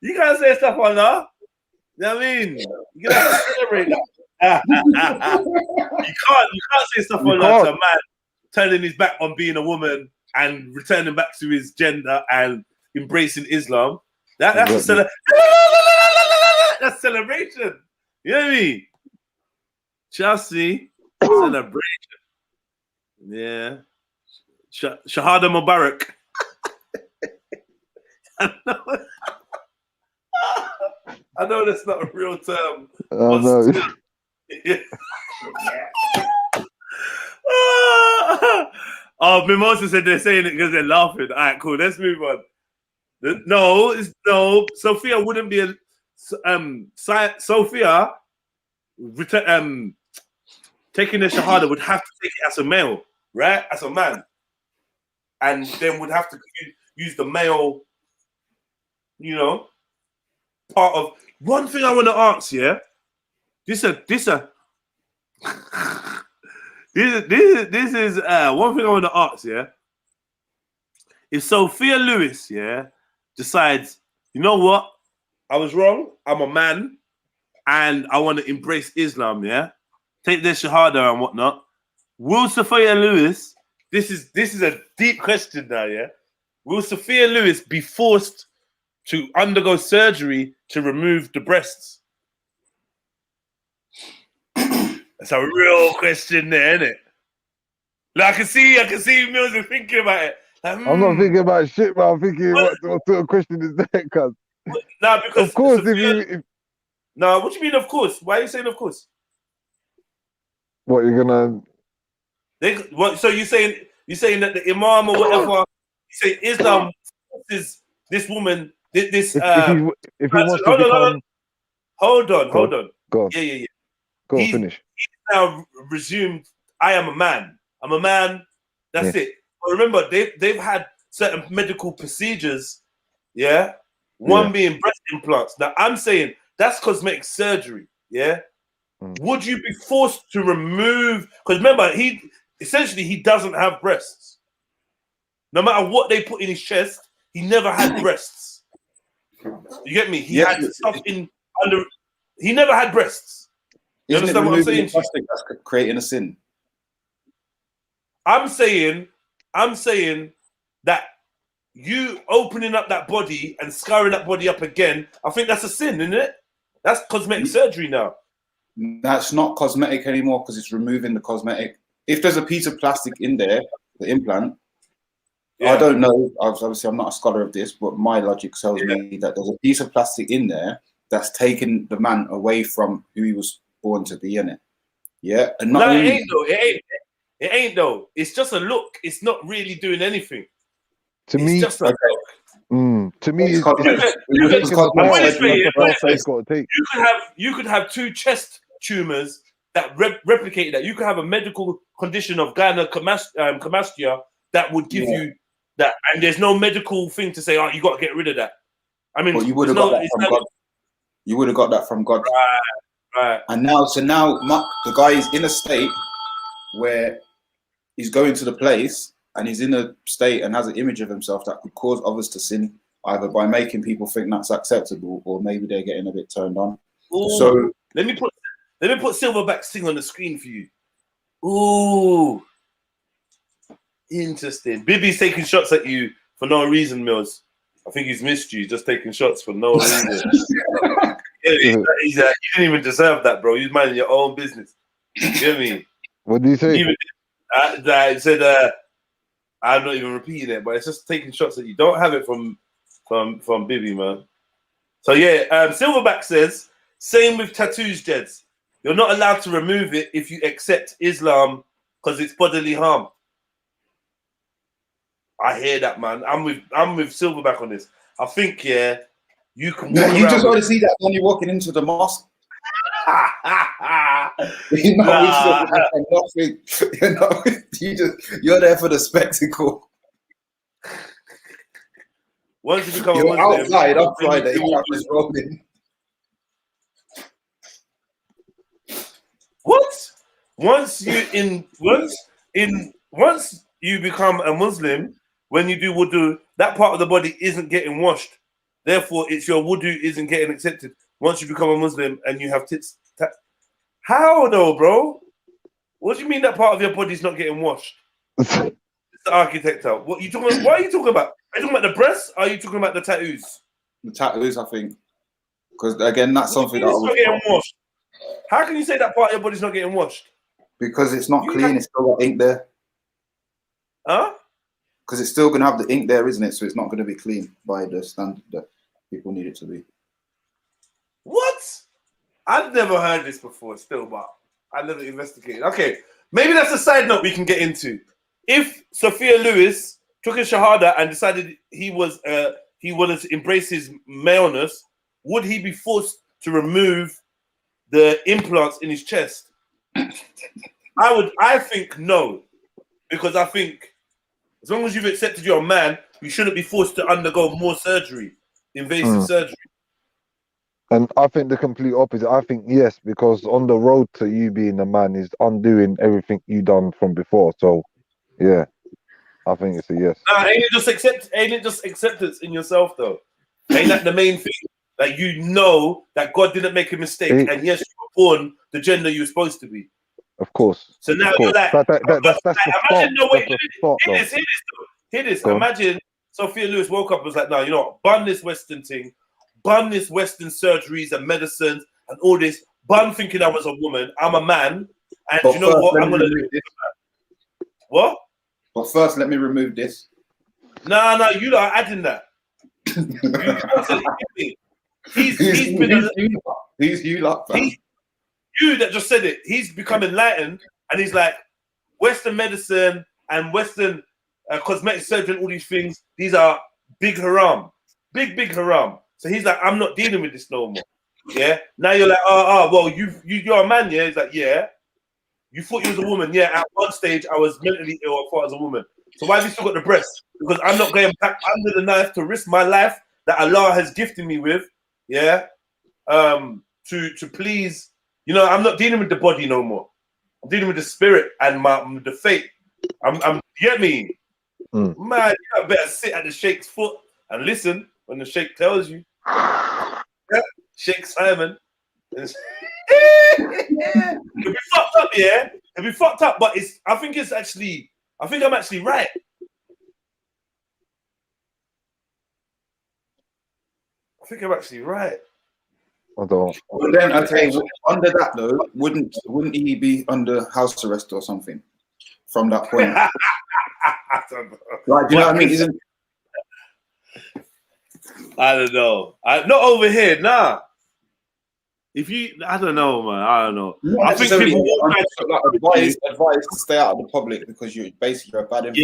You can't say stuff on that. You know what I mean? You gotta celebrate that. You can't say stuff on that to a man turning his back on being a woman and returning back to his gender and embracing Islam. That's a that's celebration. You know what I mean? Chelsea celebration. Yeah. Shahada Mubarak. I know that's not a real term. Oh, no. Mimosa said they're saying it because they're laughing. All right, cool. Let's move on. No. Sophia wouldn't be a Sophia. Taking the Shahada would have to take it as a male, right? As a man, and then would have to use the male, part of. One thing I want to ask, yeah, this is one thing I want to ask, yeah. If Sophia Lewis, yeah, decides, you know what, I was wrong, I'm a man, and I want to embrace Islam, yeah, take their Shahada and whatnot, will Sophia Lewis, this is a deep question now, yeah, will Sophia Lewis be forced to undergo surgery to remove the breasts? That's a real question there, isn't it? Like, I can see Mills is thinking about it. Like, I'm not thinking about shit, but I'm thinking what sort of question is that, cuz? Nah, because of course, No, what do you mean, of course? Why are you saying of course? What you're gonna? So you're saying that the Imam or whatever? You say Islam is this woman? If he wants to become... Hold on. Go on. Yeah. Go on, finish. He's now resumed. I am a man. I'm a man. That's it. But remember, they've had certain medical procedures. Yeah. One being breast implants. Now I'm saying that's cosmetic surgery. Yeah. Would you be forced to remove? Because remember, he doesn't have breasts. No matter what they put in his chest, he never had breasts. You get me? He had stuff in under. He never had breasts. You Isn't it understand what I'm removing saying? the plastic that's creating a sin? I'm saying that you opening up that body and scarring that body up again, I think that's a sin, isn't it? That's cosmetic surgery now. That's not cosmetic anymore because it's removing the cosmetic. If there's a piece of plastic in there, the implant, I don't know. Obviously, I'm not a scholar of this, but my logic tells me that there's a piece of plastic in there that's taking the man away from who he was born to be in it. Yeah, and not no, only, it ain't though. It ain't though. It's just a look. It's not really doing anything. To me, just a look. To me, You could have two chest tumors that replicate that. You could have a medical condition of gynecomastia that would give you that, and there's no medical thing to say, oh, you got to get rid of that. I mean, but you would have got that from God. You would have got that from God. Right. And now, the guy is in a state where he's going to the place and he's in a state and has an image of himself that could cause others to sin, either by making people think that's acceptable or maybe they're getting a bit turned on. Ooh, so let me put Silverback's thing on the screen for you. Ooh, interesting. Bibby's taking shots at you for no reason, Mills. I think he's missed you, just taking shots for no reason. You didn't even deserve that, bro. You're minding your own business. You get me? What do you say? I said, I'm not even repeating it, but it's just taking shots at you. Don't have it from Bibby, man. So yeah, Silverback says, same with tattoos, Jeds. You're not allowed to remove it if you accept Islam because it's bodily harm. I hear that, man. I'm with Silverback on this. I think you can. You just want to see that when you're walking into the mosque. You're there for the spectacle. Once you become you're a Muslim, outside on Friday, cameras rolling. What? Once you become a Muslim, when you do wudu, that part of the body isn't getting washed. Therefore, it's your wudu isn't getting accepted. Once you become a Muslim and you have tits, how though, bro? What do you mean that part of your body's not getting washed? It's the architect out. What you talking about? What are you talking about? Are you talking about the breasts? Or are you talking about the tattoos? The tattoos, I think, because again, that's something that not getting washed. How can you say that part of your body's not getting washed? Because it's not clean. It's still got ink there. Huh? Because it's still going to have the ink there, isn't it? So it's not going to be clean by the standard that people need it to be. What? I've never heard this before still, but I never investigated. Okay, maybe that's a side note we can get into. If Sophia Lewis took a shahada and decided he wanted to embrace his maleness, would he be forced to remove the implants in his chest? I think no. Because I think as long as you've accepted you're a man, you shouldn't be forced to undergo more surgery, invasive surgery. And I think the complete opposite. I think yes, because on the road to you being a man is undoing everything you done from before. So, yeah, I think it's a yes. Nah, ain't it just acceptance in yourself though? Ain't that the main thing? That you know that God didn't make a mistake, and yes, you were born the gender you were supposed to be. Of course. So now you're like, that's the imagine, no, wait, start. Hear this. Imagine Sophia Lewis woke up and was like, no, you know what? Bun this Western thing, bun this Western surgeries and medicines and all this. Bun thinking I was a woman. I'm a man. And but you know what? I'm going to do this. What? But first, let me remove this. No, you lot are adding that. He's you that just said it. He's become enlightened and he's like, Western medicine and Western cosmetic surgery and all these things, these are big haram. Big haram. So he's like, I'm not dealing with this no more. Yeah. Now you're like, well, you're a man, yeah? He's like, yeah. You thought you was a woman, yeah. At one stage, I was mentally ill. I thought I was a woman. So why have you still got the breast? Because I'm not going back under the knife to risk my life that Allah has gifted me with, yeah. To please, you know, I'm not dealing with the body no more. I'm dealing with the spirit and the fate. You get me? Man, you better sit at the Sheikh's foot and listen when the Sheikh tells you. Sheikh Simon. It'll be fucked up, yeah. It'll be fucked up, but I think I'm actually right. I think I'm actually right. I don't. But then I tell you, under that though, wouldn't he be under house arrest or something from that point? I don't know. Like, do you know what I mean? Isn't I don't know. Not over here, nah. I don't know, man. I don't know. I think people advice to stay out of the public because you're a bad influence.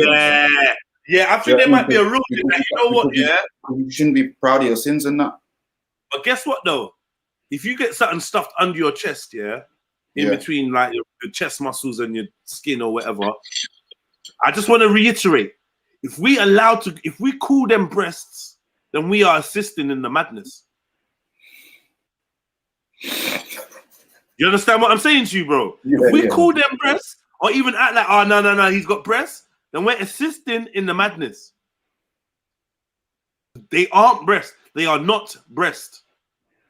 Yeah. I think there might be a rule in that. You know what? Yeah, you shouldn't be proud of your sins and that. But guess what though? If you get something stuffed under your chest, in between like your chest muscles and your skin or whatever, I just want to reiterate: if we call them breasts, then we are assisting in the madness. You understand what I'm saying to you, bro? If we call them breasts, or even act like, oh no, he's got breasts, then we're assisting in the madness. They aren't breasts. They are not breast.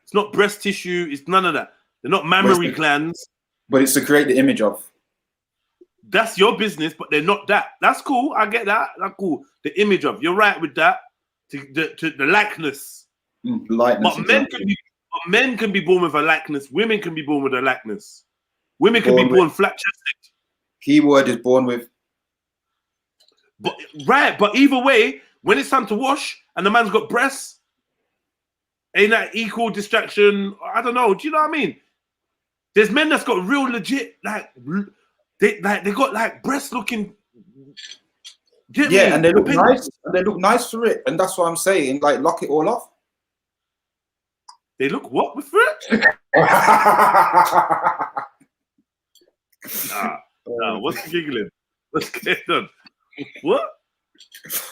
It's not breast tissue. It's none of that. They're not mammary glands. But it's to create the image of. That's your business, but they're not that. That's cool. I get that. That's cool. The image of. You're right with that. To the likeness. Likeness. But men can be born with a likeness. Women can be born with a likeness. Women can be born flat-chested. Keyword is born with. But either way, when it's time to wash and the man's got breasts, ain't that equal distraction? I don't know. Do you know what I mean? There's men that's got real legit they got like breast looking. And they look nice. And they look nice for it, and that's what I'm saying. Like, lock it all off. They look what with it? Nah, what's giggling? What's going on? What?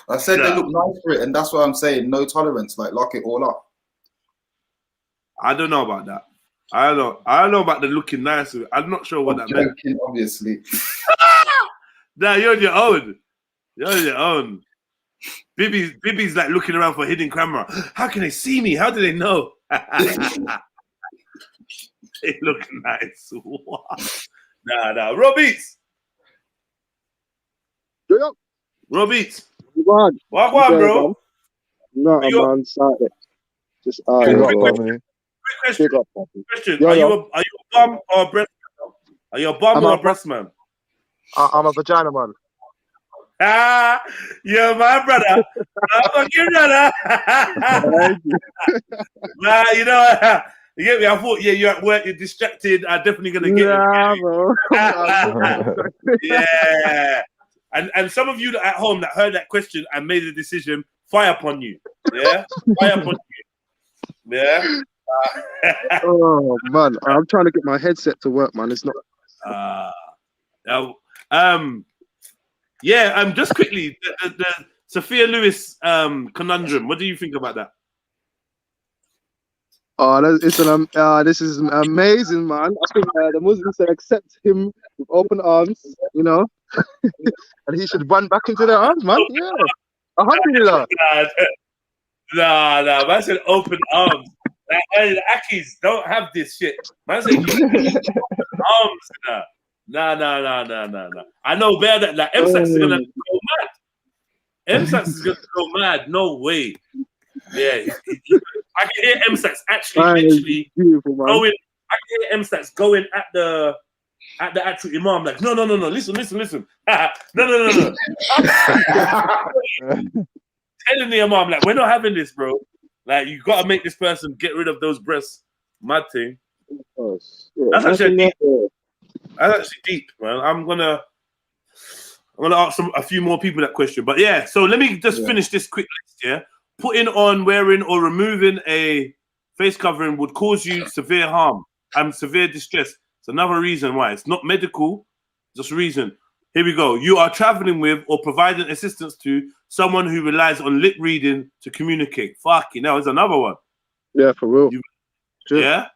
I said they look nice for it, and that's what I'm saying. No tolerance. Like, lock it all up. I don't know about that. I don't know about the looking nice. I'm not sure what that meant. Obviously. Nah, you're on your own. You're on your own. Bibi's like looking around for hidden camera. How can they see me? How do they know? They look nice. What? Nah. Robeats. Robeats. What on, bro? No, I'm on side. Just Question. Are you a bum or a breast man? Are you a bum or a breast man? I'm a vagina man. You're my brother. I'm your brother. Nah, you know, you get me? I thought, you're at work, you're distracted. I'm definitely gonna get bro. Yeah. And some of you at home that heard that question and made a decision, fire upon you. Yeah, fire upon you. Yeah. Oh man, I'm trying to get my headset to work, man. It's not. Just quickly, the Sophia Lewis conundrum. What do you think about that? Oh, this is amazing, man. I think the Muslims should accept him with open arms, you know, and he should run back into their arms, man. Yeah, 100%. Nah, man said open arms. The Akis don't have this shit. Man said arms. Nah. I know better that like MSAX is gonna go mad. MSAX is gonna go mad. No way. Yeah, I can hear MSAX actually literally going. I can hear MSAX going at the actual imam like, no. Listen. No. Telling the imam like, we're not having this, bro. Like, you gotta make this person get rid of those breasts. Mad thing. That's actually deep, man. I'm gonna ask a few more people that question. But yeah, so let me just finish this quick list. Yeah, putting on, wearing, or removing a face covering would cause you severe harm and severe distress. It's another reason why. It's not medical, just reason. Here we go. You are traveling with or providing assistance to someone who relies on lip reading to communicate. Fucking hell, there's another one. Yeah, for real. Yeah,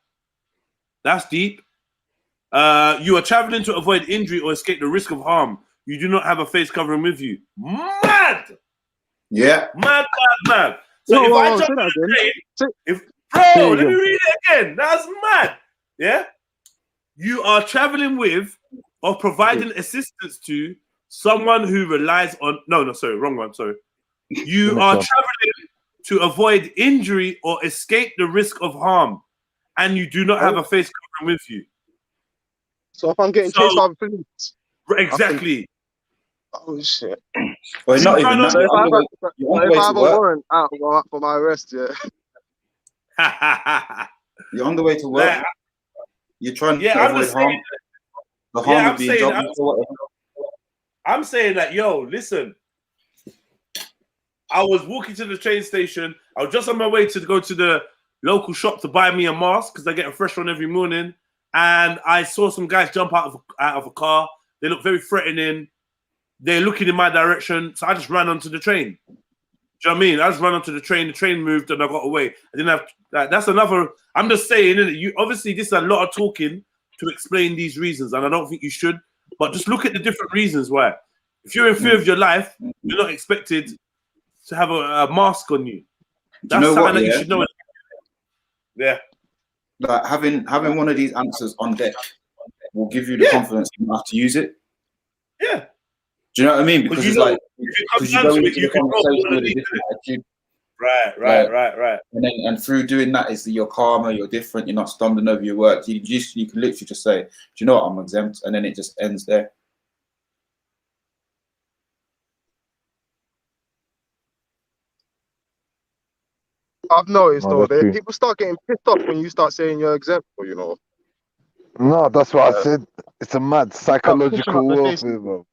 that's deep. You are traveling to avoid injury or escape the risk of harm. You do not have a face covering with you. Mad. Yeah. Mad. So if I jump on a train, Bro, let me read it again. That's mad. Yeah? You are traveling with or providing assistance to someone who relies on... No, sorry, wrong one, sorry. You are traveling to avoid injury or escape the risk of harm, and you do not have a face covering with you. So if I'm getting chased by the police... Exactly. Oh, shit. Well, not even that. If I have a warrant out for my arrest, yeah. You're on the way to work. You're trying to avoid harm. The harm would be in job. I'm saying that, yo, listen. I was walking to the train station. I was just on my way to go to the local shop to buy me a mask because I get a fresh one every morning. And I saw some guys jump out of a car. They look very threatening. They're looking in my direction. So I just ran onto the train. Do you know what I mean? I just ran onto the train moved and I got away. I didn't have that's another. I'm just saying, isn't it? You obviously this is a lot of talking to explain these reasons, and I don't think you should. But just look at the different reasons why. If you're in fear of your life, you're not expected to have a mask on you. That's something that you should know. Yeah. Like having one of these answers on deck will give you the confidence you have to use it. Yeah. Do you know what I mean? Because it's like because you go into the conversation with a different attitude. Right. And through doing that, is that you're calmer, you're different, you're not stumbling over your work. You can literally just say, "Do you know what? I'm exempt," and then it just ends there. I've noticed though, people start getting pissed off when you start saying you're exempt, you know. No, that's what I said. It's a mad psychological warfare, bro.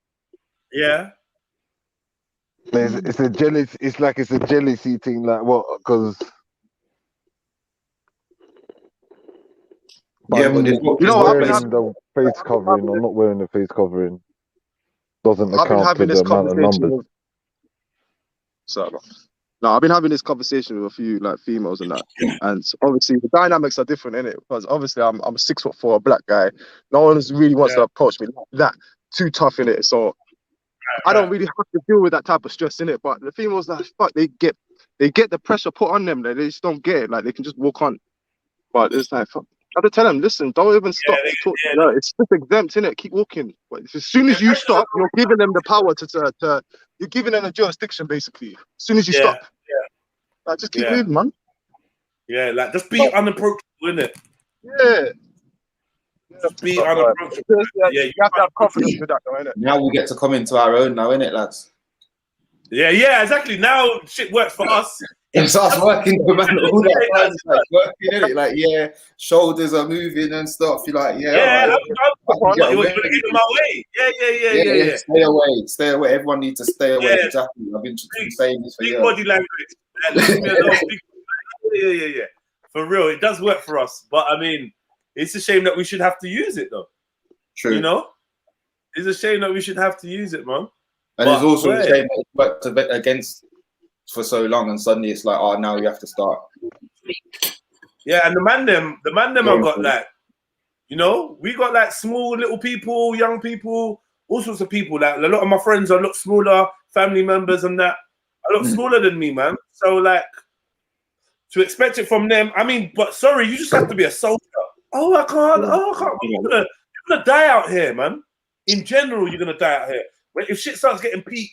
Yeah. It's a jealous. It's like it's a jealousy thing. Like what? Because but you know, wearing the face covering or not wearing the face covering doesn't account for the amount of numbers. No, I've been having this conversation with a few like females and that, and obviously the dynamics are different in it because obviously I'm 6'4", a black guy. No one really wants to approach me like that, too tough in it. So I don't really have to deal with that type of stress in it. But the females, like fuck, they get the pressure put on them. They just don't get it. Like they can just walk on. But it's like fuck. I have to tell them, listen, don't even stop to talk. No, it's just exempt in it. Keep walking. But as soon as you stop, you're giving them the power to you're giving them the jurisdiction basically. As soon as you stop, like just keep moving, man. Yeah, like just be unapproachable, innit? Yeah. Be unapproachable. Yeah, you have to have confidence with that, though, innit? Now we get to come into our own, now, innit, lads? Yeah, exactly. Now shit works for us. It starts working, man. All that like working, innit? Like, yeah, shoulders are moving and stuff. You're like, yeah, I'm you're gonna get in my way. Yeah. Stay away. Everyone needs to stay away. Yeah. Exactly. I've been saying this for years. Big body language. Leave me alone. Yeah. For real, it does work for us. But I mean, it's a shame that we should have to use it, though. True. You know, it's a shame that we should have to use it, man. And it's also a shame that it worked against for so long, and suddenly it's like, oh, now we have to start. Yeah, and the man them have got like, you know, we got like small little people, young people, all sorts of people. Like a lot of my friends are a lot smaller, family members and that, a lot smaller than me, man. So like, to expect it from them, I mean, but sorry, you just have to be a soldier. I can't. You're gonna die out here, man. In general, you're gonna die out here. If shit starts getting peak,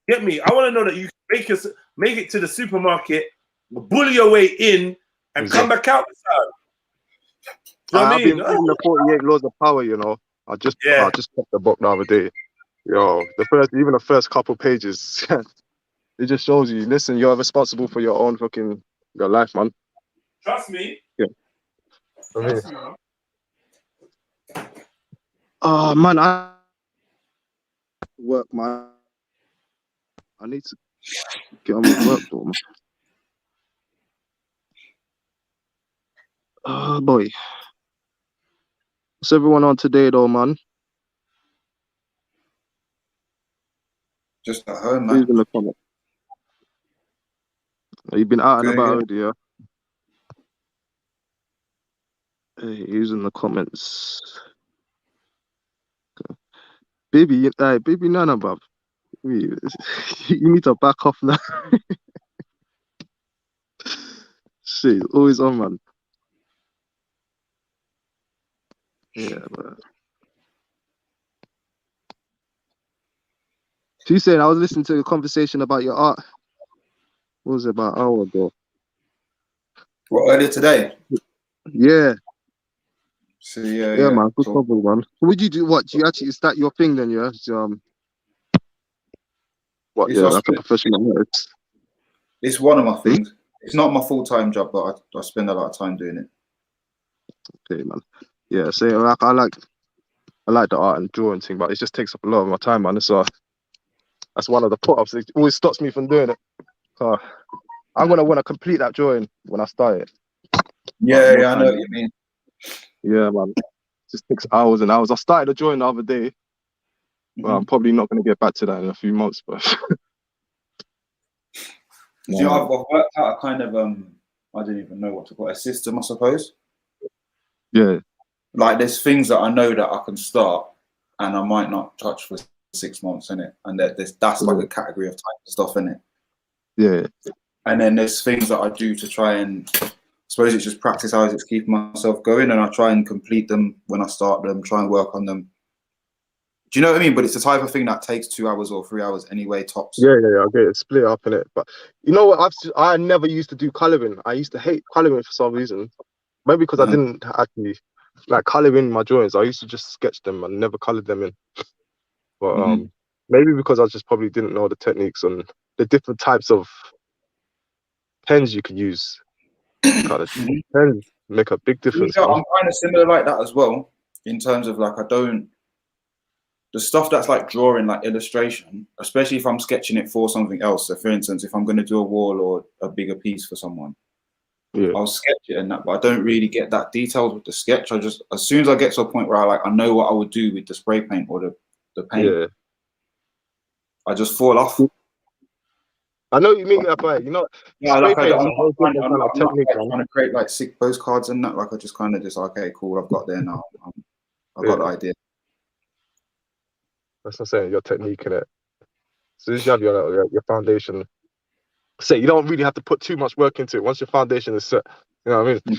get me. I want to know that you can make it to the supermarket, bully your way in, and come back out this time. I've been reading the 48 laws of power. You know, I just kept the book the other day. Yo, the first couple pages, it just shows you. Listen, you're responsible for your own fucking your life, man. Trust me. Yeah. Man, I work, man. I need to get on with work, though, man. Oh boy, what's everyone on today, though, man? Just at home, man. Who's in the comment? You've been out and about already, yeah? Hey, who's in the comments? Baby Nana, bruv. You need to back off now. shit, always on, man. Yeah, man. She said I was listening to a conversation about your art. What was it about an hour ago? What, earlier today? Yeah. So yeah, Yeah, man. Good cool. cover, man. So would you do? What? Do you actually, is that your thing then? Yeah. What? It's Yeah, our like a split. professional artist. It's one of my things. It's not my full-time job, but I spend a lot of time doing it. Okay, man. Yeah. So like, I like the art and drawing thing, but it just takes up a lot of my time, man. So that's one of the put-ups. It always stops me from doing it. So I'm gonna want to complete that drawing when I start it. Yeah, yeah, I know what you mean. Yeah, man. It just takes hours and hours. I started a drawing the other day. Well, I'm probably not going to get back to that in a few months, but You know, I've worked out a kind of I don't even know what to call it, a system, I suppose. Yeah. Like there's things that I know that I can start and I might not touch for 6 months in it, and that's like a category of type of stuff in it. Yeah. And then there's things that I do to try and, I suppose it's just practice hours, it's keeping myself going, and I try and complete them when I start them, try and work on them. Do you know what I mean? But it's the type of thing that takes 2 hours or 3 hours anyway, tops. Yeah, I get it. Split up in it. But you know what? I never used to do colouring. I used to hate colouring for some reason. Maybe because I didn't actually like colour in my drawings. I used to just sketch them and never coloured them in. But maybe because I just probably didn't know the techniques and the different types of pens you could use. Pens make a big difference. Yeah, I'm kind of similar like that as well, in terms of like the stuff that's like drawing, like illustration, especially if I'm sketching it for something else. So for instance, if I'm going to do a wall or a bigger piece for someone, I'll sketch it and that, but I don't really get that detailed with the sketch. I just, as soon as I get to a point where I know what I would do with the spray paint or the paint, I just fall off. I know what you mean, but you know, yeah, like I'm not trying to create like sick postcards and that. Like I just kind of okay, cool, I've got there now. I've got the idea. That's what I'm saying. Your technique in it. As soon as you have your foundation, you don't really have to put too much work into it. Once your foundation is set, you know what I mean.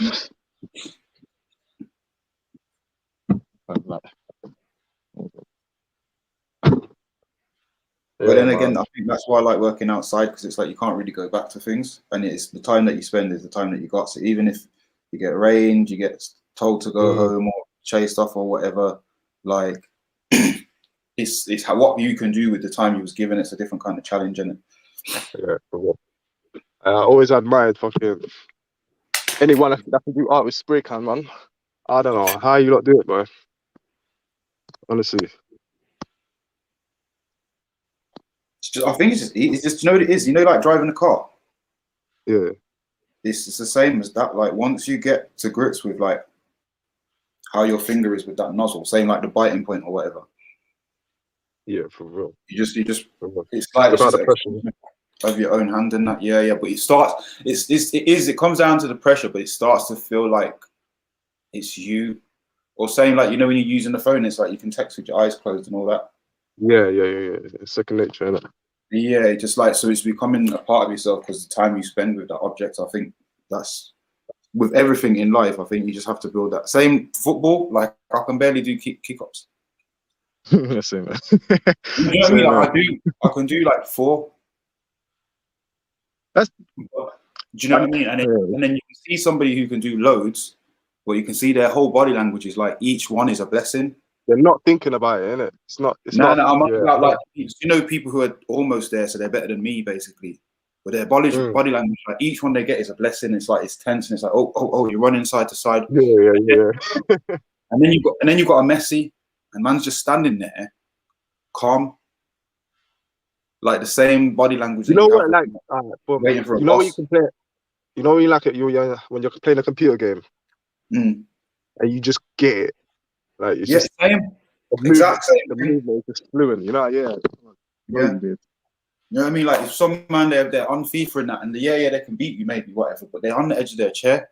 But then again, I think that's why I like working outside, because it's like you can't really go back to things, and it's the time that you spend is the time that you got. So even if you get rained, you get told to go home or chased off or whatever, like it's what you can do with the time you was given. It's a different kind of challenge, isn't it? Yeah, for real. I always admired fucking anyone that can do art with spray can, man. I don't know how you lot do it, bro. Honestly. I think it's just you know what it is. You know, like driving a car. Yeah. It's the same as that. Like once you get to grips with like how your finger is with that nozzle, saying like the biting point or whatever. Yeah, for real. You just it's like about the pressure of your own hand and that. Yeah. But it comes down to the pressure, but it starts to feel like it's you. Or saying like, you know, when you're using the phone, it's like you can text with your eyes closed and all that. Yeah. It's second nature, isn't it? Yeah, just like, so it's becoming a part of yourself because the time you spend with that object. I think that's with everything in life. I think you just have to build that. Same football, like I can barely do kick-ups. Same, man. You know what I mean? Like, I can do like 4. Do you know what I mean? And then you can see somebody who can do loads, but you can see their whole body language is like each one is a blessing. They're not thinking about it, innit? It's not. I'm about like, you know, people who are almost there, so they're better than me, basically. But their body language, like each one they get is a blessing. It's like it's tense, and it's like oh, you're running side to side. Yeah. and then you got a Messi, and man's just standing there, calm, like the same body language. You know what? Like, waiting for a you know boss. when you can play. You know when you like it. When you're playing a computer game, and you just get it. Like it's same. The movement is just fluent, you know. Yeah. You know what I mean? Like if some man they're on FIFA and that, and they can beat you maybe whatever, but they're on the edge of their chair,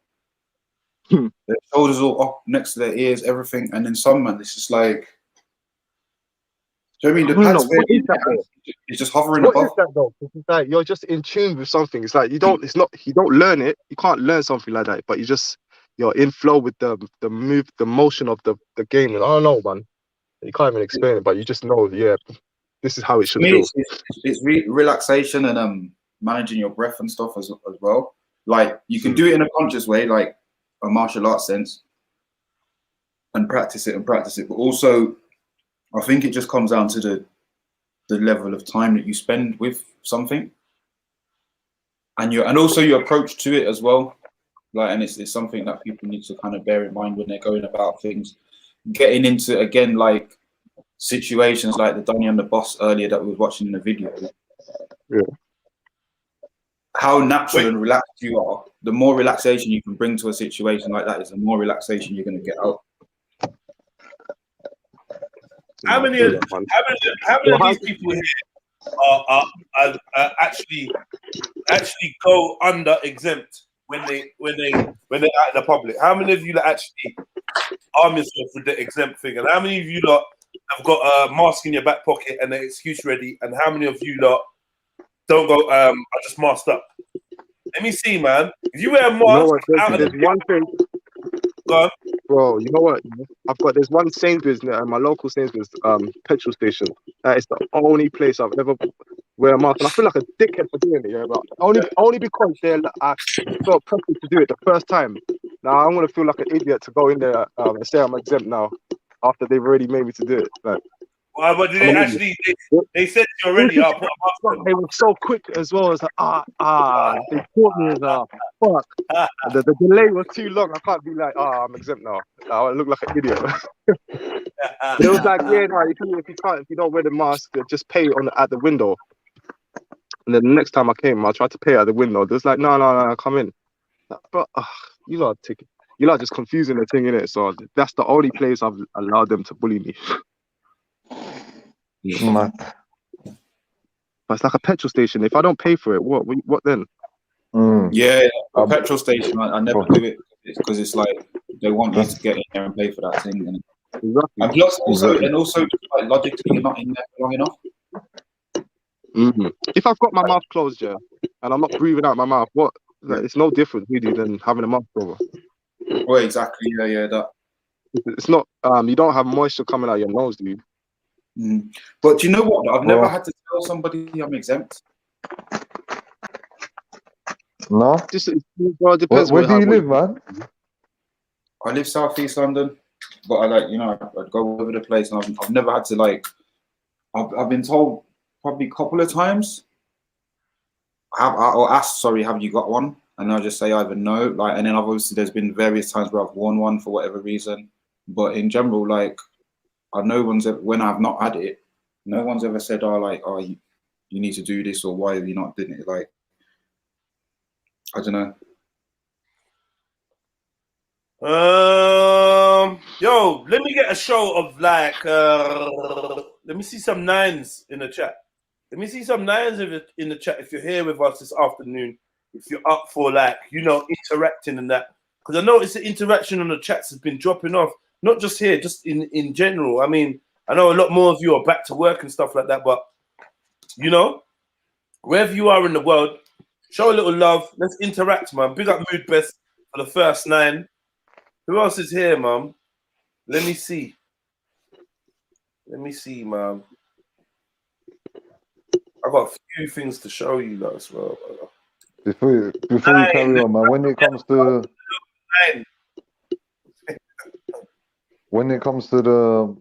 their shoulders all up next to their ears, everything, and then some man it's just like Do you know what I mean? The No, pad's what is that, there. though? It's just hovering What above. is that though? It's like you're just in tune with something. It's like you don't learn it. You can't learn something like that, but you're in flow with the motion of the game. And I don't know, man. You can't even explain it, but you just know, yeah, this is how it should Me, feel. it's relaxation and managing your breath and stuff as well. Like you can do it in a conscious way, like a martial arts sense, and practice it. But also, I think it just comes down to the level of time that you spend with something, and also your approach to it as well. Like, and it's something that people need to kind of bear in mind when they're going about things. Getting into, again, like situations like the Donny and the Boss earlier that we were watching in the video. Yeah. How natural and relaxed you are, the more relaxation you can bring to a situation like that is the more relaxation you're going to get out. How many of these people here are actually go under exempt when they're out in the public? How many of you that actually arm yourself with the exempt thing? And how many of you lot have got a mask in your back pocket and an excuse ready? And how many of you lot don't go, I just masked up? Let me see, man. If you wear a mask, there's one thing. Bro, you know what? There's one Sainsbury's, my local Sainsbury's petrol station. That is the only place I've ever wear a mask, and I feel like a dickhead for doing it. Yeah, but only because I felt pressure to do it the first time. Now I'm gonna feel like an idiot to go in there and say I'm exempt now after they've already made me to do it. Like, but did they actually? They said you already. They were so quick as well. It's like they caught me as fuck. The delay was too long. I can't be like, I'm exempt now. I look like an idiot. It was like, yeah, no, if you don't wear the mask, just pay at the window. And then the next time I came, I tried to pay at the window. They was like, no, come in. But you lot just confusing the thing, innit? So that's the only place I've allowed them to bully me. Mad. But it's like a petrol station. If I don't pay for it, what then? Yeah, a petrol station, I never do it because it's like they want you to get in there and pay for that thing. Exactly. And plus, also, like, logically, you're not in there long enough. If I've got my mouth closed, yeah, and I'm not breathing out my mouth, it's no different really than having a mouth cover. Well, exactly. Yeah, that. It's not. You don't have moisture coming out your nose, do you? But do you know what? I've never had to tell somebody I'm exempt. No. Well, depends where do you live, man? I live southeast London, but I'd go all over the place, and I've never had to like. I've been told probably a couple of times. Or asked, sorry, have you got one? And I'll just say either no, and then obviously there's been various times where I've worn one for whatever reason, but in general, like. When I've not had it, no one's ever said, you need to do this, or why have you not done it? Like, I don't know. Yo, let me get a show of like, let me see some nines in the chat. Let me see some nines in the chat if you're here with us this afternoon. If you're up for interacting and that, because I noticed the interaction on the chats has been dropping off. Not just here, just in general. I mean, I know a lot more of you are back to work and stuff like that, but, wherever you are in the world, show a little love. Let's interact, man. Big up Mood Best for the first 9. Who else is here, man? Let me see. Man. I've got a few things to show you lot as well. Before you carry on, man, when it comes to the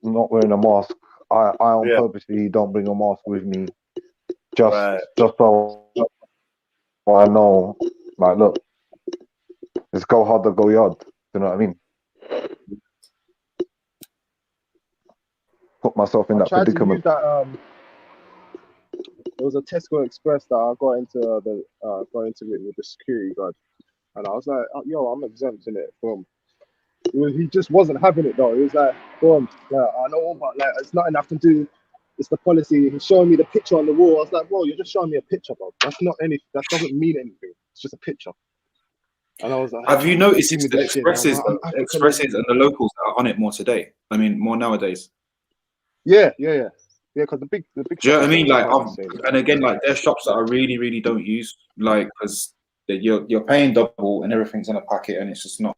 not wearing a mask, I on purposely don't bring a mask with me, just so I know, like, look, it's go hard or go yard. You know what I mean? Put myself in that predicament. There was a Tesco Express that I got into it with the security guard, and I was like, yo, I'm exempt in it from. He just wasn't having it though. He was like, I know, but like, it's nothing I can do. It's the policy. He's showing me the picture on the wall. I was like, bro, you're just showing me a picture, bro. That doesn't mean anything. It's just a picture. And I was like, have you noticed the expresses and the locals that are on it more today? I mean, more nowadays. Yeah. Because the big. Do you know what I mean? Like, saying, and again, like, there's shops that I really don't use, like, because you're paying double and everything's in a packet, and it's just not.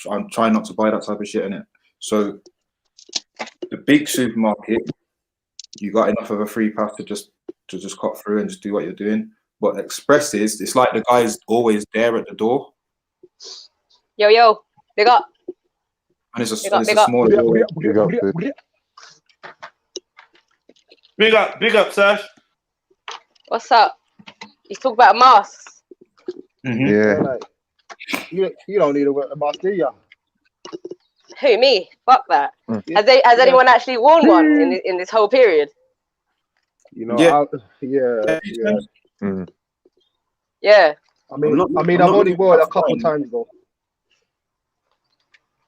I'm trying not to buy that type of shit in it. So the big supermarket, you got enough of a free pass to just cut through and just do what you're doing. But expresses, it's like the guy's always there at the door. Yo, big up. And it's a Big up. small door. Big up, Sash. What's up? You talk about masks. Yeah. like, you don't need a mask, do you? Who, me? Fuck that. Mm. Has anyone actually worn one in this whole period? You know, Yeah. Mm. Yeah. I mean, I've only worn it a couple times though.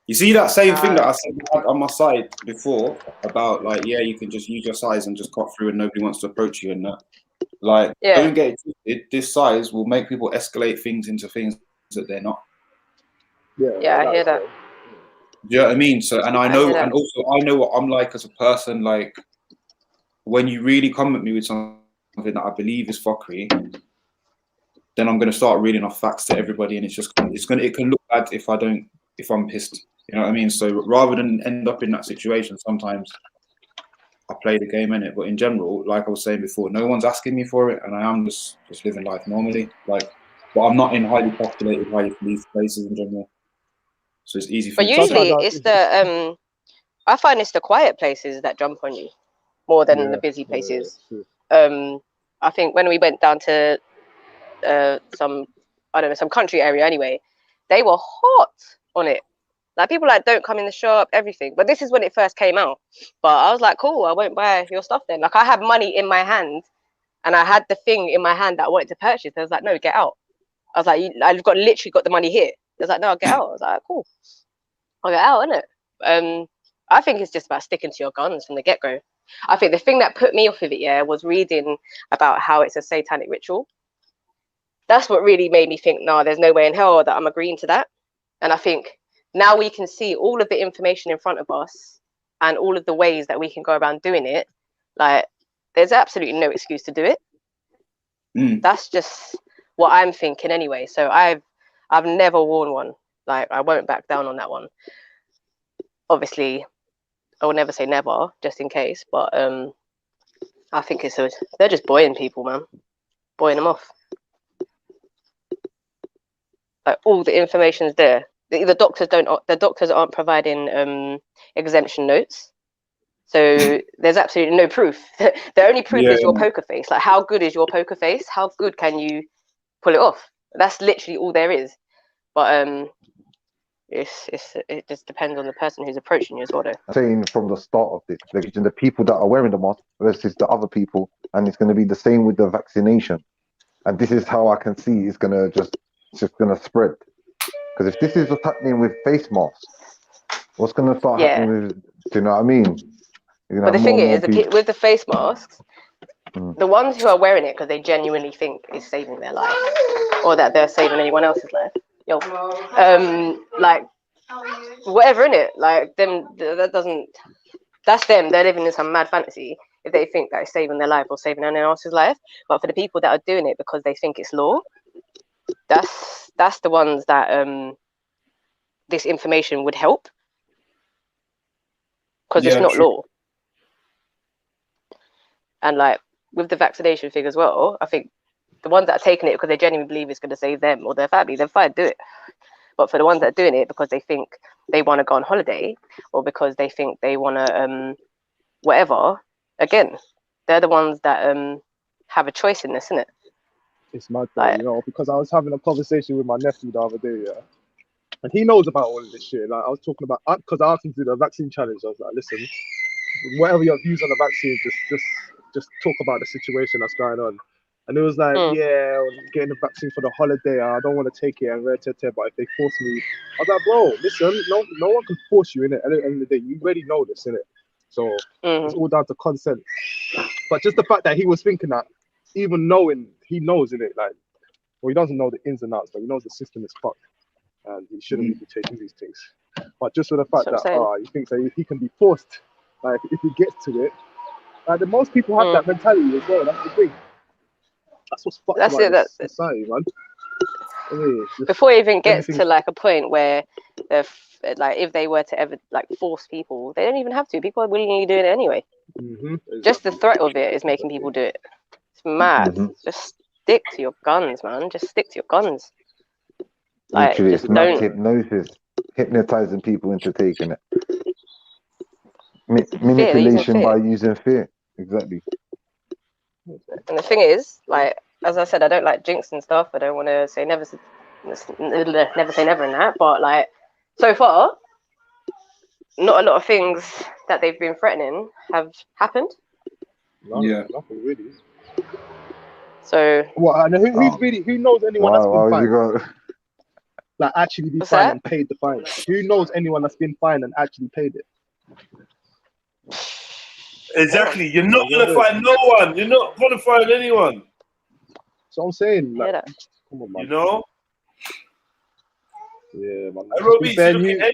You see that same thing that I said on my side before about, like, yeah, you can just use your size and just cut through and nobody wants to approach you and that. Like, don't get it twisted. This size will make people escalate things into things that they're not. Yeah, I hear that. Do you know what I mean? So, and I know, and also I know what I'm like as a person. Like, when you really come at me with something that I believe is fuckery, then I'm going to start reading off facts to everybody, and it can look bad if I'm pissed. You know what I mean? So rather than end up in that situation, sometimes I play the game in it. But in general, like I was saying before, no one's asking me for it, and I am just living life normally. Like, but I'm not in highly populated, highly policed places in general, so it's easy for me. But usually, it's the I find it's the quiet places that jump on you more than the busy places. I think when we went down to some country area anyway, they were hot on it. Like, people like, don't come in the shop, everything. But this is when it first came out. But I was like, cool, I won't buy your stuff then. Like, I had money in my hand, and I had the thing in my hand that I wanted to purchase. I was like, no, get out. I was like, I've literally got the money here. I was like, no, I'll get out. I was like, cool, I'll get out, innit? I think it's just about sticking to your guns from the get-go. I think the thing that put me off of it, was reading about how it's a satanic ritual. That's what really made me think, no, there's no way in hell that I'm agreeing to that. And I think now we can see all of the information in front of us and all of the ways that we can go around doing it. Like, there's absolutely no excuse to do it. That's just what I'm thinking anyway. So I've never worn one. Like, I won't back down on that one. Obviously, I will never say never, just in case. But I think they're just buoying people, man. Buoying them off. Like, all the information's there. The doctors aren't providing exemption notes, so there's absolutely no proof. The only proof is your poker face. Like, how good is your poker face? How good can you pull it off? That's literally all there is. But it just depends on the person who's approaching you as well, though. Saying from the start of this, the people that are wearing the mask versus the other people, and it's going to be the same with the vaccination. And this is how I can see it's going to just going to spread. Because if this is what's happening with face masks, what's going to start happening with, do you know what I mean? But the thing is, with the face masks, the ones who are wearing it because they genuinely think it's saving their life, or that they're saving anyone else's life, like, whatever, innit? Like, that's them. They're living in some mad fantasy if they think that it's saving their life or saving anyone else's life. But for the people that are doing it because they think it's law, that's the ones that this information would help, because it's not law. And like with the vaccination thing as well, I think the ones that are taking it because they genuinely believe it's going to save them or their family, then fine, do it. But for the ones that are doing it because they think they want to go on holiday or because they think they want to whatever, again, they're the ones that have a choice in this, isn't it? It's mad, like, you know, because I was having a conversation with my nephew the other day, and he knows about all of this shit. Like, I was talking about, because I asked him to do the vaccine challenge. I was like, listen, whatever your views on the vaccine, just talk about the situation that's going on. And it was like, yeah, I'm getting the vaccine for the holiday. I don't want to take it, but if they force me, I was like, bro, listen, no one can force you in it. At the end of the day, you already know this, innit? So it's all down to consent. But just the fact that he was thinking that, even knowing he knows, innit, like, well, he doesn't know the ins and outs, but he knows the system is fucked, and he shouldn't be taking these things. But just for the fact that he thinks that he can be forced like if it gets to it, then most people have that mentality as well. That's the thing. That's what's fucked about this society, man. Before it even gets to like a point where, if they were to ever like force people, they don't even have to. People are willingly doing it anyway. Just the threat of it is making people do it. It's mad. Just stick to your guns, man. Just stick to your guns. Like, literally, just it's not don't. hypnosis, hypnotizing people into taking it. Manipulation by using fear. Exactly. And the thing is, like, as I said, I don't like jinx and stuff. I don't want to say never say never in that. But like, so far, not a lot of things that they've been threatening have happened. Nothing really. So what? And who knows anyone that's been fined? Like actually be fined and paid the fine. Who knows anyone that's been fined and actually paid it? Exactly. You're not gonna find no one. You're not gonna find anyone. So I'm saying, like, come on, man. You know? Yeah, man. Robbie, you're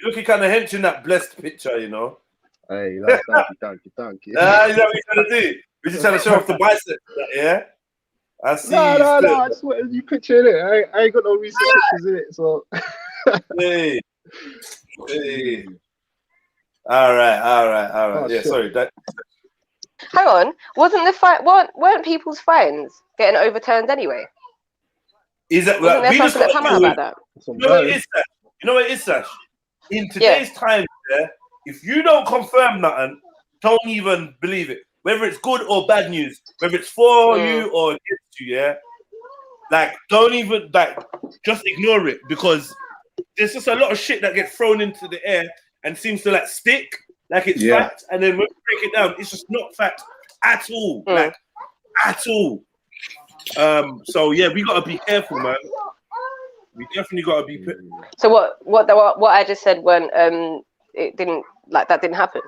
looking kind of hench in that blessed picture, you know? Hey, thank you. Is that what you're trying to do? You're just trying to show off the biceps, yeah? I see. No. I just want you picture it. I ain't got no recent pictures in it, so. Hey. All right. Oh, yeah, shit. sorry. Hang on, wasn't the weren't people's fines getting overturned anyway? Is that wasn't there something that come out about that? You know what it is, Sash? You know what it is, Sash? In today's time, if you don't confirm nothing, don't even believe it. Whether it's good or bad news, whether it's for you or against you, like don't even just ignore it, because there's just a lot of shit that gets thrown into the air and seems to like stick like it's fact, and then when we break it down, it's just not fact at all, like at all. So yeah, we gotta be careful, man. We definitely gotta be. So what I just said when it didn't that didn't happen.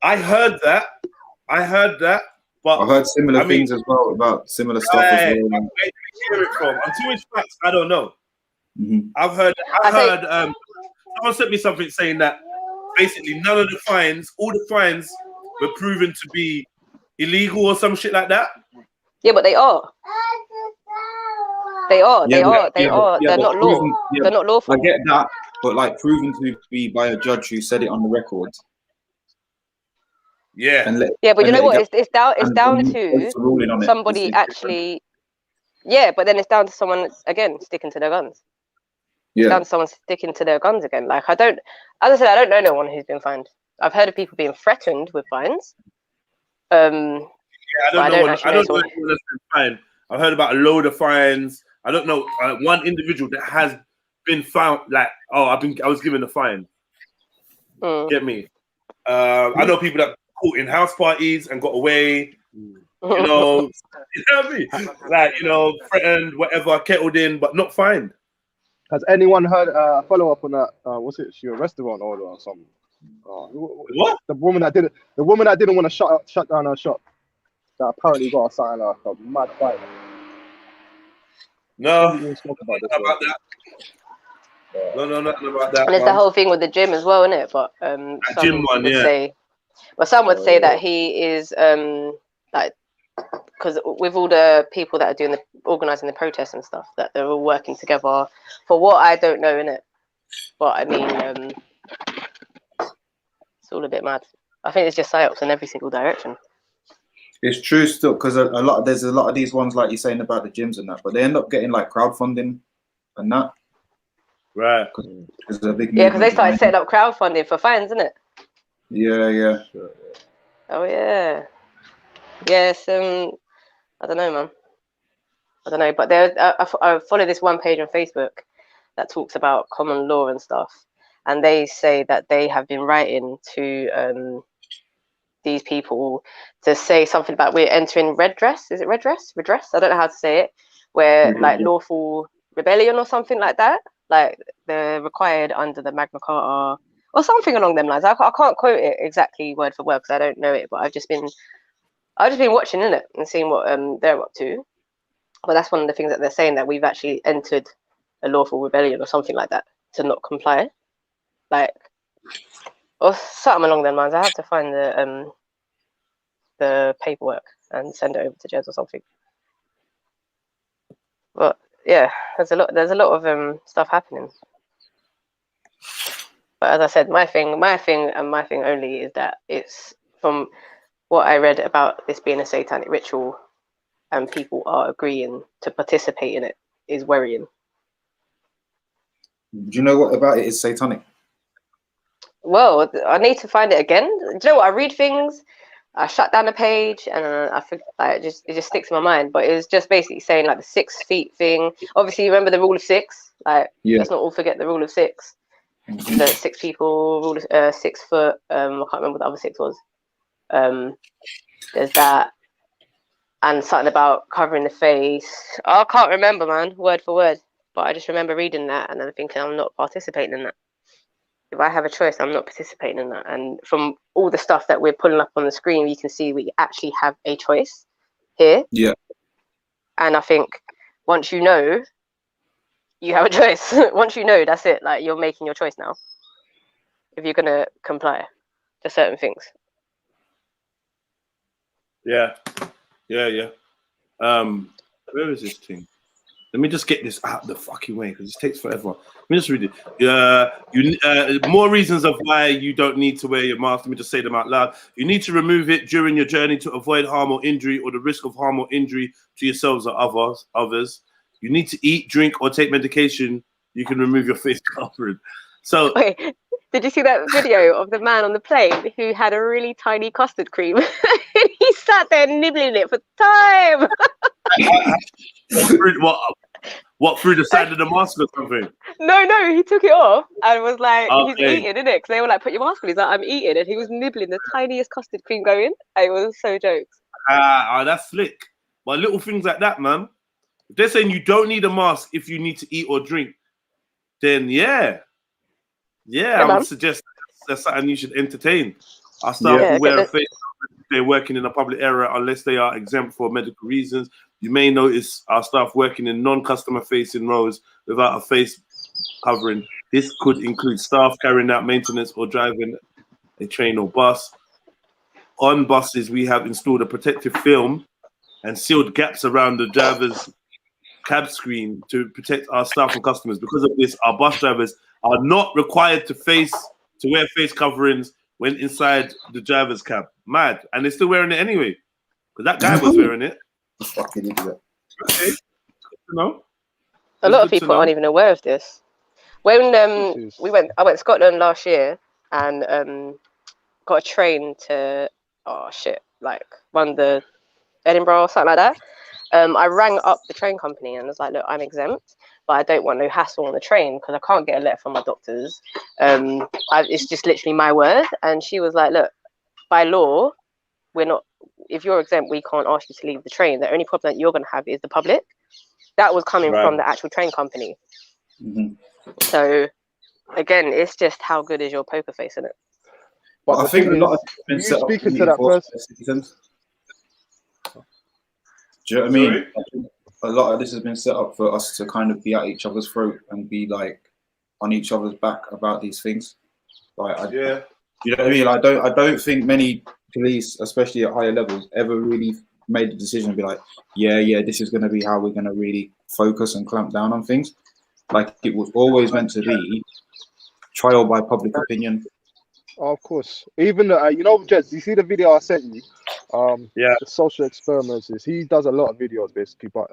I heard that, but I heard similar things as well about similar stuff as well. Where did you hear it from? On too much facts, I don't know. I've heard. Someone sent me something saying that basically none of the fines, all the fines, were proven to be illegal or some shit like that. Yeah, but they are. They are. They're not law. They're not lawful. I get that, but like proven to be by a judge who said it on the record. Yeah. But you know what? It's down to somebody actually. Yeah, but then it's down to someone again sticking to their guns. Yeah. It's down to someone sticking to their guns again. Like as I said, I don't know no one who's been fined. I've heard of people being threatened with fines. I don't know anyone that's been fined. I've heard about a load of fines. I don't know one individual that has been found. Like, I was given a fine. Get me? I know people that caught in house parties and got away. You know what I mean? Like, threatened, whatever, kettled in, but not fined. Has anyone heard a follow up on that? Was it she arrested on order or something? What? The woman that didn't want to shut down her shop. That apparently got something like a mad fight. No, nothing about that. No, nothing about that. And it's the whole thing with the gym as well, isn't it? But some would say that he is because with all the people that are organising the protests and stuff, that they're all working together for what I don't know, innit? But I mean, it's all a bit mad. I think it's just psyops in every single direction. It's true still, because there's a lot of these ones like you're saying about the gyms and that, but they end up getting like crowdfunding and that. Right. Because they started setting up crowdfunding for fines, isn't it? Yeah. Oh yeah. Yes. I don't know, man. I don't know, but I follow this one page on Facebook that talks about common law and stuff, and they say that they have been writing to these people to say something about we're entering redress. Is it redress? Redress? I don't know how to say it. Where like lawful rebellion or something like that. Like they're required under the Magna Carta or something along them lines. I can't quote it exactly word for word because I don't know it, but I've just been watching it and seeing what they're up to. But that's one of the things that they're saying, that we've actually entered a lawful rebellion or something like that to not comply. Like, or something along those lines. I have to find the paperwork and send it over to Jez or something. But yeah, there's a lot of stuff happening. But as I said, my thing only is that it's from what I read about this being a satanic ritual, and people are agreeing to participate in it, is worrying. Do you know what about it is satanic? Well, I need to find it again. Do you know what? I read things, I shut down the page, and I forget, like, it just sticks in my mind. But it's just basically saying like the 6 feet thing. Obviously, you remember the rule of 6. Like, let's not all forget the rule of 6. The 6 people, rule of 6 foot. I can't remember what the other 6 was. There's that, and something about covering the face. I can't remember, man, word for word. But I just remember reading that and then thinking I'm not participating in that. If I have a choice, I'm not participating in that. And from all the stuff that we're pulling up on the screen, you can see we actually have a choice here. Yeah. And I think once you know, you have a choice. Once you know, that's it. Like, you're making your choice now. If you're gonna comply to certain things. Yeah. Where is this thing? Let me just get this out the fucking way because this takes forever. Let me just read it. More reasons of why you don't need to wear your mask. Let me just say them out loud. You need to remove it during your journey to avoid harm or injury, or the risk of harm or injury to yourselves or others. You need to eat, drink, or take medication. You can remove your face covering. So, wait, did you see that video of the man on the plane who had a really tiny custard cream? He sat there nibbling it for time. what through the side of the mask or something? No, he took it off and was like, Okay. he's eating, isn't it? Because they were like, put your mask on. He's like, I'm eating, and he was nibbling the tiniest custard cream going. It was so jokes. That's slick. But little things like that, man. If they're saying you don't need a mask if you need to eat or drink, then I would suggest that's something you should entertain. Our staff will wear a face if they're working in a public area unless they are exempt for medical reasons. You may notice our staff working in non-customer facing roles without a face covering. This could include staff carrying out maintenance or driving a train or bus. On buses, we have installed a protective film and sealed gaps around the driver's cab screen to protect our staff and customers. Because of this, our bus drivers are not required to wear face coverings when inside the driver's cab. Mad. And they're still wearing it anyway. Because that guy was wearing it. Fucking idiot. Okay. No. A lot of people aren't even aware of this. When I went to Scotland last year and got a train to one of the Edinburgh or something like that. I rang up the train company and was like, look, I'm exempt, but I don't want no hassle on the train because I can't get a letter from my doctors. It's just literally my word. And she was like, look, by law, if you're exempt, we can't ask you to leave the train. The only problem that you're going to have is the public. That was coming from the actual train company. Mm-hmm. So, again, it's just how good is your poker face, isn't it? But I think a lot of been set up speaking to that person. Citizens. Do you know what I mean? A lot of this has been set up for us to kind of be at each other's throat and be like on each other's back about these things. You know what I mean? I don't think many police, especially at higher levels, ever really made the decision to be like, yeah, this is going to be how we're going to really focus and clamp down on things. Like, it was always meant to be trial by public opinion. Oh, of course. Even Jez, you see the video I sent you? The social experiments. He does a lot of videos basically, but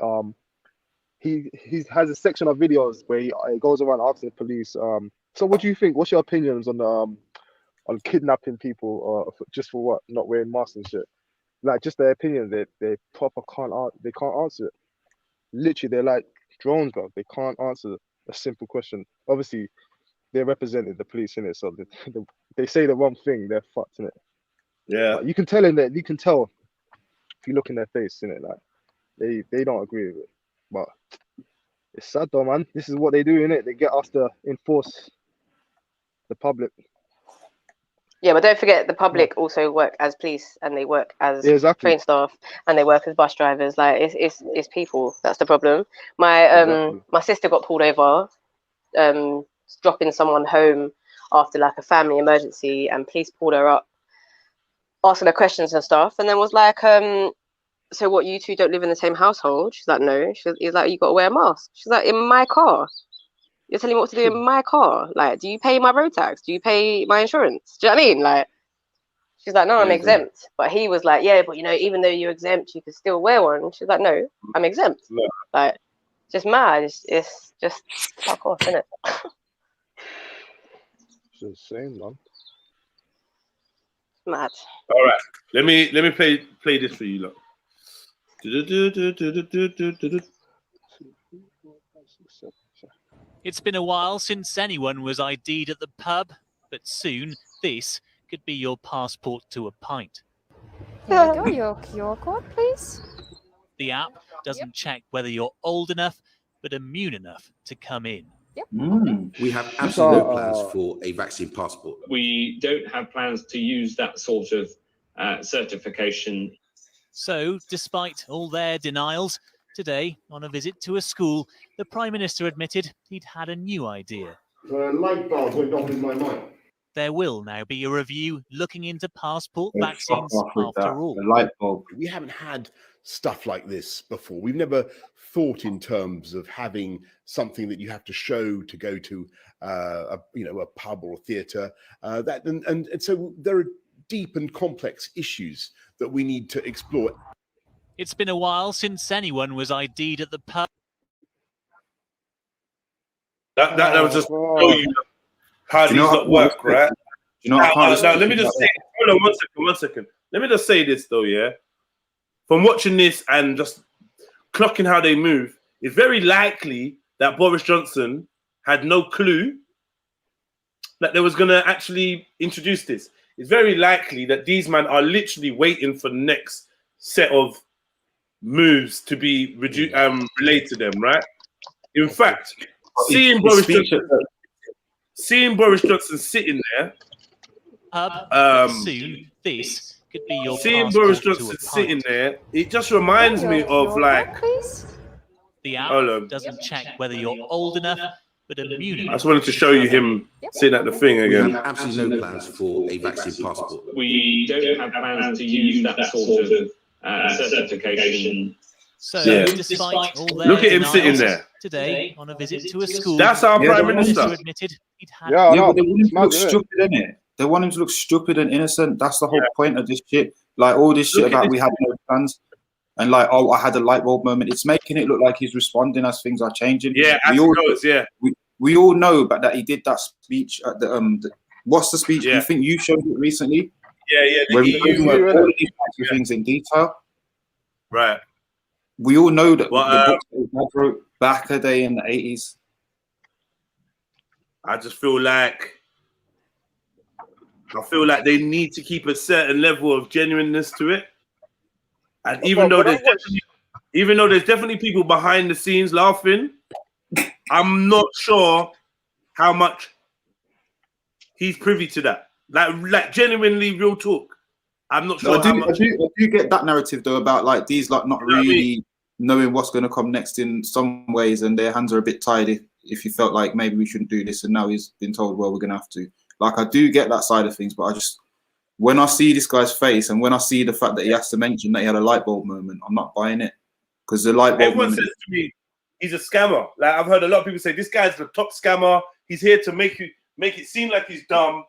he has a section of videos where he goes around asking the police. So what do you think? What's your opinions on kidnapping people just for what? Not wearing masks and shit. Like, just their opinion. They proper can't answer it. Literally, they're like drones, bro. They can't answer a simple question. Obviously, they're representing the police in it, so they say the wrong thing, they're fucked in it. Yeah, like, you can tell if you look in their face in it, like they don't agree with it. But it's sad though, man. This is what they do in it. They get us to enforce the public. Yeah, but don't forget the public also work as police and they work as train staff and they work as bus drivers. Like it's people. That's the problem. My sister got pulled over, dropping someone home after like a family emergency, and police pulled her up, asking her questions and stuff, and then was like, so what, you two don't live in the same household? She's like, no. He's like, you got to wear a mask. She's like, in my car? You're telling me what to do in my car? Like, do you pay my road tax? Do you pay my insurance? Do you know what I mean? Like, she's like, no, I'm exempt. But he was like, yeah, but you know, even though you're exempt, you can still wear one. She's like, no, I'm exempt. No. Like, just mad. It's just fuck off, isn't it? It's insane, man. Mad. All right, let me play this for you, look. It's been a while since anyone was ID'd at the pub, but soon this could be your passport to a pint. Here we go, your QR code, please. The app doesn't check whether you're old enough, but immune enough to come in. We have absolutely no plans for a vaccine passport. We don't have plans to use that sort of certification. So, despite all their denials, today, on a visit to a school, the Prime Minister admitted he'd had a new idea. The light bulb went off in my mind. There will now be a review looking into passport vaccines after all. Light bulb. We haven't had stuff like this before. We've never thought in terms of having something that you have to show to go to a pub or a theatre. And so there are deep and complex issues that we need to explore. It's been a while since anyone was ID'd at the pub. That was just show you how these not work, right? Now, let me just say, hold on 1 second. Let me just say this though, yeah. From watching this and just clocking how they move, it's very likely that Boris Johnson had no clue that they was gonna actually introduce this. It's very likely that these men are literally waiting for the next set of moves to be relayed to them, right? In fact, seeing Boris Johnson sitting there, soon this could be your seeing Boris Johnson sitting there, it just reminds me of like the app doesn't check whether you're old enough, but immune enough. I just wanted to show you him sitting at the thing again. We have absolutely no plans for a vaccine passport. We don't have plans to use that sort of certification. So, Yeah. despite all their Look at him denials, sitting there. Today, on a visit to a school, That's our Prime Minister. admitted he'd had But they want him to look stupid, innit? They want him to look stupid and innocent. That's the whole point of this shit. Like all this shit about we had no plans. And like, oh, I had a light bulb moment. It's making it look like he's responding as things are changing. Yeah, we all know but that he did that speech at the what's the speech? You think you showed it recently? Yeah, Where we all of these types of things in detail. Right. We all know that the books that his dad wrote back a day in the 80s. I just feel like they need to keep a certain level of genuineness to it. And even though there's definitely people behind the scenes laughing, I'm not sure how much he's privy to that. Like genuinely, real talk. I'm not sure. I do get that narrative though about like these like not really knowing what's going to come next in some ways, and their hands are a bit tied. If you felt like maybe we shouldn't do this, and now he's been told, well, we're going to have to. Like I do get that side of things, but I just when I see this guy's face and when I see the fact that he has to mention that he had a light bulb moment, I'm not buying it because the light bulb. Everyone says to me, he's a scammer. Like I've heard a lot of people say, this guy's the top scammer. He's here to make it seem like he's dumb.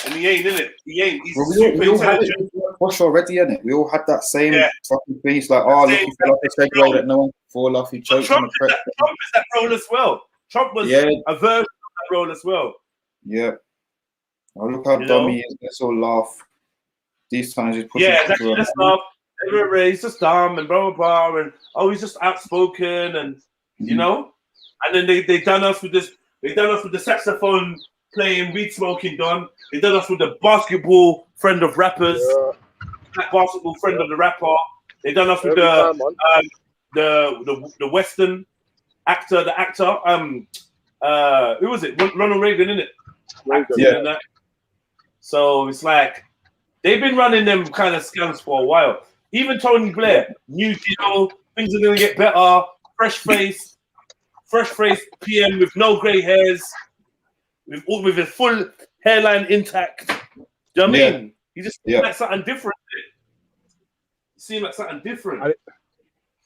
And he ain't, innit? He ain't. He's super intelligent. What's already in it? We all had that same fucking thing. It's like, oh, look, he fell off the Segway that no one could fall off. He choked on the press. Trump is that role as well. Trump was a version of that role as well. Yeah. Oh, look how dumb he is. Let's all laugh. These times he's pushing. Yeah, exactly. Let's laugh. He's just dumb and blah, blah, blah. And, oh, he's just outspoken and, you know? And then they done us with this. They done us with the saxophone playing, weed smoking Don. They done us with the basketball friend of rappers, that basketball friend of the rapper. They done us with the Western actor, who was it? Ronald Reagan, innit? And that. So it's like they've been running them kind of scams for a while. Even Tony Blair, new deal, things are gonna get better, fresh face PM with no grey hairs. with his full hairline intact. Do you know what I mean? He just seemed like something different. He seemed like something different.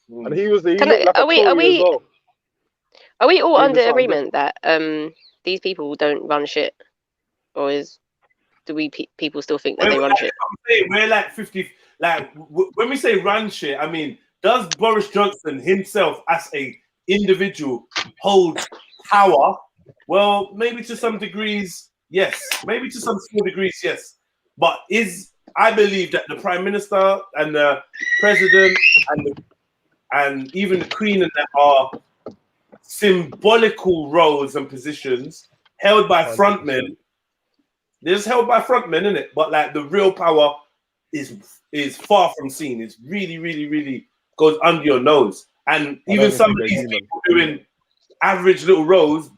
And he looked like Are a we Tory as well. are we all He under was sounding agreement that these people don't run shit, or do people still think that they run shit? We're like 50. Like when we say run shit, I mean, does Boris Johnson himself as a individual hold power? Well, maybe to some degrees, yes. Maybe to some small degrees, yes. But I believe that the Prime Minister and the President and even the Queen and that are symbolical roles and positions held by frontmen. They're just held by frontmen, isn't it? But like the real power is far from seen. It's really, really, really goes under your nose. And even some of these people doing average little roles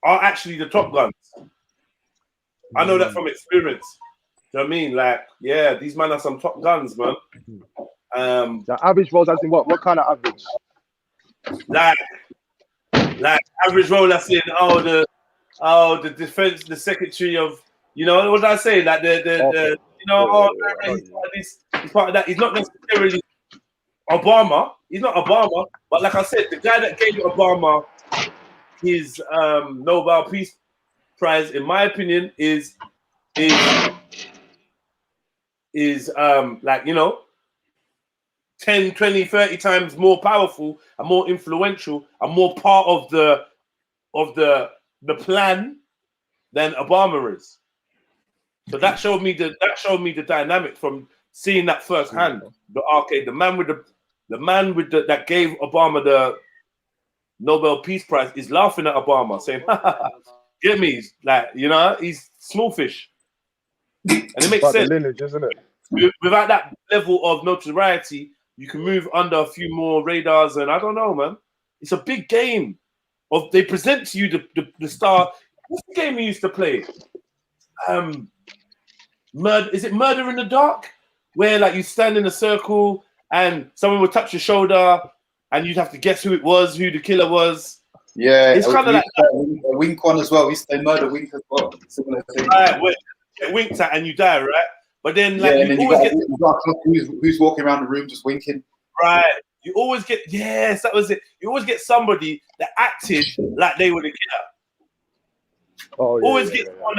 are actually the top guns. I know that from experience. Do you know what I mean? Like, yeah, these men are some top guns, man. The average roles, as in what? What kind of average? Like average role, that's in the defense, the secretary of, you know, what did I say? Like the you know, he's part of that. He's not necessarily Obama. He's not Obama, but like I said, the guy that gave Obama his Nobel Peace Prize, in my opinion, is like, you know, 10, 20, 30 times more powerful and more influential and more part of the plan than Obama is. So that showed me the dynamic from seeing that firsthand. The man that gave Obama the Nobel Peace Prize is laughing at Obama, saying, "Get me?" Like, you know, he's small fish, and it makes sense. The lineage, isn't it? Without that level of notoriety, you can move under a few more radars, and I don't know, man. It's a big game. They present to you the star. What's the game we used to play? Is it Murder in the Dark? Where like you stand in a circle and someone would touch your shoulder and you'd have to guess who it was, who the killer was. Yeah, it's kind of like a wink on as well. We used to murder wink as well. Similar thing. Right, get winked at and you die, right? But then like and then you got who's walking around the room just winking. Right. You always get that was it. You always get somebody that acted like they were the killer. Oh, yeah, always get someone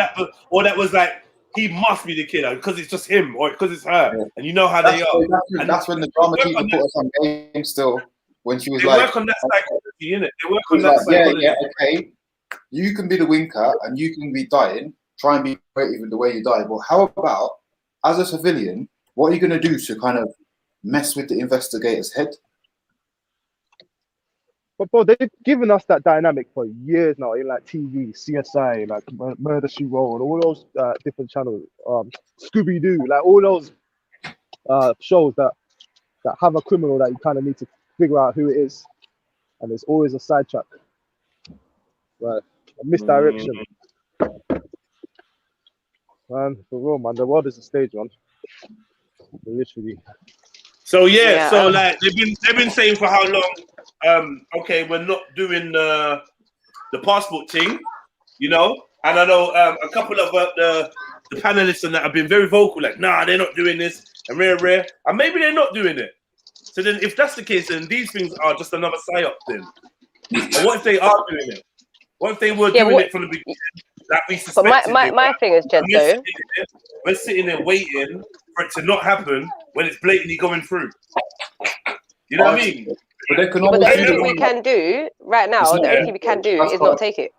that was like, he must be the killer because it's just him or because it's her, and you know how they are. That's when the drama teacher put us on game still. When she was they like, work on that psychology, innit? They work on that like, psychology. Yeah, okay. You can be the winker and you can be dying. Try and be creative in the way you die. But how about as a civilian? What are you going to do to kind of mess with the investigator's head? But bro, they've given us that dynamic for years now in like TV, CSI, like Murder She Wrote, and all those different channels, Scooby Doo, like all those shows that have a criminal that you kind of need to figure out who it is, and there's always a sidetrack, right? A misdirection. Man, for real, man, the world is a stage, man. Literally. So like they've been saying for how long? Okay, we're not doing the passport thing, you know. And I know a couple of the panelists and that have been very vocal, like, nah, they're not doing this, and rare, and maybe they're not doing it. So then, if that's the case, then these things are just another psyop. Then, and what if they are doing it? What if they were doing it from the beginning? Like we suspected. But my thing is, Jed, though, we're sitting there waiting for it to not happen when it's blatantly going through. You know what I mean? But the only thing we can do right now, the only thing we can do is not take it.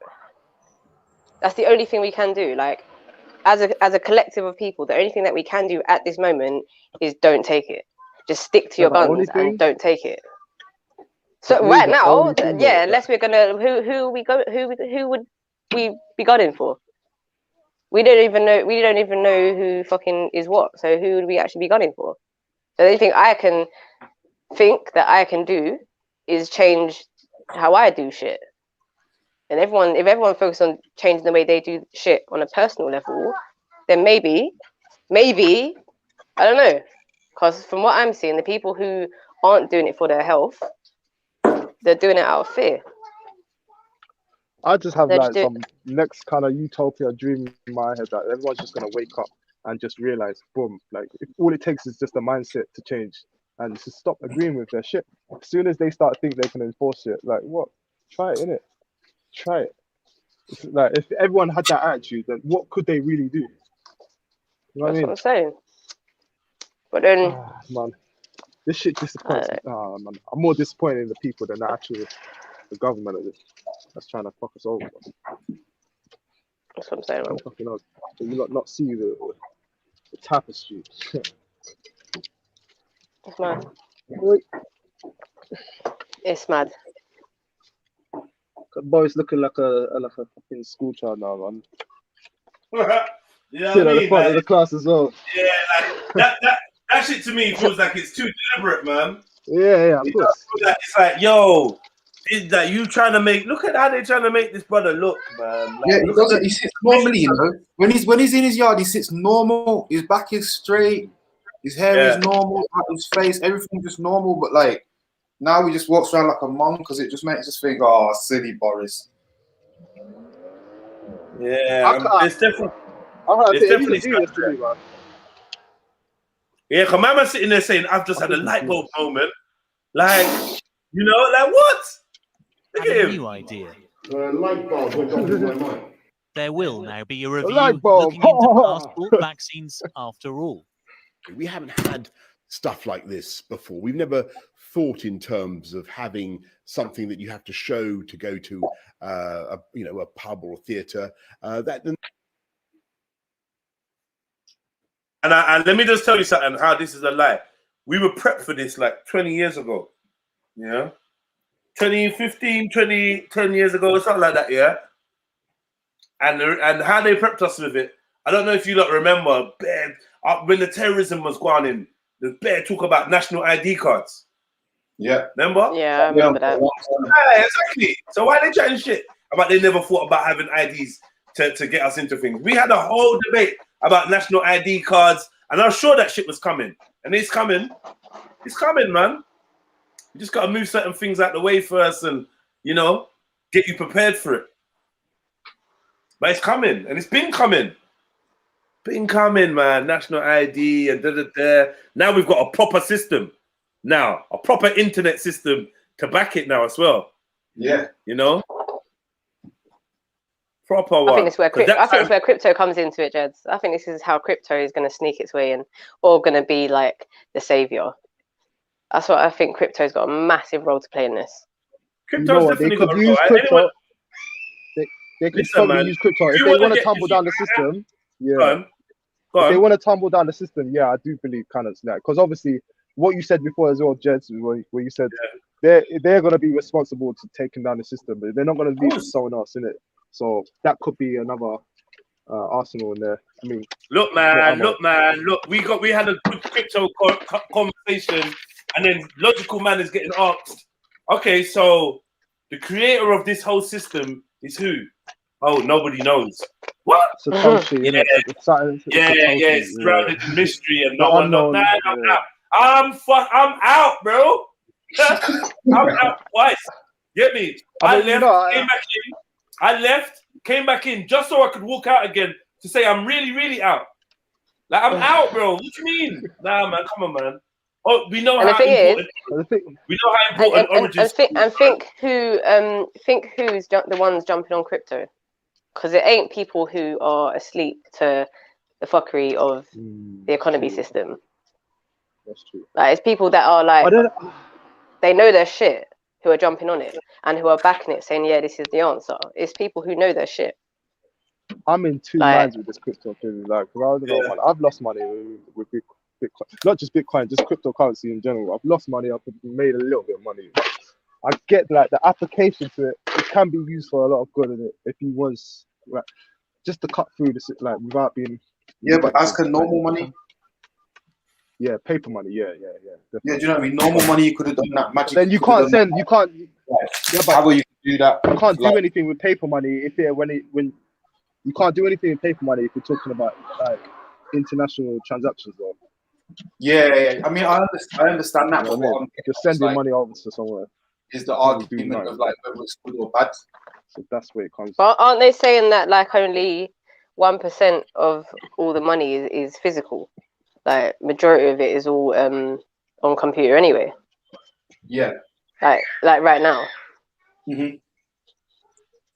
That's the only thing we can do. Like, as a collective of people, the only thing that we can do at this moment is don't take it. Just stick to your guns and don't take it. So right now, yeah, unless we're gonna, who would we be gunning for? We don't even know who fucking is what. So who would we actually be gunning for? So the only thing I can think that I can do is change how I do shit. And if everyone focuses on changing the way they do shit on a personal level, then maybe, I don't know. Because from what I'm seeing, the people who aren't doing it for their health, they're doing it out of fear. I just have No, like just some next kind of utopia dream in my head that everyone's just gonna wake up and just realize, boom, like if all it takes is just a mindset to change and to stop agreeing with their shit. As soon as they start think they can enforce it, like what? Try it, innit? Try it. It's like if everyone had that attitude, then what could they really do? You know what I That's mean? what I'm saying. But then, Man, this shit disappoints me. Man, I'm more disappointed in the people than the government of this that's trying to fuck us over. that's what I'm saying, man. Fucking hell. Do you not see the tapestry? It's mad. It's mad. Boy's looking like a fucking school child now, man. You know Sit what I at the mean? front of Like, the class as well. yeah, like, that shit to me feels like it's too deliberate, man. Yeah, of course. It's like, yo, is that you trying to make? Look at how they're trying to make this brother look, man. Like, Yeah, he look doesn't. at He sits normally, you know. When he's in his yard, he sits normal. His back is straight. His hair is normal. His face, everything just normal. But like now, he just walks around like a monk because it just makes us think, oh, silly Boris. Yeah, it's definitely. It's definitely to me, man. Yeah, because man sitting there saying, "I've just had a light bulb moment." Like, you know, like what? Look at A him. new idea. Light bulb went off in my mind. There will now be a review light bulb. looking into passport vaccines after all. We haven't had stuff like this before. We've never thought in terms of having something that you have to show to go to a pub or a theatre. And let me just tell you something, how this is a lie. We were prepped for this like 20 years ago. Yeah? 10 years ago, or something like that, yeah? And how they prepped us with it, I don't know if you lot remember, when the terrorism was going in, the bear talk about national ID cards. Yeah. Remember? Yeah, I remember that. Yeah, exactly. So why they chatting shit about they never thought about having IDs to get us into things? We had a whole debate about national ID cards, and I was sure that shit was coming. And it's coming. It's coming, man. You just got to move certain things out the way first and, you know, get you prepared for it. But it's coming, and it's been coming. Been coming, man. National ID and da-da-da. Now we've got a proper system. Now, a proper internet system to back it now as well. Yeah. You know? Proper one. I think it's where crypto comes into it, Jeds. I think this is how crypto is going to sneak its way in, or going to be like the savior. That's what I think. Crypto's got a massive role to play in this. Crypto's definitely got a role. Crypto. They could Listen, probably man, use crypto if if you they wanna want to get- tumble if you- down the system. Yeah. Go on. If they want to tumble down the system, yeah, I do believe kind of like, because obviously what you said before as well, Jeds, where you said they're going to be responsible to taking down the system, but they're not going to leave it to someone else in it. So that could be another arsenal in there. I mean, Look, man. We had a good crypto conversation, and then logical man is getting asked. Okay, so the creator of this whole system is who? Oh, nobody knows. What? Satoshi, Yeah, Satoshi, it's surrounded in mystery and The no one knows. unknown, I'm out, bro. I'm out twice. Get me? I left, came back in just so I could walk out again to say I'm really, really out. Like I'm out, bro. What you mean? Nah, man, come on, man. Oh, we know And how the thing important. We know how important origins. think who's the ones jumping on crypto, because it ain't people who are asleep to the fuckery of the economy system. That's true. Like, it's people that are like, they know their shit, who are jumping on it and who are backing it, saying, yeah, this is the answer. It's people who know their shit. I'm in two minds with this crypto thing. Like, I've lost money with Bitcoin, not just Bitcoin, just cryptocurrency in general. I've lost money. I've made a little bit of money. I get like the application to it. It can be used for a lot of good in it if you was like just to cut through this, like without being. Yeah, but as can normal money. Yeah, paper money. Yeah. Yeah, do you know what I mean? Normal money, you could have done that magic. Then you can't send. You can't. Yeah, but how will you do that? You can't do anything with paper money when you can't do anything with paper money if you're talking about like international transactions, though. Yeah. I mean, I understand that. You know what I mean? You're sending money over to somewhere. Is the argument of like whether it's good or bad? So that's where it comes. But aren't they saying that like only 1% of all the money is physical? Like majority of it is all on computer anyway. Yeah. Like right now. Mm-hmm.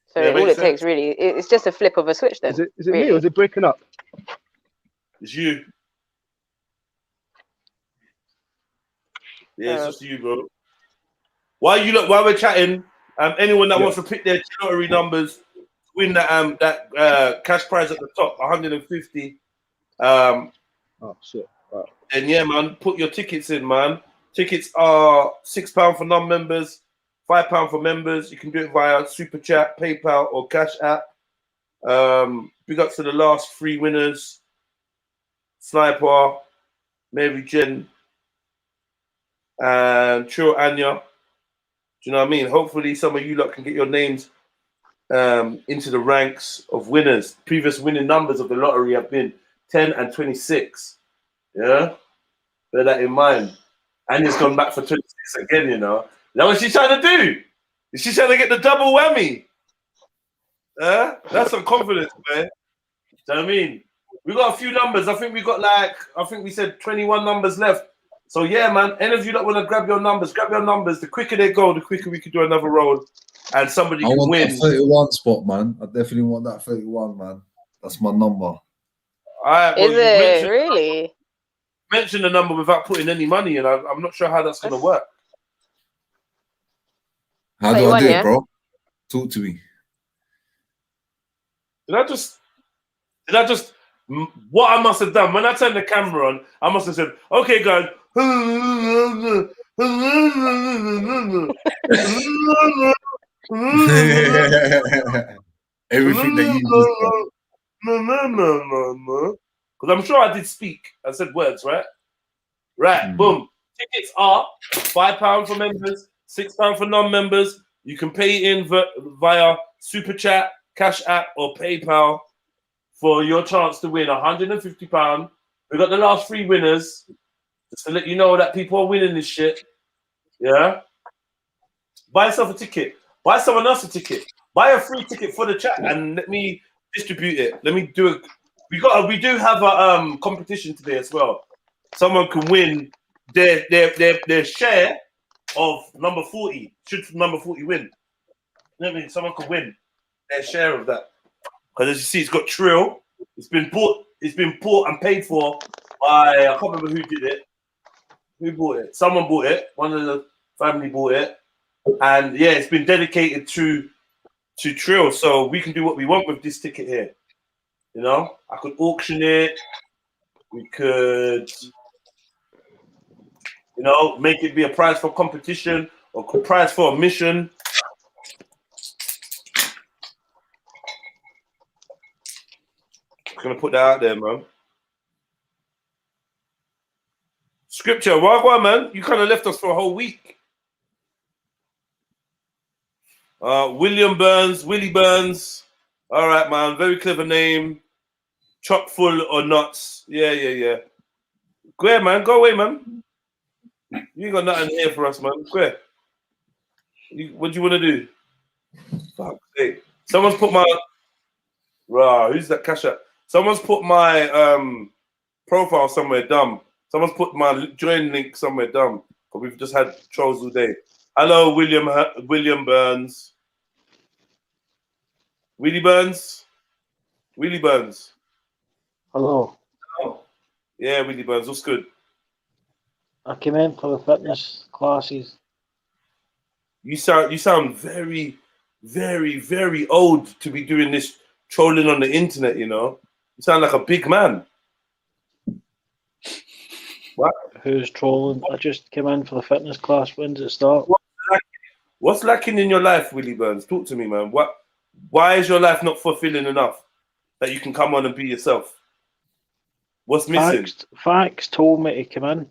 So Yeah, all makes it takes sense. really, it's just a flip of a switch then. Is it really. me or is it breaking up? It's you. Yeah, it's just you, bro. While we're chatting, anyone that wants to pick their lottery numbers, win that cash prize at the top, 150. Oh shit! Wow. And yeah, man, put your tickets in, man. Tickets are £6 for non-members, £5 for members. You can do it via Super Chat, PayPal, or Cash App. Big up to the last 3 winners: Sniper, Mary Jen, and Trill Anya. Do you know what I mean? Hopefully, some of you lot can get your names into the ranks of winners. Previous winning numbers of the lottery have been 10 and 26. Yeah, bear that in mind. Anya's gone back for 26 again. You know, now what she's trying to do? Is she trying to get the double whammy? That's some confidence, man. Do you know what I mean? We got a few numbers. I think we said 21 numbers left. So yeah, man. Any of you that want to grab your numbers, grab your numbers. The quicker they go, the quicker we can do another roll, and somebody I can want win. that 31 spot, man. I definitely want that 31, man. That's my number. All right, well, Is it really? Mention the number without putting any money in. I'm not sure how that's going to work. How do I do it, bro? Talk to me. Did I just? What I must have done when I turned the camera on, I must have said, "Okay, guys." Everything that you just because I'm sure I did speak. I said words, right? Right. Boom. Tickets are £5 for members, £6 for non-members. You can pay in via Super Chat, Cash App, or PayPal for your chance to win £150. We got the last 3 winners, just to let you know that people are winning this shit. Yeah. Buy yourself a ticket. Buy someone else a ticket. Buy a free ticket for the chat and let me distribute it. Let me do it. We do have a competition today as well. Someone can win their share of number 40. Should number 40 win? You know what I mean? Someone can win their share of that. Because as you see, it's got Trill. It's been bought and paid for by, I can't remember who did it. Who bought it? Someone bought it. One of the family bought it. And yeah, it's been dedicated to Trill. So we can do what we want with this ticket here. You know, I could auction it. We could, you know, make it be a prize for competition or a prize for a mission. I'm gonna put that out there, man. Scripture, well, man, you kind of left us for a whole week. Willie Burns. All right, man, very clever name. Chock full or nuts. Yeah. Go ahead, man. Go away, man. You ain't got nothing here for us, man. Go ahead. What do you want to do? Fuck sake. Someone's put my... who's that CASHAPP? Someone's put my profile somewhere dumb. Someone's put my join link somewhere dumb. But we've just had trolls all day. Hello, William Burns. Willie Burns. Hello. Oh. Yeah, Willie Burns. What's good? I came in for the fitness classes. You sound very, very, very old to be doing this trolling on the internet, you know? You sound like a big man. What? Who's trolling? I just came in for the fitness class. When does it start? What's lacking in your life, Willie Burns? Talk to me, man. Why is your life not fulfilling enough that you can come on and be yourself? What's missing? Fax told me to come in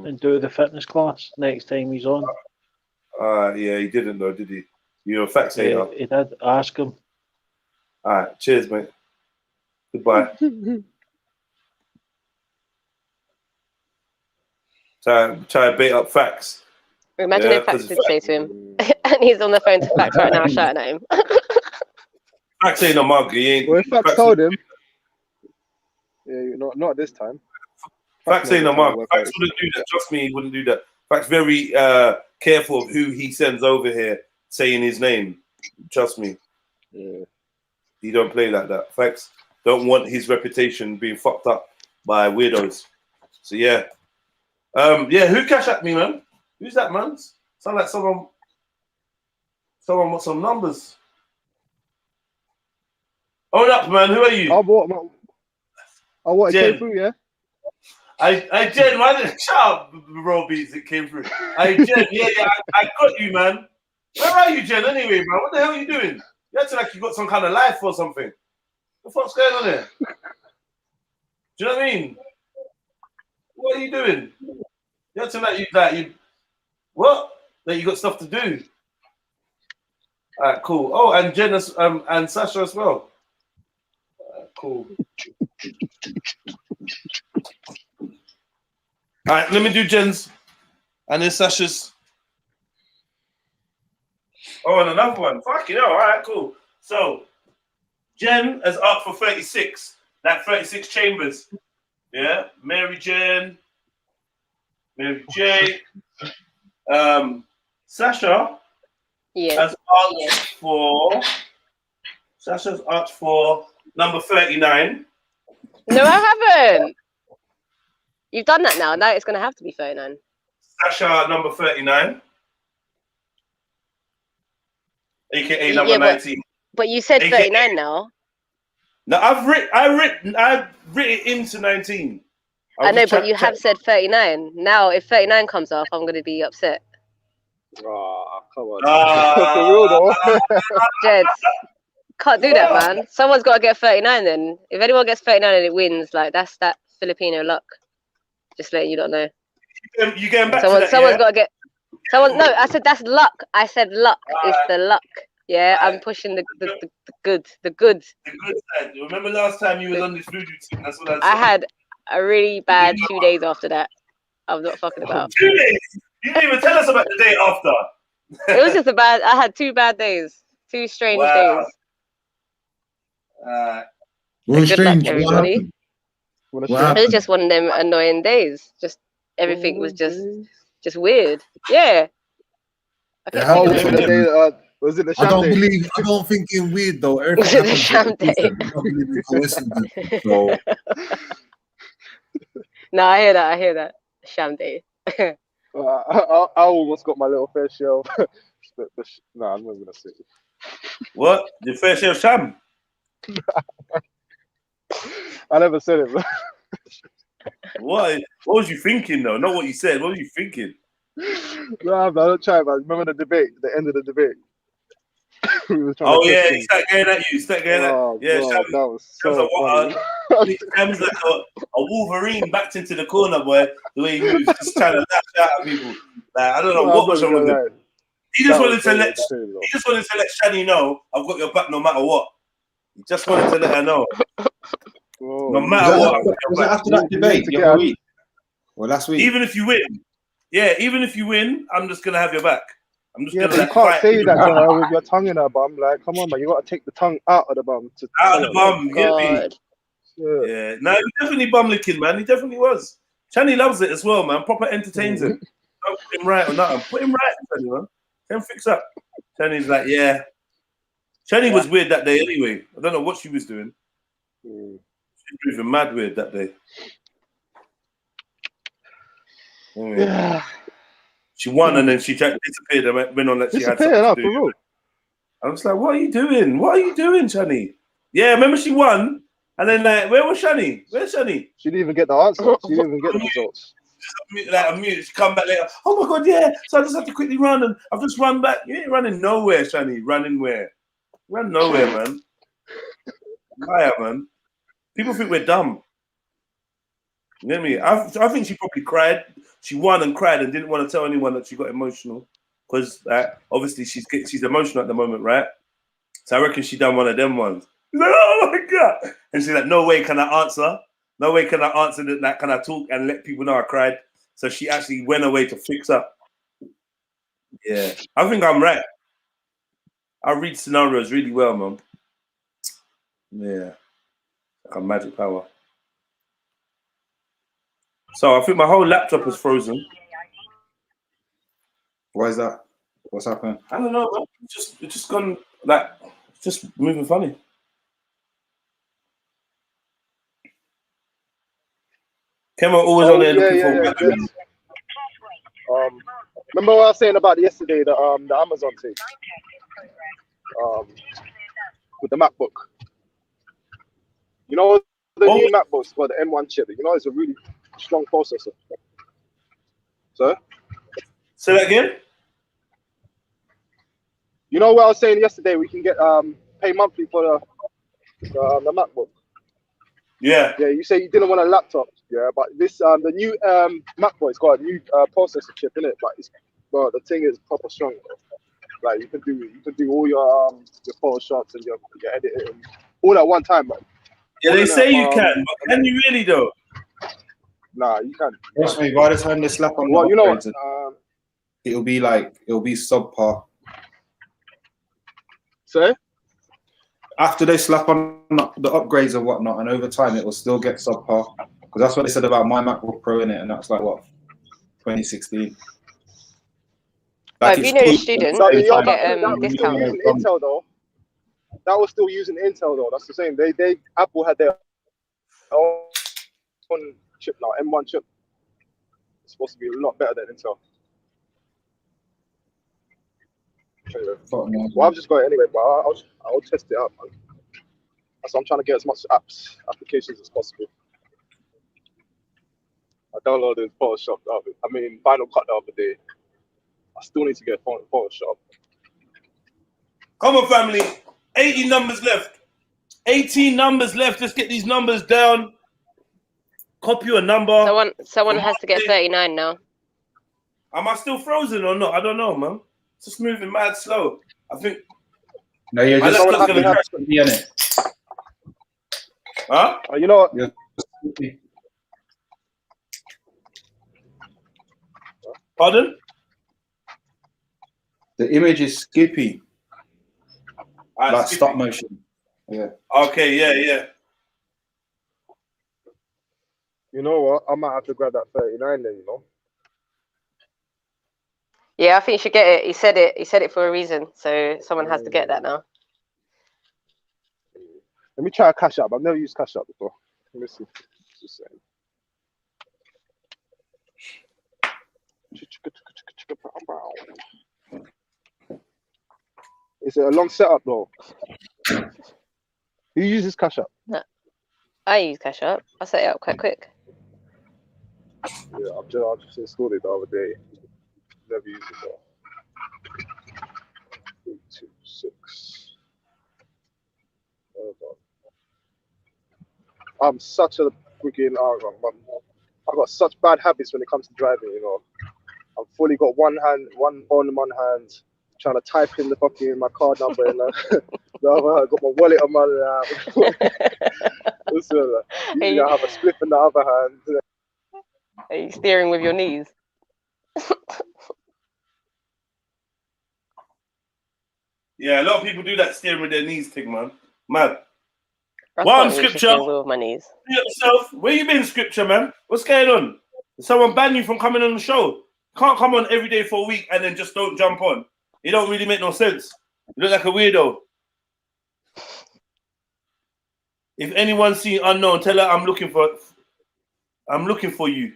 and do the fitness class next time he's on. Yeah, he didn't though, did he? You're a fax hater. He did. Ask him. All right, cheers, mate. Goodbye. Try to bait up facts. Imagine if Fax did say to him, And he's on the phone to Fact right now, shouting at him. Fact ain't a mug. He ain't. Well, if Fact told him, yeah, not this time. Fact ain't a mug. Fact wouldn't do that. Trust me, he wouldn't do that. Fact's very careful of who he sends over here saying his name. Trust me. Yeah. He don't play like that. Facts don't want his reputation being fucked up by weirdos. So yeah. Yeah, who cash at me, man? Who's that, man? Sound like someone wants some numbers. Own up, man. Who are you? It came through, yeah? I Jen, man. Shut up, bro, beats. It came through. Jen, yeah, I got you, man. Where are you, Jen, anyway, man? What the hell are you doing? You acting like you got some kind of life or something. What the fuck's going on there? Do you know what I mean? What are you doing? You acting like you what? That you got stuff to do. Alright, cool. Oh, and Jen and Sasha as well. Cool. Alright, let me do Jen's and then Sasha's. Oh, and another one. Fucking hell. All right, cool. So, Jen has asked for 36. That 36 chambers. Yeah. Mary Jen. Mary J. Sasha has asked for. Sasha's asked for number 39. No, I haven't. You've done that now. Now it's going to have to be 39. Sasha, number 39. AKA number 19. But you said 39 now. No, I've written it into 19. I know, but you have said 39. Now, if 39 comes off, I'm going to be upset. Oh, come on. Jed, can't do that, man. Someone's got to get 39 then. If anyone gets 39 and it wins, like, that's that Filipino luck. Just letting you not know. You getting back to that, someone's got to get... No, I said that's luck. I said luck is the luck. Yeah, I'm pushing the good. The good side. Remember last time you was on this voodoo team? That's what I said. I had a really bad 2 days after that. I'm not fucking about. 2 days? You didn't even tell us about the day after. It was just I had 2 bad days. 2 strange days. Good luck, everybody. It was just one of them annoying days. Just everything was just weird. Yeah. Was it the I sham don't day? I don't think it's weird though. Was it the sham day? So. No, I hear that. Sham day. I almost got my little fair share of no, I'm not gonna say it. What? The fair share of sham? I never said it, bro. What was you thinking though? Not what you said. What were you thinking? No, don't try, man. Remember the debate, the end of the debate. Oh yeah, he started going at you. Yeah, bro, that was so funny. Sham's like a Wolverine backed into the corner, boy. The way he moves, just trying to lash out at people. Like, I don't know what was wrong with him. He just wanted to let Shani know I've got your back no matter what. He just wanted to let her know. No matter what. Was that after that debate the other week? Well, last week. Even if you win, I'm just gonna have your back. I'm just yeah, gonna. But you can't say that with your tongue in her bum. Like, come on, man, you gotta take the tongue out of the bum. Out of the bum, get me? Yeah. No, he definitely bum licking, man. He definitely was. Shani loves it as well, man. Proper entertains him. Don't put him right or nothing. Put him right, Shani, man. Then fix up. Shani's like, yeah. Shani was weird that day anyway. I don't know what she was doing. She was even mad weird that day. Anyway. Yeah. She won and then she disappeared and went on that she had something to do. I was like, what are you doing? What are you doing, Shani? Yeah, remember she won and then like, where was Shani? Where's Shani? She didn't even get the answer. She didn't even get the results. She come back later. Oh my god, yeah. So I just have to quickly run and I've just run back. You ain't running nowhere, Shani. Running where? Run nowhere, man. Liar, man. People think we're dumb. You know what I mean? I think she probably cried. She won and cried and didn't want to tell anyone that she got emotional because obviously she's emotional at the moment, right? So I reckon she done one of them ones. She's like, oh my god! And she's like, no way can I answer. No way can I answer that. Can I talk and let people know I cried? So she actually went away to fix up. Yeah, I think I'm right. I read scenarios really well, man. Yeah, like a magic power. So I think my whole laptop is frozen. Why is that? What's happened? I don't know, man. It's just gone like just moving funny. Kemo always on there looking for Gents. Remember what I was saying about yesterday, the Amazon thing, with the MacBook. You know the new MacBooks got the M1 chip. You know it's a really strong processor. So. Say that again. You know what I was saying yesterday? We can get pay monthly for the MacBook. Yeah. Yeah. You say you didn't want a laptop. Yeah, but this the new MacBook, it's got a new processor chip in it, but the thing is proper strong. Like you can do all your Photoshops and your editing all at one time, man. Yeah, they say you can, but can you really though? Nah, you can't. Trust me, by the time they slap on well, the you know what? upgrades, it'll be subpar. Sorry? After they slap on the upgrades and whatnot, and over time it will still get subpar. Because that's what they said about my MacBook Pro in it, and that's like what 2016. Like, if you know the student, So, you yeah, can get that was still discount. using Intel though. That was still using Intel though. That's the same. They Apple had their own chip now, M1 chip. It's supposed to be a lot better than Intel. Anyway. Well, I've just got it anyway, but I'll test it out, man. So I'm trying to get as much applications as possible. I downloaded Photoshop Final Cut the other day. I still need to get Photoshop. Come on, family. 80 numbers left. 18 numbers left. Let's get these numbers down. Copy a number. Someone has to get 39 now. Am I still frozen or not? I don't know, man. It's just moving mad slow. I think. No, you're just going to be in it. Huh? You know what? Yeah. Pardon? The image is skippy. Like skippy. stop motion. Yeah. Okay, yeah. You know what? I might have to grab that 39 then, you know? Yeah, I think you should get it. He said it for a reason. So someone has to get that now. Let me try a CASHAPP. I've never used CASHAPP before. Let me see. Just saying. It's a long setup though. Who uses CASHAPP? No. I use CASHAPP. I set it up quite quick. Yeah, I've just installed it the other day. Never used it though. 3, 2, 6. I'm such a freaking I've got such bad habits when it comes to driving, you know. I've fully got one hand trying to type in the fucking my card number and the other hand, got my wallet on my usually I have a split in the other hand. Are you steering with your knees? Yeah, a lot of people do that steering with their knees thing, man. Mad. That's One not me, scripture. steering with my knees. Yourself. Where you been, scripture, man? What's going on? Did someone ban you from coming on the show? Can't come on every day for a week and then just don't jump on. It don't really make no sense. You look like a weirdo. If anyone see unknown, tell her I'm looking for you.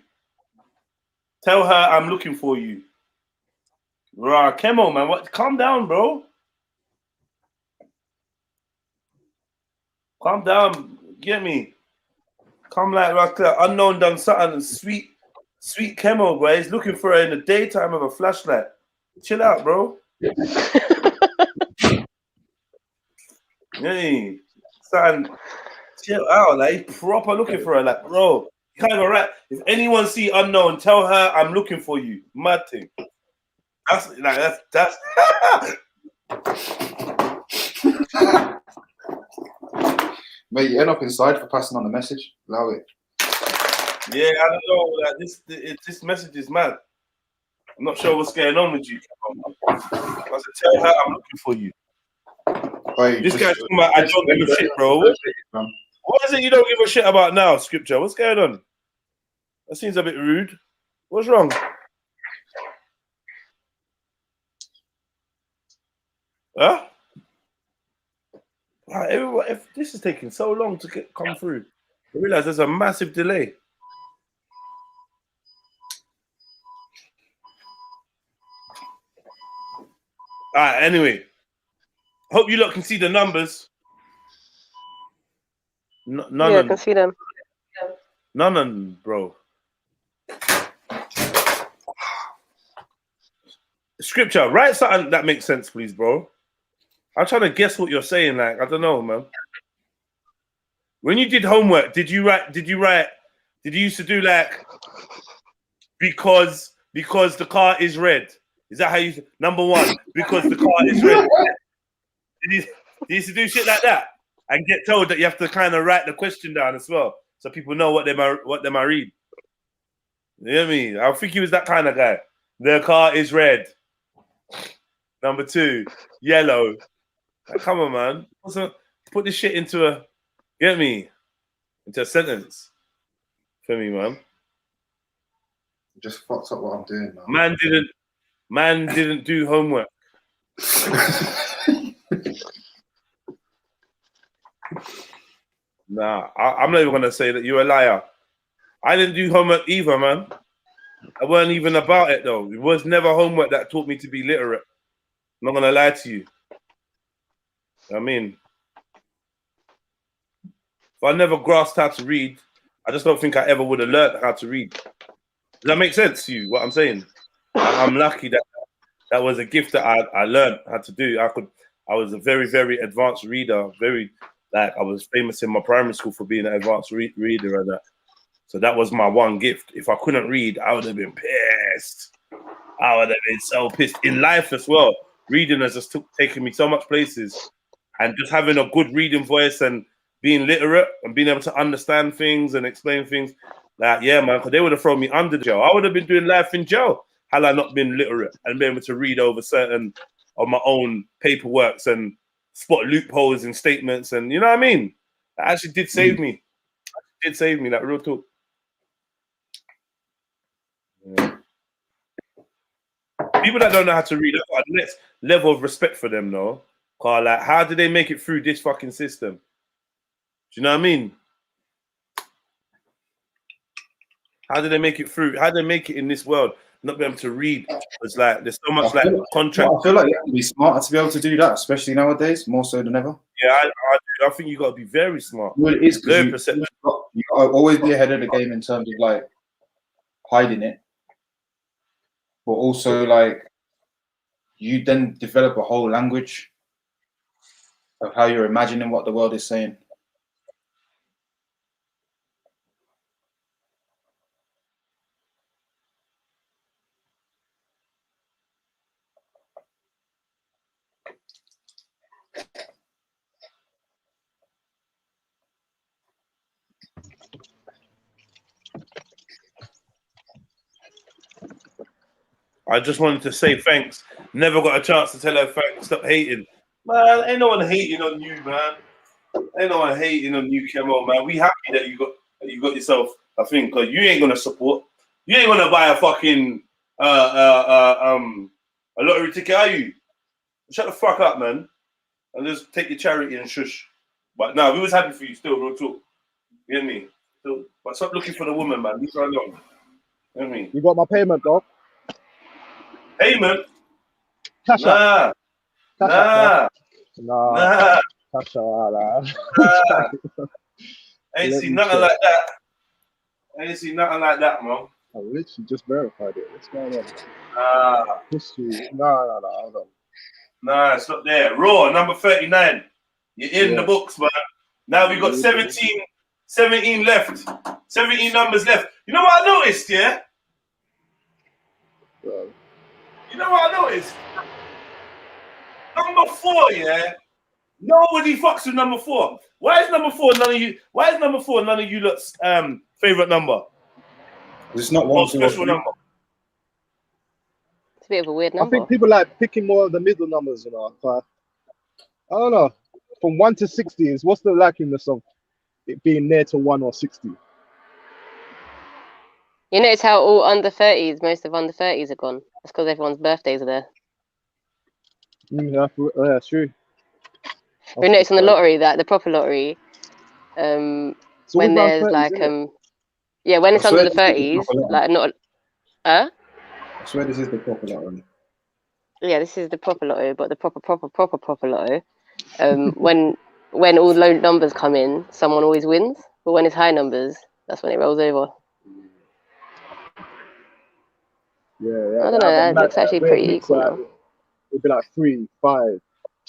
Tell her I'm looking for you. Rah, Kemo, man. What? Calm down, bro. Calm down. Get me. Come like unknown done something sweet Kemo, bro. He's looking for her in the daytime with a flashlight. Chill out, bro. Hey, son, chill out. Like he's proper looking for her. Like, bro, you can't even rap. If anyone see unknown, tell her I'm looking for you. Mad thing. That's Mate, you end up inside for passing on the message. Allow it. Yeah, I don't know. Like, this message is mad. I'm not sure what's going on with you. I said, tell her I'm looking for you. This guy's talking about I don't give a shit, bro. What is it you don't give a shit about now, Scripture? What's going on? That seems a bit rude. What's wrong? Huh? Everyone, if this is taking so long to come through, I realize there's a massive delay. All right, anyway. Hope you lot can see the numbers. None yeah, I can see them. None, bro. Scripture, write something that makes sense, please, bro. I'm trying to guess what you're saying. Like, I don't know, man. When you did homework, did you used to do like because the car is red? Is that how you number one? Because the car is red. Did you used to do shit like that and get told that you have to kind of write the question down as well, so people know what they might read. You know what I mean? I think he was that kind of guy. The car is red. Number two, yellow. Like, come on, man. Also, put this shit into a, get me, into a sentence for me, man. Just fucked up what I'm doing, man. Man didn't do homework. Nah, I'm not even gonna say that you're a liar. I didn't do homework either, man. I weren't even about it though. It was never homework that taught me to be literate. I'm not gonna lie to you. I mean, if I never grasped how to read, I just don't think I ever would have learned how to read. Does that make sense to you, what I'm saying? I'm lucky that that was a gift that I learned how to do. I was a very, very advanced reader. I was famous in my primary school for being an advanced reader and that. So that was my one gift. If I couldn't read, I would have been pissed. I would have been so pissed. In life as well, reading has just taken me so much places. And just having a good reading voice and being literate and being able to understand things and explain things. Like, yeah, man, because they would have thrown me under jail. I would have been doing life in jail had I not been literate and been able to read over certain of my own paperworks and spot loopholes in statements. And you know what I mean? That actually did save me. It did save me, like real talk. Yeah. People that don't know how to read, I've got a next level of respect for them, though. Cause like, how did they make it through this fucking system? Do you know what I mean? How did they make it through? How did they make it in this world? Not be able to read. It's like there's so much contract. I feel like you have to be smarter to be able to do that, especially nowadays, more so than ever. Yeah, I think you got to be very smart. Well, it is very because you got to always be ahead of the game in terms of like hiding it, but also like you then develop a whole language of how you're imagining what the world is saying. I just wanted to say thanks. Never got a chance to tell her thanks. Stop hating. Man, ain't no one hating on you, man. Ain't no one hating on you, Kemo, man. We happy that you got yourself a thing, because you ain't gonna support. You ain't gonna buy a fucking a lottery ticket, are you? Shut the fuck up, man. And just take your charity and shush. But no, we was happy for you still, real talk. You know what I mean? Still, but stop looking for the woman, man. Leave her alone. You know what I mean? You got my payment, dog. Payment? Cash nah. Nah. Nah. Cash out, Ain't seen nothing like that. Ain't seen nothing like that, man. I literally just verified it. What's going on? History. No, hold on. Nah, it's not there. Raw, number 39. You're in the books, man. Now we got 17 left. 17 numbers left. You know what I noticed, yeah? You know what I noticed? Number 4, yeah? Nobody fucks with number 4. Why is number 4 none of you? Why is number 4 none of you lot's favorite number? It's not one special number. It's a bit of a weird number. I think people like picking more of the middle numbers, you know. But I don't know. from 1 to 60 is what's the likeliness of it being near to 1 or 60? You notice how all under 30s, most of under 30s are gone. That's because everyone's birthdays are there. Yeah, that's true. We noticed on the lottery that the proper lottery, So when around there's 30s, like innit? yeah, when it's I under swear the this is the 30s, proper lottery. like not I swear this is the proper lottery. yeah, this is the proper lotto, but the proper lotto. When all low numbers come in, someone always wins. But when it's high numbers, that's when it rolls over. Yeah, I don't know. I got That mad looks actually weird pretty mix. equal now. It'd be like 3, 5,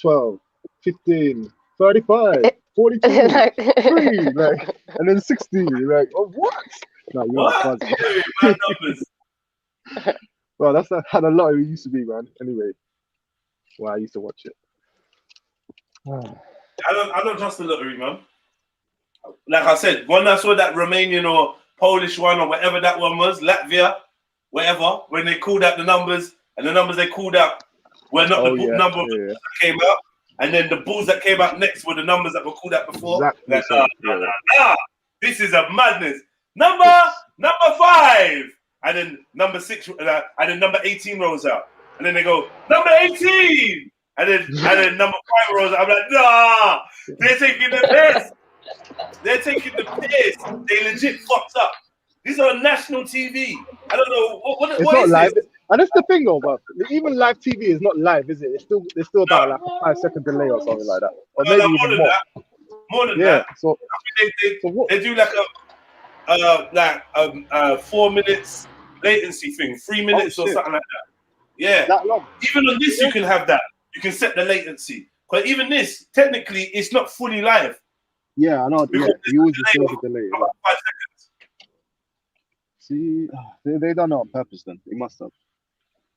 12, 15, 35, 42, Like- 3, like, and then 60. Like, oh, what? No, you're What? fuzzy. Mad numbers. Well, that's how the lottery used to be, man. Anyway, well, I used to watch it. I don't trust the lottery, man. Like I said, when I saw that Romanian or Polish one or whatever that one was, Latvia, whatever, when they called out the numbers and the numbers they called out were not the number that came out, and then the balls that came out next were the numbers that were called out before. Exactly. Like, this is a madness. Number 5, and then number 6, and then number 18 rolls out, and then they go number 18. And then number 5 rolls out. I'm like, nah, they're taking the piss. They're taking the piss. They legit fucked up. These are on national TV. I don't know what It's what not is live. this? And that's the thing, though, but even live TV is not live, is it? It's still about like a 5-second delay or something like that, or maybe more even than more. that. More than Yeah. that. So I mean, they do like a 4 minutes latency thing, 3 minutes or something like that. Yeah. That long. Even on this, you can have that. You can set the latency. But even this, technically, it's not fully live. Yeah, I know. Yeah, you always just the delay. About 5 seconds. See, they done it on purpose. Then they must have.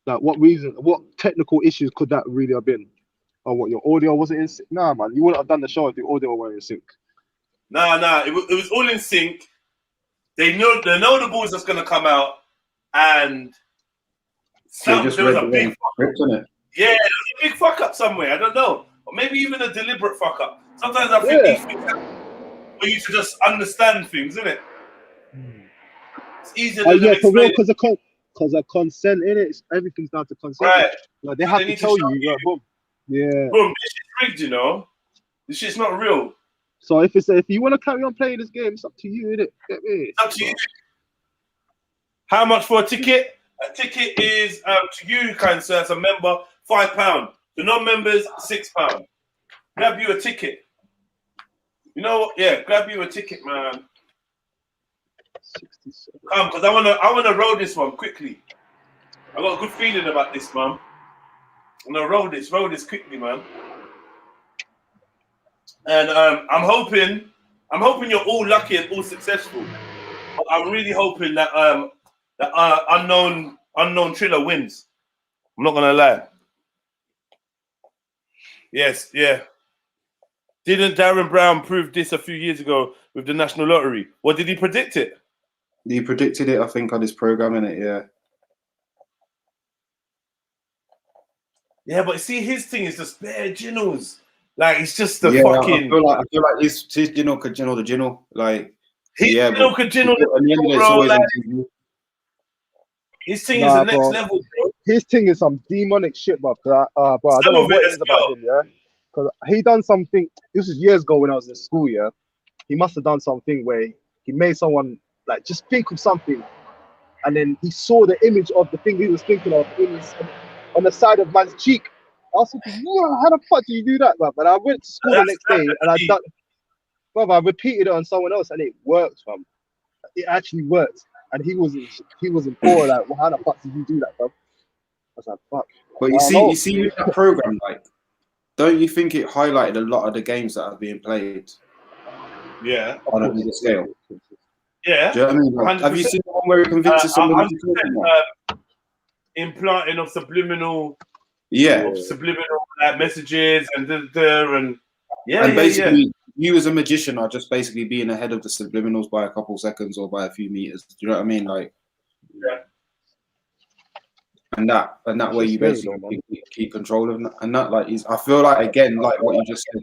Like, what reason? What technical issues could that really have been? Or what, your audio wasn't in sync? Nah, man, you wouldn't have done the show if the audio weren't in sync. Nah, it was all in sync. They know the balls that's gonna come out, and there was a big fuck up. Yeah, there was a big fuck up somewhere. I don't know, or maybe even a deliberate fuck up. Sometimes I think these things happen for you to just understand things, isn't it? It's easier than Yeah, for real, explain. because of consent in it. Everything's down to consent. Right. Like, they have to need to tell show you. Like, boom. Yeah. Boom, this shit's rigged, you know. This shit's not real. So if you want to carry on playing this game, it's up to you, innit? Get me? It's up to you. How much for a ticket? A ticket is to you, kind sir, as a member, £5. To non-members, £6. Grab you a ticket. You know what? Yeah, grab you a ticket, man. Come, because I wanna roll this one quickly. I got a good feeling about this, man. I'm gonna roll this quickly, man. And I'm hoping you're all lucky and all successful. But I'm really hoping that unknown Triller wins. I'm not gonna lie. Yes, yeah. Didn't Darren Brown prove this a few years ago with the National Lottery? Or did he predict it? He predicted it, I think, on his program, innit? Yeah. Yeah, but see, his thing is just bare ginnels. Like, it's just the I fucking. feel like his ginnel could ginnel the ginnel. Like, his ginnel could ginnel the ginnel, bro. Like, his thing is the next level, bro. His thing is some demonic shit, bro. But I don't know what it is about him, yeah? Because he done something, this was years ago when I was in school, yeah? He must have done something where he made someone, like, just think of something. And then he saw the image of the thing he was thinking of on the side of man's cheek. I was thinking, yeah, how the fuck do you do that, bro? But I went to school the next day and I repeated it on someone else and it worked, fam. It actually worked. And he was in awe, like, well, how the fuck did you do that, bro? I was like, fuck. But you see with that program, like, don't you think it highlighted a lot of the games that are being played? Yeah. On a bigger scale. Yeah. Do you know what I mean? Like, have you seen the one where it convinces somebody to talk about? Implanting of subliminal, subliminal messages and basically, you as a magician are just basically being ahead of the subliminals by a couple seconds or by a few meters. Do you know what I mean? Like, and that way you basically keep control of that. And that, like, I feel like, again, like what you just said,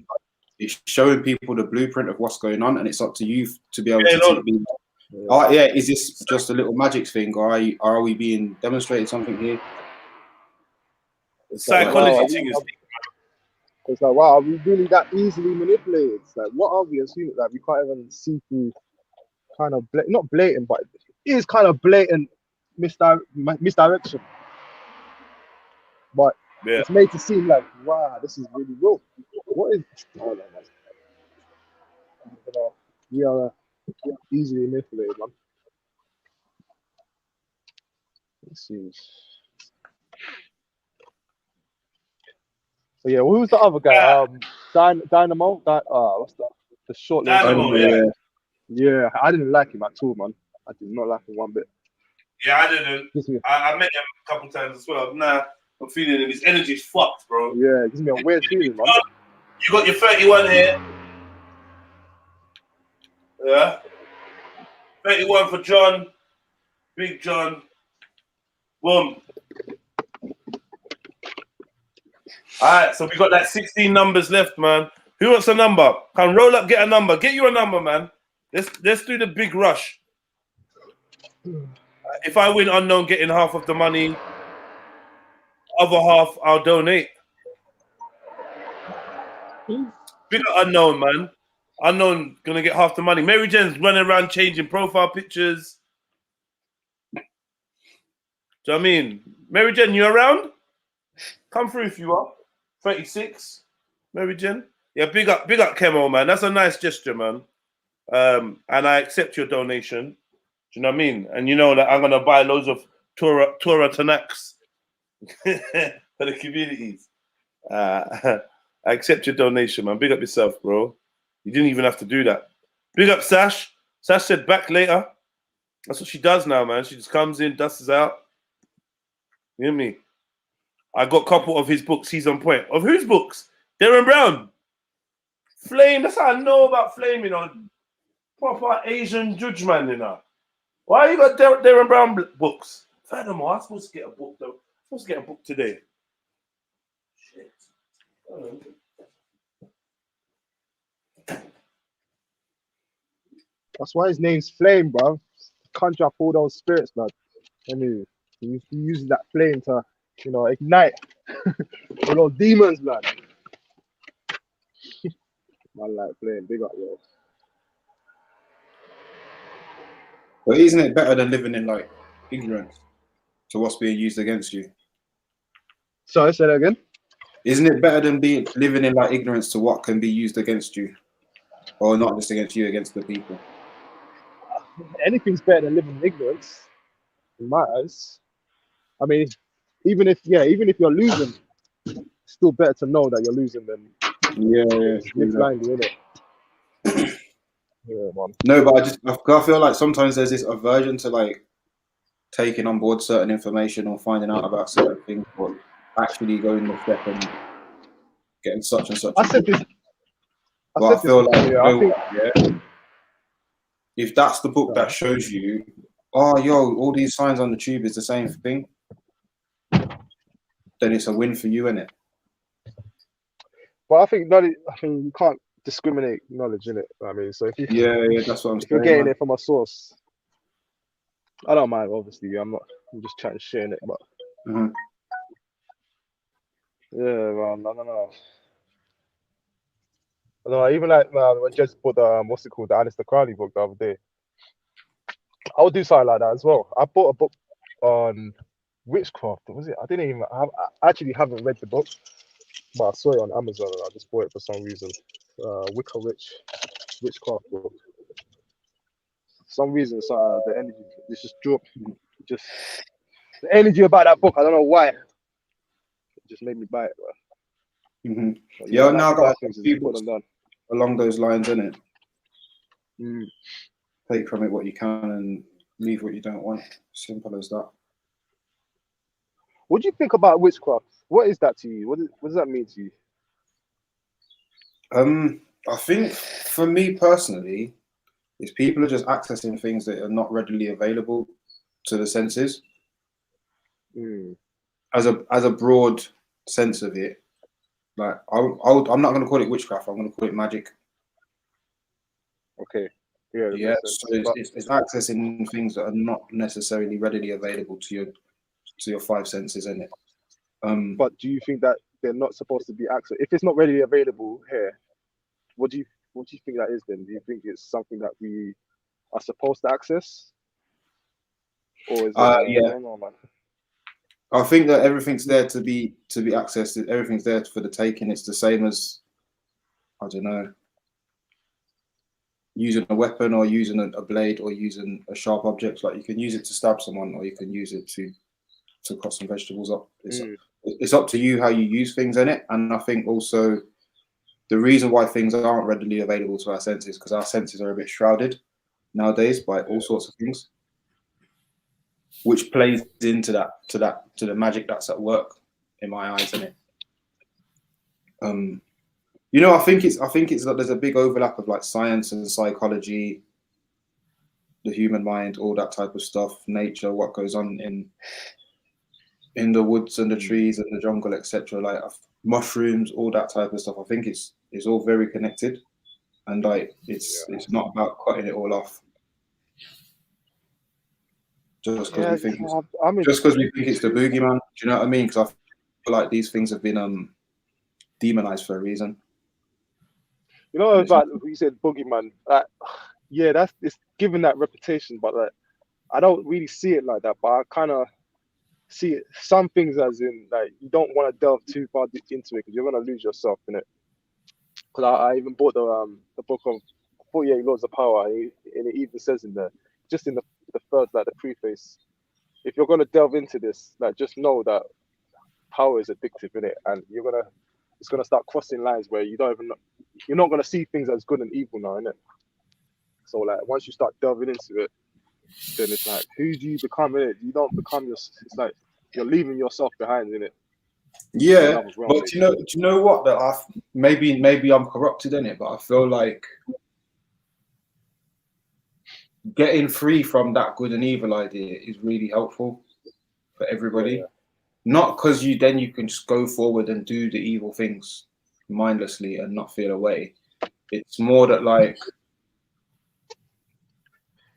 It's showing people the blueprint of what's going on, and it's up to you to be able Yeah, to take oh yeah, is this just a little magic thing, or are we being demonstrated something here? Psychology thing is. It's like, wow, are we really that easily manipulated? It's like, what are we assuming? Like, we can't even see through kind of not blatant, but it is kind of blatant misdirection. But it's made to seem like, wow, this is really real. What is? Oh, no, man. We are easily manipulated, man. Let's see. So yeah, who's the other guy? Dynamo. What's the short little Dynamo, yeah, I didn't like him at all, man. I did not like him one bit. Yeah, I didn't. I met him a couple times as well. Nah, I'm feeling him. His energy's fucked, bro. Yeah, it gives me a weird feeling, man. You got your 31 here. Yeah. 31 for John. Big John. Boom. Alright, so we got like 16 numbers left, man. Who wants a number? Can roll up, get a number. Get you a number, man. Let's do the big rush. If I win unknown, getting half of the money. Other half, I'll donate. Big unknown, man. Unknown gonna get half the money. Mary Jen's running around changing profile pictures. Do you know what I mean? Mary Jen, you around? Come through if you are. 36. Mary Jen. Yeah, big up Kemo, man. That's a nice gesture, man. And I accept your donation. Do you know what I mean? And you know that I'm gonna buy loads of Torah Tanaks for the communities. I accept your donation, man. Big up yourself, bro. You didn't even have to do that. Big up Sash. Sash said back later. That's what she does now, man. She just comes in, dusts out. You hear me? I got a couple of his books. He's on point. Of whose books? Darren Brown. Flame. That's how I know about Flame, you know. Proper Asian judge man, you know. Why you got Darren Brown books? Furthermore, I'm supposed to get a book, though. I'm supposed to get a book today. Shit. That's why his name's Flame, bro. Conjure up all those spirits, man. Anyway, he uses that flame to, you know, ignite all those demons, man. Man, like Flame, big up, yo. But isn't it better than living in like ignorance to what's being used against you? Sorry, say that again. Isn't it better than living in like ignorance to what can be used against you, or not just against you, against the people? Anything's better than living in ignorance, in my eyes. I mean, even if you're losing, it's still better to know that you're losing than live blindly, innit? Yeah, man. No, but I feel like sometimes there's this aversion to like taking on board certain information or finding out about certain things, or actually going the step and getting such and such. I said this. But I feel like if that's the book that shows you, oh, yo, all these signs on the tube is the same thing, then it's a win for you, innit? But I think you can't discriminate knowledge, innit? I mean, so if you that's what I'm saying. If you're getting it from a source, I don't mind. Obviously, I'm just trying to share it, but yeah, man, no. No, even like when Jez put what's it called, the Alistair Crowley book the other day. I would do something like that as well. I bought a book on witchcraft. Was it? I actually haven't read the book, but I saw it on Amazon and I just bought it for some reason. Wicca witchcraft book. For some reason, the energy just dropped. Just the energy about that book. I don't know why. It just made me buy it, bro. Yeah, now got a few books along those lines, innit? Take from it what you can and leave what you don't want. Simple as that. What do you think about witchcraft? What is that to you? What does that mean to you? I think for me personally, is people are just accessing things that are not readily available to the senses. As a broad sense of it, Like I'm not going to call it witchcraft. I'm going to call it magic. Okay. Yeah. That Yeah. makes sense. So it's accessing things that are not necessarily readily available to your five senses, isn't it? But do you think that they're not supposed to be accessed? If it's not readily available here, what do you think that is then? Do you think it's something that we are supposed to access, or is it? Yeah. I don't know, man. I think that everything's there to be accessed. Everything's there for the taking. It's the same as, I don't know, using a weapon or using a blade or using a sharp object. Like you can use it to stab someone, or you can use it to cut some vegetables up. It's up to you how you use things in it. And I think also the reason why things aren't readily available to our senses because our senses are a bit shrouded nowadays by all sorts of things, which plays into the magic that's at work in my eyes, isn't it? You know, I think it's like there's a big overlap of like science and psychology, the human mind, all that type of stuff, nature, what goes on in the woods and the trees and the jungle, etc. Like mushrooms, all that type of stuff. I think it's all very connected, and like it's not about cutting it all off. Just because we think it's the boogeyman. Do you know what I mean? Because I feel like these things have been demonized for a reason. You know about you said boogeyman. Yeah, it's given that reputation, but like I don't really see it like that. But I kind of see it, some things as in like you don't want to delve too far into it because you're gonna lose yourself in it. Because I even bought the book of 48 Laws of Power, and it even says in there, just in the first, like the preface, if you're gonna delve into this, like just know that power is addictive in it, and it's gonna start crossing lines where you're not gonna see things as good and evil now, innit? So like once you start delving into it, then it's like who do you become in it? You don't become it's like you're leaving yourself behind in it. Yeah, but do you know what? That maybe I'm corrupted in it, but I feel like getting free from that good and evil idea is really helpful for everybody. Yeah. Not because you can just go forward and do the evil things mindlessly and not feel away. It's more that like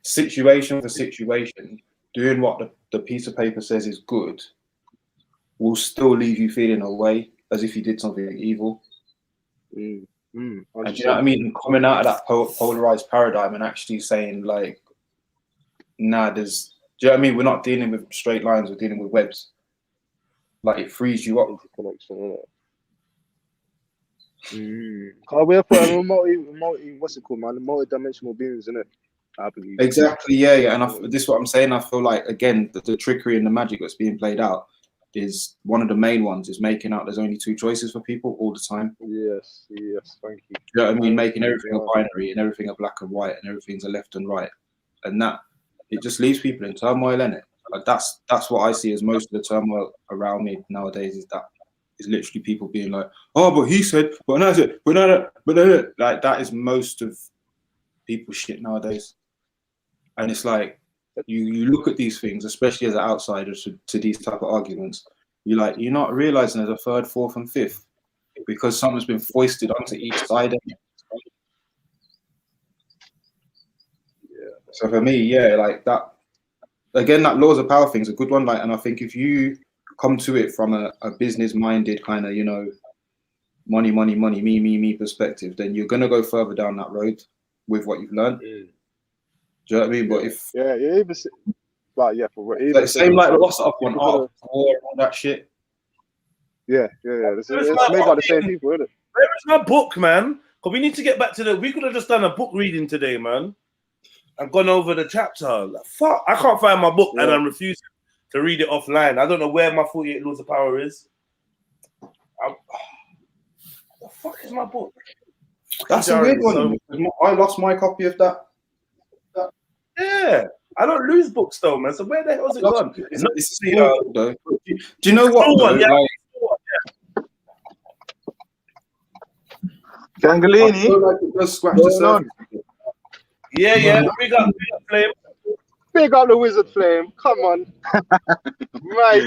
situation for situation, doing what the piece of paper says is good will still leave you feeling away as if you did something evil. And do you know what I mean? Coming out of that polarized paradigm and actually saying like, nah, do you know what I mean? We're not dealing with straight lines, we're dealing with webs. Like it frees you up. We're for multi, what's it called, man? Multi-dimensional beings, isn't it? I believe. Exactly, yeah. And this is what I'm saying. I feel like again the trickery and the magic that's being played out is one of the main ones. Is making out there's only two choices for people all the time. Yes, thank you. You know what I mean? Making everything a binary and everything a black and white and everything's a left and right, and that it just leaves people in turmoil, innit? Like that's what I see as most of the turmoil around me nowadays. Is literally people being like, oh, but he said, but no, but like that is most of people's shit nowadays. And it's like you look at these things, especially as an outsider to these type of arguments, you're not realizing there's a third, fourth, and fifth because something's been foisted onto each side. Yeah. So for me, yeah, like that. Again, that laws of power thing's a good one. Like, and I think if you come to it from a business-minded kind of, money, me perspective, then you're gonna go further down that road with what you've learned. Do you know what I mean? But if same like what's up on art, war, all that shit. Yeah. It's made by the same people, isn't it? Where is my book, man? Because we need to get back to we could have just done a book reading today, man. I've gone over the chapter. Like, fuck, I can't find my book and I'm refusing to read it offline. I don't know where my 48 Laws of Power is. The fuck is my book? That's a weird one. I lost my copy of that. Yeah, I don't lose books though, man. So where the hell is it gone? It's not this though. Do you know what? One, yeah. Gangalini. I feel like it does scratch the surface. Yeah. Big up Flame. Big up the Wizard Flame. Come on. Right.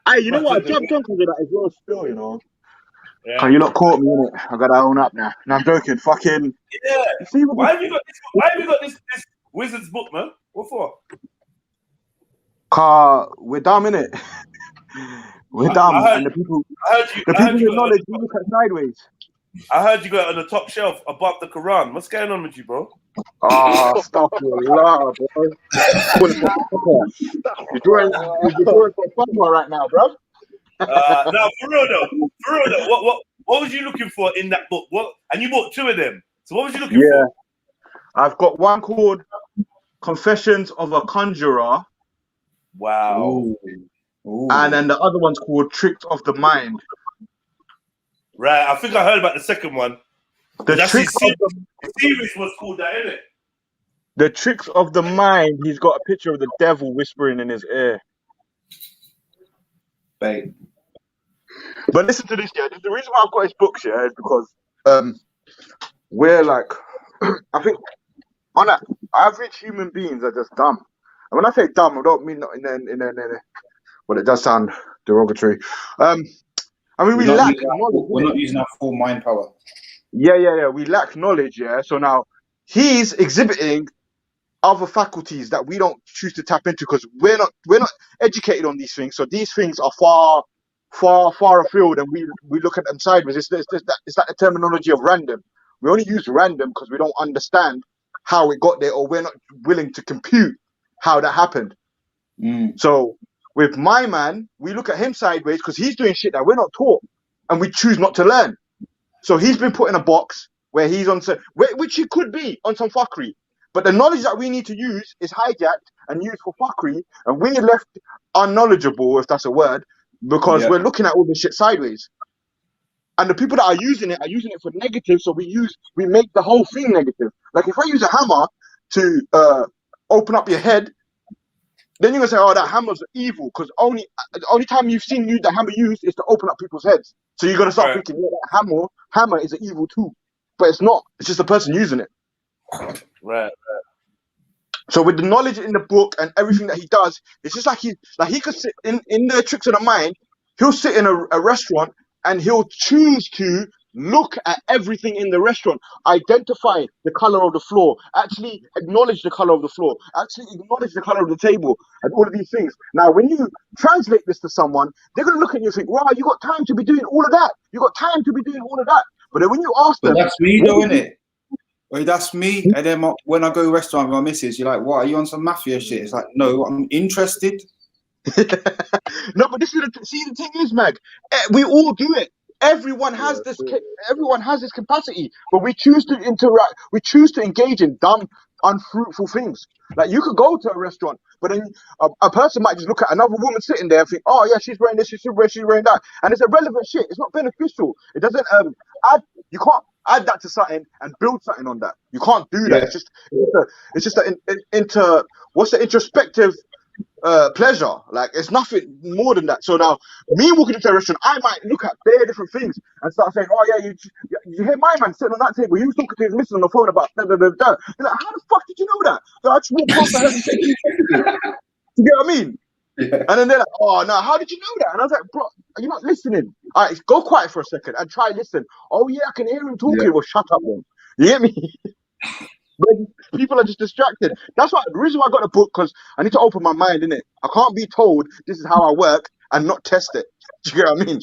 Hey, you know what? I jumped on because of that as well. Still, you know. Yeah. Can you not caught me in it? I gotta own up now. No, I'm joking. Fucking. Yeah. See Why have you got this? Why have you got this Wizards book, man? What for? Car, we're dumb, innit? We're dumb, and the people with knowledge, we look at sideways. I heard you got it on the top shelf above the Quran. What's going on with you, bro? Stop your love, bro. You're drawing for fatwa right now, bro. No, for real though. What was you looking for in that book? What? And you bought 2 of them. So what was you looking for? I've got one called Confessions of a Conjurer. Wow. Ooh. And then the other one's called Tricks of the Mind. Right, I think I heard about the second one. The series was called that, isn't it? The Tricks of the Mind. He's got a picture of the devil whispering in his ear. Babe. But listen to this, yeah. The reason why I've got his books, yeah, is because we're like, I think on that average human beings are just dumb. And when I say dumb, I don't mean well, it does sound derogatory. I mean, we lack knowledge. We're not using our full mind power. Yeah. We lack knowledge, yeah. So now he's exhibiting other faculties that we don't choose to tap into because we're not educated on these things. So these things are far afield, and we look at them sideways. It's like the terminology of random. We only use random because we don't understand how it got there, or we're not willing to compute how that happened. So with my man, we look at him sideways because he's doing shit that we're not taught, and we choose not to learn. So he's been put in a box where he's on some, which he could be on some fuckery, but the knowledge that we need to use is hijacked and used for fuckery, and we're left unknowledgeable, if that's a word, because we're looking at all this shit sideways. And the people that are using it for negative, so we make the whole thing negative. Like if I use a hammer to open up your head, then you're gonna say, "Oh, that hammer's evil," because the only time you've seen the hammer used is to open up people's heads. So you're gonna start thinking, "Yeah, that hammer is an evil tool," but it's not. It's just the person using it. Right. So with the knowledge in the book and everything that he does, it's just like he could sit in the Tricks of the Mind. He'll sit in a restaurant and he'll choose to look at everything in the restaurant, identify the color of the floor, actually acknowledge the color of the floor, actually acknowledge the color of the table, and all of these things. Now, when you translate this to someone, they're going to look at you and think, wow, you got time to be doing all of that. You got time to be doing all of that. But then when you ask them... that's me though, isn't it? Well, that's me. And then when I go to a restaurant with my missus, you're like, what, are you on some mafia shit? It's like, no, I'm interested. No, but this is the thing is, Mag, we all do it. Everyone has this. Everyone has this capacity, but we choose to interact. We choose to engage in dumb, unfruitful things. Like you could go to a restaurant, but then a person might just look at another woman sitting there and think, "Oh yeah, she's wearing this, she's wearing that," and it's irrelevant shit. It's not beneficial. It doesn't add. You can't add that to something and build something on that. You can't do that. It's just what's the introspective pleasure. Like it's nothing more than that. So now me walking into a restaurant, I might look at bare different things and start saying, "Oh yeah, you hear my man sitting on that table, he was talking to his missus on the phone about da da da da." You're like, how the fuck did you know that? So I just walked past and heard him say, you get what I mean? Yeah. And then they're like, "Oh no, how did you know that?" And I was like, "Bro, you're not listening. All right, go quiet for a second and try listen." "Oh yeah, I can hear him talking." Yeah. Well, shut up then. You get me? But people are just distracted. That's why the reason why I got the book, because I need to open my mind, innit? I can't be told this is how I work and not test it. Do you get what I mean?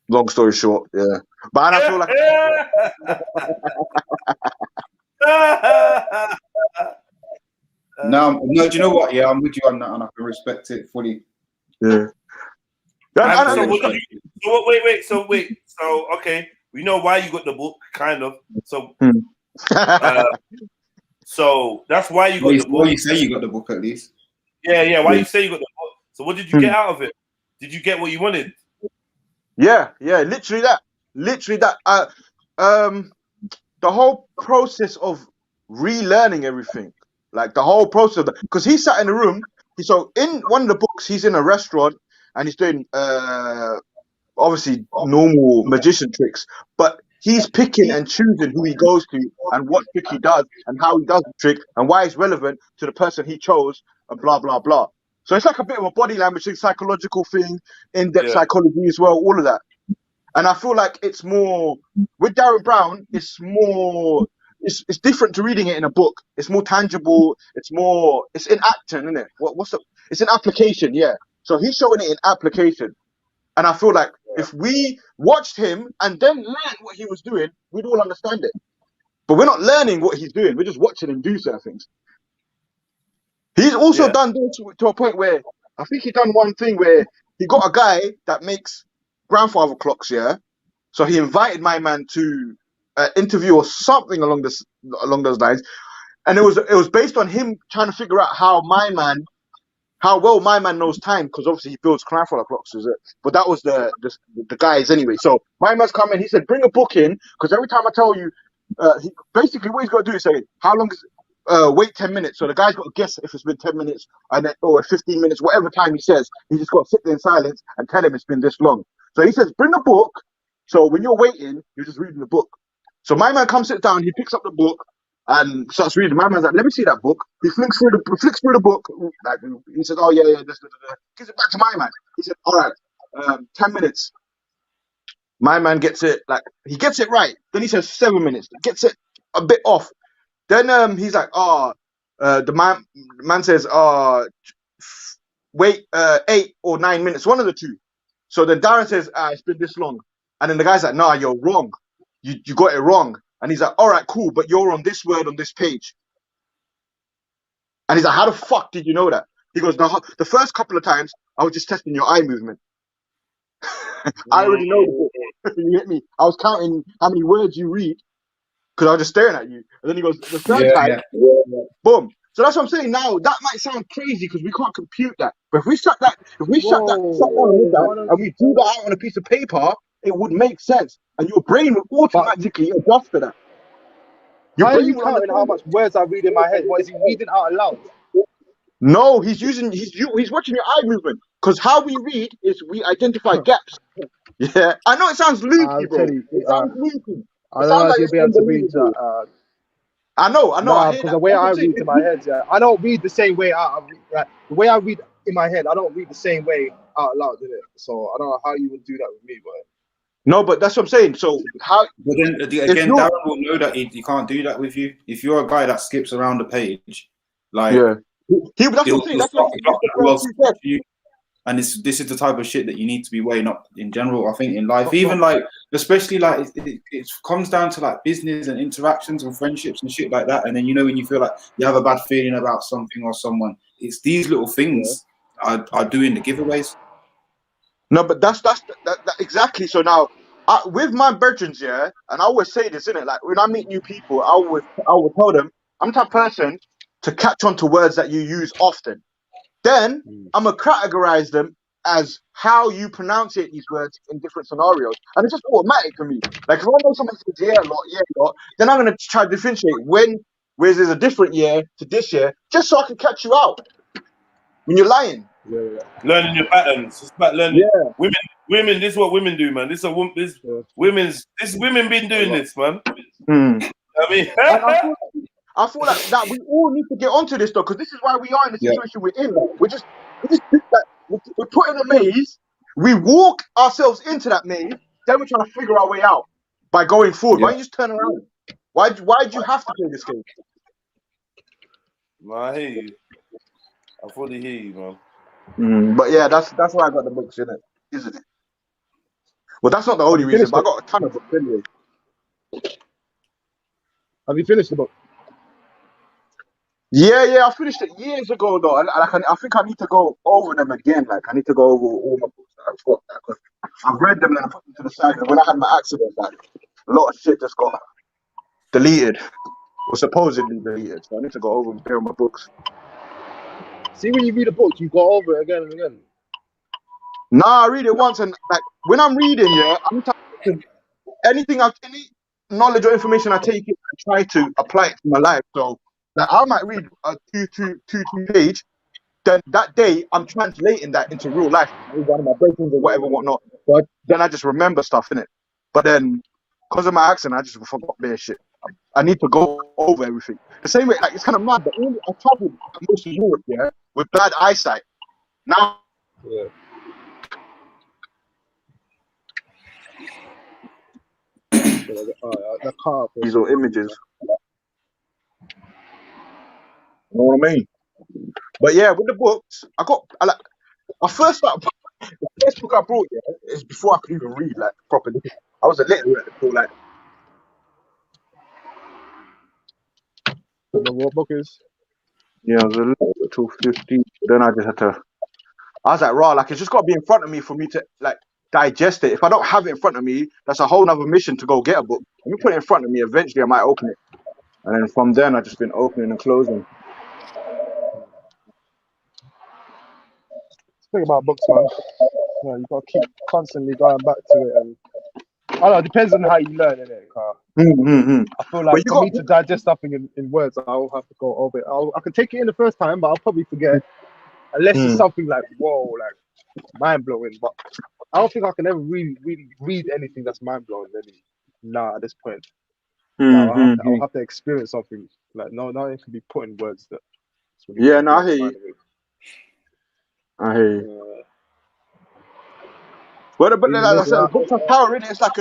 Long story short, yeah. But I feel like no, do you know what? Yeah, I'm with you on that, and I can respect it fully. Yeah. Wait. So okay. We know why you got the book, kind of. So, so that's why you got the book. Why you say you got the book at least? Yeah. Why you say you got the book? So, what did you get out of it? Did you get what you wanted? Yeah. Literally that. The whole process of relearning everything, like the whole process of that, because he sat in a room. So in one of the books, he's in a restaurant and he's doing obviously normal magician tricks, but he's picking and choosing who he goes to and what trick he does and how he does the trick and why it's relevant to the person he chose and blah blah blah. So it's like a bit of a body language thing, psychological thing, in-depth psychology as well, all of that. And I feel like it's more with Darren Brown. It's more. It's different to reading it in a book. It's more tangible. It's in action, isn't it? It's an application, yeah. So he's showing it in application. And I feel like if we watched him and then learned what he was doing, we'd all understand it. But we're not learning what he's doing. We're just watching him do certain things. He's also done this to a point where I think he done one thing where he got a guy that makes grandfather clocks, yeah. So he invited my man to interview or something along those lines, and it was based on him trying to figure out how well my man knows time, because obviously he builds grandfather clocks, is it? But that was the guys anyway. So my man's come in. He said, bring a book in, because every time I tell you, basically what he's got to do is say how long is wait 10 minutes. So the guy's got to guess if it's been 10 minutes or 15 minutes, whatever time he says. He's just got to sit there in silence and tell him it's been this long. So he says, bring a book. So when you're waiting, you're just reading the book. So my man comes, sit down, he picks up the book and starts reading. My man's like, let me see that book. He flicks through the book. Like, he says, oh, yeah, this. Gives it back to my man. He said, all right, 10 minutes. My man gets it, like, he gets it right. Then he says 7 minutes. Gets it a bit off. Then he's like, the man says, wait 8 or 9 minutes, one of the two. So then Darren says, it's been this long. And then the guy's like, nah, you're wrong. You got it wrong. And he's like, all right, cool, but you're on this word on this page. And he's like, how the fuck did you know that? He goes, the first couple of times, I was just testing your eye movement. I already know the book. You get me? I was counting how many words you read because I was just staring at you. And then he goes, the third time, boom. So that's what I'm saying. Now that might sound crazy because we can't compute that. But if we shut that and we do that out on a piece of paper, it would make sense. And your brain will automatically adjust to that. How are you counting how much words I read in my head? What is he reading out loud? No, he's watching your eye movement. Because how we read is we identify gaps. Yeah, I know it sounds loopy, bro. It sounds loopy. I don't know if you'll be able to read that. I know. Because the way I read in my head, I don't read the same way out. The way I read in my head, I don't read the same way out loud, did it? So I don't know how you would do that with me, but. No, but that's what I'm saying. So how? But then again, Darren will know that he can't do that with you. If you're a guy that skips around the page, like that's what I'm saying. That's what you. And this is the type of shit that you need to be weighing up in general. I think in life, even like, especially like it comes down to like business and interactions and friendships and shit like that. And then when you feel like you have a bad feeling about something or someone, it's these little things are doing the giveaways. No, but that's exactly. So now, with my brethrens, and I always say this, innit? Like when I meet new people, I would tell them I'm the type of person to catch on to words that you use often. Then I'm gonna categorize them as how you pronunciate these words in different scenarios, and it's just automatic for me. Like if I know someone says yeah a lot, then I'm gonna try to differentiate where there's a different year to this year, just so I can catch you out when you're lying. Learning your patterns. It's about learning. Women. This is what women do, man. This women been doing this, man. I mean, I feel like that we all need to get onto this though, because this is why we are in the situation we're in. We're put in a maze. We walk ourselves into that maze. Then we're trying to figure our way out by going forward. Why don't you just turn around? Why do you have to play this game? I hear you. I fully hear you, man. But yeah, that's why I got the books, isn't it? Well, that's not the only reason. But I got a ton of books anyway. Have you finished the book? Yeah, I finished it years ago though. I think I need to go over them again. Like I need to go over all my books that I've got. Like, I've read them and I put them to the side. And when I had my accident, like a lot of shit just got deleted or supposedly deleted. So I need to go over and clear my books. See, when you read a book, you go over it again and again. Nah, I read it once, and like when I'm reading, I'm trying to any knowledge or information I take it and try to apply it to my life. So like I might read a two page, then that day I'm translating that into real life, one of my breakings or whatnot. But then I just remember stuff in it. But then because of my accent, I just forgot their shit. I need to go over everything. The same way, like it's kind of mad, but I traveled most of Europe, with bad eyesight. Now, Yeah. That car. These are images. You know what I mean? But yeah, with the books, I first started. The first book I brought is before I could even read like properly. I was illiterate until like. The what book is? Yeah, I was illiterate until 15. Then I just had to. I was like, raw, like it's just got to be in front of me for me to like digest it. If I don't have it in front of me, that's a whole nother mission to go get a book. When you put it in front of me, eventually I might open it. And then from then, I've just been opening and closing. Think about books, man. You know, you gotta keep constantly going back to it, and I don't know. It depends on how you learn, innit, Carl? I feel like for me to digest something in words, I'll have to go over it. I can take it in the first time, but I'll probably forget unless it's something like whoa, like mind blowing. But I don't think I can ever really read anything that's mind blowing. Really, nah, at this point, I'll have to experience something. Like no, it can be put in words that. Really Yeah, no, I hear you. I hear you. But like I said, the books have power in it. It's like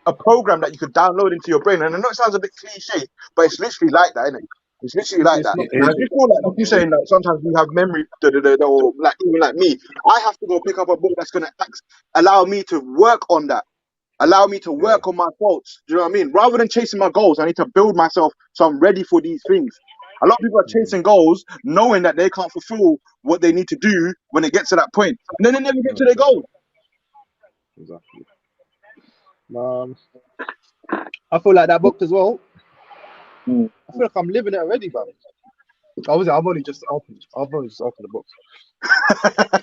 a program that you could download into your brain. And I know it sounds a bit cliche, but it's literally like that, isn't it? It's literally like that. And I just feel like you saying that sometimes we have memory, or like even like me, I have to go pick up a book that's gonna allow me to work on that, allow me to work on my faults. Do you know what I mean? Rather than chasing my goals, I need to build myself so I'm ready for these things. A lot of people are chasing goals, knowing that they can't fulfill what they need to do when it gets to that point, and then they never get to their goal. Exactly. I feel like that book as well. I feel like I'm living it already, man. I've only just opened the book.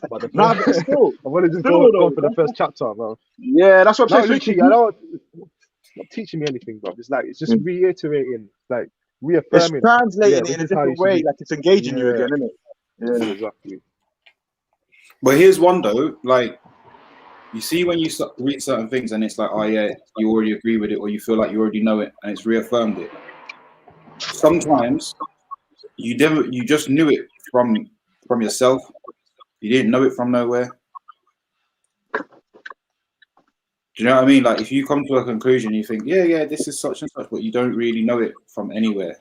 But but still, I've only just gone for the first chapter, bro. Yeah, that's what I'm saying. Literally, it's not teaching me anything, bro. It's like it's just reiterating, like reaffirming. It's translating it in a different way, like it's engaging you again, isn't it? Yeah, exactly. But here's one though, like you see when you read certain things and it's like, oh yeah, you already agree with it, or you feel like you already know it, and it's reaffirmed it. Sometimes you just knew it from yourself. You didn't know it from nowhere. Do you know what I mean? Like if you come to a conclusion, you think, yeah, this is such and such, but you don't really know it from anywhere.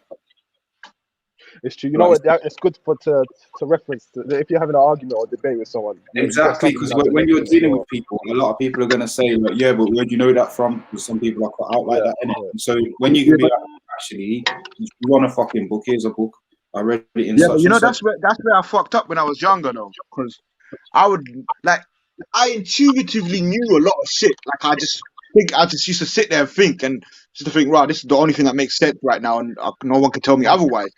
It's true. You know what? It's good to reference if you're having an argument or debate with someone. Exactly, because when you're dealing with people, a lot of people are going to say, like, yeah, but where do you know that from? Because some people are cut out like that, innit? So when you can be like, actually, if you want a fucking book, here's a book. I read it in such but you know, and that's such. where I fucked up when I was younger, though, because I intuitively knew a lot of shit. Like I just used to sit there and think, right, this is the only thing that makes sense right now, and no one can tell me otherwise.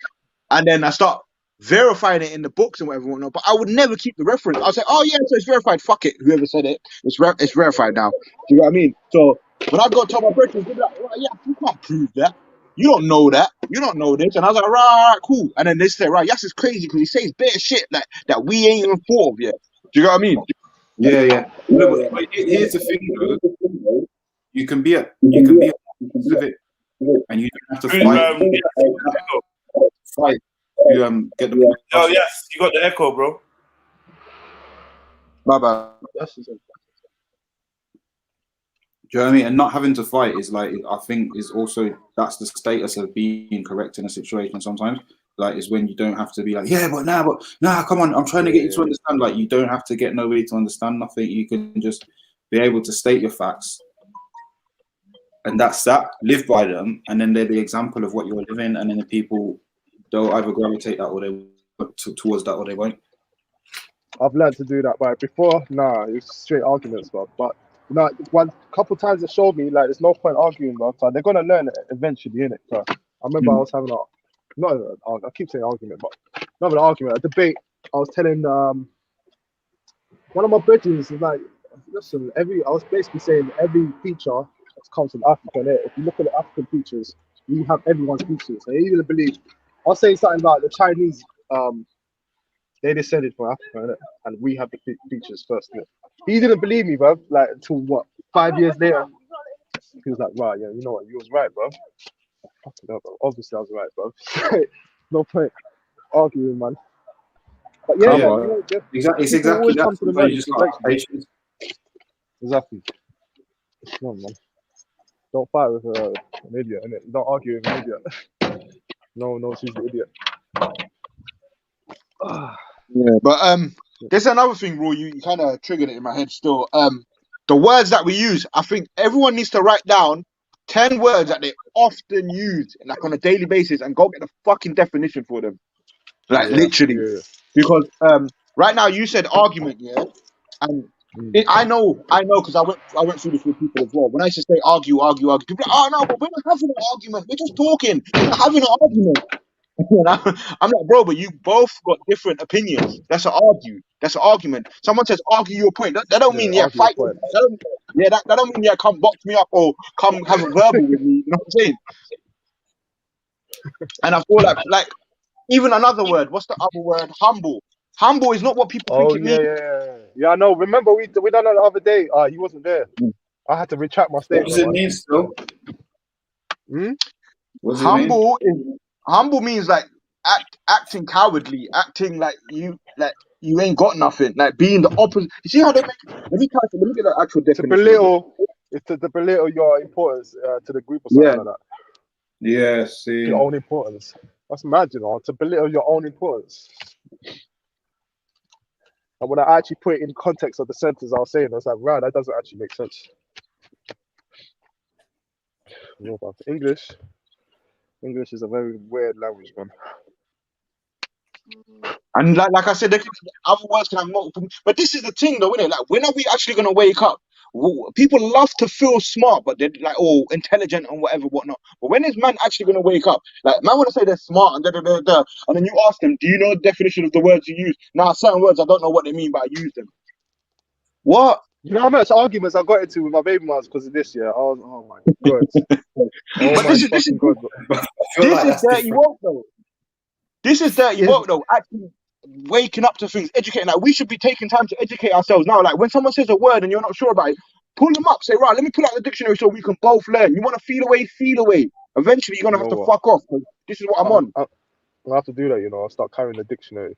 And then I start verifying it in the books and whatever, but I would never keep the reference. I'll say, oh yeah, so it's verified. Fuck it, whoever said it, it's verified now. Do you know what I mean? So when I go tell my brethren, they'll be like, right, yeah, you can't prove that. You don't know that. You don't know this. And I was like, right, cool. And then they say, right, yes, it's crazy because he says bare shit like that we ain't even thought of yet. Do you know what I mean? Yeah. No, but here's the thing, though. You can be a civic, and you don't have to fight to get the point. Oh yes, you got the echo, bro. My bad. Do you know what I mean? And not having to fight is like, I think is also, that's the status of being correct in a situation sometimes. Like, is when you don't have to be like, yeah, but nah, come on, I'm trying to get you to understand. Like, you don't have to get nobody to understand nothing. You can just be able to state your facts. And that's that. Live by them. And then they're the example of what you're living. And then the people, they'll either gravitate that or they towards that or they won't. I've learned to do that, but before, nah, it was straight arguments, bro. But no, one couple times it showed me like there's no point arguing, bro. So they're gonna learn it eventually, innit? So I remember I was having I keep saying argument, but not an argument, a debate. I was telling one of my brethren is like, listen, I was basically saying every feature that comes from Africa. If you look at the African features, you have everyone's features. And you didn't believe. I was saying something about the Chinese. They descended from Africa, innit? And we have the features first. Innit? He didn't believe me, bro. Like until what? 5 years later, he was like, "Right, yeah, you know what? You was right, bro. Fucking hell, bro. Obviously, I was right, bro. No point arguing, man." But yeah, Yeah. you know, Exactly. It's people exactly always that. come to the Sometimes you verdict just got to have eventually. patience. Exactly. No, man. Don't fight with an idiot, innit? Don't argue with an idiot. No, she's the idiot. Yeah, but there's another thing, Raw. You kind of triggered it in my head still. The words that we use, I think everyone needs to write down 10 words that they often use, like on a daily basis, and go get the fucking definition for them, like literally. Yeah. Because right now you said argument, yeah, and I know, because I went through this with people as well. When I used to say argue, people are like, oh no, but we're not having an argument. We're just talking. We're not having an argument. And I'm like, bro, but you both got different opinions. That's an argue. That's an argument. Someone says argue your point. That don't mean Argue fight. your point. That don't mean come box me up or come have a verbal with me. You know what I'm saying? And I feel like even another word. What's the other word? Humble. Humble is not what people think it means. Yeah, I know. Remember we done that the other day. You wasn't there. I had to retract my statement. What does it mean still? What does it mean? Humble means like acting cowardly, acting like you ain't got nothing, like being the opposite. You see how they make? Let me get the actual definition. It's to belittle your importance to the group or something like that. Yeah, see. Your own importance. That's mad, you know, to belittle your own importance. And when I actually put it in context of the sentence I was saying, I was like, right, that doesn't actually make sense. English is a very weird language, man. And like I said, other words can have multiple. But this is the thing, though, isn't it? Like, when are we actually gonna wake up? People love to feel smart, but they're like, oh, intelligent and whatnot. But when is man actually gonna wake up? Like, man want to say they're smart and and then you ask them, do you know the definition of the words you use? Now, certain words I don't know what they mean, but I use them. What? You know how much arguments I got into with my baby moms because of this? Yeah, oh my god. But this is dirty work, though. This is dirty work, though. Actually waking up to things, educating. Like, we should be taking time to educate ourselves now. Like, when someone says a word and you're not sure about it, pull them up. Say, right, let me pull out the dictionary so we can both learn. You want to feel away, feel away. Eventually, you're gonna have to fuck off. This is what I'm on. I have to do that, you know. I'll start carrying the dictionary.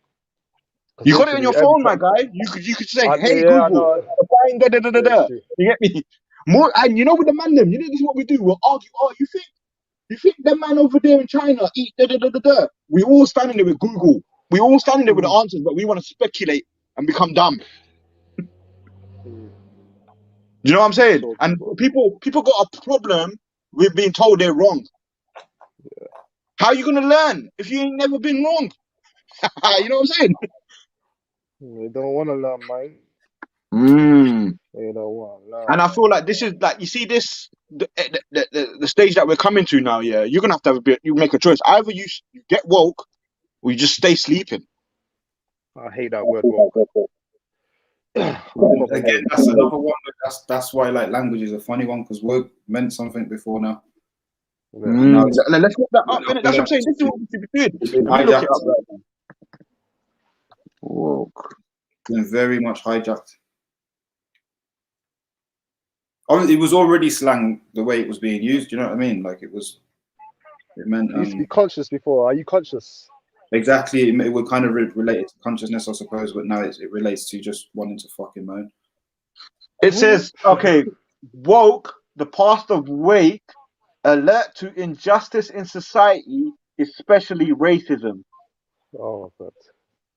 You got it on your phone, my guy. You could say, hey, Google, find da. You get me? More, and you know, with the man them, you know, this is what we do. We'll argue. Oh, you think that man over there in China eat da. We all standing there with Google. We all standing there with the answers, but we want to speculate and become dumb. You know what I'm saying? And people got a problem with being told they're wrong. How are you gonna learn if you ain't never been wrong? You know what I'm saying? They don't want to learn, man. They don't want to learn. And I feel like this is like, you see this the stage that we're coming to now. Yeah, you're gonna have to you make a choice. Either you get woke or you just stay sleeping. I hate that word woke. Again, that's another one. That's why like language is a funny one, because woke meant something before now. Let's look that up. That's what I'm saying. This is what we should be doing. Look it up right now. Woke. Been very much hijacked. It was already slang the way it was being used. You know what I mean? Like it meant. You used to be conscious before. Are you conscious? Exactly. It would kind of relate to consciousness, I suppose, but now it relates to just wanting to fucking moan. It says, okay, woke, the past of wake, alert to injustice in society, especially racism. Oh, God.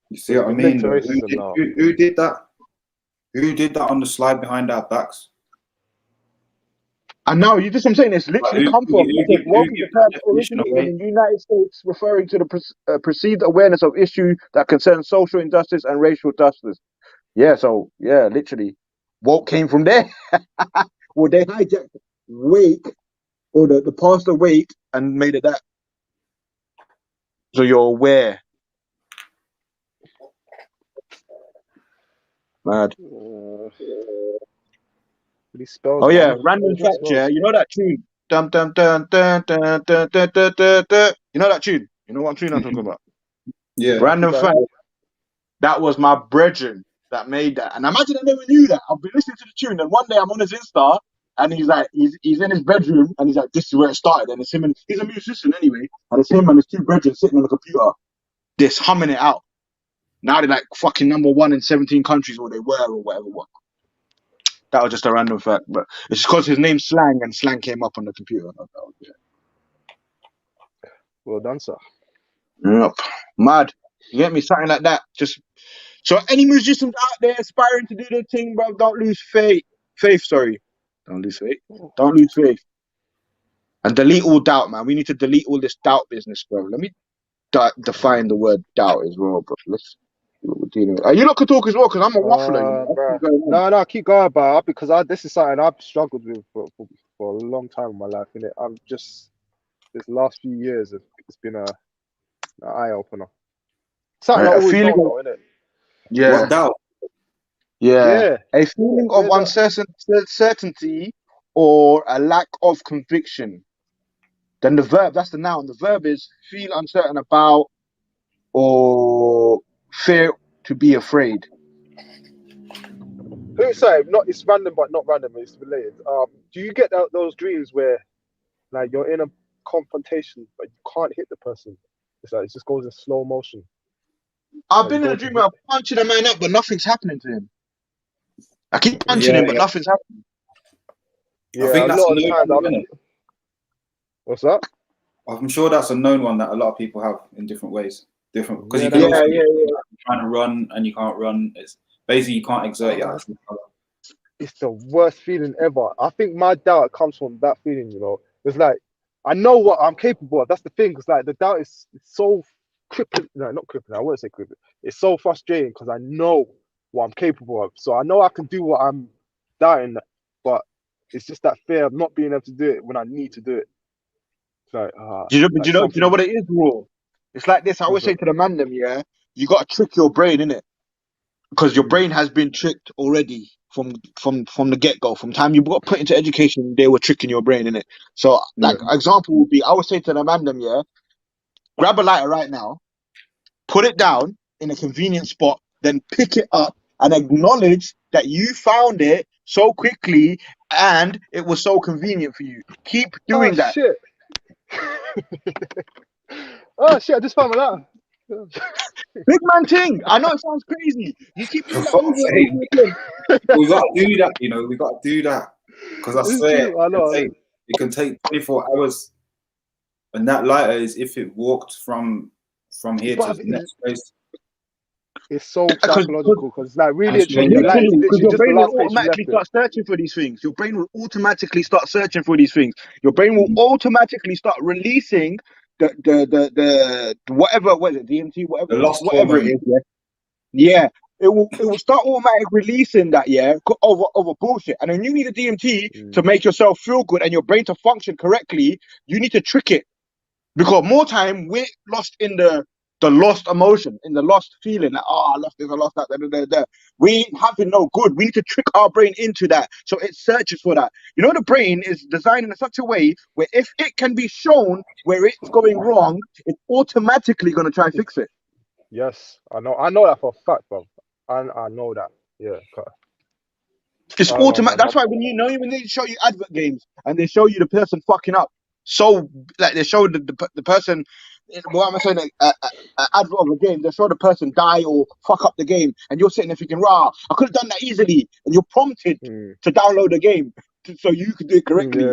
You see what I mean? Who did that? Who did that on the slide behind our backs? And now, you just, I'm saying, it's literally come from. Woke is a term originated in the United States, referring to the perceived awareness of issues that concern social injustice and racial justice. Yeah, so, yeah, literally, woke came from there. Well, they hijacked wake, or the past of wake, and made it that. So you're aware. Mad. Oh yeah, random fact, yeah. You know that tune? Dum dum dum dum dum dum dum dum dum. You know that tune? You know what tune I'm talking about? Yeah. Random fact. That was my brethren that made that. And imagine I never knew that. I've been listening to the tune, and one day I'm on his Insta, and he's like, he's in his bedroom, and he's like, this is where it started. And it's him, and he's a musician anyway, and it's him and his two brethren sitting on the computer, just humming it out. Now they're like fucking #1 in 17 countries, or they were, or whatever. What? That was just a random fact, but it's because his name's Slang, and Slang came up on the computer. Well done, sir. Yep. Mad. You get me? Something like that. Just so any musicians out there aspiring to do their thing, bro, don't lose faith. Sorry. Don't lose faith. Don't lose faith. And delete all doubt, man. We need to delete all this doubt business, bro. Let me define the word doubt as well, bro. Let's see what we're dealing with. You lot could talk as well, because I'm a waffler. You know? No, keep going, bro. Because this is something I've struggled with for a long time in my life, innit? I'm just this last few years, it's been an eye opener. Something I always don't know, innit? Yeah. What doubt? Yeah. A feeling of uncertainty or a lack of conviction. Then the verb, that's the noun. The verb is feel uncertain about or fear to be afraid. Sorry, it's random, but not random. It's related. Do you get those dreams where, like, you're in a confrontation, but you can't hit the person? It's like it just goes in slow motion. I've been in a dream where I'm punching a man up, but nothing's happening to him. I keep punching him, but nothing's happening. Yeah, I think that's a lot of the known time. What's that? I'm sure that's a known one that a lot of people have in different ways. Different, because you can also trying to run and you can't run. It's basically you can't exert your actual power. It's the worst feeling ever. I think my doubt comes from that feeling, you know. It's like I know what I'm capable of. That's the thing. It's like the doubt is so crippling. No, not crippling. I wouldn't say crippling. It's so frustrating because I know what I'm capable of. So I know I can do what I'm doubting, but it's just that fear of not being able to do it when I need to do it. It's like, do you know what it is, Raw? It's like this. I always say to the man them, yeah, you got to trick your brain, innit? Because your brain has been tricked already from the get-go. From time you got put into education, they were tricking your brain, innit? So, like, example would be, I would say to the man them, yeah, grab a lighter right now, put it down in a convenient spot, then pick it up and acknowledge that you found it so quickly and it was so convenient for you. Keep doing that. Shit. Oh shit! I just found my lighter. Big man thing. I know it sounds crazy. You keep doing that over and over again. We got to do that, you know. We got to do that because I swear it can take 24 hours, and that lighter is if it walked from here to the next place. It's so psychological because, like, really, because your brain will automatically start searching for these things. Your brain will automatically start searching for these things. Your brain will automatically start releasing the whatever, what is it, DMT, whatever it is. Yeah, it will start automatically releasing that over bullshit. And then you need a DMT to make yourself feel good and your brain to function correctly. You need to trick it, because more time we're lost in the lost emotion, in the lost feeling, like, I lost this, I lost that, We ain't having no good. We need to trick our brain into that, so it searches for that. You know, the brain is designed in such a way where if it can be shown where it's going wrong, it's automatically going to try and fix it. Yes, I know that for a fact, bro. I know that. Yeah. It's automatic. That's why when they show you advert games and they show you the person fucking up, so like they show the person. What am I saying? Advert of a game, they show the person die or fuck up the game, and you're sitting there thinking, "Rah, I could have done that easily," and you're prompted to download the game so you could do it correctly.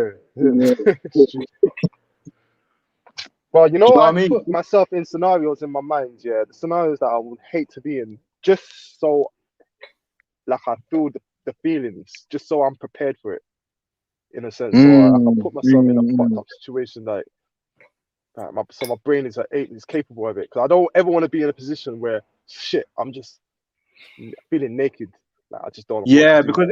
Well, you know, I put myself in scenarios in my mind, the scenarios that I would hate to be in, just so, like, I feel the feelings, just so I'm prepared for it, in a sense. So I can put myself in a fucked up situation, like, so my brain is capable of it. Because I don't ever want to be in a position where, shit, I'm just feeling naked. Like, I just don't. Yeah, because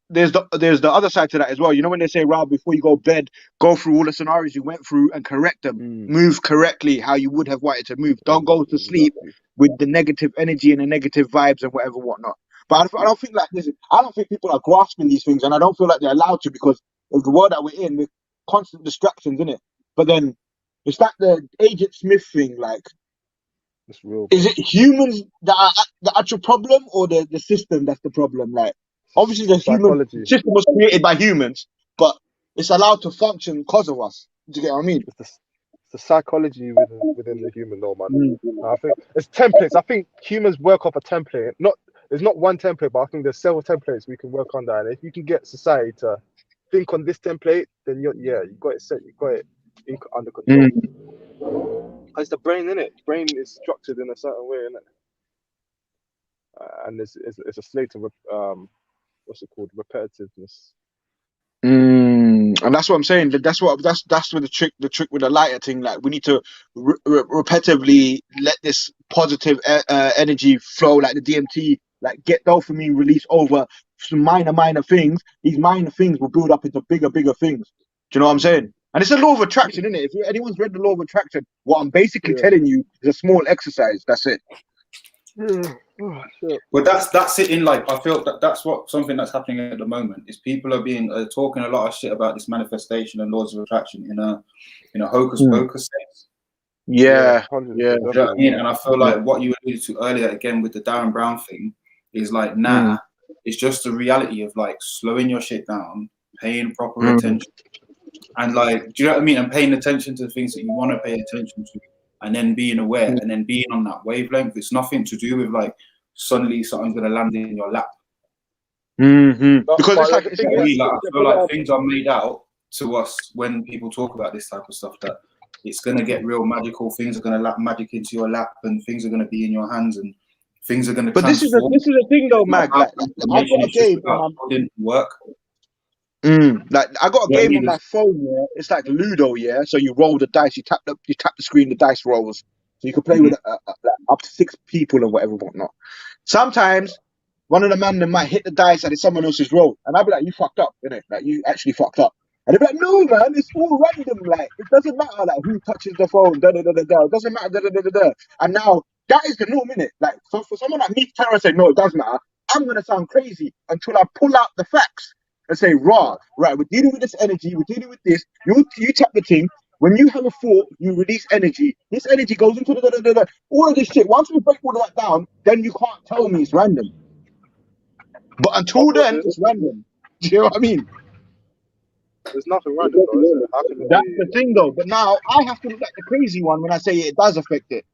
there's the other side to that as well. You know, when they say, "Rob, before you go to bed, go through all the scenarios you went through and correct them. Move correctly how you would have wanted to move. Don't go to sleep with the negative energy and the negative vibes and whatnot." But I don't think like this. I don't think people are grasping these things, and I don't feel like they're allowed to, because of the world that we're in, with constant distractions, in it. But then it's like the Agent Smith thing, like. It's real, is it humans that are the actual problem, or the system that's the problem? Like, obviously the human system was created by humans, but it's allowed to function because of us. Do you get what I mean? the psychology within the human, though, man. I think it's templates. I think humans work off a template. There's not one template, but I think there's several templates we can work on that. And if you can get society to think on this template, then you got it set. You got it under control. It's the brain, innit? Brain is structured in a certain way, innit? And it's a slate of what's it called, repetitiveness. And that's what I'm saying. That's where the trick with the lighter thing. Like, we need to repetitively let this positive energy flow, like the DMT, like get dopamine release over some minor things. These minor things will build up into bigger things. Do you know what I'm saying? And it's a law of attraction, isn't it? If anyone's read the law of attraction, what I'm basically telling you is a small exercise. That's it. Well, that's it. In like, I feel that's something that's happening at the moment is people are talking a lot of shit about this manifestation and laws of attraction in a hocus pocus sense. Yeah. You know what I mean? And I feel like what you alluded to earlier again with the Darren Brown thing is like, it's just the reality of like slowing your shit down, paying proper attention, and like, do you know what I mean? And paying attention to the things that you want to pay attention to. And then being aware and then being on that wavelength. It's nothing to do with like suddenly something's gonna land in your lap. Because I feel like things are made out to us when people talk about this type of stuff, that it's gonna get real magical. Things are gonna lap magic into your lap, and things are gonna be in your hands, and things are gonna. But this is the thing though, Mag. Like, I've got a game. Didn't work. Like, I got a game on my phone. Yeah, it's like Ludo. Yeah, so you roll the dice. You tap the screen. The dice rolls. So you can play with up to 6 people and whatnot. Sometimes one of the men might hit the dice and it's someone else's roll, and I'll be like, "You fucked up, innit? Like, you actually fucked up." And they'll be like, "No, man, it's all random. Like, it doesn't matter like who touches the phone. It doesn't matter. And now that is the norm, innit? Like, so for someone like me to turn around and say, "No, it does matter," I'm gonna sound crazy until I pull out the facts and say, right, we're dealing with this energy, we're dealing with this. You tap the thing. When you have a thought, you release energy. This energy goes into all of this shit. Once we break all of that down, then you can't tell me it's random. But until then, it's random. Do you know what I mean? There's nothing random, though, is it? That's the thing, though. But now I have to look like the crazy one when I say it does affect it.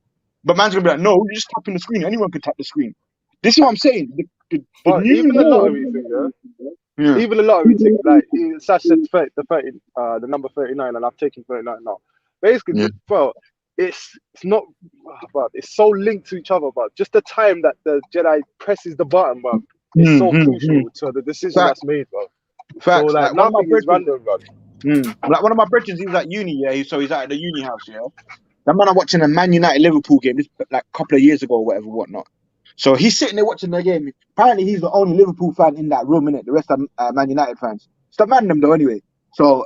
But man's gonna be like, no, you're just tapping the screen. Anyone can tap the screen. This is what I'm saying. Even the lottery thing, even the lottery thing, like Sash said, the number 39, and I've taken 39 now. Basically, bro, it's not, but it's so linked to each other. But just the time that the Jedi presses the button, bro, is so crucial to the decision that's made, bro. Facts. So, like nothing is random, bro. Like, one of my brothers, he's at uni, so he's at the uni house, That man, I'm watching a Man United Liverpool game, this like a couple of years ago or whatnot. So he's sitting there watching the game. Apparently, he's the only Liverpool fan in that room, innit? The rest are Man United fans. It's the man them though, anyway. So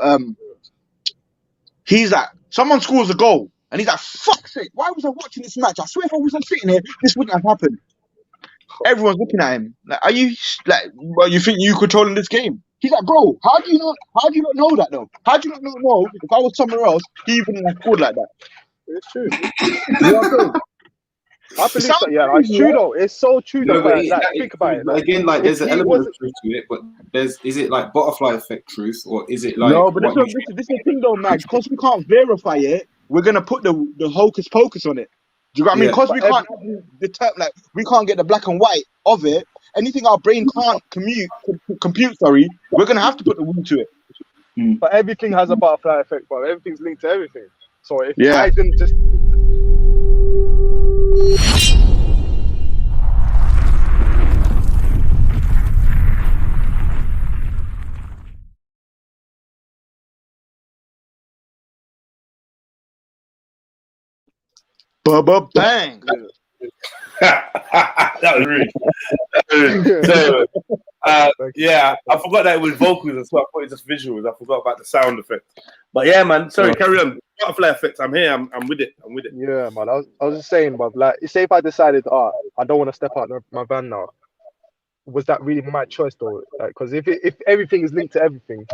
he's like, someone scores a goal, and he's like, "Fuck's sake, why was I watching this match? I swear if I wasn't sitting here, this wouldn't have happened." Everyone's looking at him like, "Are you like, well, you think you controlling this game?" He's like, "Bro, how do you not know that though? How do you not know if I was somewhere else, he wouldn't have scored like that?" It's true. You know what I'm saying? I believe that, it's true though. It's so true though. Think about it. Like, again, like, there's an element of truth to it, but is it like butterfly effect truth, or is it like? No, but this is the thing though, Mag. Because we can't verify it, we're gonna put the hocus pocus on it. Do you know what I mean? Because we can't we can't get the black and white of it. Anything our brain can't compute. Sorry, we're gonna have to put the woo to it. But everything has a butterfly effect, bro. Everything's linked to everything. So if I didn't just bang. That was rude. Yeah, I forgot that it was vocals as well. I thought it was just visuals. I forgot about the sound effect. But yeah, man. Sorry, carry on. Butterfly effect. I'm here. I'm with it. Yeah, man. I was just saying, but like, say if I decided, I don't want to step out of my van now, was that really my choice though? Like, because if everything is linked to everything,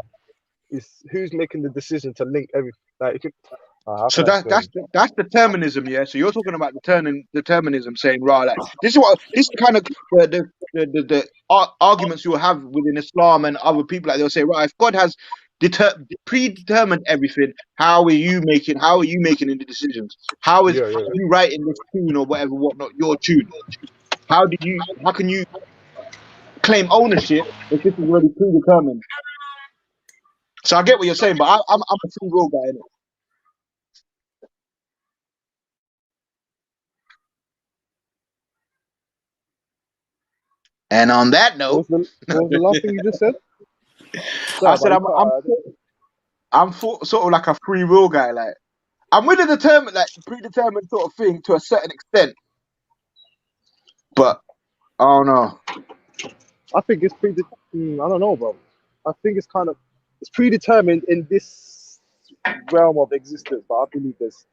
who's making the decision to link everything? Like, so that's determinism, So you're talking about determinism, saying, right, like, this is kind of the arguments you'll have within Islam and other people. Like, they'll say, right, if God has predetermined everything. How are you making the decisions? How Yeah, yeah. you writing this tune or whatnot, your tune? How can you claim ownership if this is already predetermined? So I get what you're saying, but I'm a free will guy, innit? And on that note, What was the last thing you just said? I said I'm sort of like a free will guy. Like I'm with a predetermined sort of thing to a certain extent, but I don't know. I think it's I don't know, bro. I think it's predetermined in this realm of existence, but I believe there's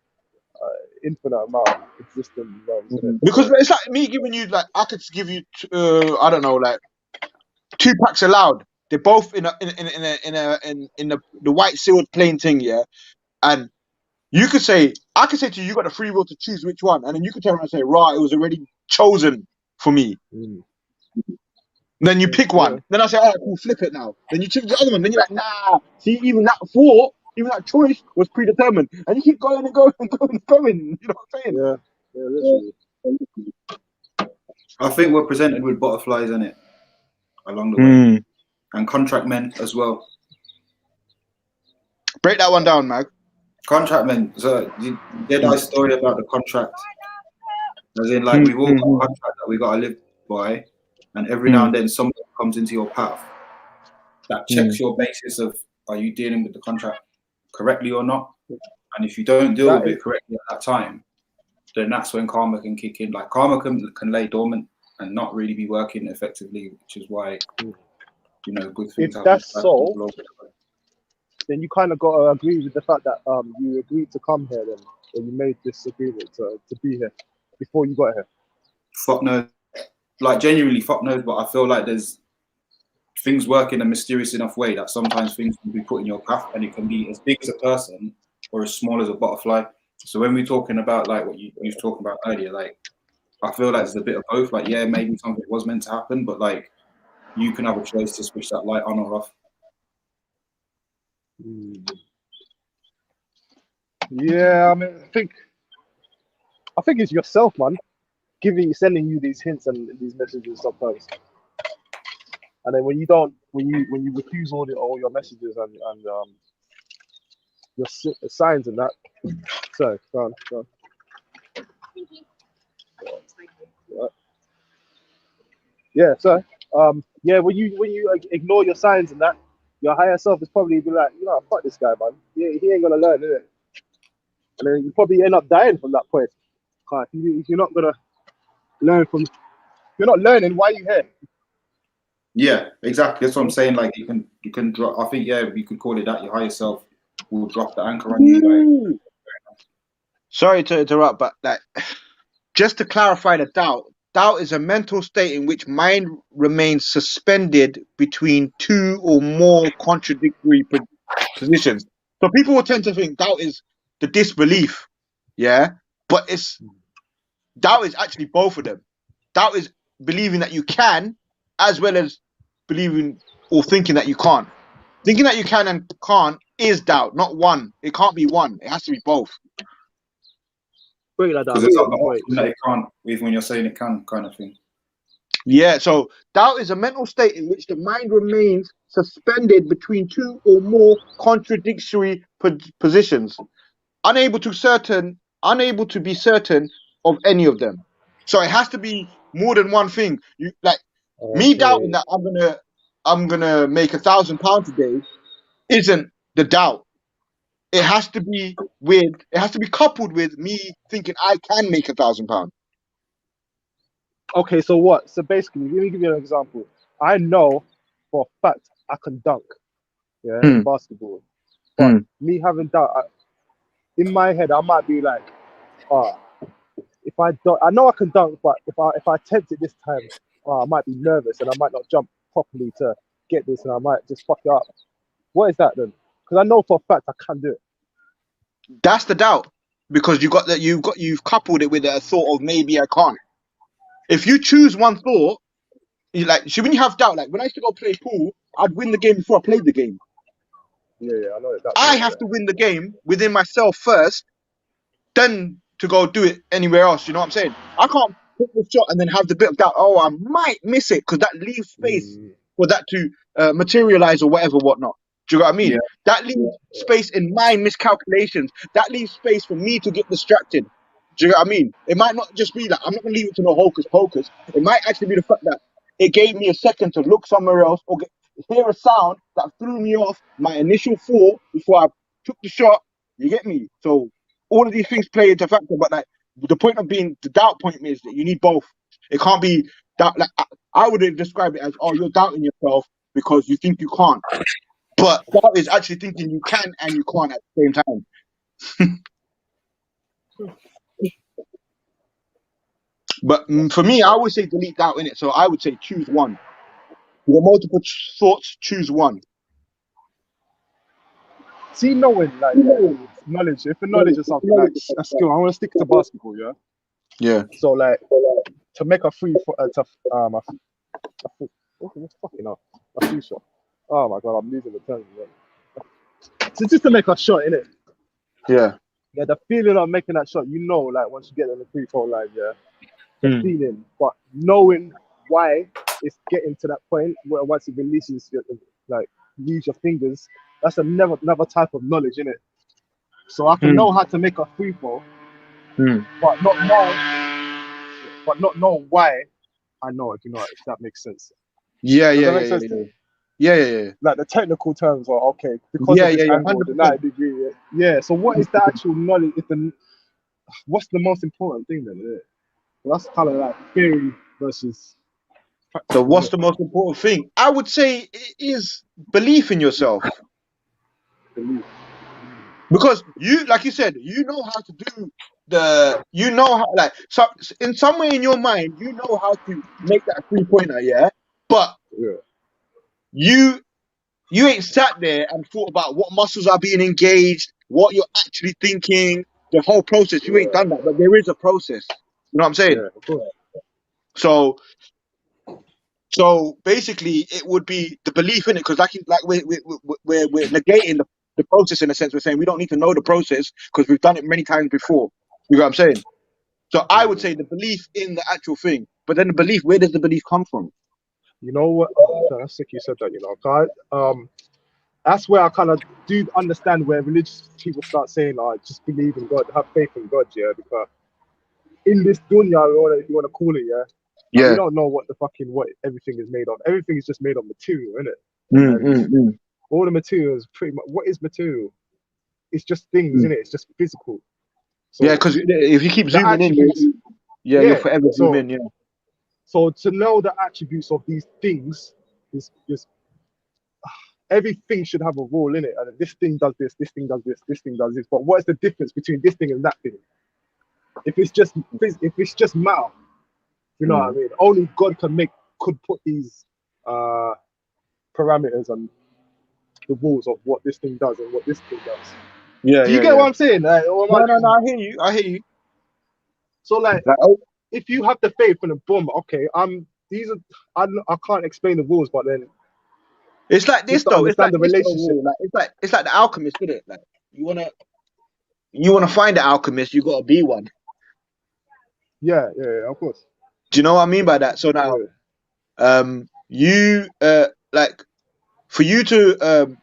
infinite amount of existing realms in it. Because it's like me giving you I could give you I don't know, like 2 packs of Loud. They're both in the white sealed plain thing, yeah. And I could say to you, you got the free will to choose which one, and then you could turn around and say, right, it was already chosen for me. Then you pick one. Then I say, all right, cool, flip it now. Then you choose the other one. Then you're like, nah. See, even that thought, even that choice was predetermined, and you keep going and going and going and going. You know what I'm saying? Yeah, literally. I think we're presented with butterflies in it along the way, and contract men as well. Break that one down, Mag. Contract men. So you did our story about the contract, as in like we've all got a contract that we got to live by, and every now and then someone comes into your path that checks your basis of are you dealing with the contract correctly or not, and if you don't deal with it correctly at that time, then that's when karma can kick in. Like karma can lay dormant and not really be working effectively, which is why good things happen. If that's so, then you kind of got to agree with the fact that you agreed to come here then, or you made this agreement to be here before you got here. Fuck knows. Like genuinely, fuck knows. But I feel like there's things work in a mysterious enough way that sometimes things can be put in your path, and it can be as big as a person or as small as a butterfly. So when we're talking about like what you was talking about earlier, like I feel like there's a bit of both. Like yeah, maybe something was meant to happen, but like you can have a choice to switch that light on or off. Yeah, I mean, I think it's yourself, man, sending you these hints and these messages sometimes, and then when you refuse all your messages and your signs and that. So, go on. Yeah, so yeah, when you ignore your signs and that, your higher self is probably be like, fuck this guy, man. He ain't gonna learn, is it? And then you probably end up dying from that point. If you're not gonna learn from, if you're not learning, why are you here? Yeah, exactly. That's what I'm saying. Like you can drop. I think you could call it that. Your higher self will drop the anchor on you. Like, sorry to interrupt, but like just to clarify the doubt is a mental state in which mind remains suspended between 2 or more contradictory positions. So people will tend to think doubt is the disbelief, yeah, but doubt is actually both of them. Doubt is believing that you can, as well as believing or thinking that you can't. Thinking that you can and can't is doubt, not one. It can't be one. It has to be both. Because it's not the option that it can't, even when you're saying it can, kind of thing. Yeah, so doubt is a mental state in which the mind remains suspended between 2 or more contradictory positions, unable to be certain of any of them. So it has to be more than one thing. You me doubting that I'm gonna make £1,000 today isn't the doubt. It has to be coupled with me thinking I can make £1,000. Okay, so what? So basically, let me give you an example. I know for a fact I can dunk, in basketball. But me having doubt, in my head, I might be like, if I don't, I know I can dunk, but if I attempt it this time, I might be nervous and I might not jump properly to get this, and I might just fuck it up. What is that then? Because I know for a fact I can do it. That's the doubt, because you've coupled it with a thought of maybe I can't. If you choose one thought, when you have doubt, like when I used to go play pool, I'd win the game before I played the game. I know that. I have to win the game within myself first, then to go do it anywhere else. You know what I'm saying? I can't hit the shot and then have the bit of doubt. Oh, I might miss it, because that leaves space for that to materialize or whatnot. Do you know what I mean? Yeah. That leaves space in my miscalculations. That leaves space for me to get distracted. Do you know what I mean? It might not just be like, I'm not gonna leave it to no hocus pocus. It might actually be the fact that it gave me a second to look somewhere else or hear a sound that threw me off my initial thought before I took the shot. You get me? So all of these things play into factor, but like the point of being the doubt point is that you need both. It can't be doubt. Like I would describe it as, oh, you're doubting yourself because you think you can't, but doubt is actually thinking you can and you can't at the same time. But for me, I would say delete doubt in it. So I would say choose one. You got multiple thoughts, choose one. See, knowing like knowledge. If the knowledge is something like a skill, I want to stick to basketball. Yeah. Yeah. So like to make a free what's fucking up? A free shot. Oh my god, I'm losing the terms. So just to make a shot, innit? Yeah. Yeah, the feeling of making that shot, you know, like once you get on the free throw line, yeah, the feeling, but knowing why it's getting to that point where once it releases, leaves your fingers, that's another type of knowledge, innit? So I can know how to make a free throw, but not know why I know it. You know, if that makes sense. Yeah. Like the technical terms are okay because of this angle, the 90 degree. Yeah. So what is the actual knowledge? What's the most important thing then? Yeah. Well, that's kind of like theory versus practice. So what's the most important thing? I would say it is belief in yourself. Belief. Because you, like you said, you know how to do so in some way in your mind, you know how to make that 3-pointer, yeah? But you ain't sat there and thought about what muscles are being engaged, what you're actually thinking, the whole process. You ain't done that, but there is a process. You know what I'm saying? Yeah, of course. So basically, it would be the belief in it, because we're negating the process in a sense. We're saying we don't need to know the process because we've done it many times before. You know what I'm saying? So I would say the belief in the actual thing, but then the belief, where does the belief come from? You know what? That's sick you said that, you know. That's where I kind of do understand where religious people start saying, just believe in God, have faith in God, yeah, because in this dunya, if you want to call it, we don't know what everything is made of. Everything is just made of material, isn't it? All the material is pretty much, what is material? It's just things, isn't it? It's just physical. So because if you keep zooming in, you'll forever zoom in, So to know the attributes of these things is everything should have a role in it. And this thing does this, this thing does this, this thing does this. But what is the difference between this thing and that thing? If it's just matter, you know what I mean? Only God could put these parameters and the rules of what this thing does and what this thing does. Yeah. Do you get what I'm saying? Like, no, I hear you. So like if you have the faith in a boom, okay, I can't explain the rules, but then it's like this though. It's like the relationship. It's like the alchemist, isn't it? Like you wanna find the alchemist, you gotta be one. Yeah, of course. Do you know what I mean by that? So now, you for you to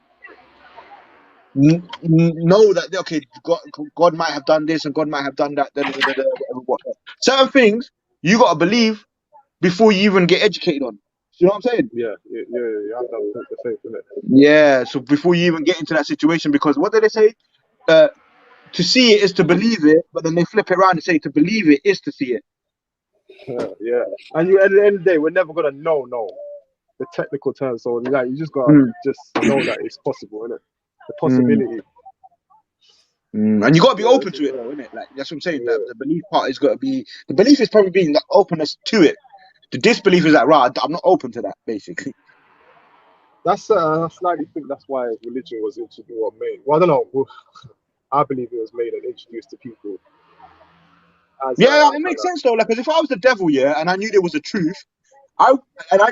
know that okay, God might have done this and God might have done that. Certain things you gotta believe before you even get educated on. You know what I'm saying? Yeah. You have to have the faith in it. Yeah. So before you even get into that situation, because what did they say? To see it is to believe it, but then they flip it around and say to believe it is to see it. Yeah. And at the end of the day, we're never gonna know the technical terms. So like, you just gotta just know that it's possible, innit? The possibility. And you gotta be open to it, though, innit? Like that's what I'm saying. The belief part is gotta be. The belief is probably being the openness to it. The disbelief is like, right, I'm not open to that, basically. That's I slightly think that's why religion was introduced or made. Well, I don't know. I believe it was made and introduced to people. It makes sense though. Like, because if I was the devil, and I knew there was a truth, I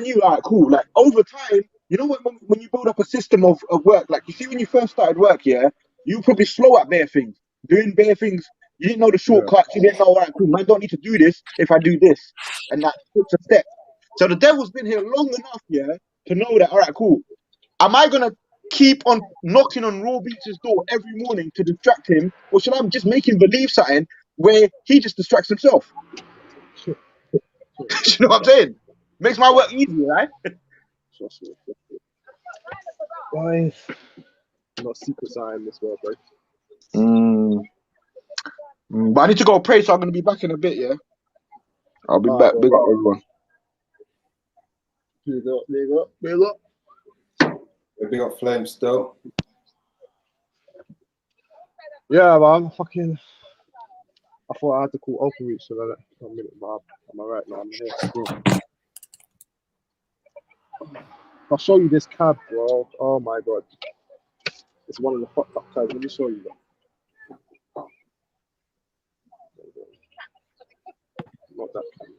knew, cool. Like over time, You know when you build up a system of work, like you see when you first started work, yeah, you were probably slow at bare things, doing bare things. You didn't know the shortcuts. You didn't know, all right, cool, man, don't need to do this if I do this, and that took a step. So the devil's been here long enough, yeah, to know that, all right, cool. Am I gonna keep on knocking on Raw Beach's door every morning to distract him, or should I just make him believe something where he just distracts himself? You know what I'm saying? Makes my work easier, right? Why? Not secrets are in this world, bro. But I need to go pray, so I'm gonna be back in a bit, yeah. I'll be back. Bro. Big up everyone. Big up, big up, big up. Big up Flame still. Yeah, man. Fucking. I thought I had to call open reach so that for a minute, but I'm alright now. I'm here still. I'll show you this cab, bro. Oh my god. It's one of the fucked up cabs. Let me show you that. Not that cab.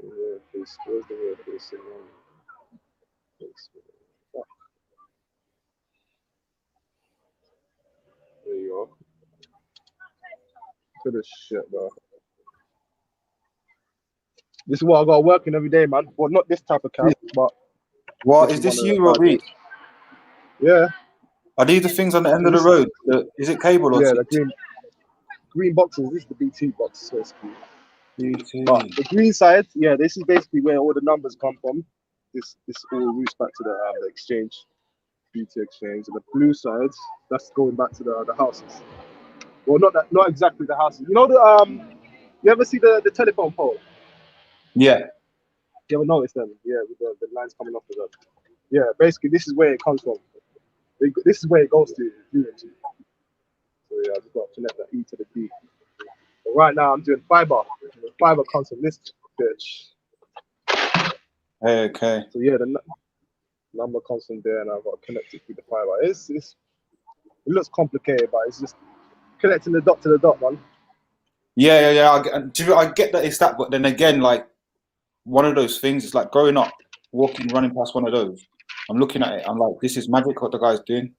Yeah, please. Where's the real face? There you go. Look at this shit, bro. This is what I got working every day, man. Well, not this type of cab, but. What is this you, Robbie? Yeah. Are these the things on the end of the road? Is it cable or? Yeah, the green boxes. This is the BT box, basically. BT. But the green side, yeah, this is basically where all the numbers come from. This all routes back to the exchange, BT exchange. And the blue side, that's going back to the houses. Well, not exactly the houses. You know the you ever see the telephone pole? Yeah. You ever notice them? Yeah, with the lines coming off of them. Yeah, basically this is where it comes from. This is where it goes to. So yeah, I just got to connect that E to the D. But right now I'm doing fiber. The fiber comes from this bitch. Okay. So yeah, the number comes from there, and I've got to connect it through the fiber. It looks complicated, but it's just connecting the dot to the dot, man. Yeah. I get that it's that, but then again, like one of those things. It's like growing up, running past one of those. I'm looking at it. I'm like, this is magic. What the guy's doing.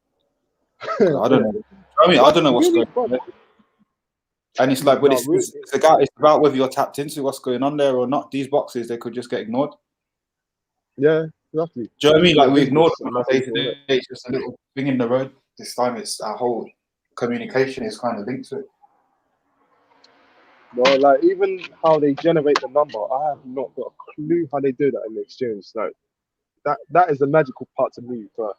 I don't know. I mean, I don't know what's going on. And it's like, but it's about whether you're tapped into what's going on there or not. These boxes, they could just get ignored. Yeah, exactly. Do you know what I mean? Like we ignored them on a day-to-day. It's just a little thing in the road. This time, it's our whole communication is kind of linked to it. Well, like even how they generate the number, I have not got a clue how they do that in the exchange. Like that is the magical part to me. But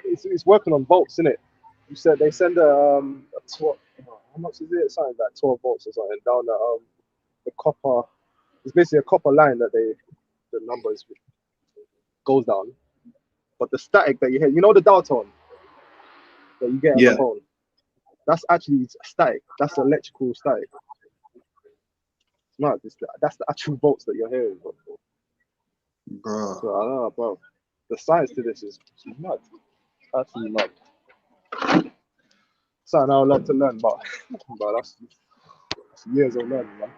it's working on volts, isn't it? You said they send a 12. How much is it? Something like 12 volts or something down the copper. It's basically a copper line that the numbers goes down. But the static that you hear, you know, the dial tone that you get on the phone. That's actually static. That's electrical static. It's mad. That's the actual volts that you're hearing. Bro. So I don't know, bro. The science to this is mad. Absolutely mad. Something I would love to learn, but that's years of learning, man.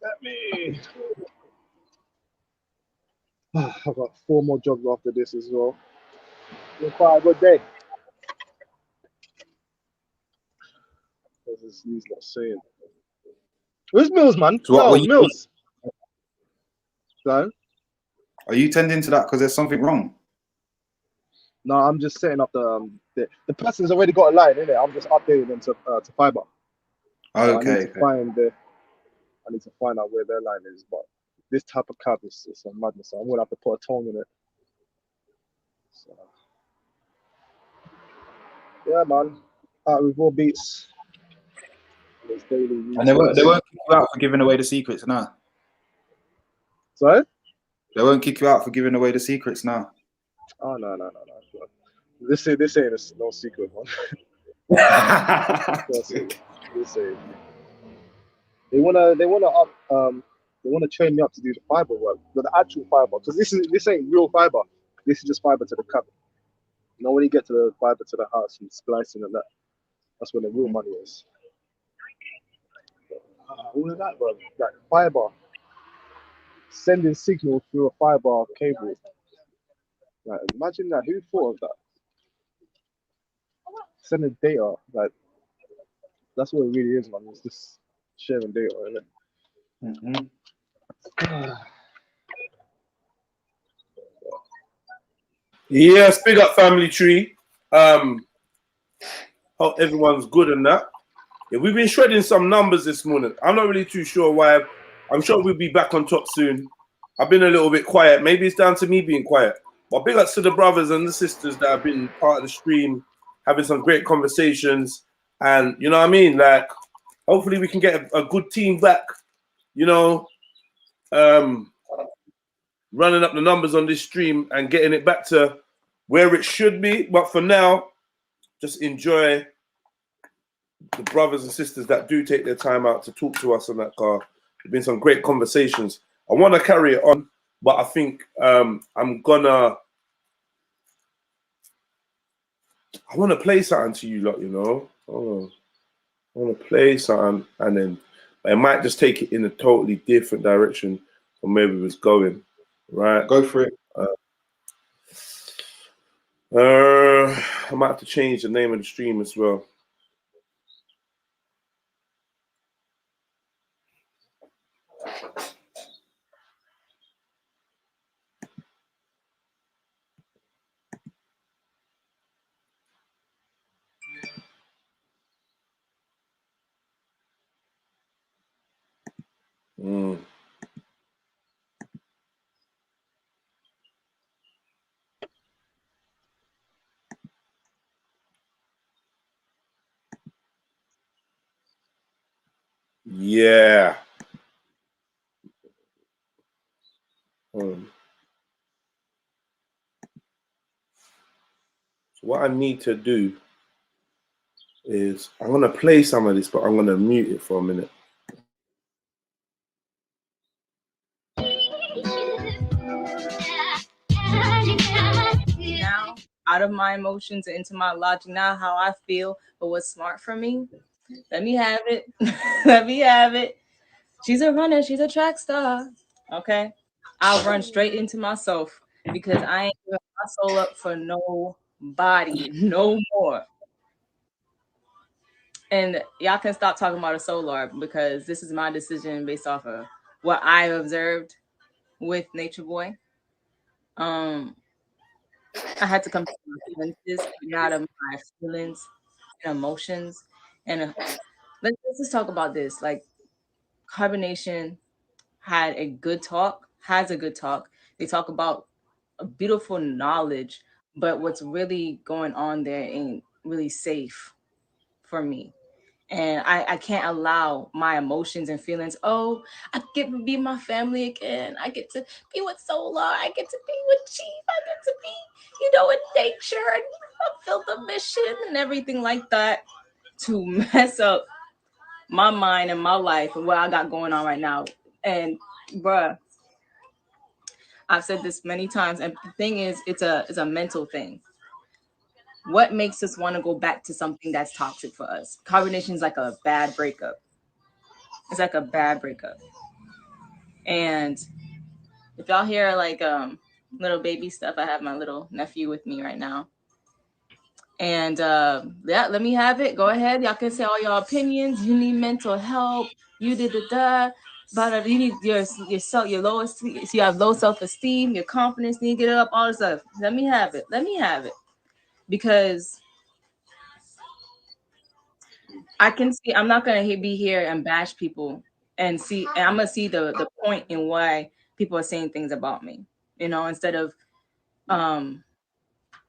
Let me. I've got 4 more jobs after this as well. It's quite a good day. He's not saying. Where's Mills, man? So Mills. No? Are you tending to that because there's something wrong? No, I'm just setting up the person's already got a line in it. I'm just updating them to fiber. So Okay. I need to find out where their line is, but this type of cab is a madness. So I'm gonna have to put a tone in it. So, yeah, man. Out with Raw Beats. And they won't kick you out for giving away the secrets now. Sorry? They won't kick you out for giving away the secrets now. Oh no. This ain't no secret, man. This ain't. They wanna train me up to do the fiber work, the actual fiber, because this ain't real fiber. This is just fiber to the cabin. You know, when you get to the fiber to the house and splicing and that's when the real money is. All of that, bro. Like fiber. sending signals through a fiber cable. Like, imagine that. Who thought of that? Sending data. Like, that's what it really is, man. It's just sharing data, isn't it? Yes, big up family tree. Hope everyone's good and that. Yeah, we've been shredding some numbers this morning. I'm not really too sure why. I'm sure we'll be back on top soon. I've been a little bit quiet. Maybe it's down to me being quiet. But big ups to the brothers and the sisters that have been part of the stream, having some great conversations. And you know what I mean? Like, hopefully we can get a good team back, you know, running up the numbers on this stream and getting it back to where it should be. But for now, just enjoy the brothers and sisters that do take their time out to talk to us on that car. There's been some great conversations. I want to carry it on, but I think I want to play something to you lot, you know. I want to play something, and then I might just take it in a totally different direction from where we was going. Right? Go for it. I might have to change the name of the stream as well. Yeah. So what I need to do is I'm going to play some of this, but I'm going to mute it for a minute. Now, out of my emotions and into my logic, now how I feel, but what's smart for me. Let me have it. Let me have it. She's a runner. She's a track star. Okay. I'll run straight into myself because I ain't giving my soul up for nobody no more. And y'all can stop talking about a solar because this is my decision based off of what I observed with Nature Boy. I had to come to my senses, out of my feelings and emotions. And let's just talk about this. Like, Carbonation has a good talk. They talk about a beautiful knowledge, but what's really going on there ain't really safe for me. And I can't allow my emotions and feelings. Oh, I get to be my family again. I get to be with Solar. I get to be with Chief. I get to be, in nature and fulfill the mission and everything like that to mess up my mind and my life and what I got going on right now. And bruh, I've said this many times. And the thing is, it's a mental thing. What makes us want to go back to something that's toxic for us? Carbonation is like a bad breakup. It's like a bad breakup. And if y'all hear like little baby stuff, I have my little nephew with me right now. And yeah, let me have it. Go ahead. Y'all can say all your opinions. You need mental help. You did but you need your lowest. So you have low self-esteem. Your confidence need to get up. All this stuff. Let me have it. Let me have it. Because I can see. I'm not gonna be here and bash people and see. And I'm gonna see the point in why people are saying things about me. Instead of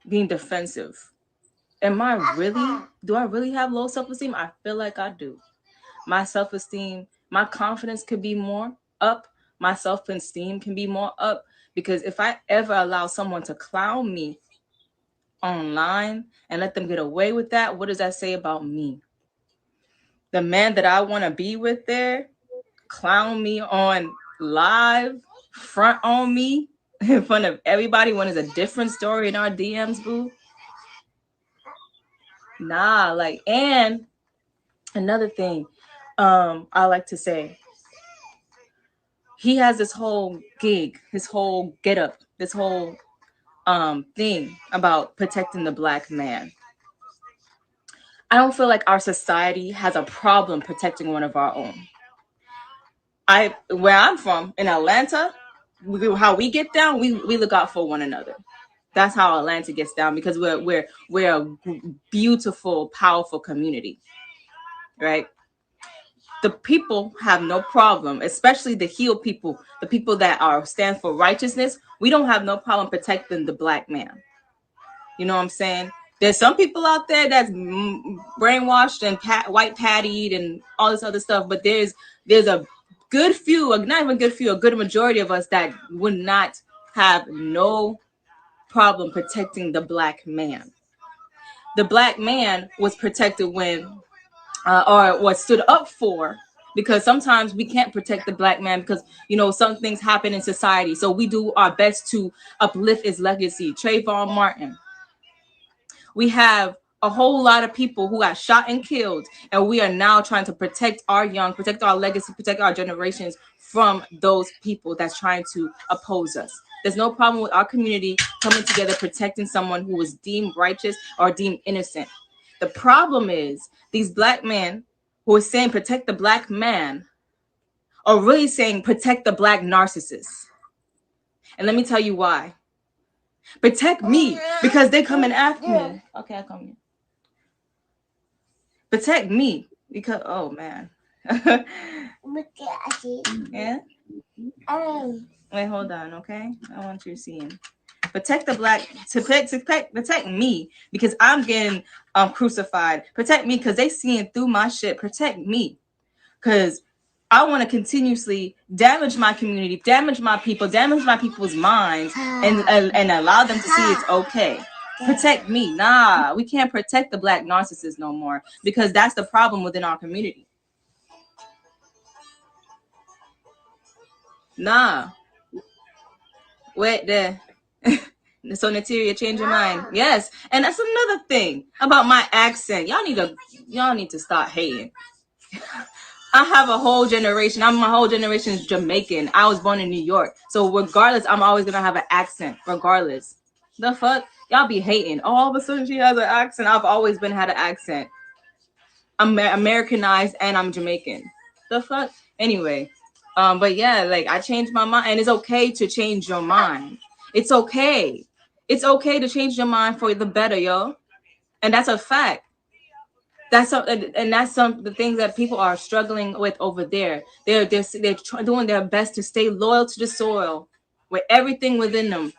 being defensive. Do I really have low self-esteem? I feel like I do. My self-esteem, my confidence could be more up. My self-esteem can be more up, because if I ever allow someone to clown me online and let them get away with that, what does that say about me? The man that I want to be with there clown me on live, front on me in front of everybody when it's a different story in our DMs, boo. Nah, like, and another thing I like to say, he has this whole gig, his whole get up, this whole thing about protecting the Black man. I don't feel like our society has a problem protecting one of our own. Where I'm from in Atlanta, how we get down, we look out for one another. That's how Atlanta gets down, because we're a beautiful, powerful community, right? The people have no problem, especially the healed people, the people that stand for righteousness. We don't have no problem protecting the Black man. You know what I'm saying? There's some people out there that's brainwashed and white pattied and all this other stuff, but there's a good few, not even good few, a good majority of us that would not have no problem protecting the Black man. The Black man was protected when, or was stood up for, because sometimes we can't protect the Black man because, you know, some things happen in society. So we do our best to uplift his legacy. Trayvon Martin. We have a whole lot of people who got shot and killed, and we are now trying to protect our young, protect our legacy, protect our generations from those people that's trying to oppose us. There's no problem with our community coming together, protecting someone who was deemed righteous or deemed innocent. The problem is these Black men who are saying protect the Black man are really saying protect the Black narcissist. And let me tell you why. Protect me because they coming after me. Okay, I come here. Protect me because, oh man. Yeah. Wait, hold on, okay? I want you to see him. Protect the Black, protect me because I'm getting crucified. Protect me because they seeing through my shit. Protect me because I want to continuously damage my community, damage my people, damage my people's minds, and allow them to see it's okay. Protect me. Nah, we can't protect the Black narcissist no more because that's the problem within our community. Nah. Wait there. So Natalia, change your mind. Yes, and that's another thing about my accent. Y'all need to start hating. I have a whole generation. My whole generation is Jamaican. I was born in New York. So regardless, I'm always gonna have an accent. Regardless. The fuck? Y'all be hating. All of a sudden she has an accent. I've always had an accent. I'm Americanized and I'm Jamaican. The fuck? Anyway. But yeah, like I changed my mind, and it's okay to change your mind. It's okay. It's okay to change your mind for the better, yo. And that's a fact. That's the things that people are struggling with over there. They're doing their best to stay loyal to the soil with everything within them,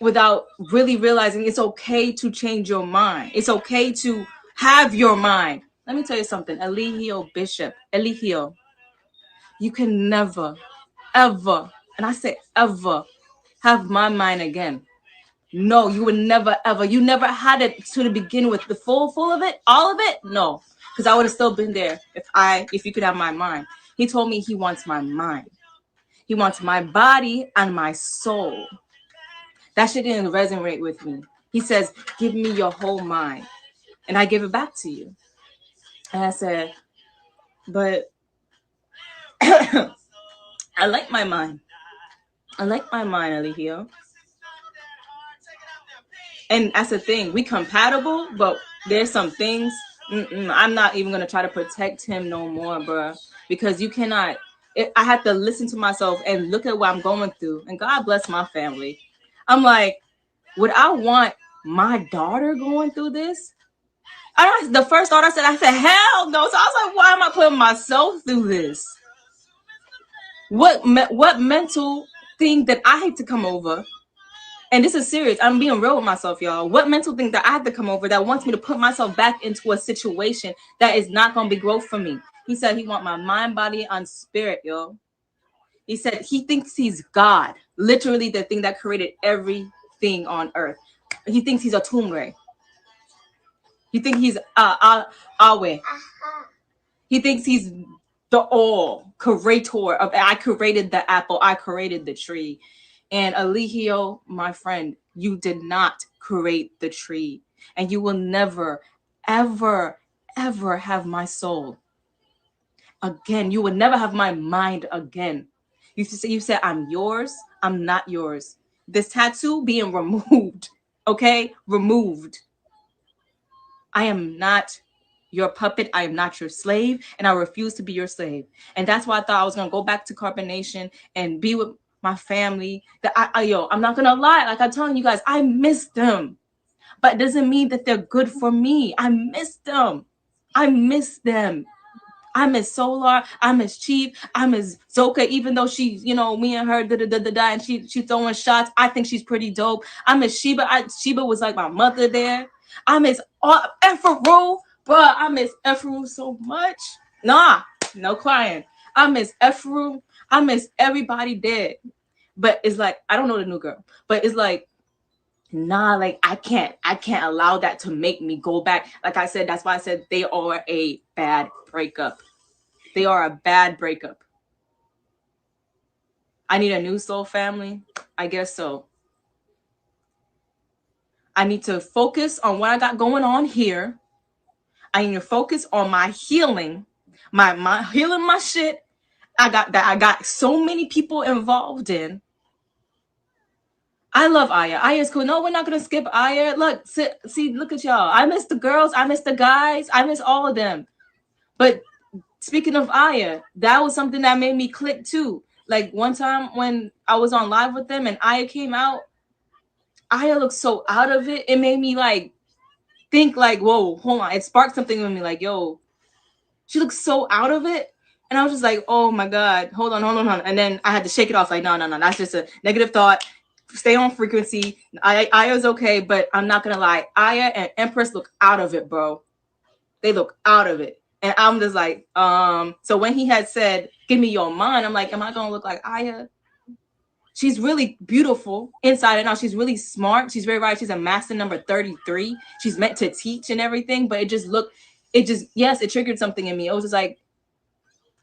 without really realizing it's okay to change your mind. It's okay to have your mind. Let me tell you something, Eligio Bishop, Eligio, you can never, ever, and I say ever, have my mind again. No, you would never, ever. You never had it to the begin with, the full of it, all of it. No, because I would have still been there if you could have my mind. He told me he wants my mind. He wants my body and my soul. That shit didn't resonate with me. He says, give me your whole mind. And I give it back to you. And I said, but I like my mind. I like my mind, Eligio. And that's the thing. We compatible, but there's some things. I'm not even going to try to protect him no more, bro. Because you cannot. I have to listen to myself and look at what I'm going through. And God bless my family. I'm like, would I want my daughter going through this? The first thought I said, hell no. So I was like, why am I putting myself through this? What mental thing that I hate to come over? And this is serious. I'm being real with myself, y'all. What mental thing that I have to come over that wants me to put myself back into a situation that is not going to be growth for me? He said he want my mind, body, and spirit, yo. He said he thinks he's God. Literally the thing that created everything on earth. He thinks he's a Tumre. He thinks he's Awe. He thinks he's the all creator of, I created the apple. I created the tree. And Eligio, my friend, you did not create the tree, and you will never, ever, ever have my soul. again. You would never have my mind again. You said I'm yours. I'm not yours. This tattoo being removed. Okay, removed. I am not your puppet. I am not your slave, and I refuse to be your slave. And that's why I thought I was gonna go back to Carbonation and be with my family. That I'm not gonna lie. Like I'm telling you guys, I miss them, but it doesn't mean that they're good for me. I miss them. I miss them. I miss Solar. I miss Chief. I miss Zoka, even though she's, me and her, and she's throwing shots. I think she's pretty dope. I miss Sheba. Sheba was like my mother there. I miss Efru, bro. I miss Efru so much. Nah, no crying. I miss Efru. I miss everybody dead. But it's like, I don't know the new girl, but it's like, nah, like I can't allow that to make me go back. Like I said, that's why I said they are a bad breakup. They are a bad breakup. I need a new soul family. I guess so. I need to focus on what I got going on here. I need to focus on my healing, my healing my shit. I got so many people involved in. I love Aya. Aya's cool. No, we're not gonna skip Aya. Look, see, look at y'all. I miss the girls. I miss the guys. I miss all of them. But speaking of Aya, that was something that made me click too. Like one time when I was on live with them and Aya came out, Aya looked so out of it. It made me like think like, whoa, hold on. It sparked something in me like, yo, she looks so out of it. And I was just like, oh my God, hold on. And then I had to shake it off like, no, that's just a negative thought. Stay on frequency. Aya's okay, but I'm not gonna lie. Aya and Empress look out of it, bro. They look out of it. And I'm just like, so when he had said, give me your mind, I'm like, am I gonna look like Aya? She's really beautiful inside and out. She's really smart. She's very right. She's a master number 33. She's meant to teach and everything, but yes, it triggered something in me. It was just like,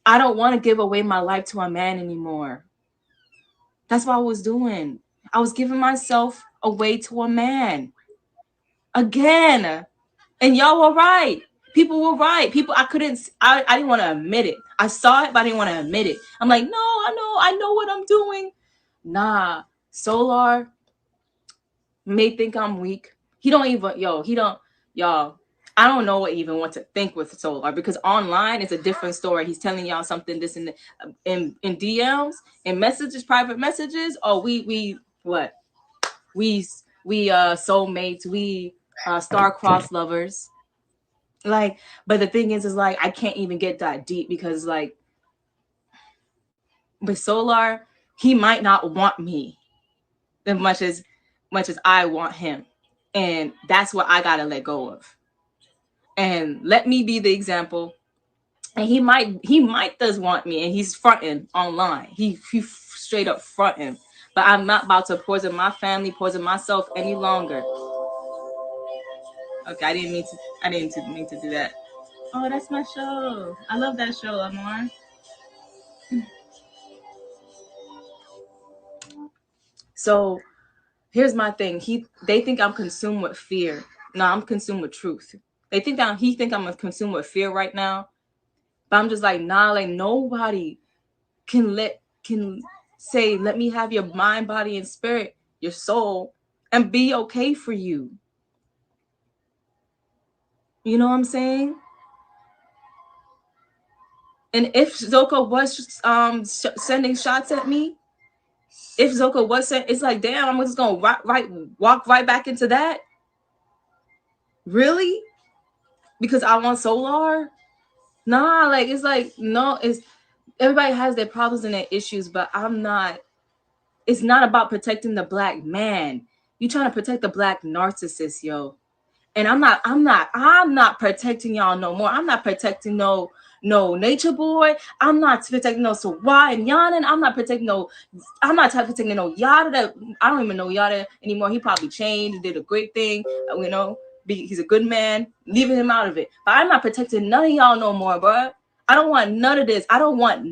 I don't want to give away my life to a man anymore. That's what I was doing. I was giving myself away to a man. Again. And y'all were right. People were right. I didn't want to admit it. I saw it, but I didn't want to admit it. I'm like, no, I know what I'm doing. Nah, Solar may think I'm weak. I don't know what to think with Solar because online it's a different story. He's telling y'all something this in DMs, in messages, private messages. Oh, we soulmates, we star-crossed lovers. Like, but the thing is like I can't even get that deep because like with Solar, he might not want me as much as I want him. And that's what I gotta let go of. And let me be the example. And he might does want me, and he's fronting online. He straight up fronting. But I'm not about to poison my family, poison myself any longer. Okay, I didn't mean to do that. Oh, that's my show. I love that show, Amar. So here's my thing. They think I'm consumed with fear. No, I'm consumed with truth. He think I'm consumed with fear right now. But I'm just like, nah, like nobody can say, let me have your mind, body, and spirit, your soul, and be okay for you. You know what I'm saying? And if Zoka was sending shots at me, it's like, damn, I'm just gonna walk right back into that. Really? Because I want Solar? Nah, like it's like no, everybody has their problems and their issues, but it's not about protecting the black man. You trying to protect the black narcissist, yo. And I'm not protecting y'all no more. I'm not protecting no Nature Boy. I'm not protecting no Sawai and Yanan. I'm not protecting no Yada. That I don't even know Yada anymore. He probably changed, did a great thing. He's a good man. Leaving him out of it. But I'm not protecting none of y'all no more, bro. I don't want none of this. I want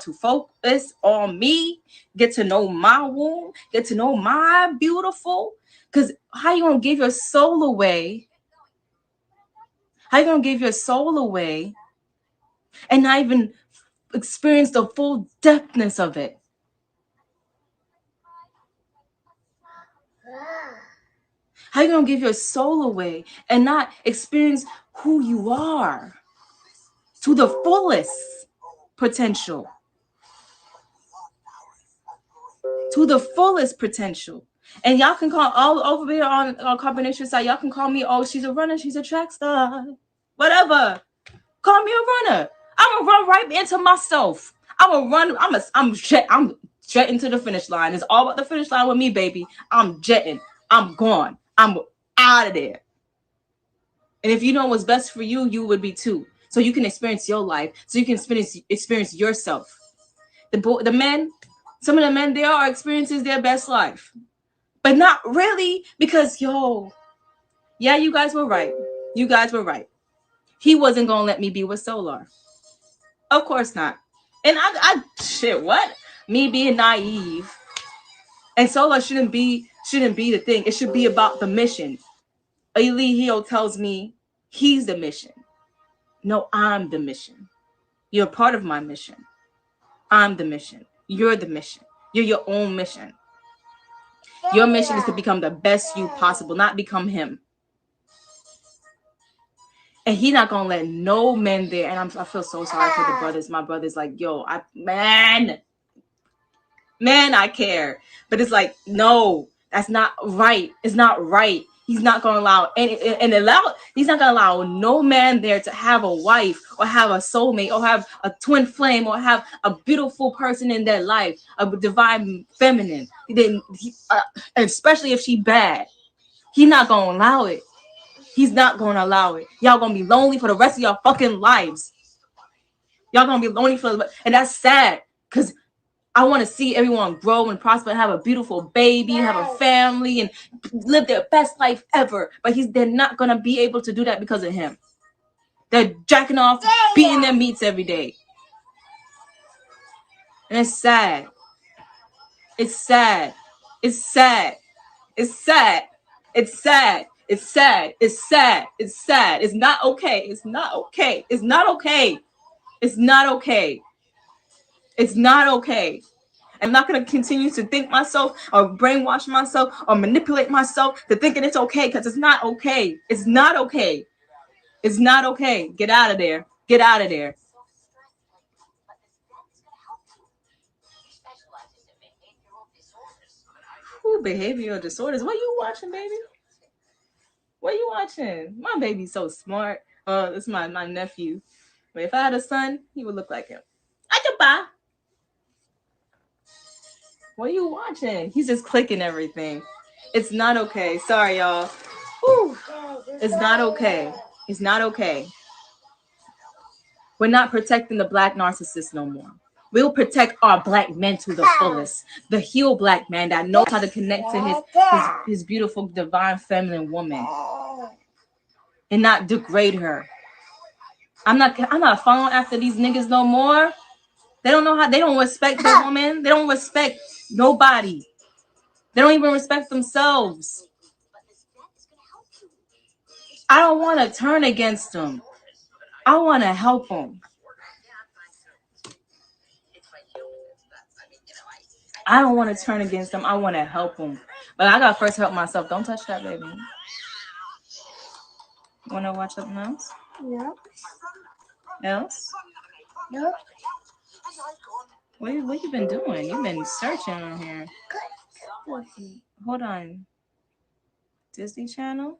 to focus on me, get to know my womb, get to know my beautiful. Because how you gonna give your soul away? How you gonna give your soul away and not even experience the full depthness of it. How you gonna give your soul away and not experience who you are to the fullest potential? To the fullest potential. And y'all can call all over here on Combination side. Y'all can call me, oh, she's a runner, she's a track star, whatever. Call me a runner. I'm gonna run right into myself. I'm gonna run. I'm jetting to the finish line. It's all about the finish line with me, baby. I'm jetting. I'm gone. I'm out of there. And if you know what's best for you, you would be too. So you can experience your life. So you can experience yourself. The men, some of the men, they are experiencing their best life, but not really, because yeah, you guys were right. You guys were right. He wasn't gonna let me be with Solar. Of course not. And I shit, what? Me being naive. And Solar shouldn't be the thing. It should be about the mission. Elihio tells me he's the mission. No, I'm the mission. You're part of my mission. I'm the mission. You're the mission. You're your own mission. Your mission is to become the best you possible, not become him. And he's not gonna let no men there. And I feel so sorry for the brothers. My brother's like, yo, man, I care. But it's like, no, that's not right. It's not right. He's not gonna allow he's not gonna allow no man there to have a wife or have a soulmate or have a twin flame or have a beautiful person in their life, a divine feminine. Especially if she bad. He's not gonna allow it. He's not going to allow it. Y'all going to be lonely for the rest of your fucking lives. Y'all going to be lonely and that's sad, because I want to see everyone grow and prosper and have a beautiful baby, have a family, and live their best life ever. But they're not going to be able to do that because of him. They're jacking off, beating their meats every day. And it's sad. It's sad. It's sad. It's sad. It's sad. It's sad. It's sad. It's sad. It's not okay. It's not okay. It's not okay. It's not okay. It's not okay. I'm not going to continue to think myself or brainwash myself or manipulate myself to thinking it's okay, because it's not okay. It's not okay. It's not okay. Get out of there. Get out of there. Ooh, behavioral disorders. What are you watching, baby? What are you watching? My baby's so smart. This is my nephew. But if I had a son, he would look like him. Ajaba. What are you watching? He's just clicking everything. It's not okay. Sorry, y'all. Whew. It's not okay. It's not okay. We're not protecting the black narcissist no more. We'll protect our black men to the fullest. The healed black man that knows how to connect to his beautiful, divine, feminine woman, and not degrade her. I'm not following after these niggas no more. They don't know how. They don't respect the woman. They don't respect nobody. They don't even respect themselves. I don't want to turn against them. I want to help them. I don't want to turn against them. I want to help them. But I got to first help myself. Don't touch that, baby. Want to watch something else? Yeah. Else? Nope. What you been doing? You've been searching on here. Hold on. Disney Channel?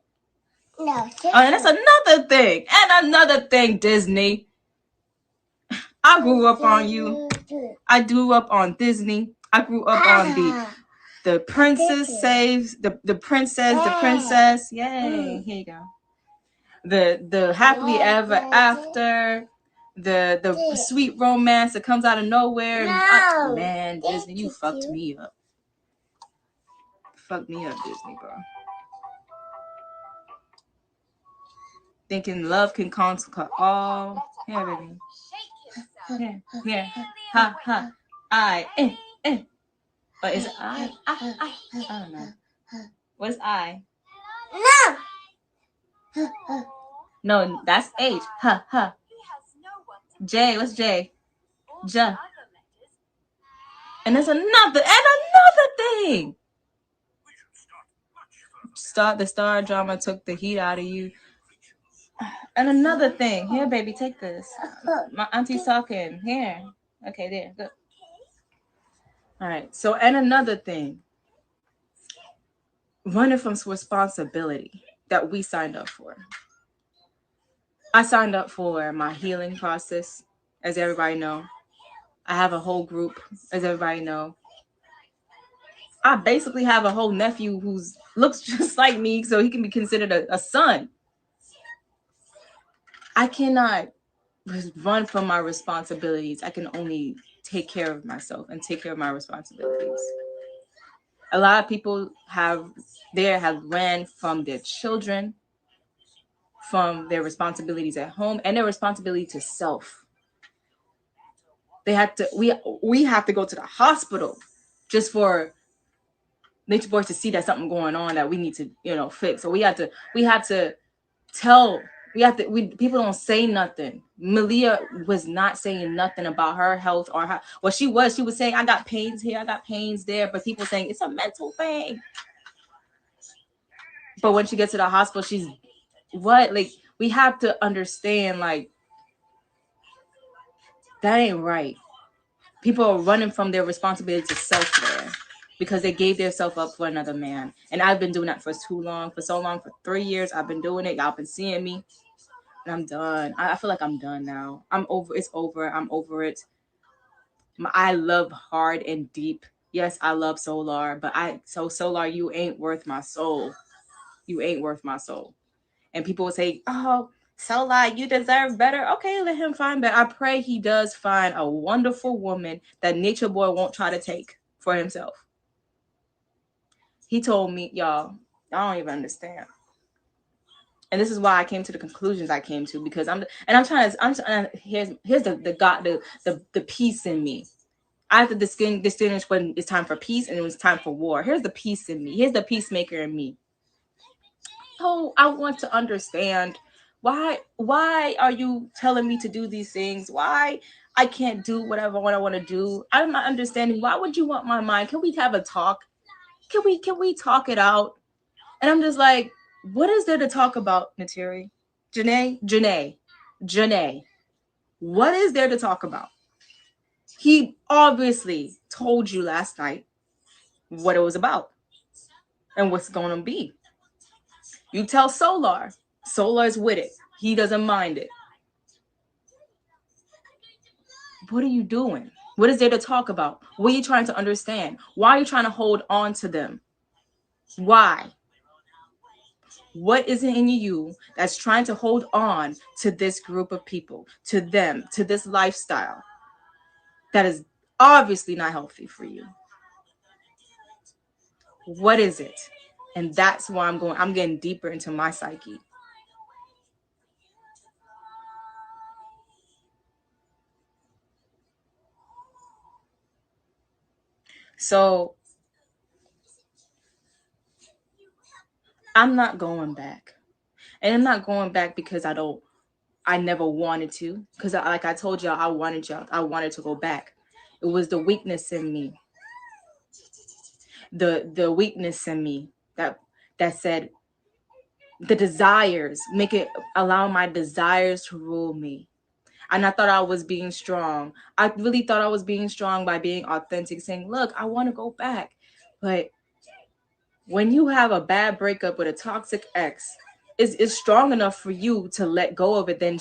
No. Oh, and that's another thing. And another thing, Disney. I grew up on you. I grew up on Disney. I grew up on the princess saves the princess. Yay. Here you go. The happily ever after. The sweet romance that comes out of nowhere. No. Man, Disney, you fucked me up. Fucked me up, Disney, bro. Thinking love can conquer all. Here, baby. Here. Ha, ha. I. But is it I? I don't know. What is I? No. No, that's H. Ha, ha. J, what's J? J. And there's another thing. The star drama took the heat out of you. And another thing. Here, baby, take this. My auntie's talking. Here. Okay, there. Good. All right. So, and another thing. Running from responsibility that we signed up for. I signed up for my healing process, as everybody know. I have a whole group, as everybody know. I basically have a whole nephew who looks just like me, so he can be considered a son. I cannot run from my responsibilities. I can only take care of myself and take care of my responsibilities. A lot of people have ran from their children, from their responsibilities at home, and their responsibility to self. They have to. We have to go to the hospital just for Nature Boy to see that something going on that we need to, fix. So we have to tell. People don't say nothing. Malia was not saying nothing about her health or her. Well, she was saying, I got pains here, I got pains there, but people saying it's a mental thing. But when she gets to the hospital, she's what? Like, we have to understand, like, that ain't right. People are running from their responsibility to self-care because they gave themselves up for another man. And I've been doing that for so long, for 3 years. I've been doing it. Y'all been seeing me. And I'm done. I feel like I'm done now. I'm over. It's over. I'm over it. I love hard and deep. Yes, I love Solar, but Solar, you ain't worth my soul. You ain't worth my soul. And people will say, oh, Solar, you deserve better. Okay, let him find better. I pray he does find a wonderful woman that Nature Boy won't try to take for himself. He told me, y'all, I don't even understand. And this is why I came to the conclusions I came to, because here's the peace in me. I have to distinguish when it's time for peace and when it's time for war. Here's the peace in me. Here's the peacemaker in me. Oh, I want to understand why are you telling me to do these things? Why I can't do whatever I want to do? I'm not understanding. Why would you want my mind? Can we have a talk? Can we talk it out? And I'm just like, what is there to talk about, Natiri? Janae, what is there to talk about? He obviously told you last night what it was about and what's going to be. You tell Solar's with it. He doesn't mind it. What are you doing? What is there to talk about? What are you trying to understand? Why are you trying to hold on to them? Why? What is it in you that's trying to hold on to this group of people, to them, to this lifestyle that is obviously not healthy for you? What is it? And that's why I'm getting deeper into my psyche. So I'm not going back. And I'm not going back because I never wanted to. Because like I told y'all, I wanted to go back. It was the weakness in me. The weakness in me that said the desires, allow my desires to rule me. And I thought I was being strong. I really thought I was being strong by being authentic, saying, look, I want to go back. But when you have a bad breakup with a toxic ex, it's strong enough for you to let go of it than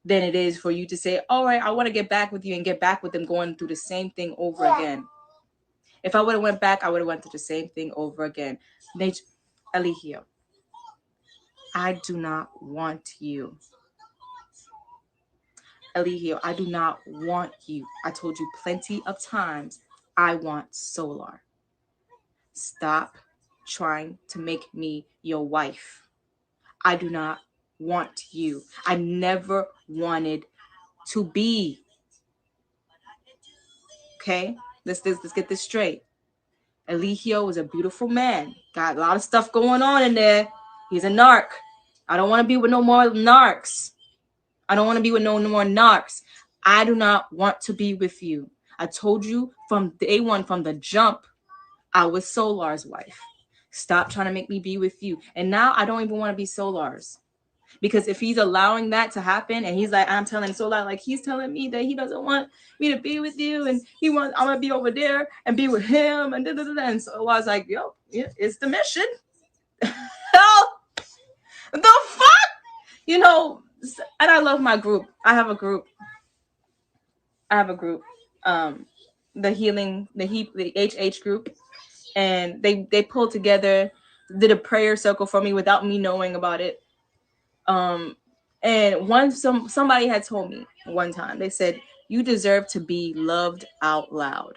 it is for you to say, all right, I want to get back with you and get back with them going through the same thing over again. If I would have went back, I would have went through the same thing over again. Eligio, I do not want you. Eligio, I do not want you. I told you plenty of times, I want Solar. Stop trying to make me your wife. I do not want you. I never wanted to be. Okay? Let's get this straight. Eligio is a beautiful man. Got a lot of stuff going on in there. He's a narc. I don't want to be with no more narcs. I don't want to be with no more narcs. I do not want to be with you. I told you from day one, from the jump, I was Solar's wife. Stop trying to make me be with you. And now I don't even want to be Solar's. Because if he's allowing that to happen, and he's like, I'm telling Solar, like he's telling me that he doesn't want me to be with you, and he wants I'm gonna be over there and be with him, and and so I was like, yo, yeah, it's the mission. Hell, the fuck, you know. And I love my group. I have a group. The healing, the HH group, and they pulled together, did a prayer circle for me without me knowing about it. And somebody had told me one time, they said, you deserve to be loved out loud.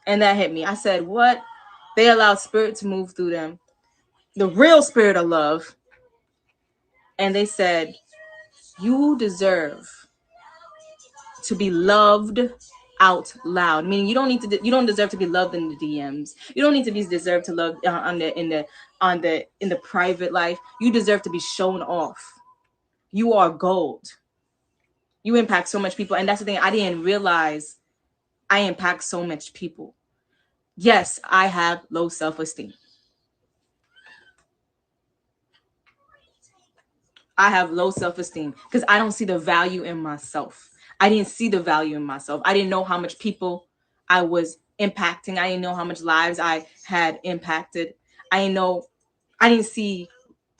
And that hit me. I said, what? They allowed spirit to move through them, the real spirit of love. And they said, you deserve to be loved out loud. Meaning you don't deserve to be loved in the DMs. You don't need to be deserved to love in the private life. You deserve to be shown off. You are gold. You impact so much people. And that's the thing. I didn't realize I impact so much people. Yes, I have low self-esteem. I have low self-esteem because I don't see the value in myself. I didn't see the value in myself. I didn't know how much people I was impacting. I didn't know how much lives I had impacted. I didn't see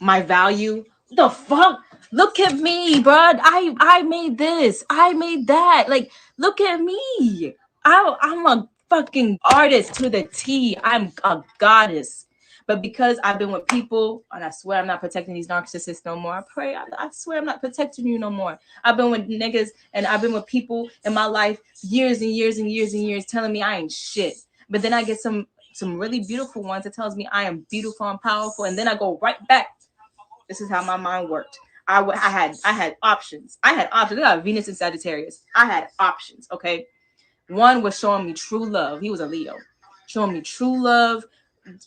my value. The fuck? Look at me, bro. I made this. I made that. Like, look at me. I'm a fucking artist to the T. I'm a goddess. But because I've been with people, and I swear I'm not protecting these narcissists no more. I swear I'm not protecting you no more. I've been with niggas and I've been with people in my life years and years and years and years telling me I ain't shit. But then I get some really beautiful ones that tells me I am beautiful and powerful. And then I go right back. This is how my mind worked. I had options. I got Venus and Sagittarius. I had options, okay? One was showing me true love. He was a Leo. Showing me true love,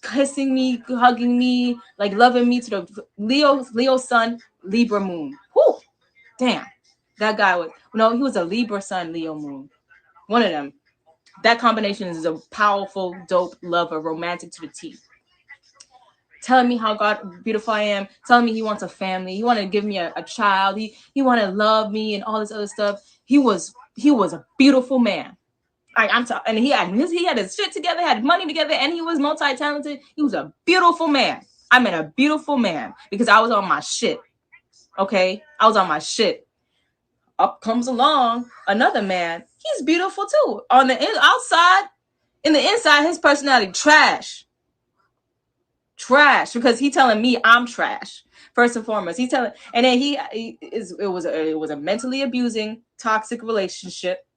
kissing me, hugging me, like loving me to the Leo sun, Libra moon. Whew, damn. That guy he was a Libra sun, Leo moon. One of them. That combination is a powerful, dope lover, romantic to the T. Telling me how beautiful I am, telling me he wants a family, he wanted to give me a child, he wanted to love me and all this other stuff. He was a beautiful man. And he had his shit together, had money together, and he was multi-talented. He was a beautiful man. I mean, a beautiful man because I was on my shit. Okay, I was on my shit. Up comes along another man. He's beautiful too. On the outside, in the inside, his personality trash because he telling me I'm trash. First and foremost, he's telling, and then it was a mentally abusing, toxic relationship.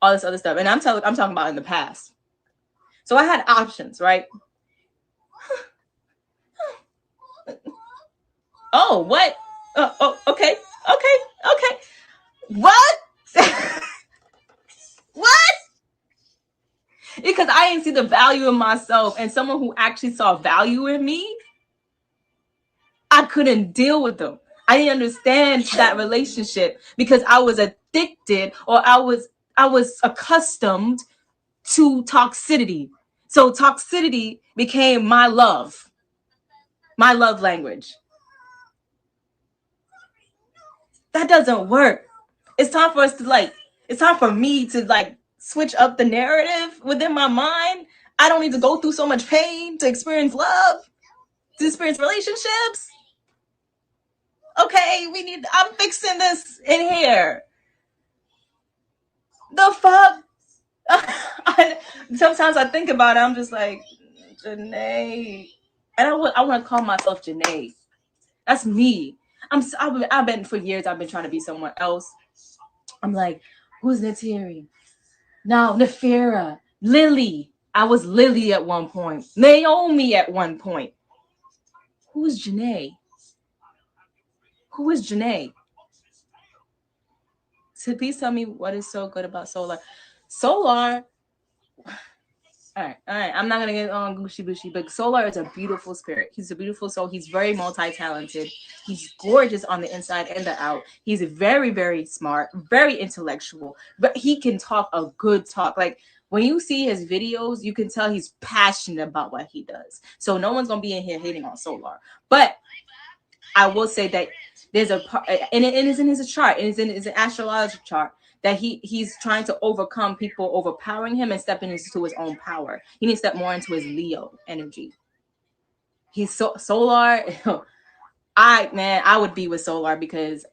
All this other stuff. And I'm talking about in the past. So I had options, right? Oh, what? Okay. What? What? Because I didn't see the value in myself, and someone who actually saw value in me, I couldn't deal with them. I didn't understand that relationship because I was addicted, or I was accustomed to toxicity. So toxicity became my love language. That doesn't work. It's time for us to it's time for me to switch up the narrative within my mind. I don't need to go through so much pain to experience love, to experience relationships. Okay, I'm fixing this in here. The fuck? Sometimes I think about it, I'm just like, Janae. And I want to call myself Janae. That's me. I've been for years, I've been trying to be someone else. I'm like, who's Natiri? No, Nefera. Lily. I was Lily at one point. Naomi at one point. Who is Janae? Who is Janae? So please tell me what is so good about Solar. Solar, All right. I'm not gonna get on gushy bushy, but Solar is a beautiful spirit. He's a beautiful soul. He's very multi-talented. He's gorgeous on the inside and the out. He's very, very smart, very intellectual, but he can talk a good talk. Like when you see his videos, you can tell he's passionate about what he does. So no one's gonna be in here hating on Solar. But I will say that there's a part, and it is in his chart, and it's in his astrological chart, that he's trying to overcome people overpowering him and stepping into his own power. He needs to step more into his Leo energy. He's Solar. I would be with Solar because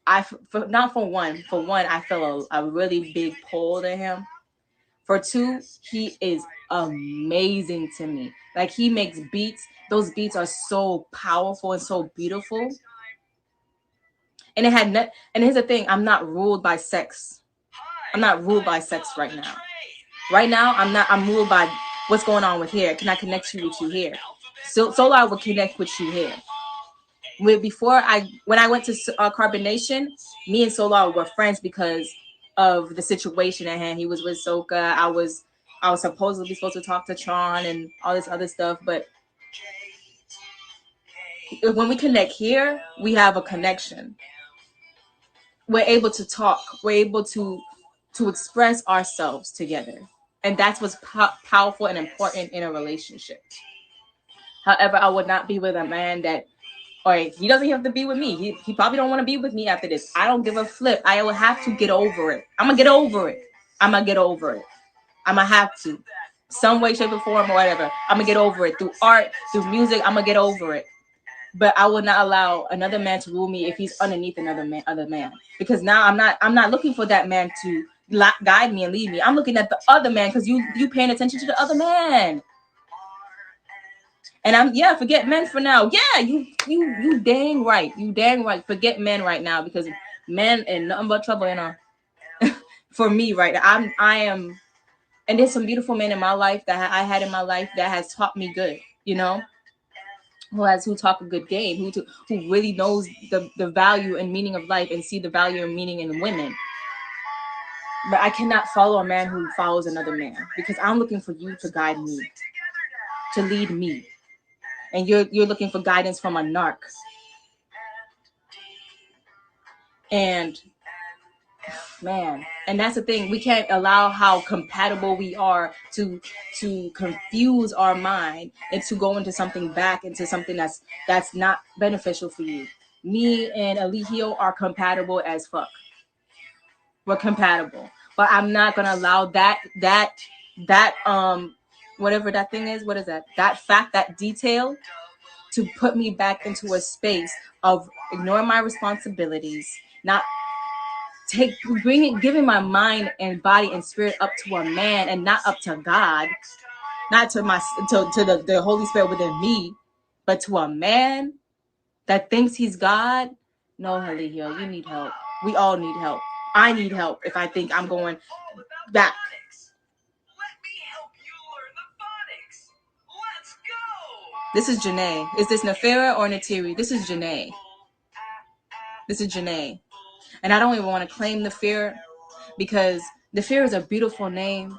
for one, I feel a really big pull to him. For two, he is amazing to me. Like he makes beats. Those beats are so powerful and so beautiful. And and here's the thing, I'm not ruled by sex. I'm not ruled by sex right now. Right now, I'm ruled by what's going on with here. Can I connect you with you here? So Solar will connect with you here. When I went to Carbonation, me and Solar were friends because of the situation at hand. He was with Soka. I was supposed to talk to Tron and all this other stuff, but when we connect here, we have a connection. We're able to talk. We're able to express ourselves together. And that's what's powerful and important in a relationship. However, I would not be with a man that, or he doesn't have to be with me. He probably don't want to be with me after this. I don't give a flip. I will have to get over it. I'm going to get over it. I'm going to have to. Some way, shape, or form, or whatever. I'm going to get over it. Through art, through music, I'm going to get over it. But I will not allow another man to rule me if he's underneath other man. Because now I'm not looking for that man to guide me and lead me. I'm looking at the other man because you paying attention to the other man. And forget men for now. Yeah, you dang right. You dang right. Forget men right now because men in nothing but trouble, for me right now. I am, and there's some beautiful men in my life that I had in my life that has taught me good, who talk a good game, who really knows the value and meaning of life and see the value and meaning in women. But I cannot follow a man who follows another man because I'm looking for you to guide me, to lead me. And you're looking for guidance from a narc. And man, and that's the thing. We can't allow how compatible we are to confuse our mind and to go into something that's not beneficial for you. Me and Eligio are compatible as fuck. We're compatible, but I'm not gonna allow that whatever that thing is. What is that? That fact, that detail, to put me back into a space of ignoring my responsibilities, not giving my mind and body and spirit up to a man and not up to God, not to the Holy Spirit within me, but to a man that thinks he's God. No, Eligio, you need help. We all need help. I need help if I think I'm going back. This is Janae. Is this Nefera or Natiri? This is Janae. And I don't even want to claim Nefera because Nefera is a beautiful name.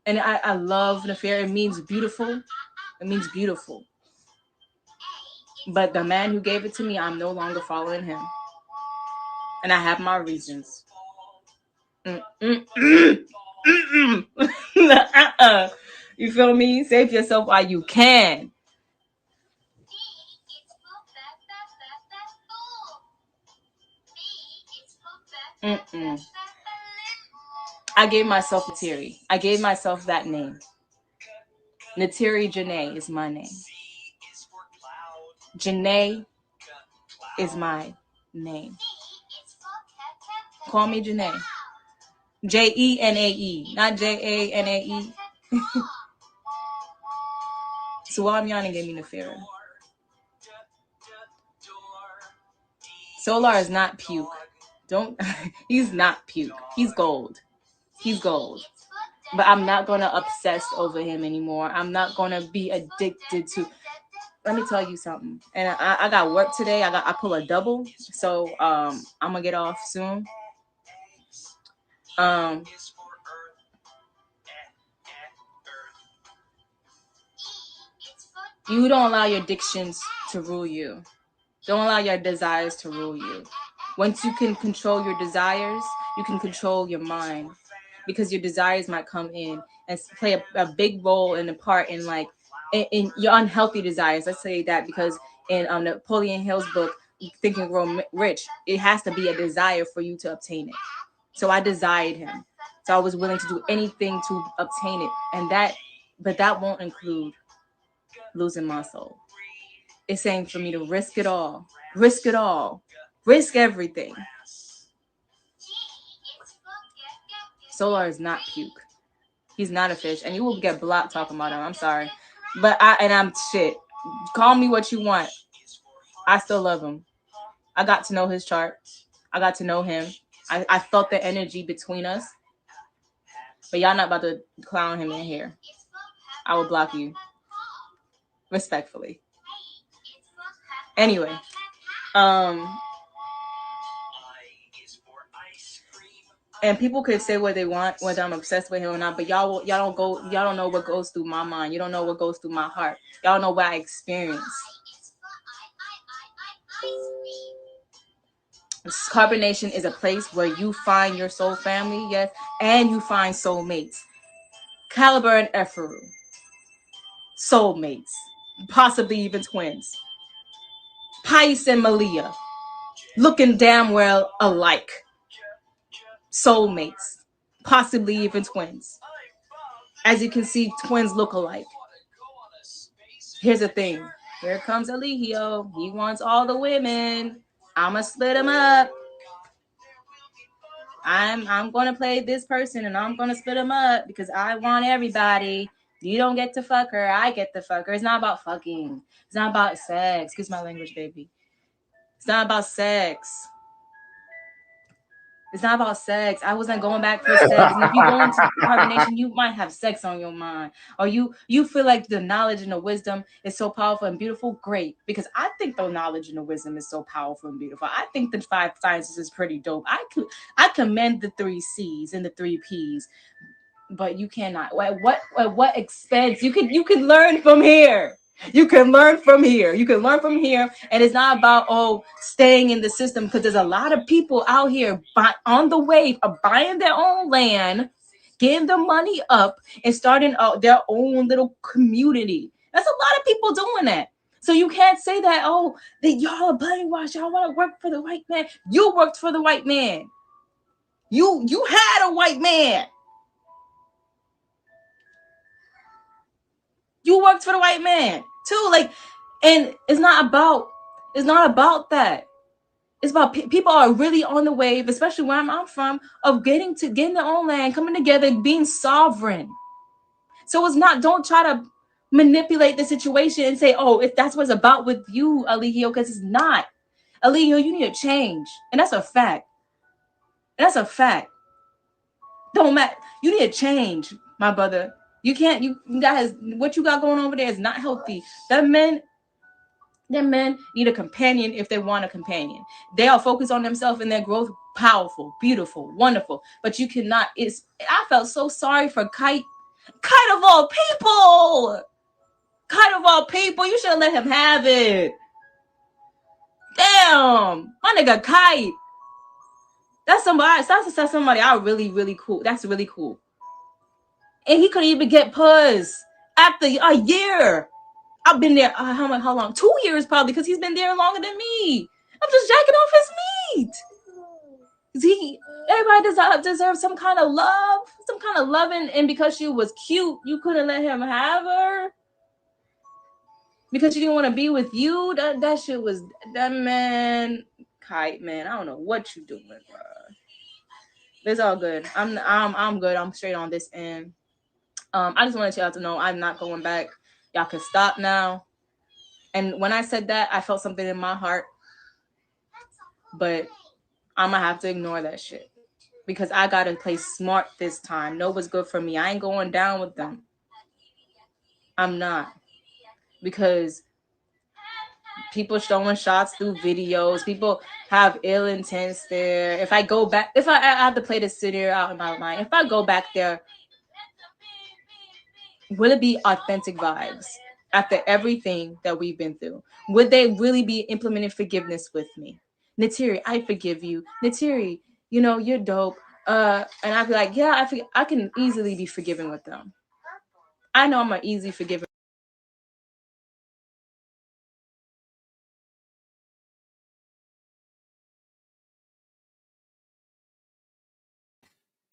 And I love Nefera. It means beautiful. But the man who gave it to me, I'm no longer following him. And I have my reasons. You feel me? Save yourself while you can. I gave myself Natiri. I gave myself that name. Natiri Janae is my name. Janae is my name. Call me Janae. Jenae, not Janae. So Yana gave me Nefera. Solar is not puke. He's not puke. He's gold. But I'm not going to obsess over him anymore. I'm not going to be addicted to. Let me tell you something. And I got work today. I pull a double. So I'm going to get off soon. You don't allow your addictions to rule you. Don't allow your desires to rule you. Once you can control your desires, you can control your mind, because your desires might come in and play a big role and a part in like in your unhealthy desires. Let's say that, because in Napoleon Hill's book, Think and Grow Rich, it has to be a desire for you to obtain it. So I desired him. So I was willing to do anything to obtain it. But that won't include losing my soul. It's saying for me to risk it all, risk everything. Solar is not puke. He's not a fish, and you will get blocked talking about him. I'm sorry, but I'm shit. Call me what you want. I still love him. I got to know his chart. I got to know him. I felt the energy between us. But y'all not about to clown him in here. I will block you respectfully. Anyway, and people could say what they want, whether I'm obsessed with him or not, but y'all don't know what goes through my mind. You don't know what goes through my heart. Y'all know what I experience. Carbonation is a place where you find your soul family, yes, and you find soulmates. Caliber and Ephru, soulmates, possibly even twins. Pais and Malia, looking damn well alike. Soulmates, possibly even twins. As you can see, twins look alike. Here's the thing. Here comes Eligio. He wants all the women. I'ma split him up. I'm gonna play this person and I'm gonna split him up because I want everybody. You don't get to fuck her. I get to fuck her. It's not about fucking. It's not about sex. Excuse my language, baby. It's not about sex. It's not about sex. I wasn't going back for sex. And if you go into carbonation, you might have sex on your mind. Or you feel like the knowledge and the wisdom is so powerful and beautiful. Great. Because I think the knowledge and the wisdom is so powerful and beautiful. I think the 5 sciences is pretty dope. I commend the 3 C's and the 3 P's. But you cannot. At what expense? You can learn from here. You can learn from here. You can learn from here. And it's not about, staying in the system, because there's a lot of people out here on the wave of buying their own land, getting the money up, and starting their own little community. That's a lot of people doing that. So you can't say that, that y'all are brainwashed. Y'all want to work for the white man. You worked for the white man. You had a white man. You worked for the white man too, and it's not about that. It's about people are really on the wave, especially where I'm from, of getting their own land, coming together, being sovereign. So it's not. Don't try to manipulate the situation and say, if that's what it's about with you, Eligio, because it's not. Eligio, you need to change, and that's a fact. Don't matter. You need to change, my brother. You can't. You guys, what you got going over there is not healthy. Them men need a companion if they want a companion. They are focused on themselves and their growth. Powerful, beautiful, wonderful. But you cannot. I felt so sorry for Kite. Kite of all people. Kite of all people. You should have let him have it. Damn, my nigga Kite. That's somebody I really, really cool. That's really cool. And he couldn't even get puss after a year. I've been there. How long? 2 years probably, because he's been there longer than me. I'm just jacking off his meat. Everybody deserves some kind of love, some kind of loving. And because she was cute, you couldn't let him have her. Because she didn't want to be with you. That shit was that man. Kite, man. I don't know what you doing, bro. It's all good. I'm good. I'm straight on this end. I just wanted y'all to know I'm not going back. Y'all can stop now. And when I said that, I felt something in my heart. But I'm going to have to ignore that shit. Because I got to play smart this time. Know what's good for me. I ain't going down with them. I'm not. Because people showing shots through videos. People have ill intents there. If I go back, I have to play this scenario out in my mind. If I go back there, will it be authentic vibes? after everything that we've been through? Would they really be implementing forgiveness with me? Natiri, I forgive you. Natiri, you know, you're dope. And I'd be like, yeah, I can easily be forgiven with them. I know I'm an easy forgiven.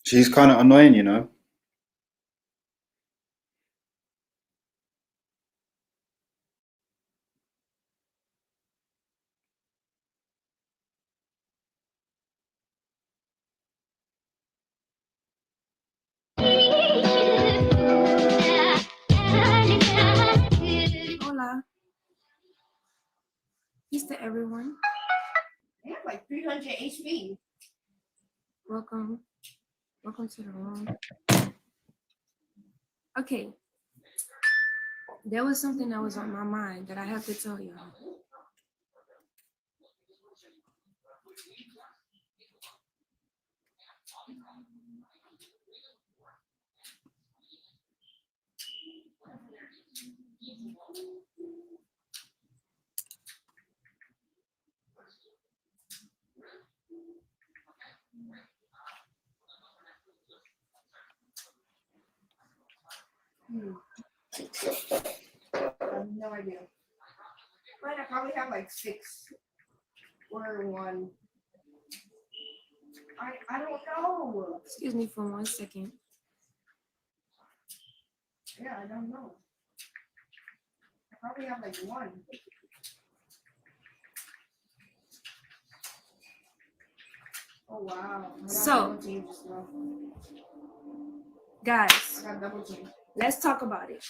She's kind of annoying, you know. Hola. Peace to everyone. They have like 300 HP. Welcome. Welcome to the room. Okay. There was something that was on my mind that I have to tell y'all. I have no idea. But I probably have like 6 or 1. I don't know. Excuse me for 1 second. Yeah, I don't know. I probably have like 1. Oh wow. So, guys, let's talk about it.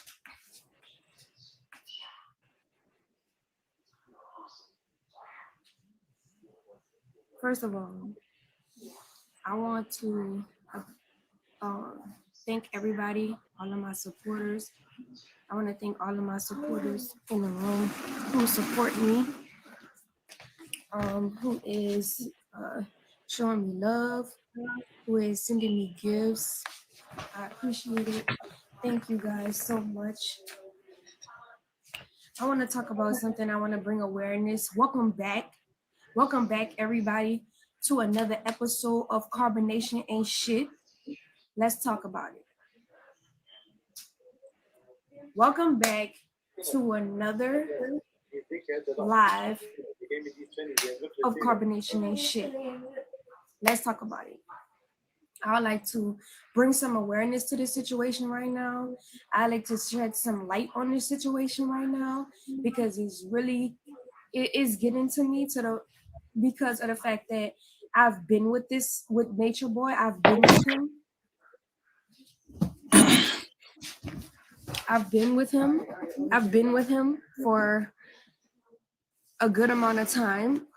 First of all, I want to thank everybody, all of my supporters. I want to thank all of my supporters in the room who support me, who is showing me love, who is sending me gifts. I appreciate it. Thank you guys so much. I want to talk about something. I want to bring awareness. Welcome back. Welcome back, everybody, to another episode of Carbonation Ain't Shit. Let's talk about it. Welcome back to another live of Carbonation Ain't Shit. Let's talk about it. I would like to bring some awareness to this situation right now. I like to shed some light on this situation right now because it is getting to me because of the fact that I've been with Nature Boy. I've been with him. I've been with him for a good amount of time,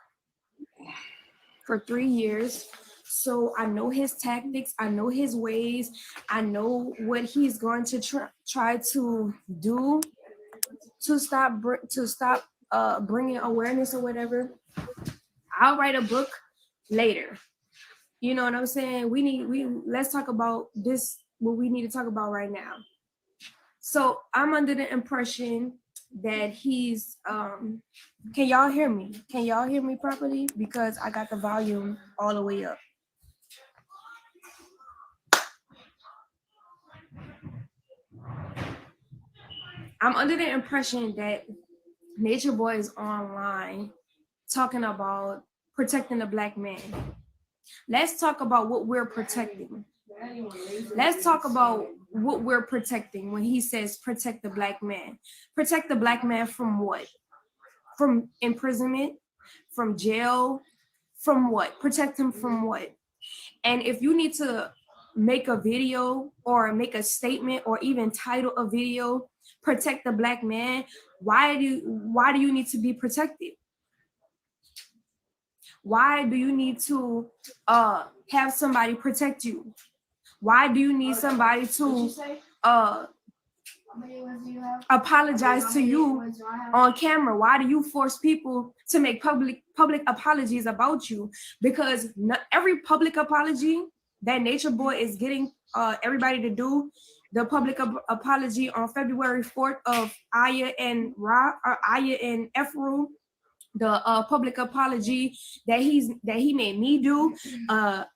for 3 years. So I know his tactics, I know his ways, I know what he's going to try to do to stop bringing awareness or whatever. I'll write a book later. You know what I'm saying? Let's talk about this, what we need to talk about right now. So I'm under the impression that he's, can y'all hear me? Can y'all hear me properly? Because I got the volume all the way up. I'm under the impression that Nature Boy is online talking about protecting the Black man. Let's talk about what we're protecting. Let's talk about what we're protecting when he says protect the Black man. Protect the Black man from what? From imprisonment, from jail, from what? Protect him from what? And if you need to make a video or make a statement or even title a video, protect the Black man, why do you need to be protected? Why do you need to have somebody protect you? Why do you need somebody to apologize to you on camera? Why do you force people to make public apologies about you? Because not every public apology that Nature Boy is getting everybody to do the public apology on February 4th of Aya and Efru, the public apology that he made me do,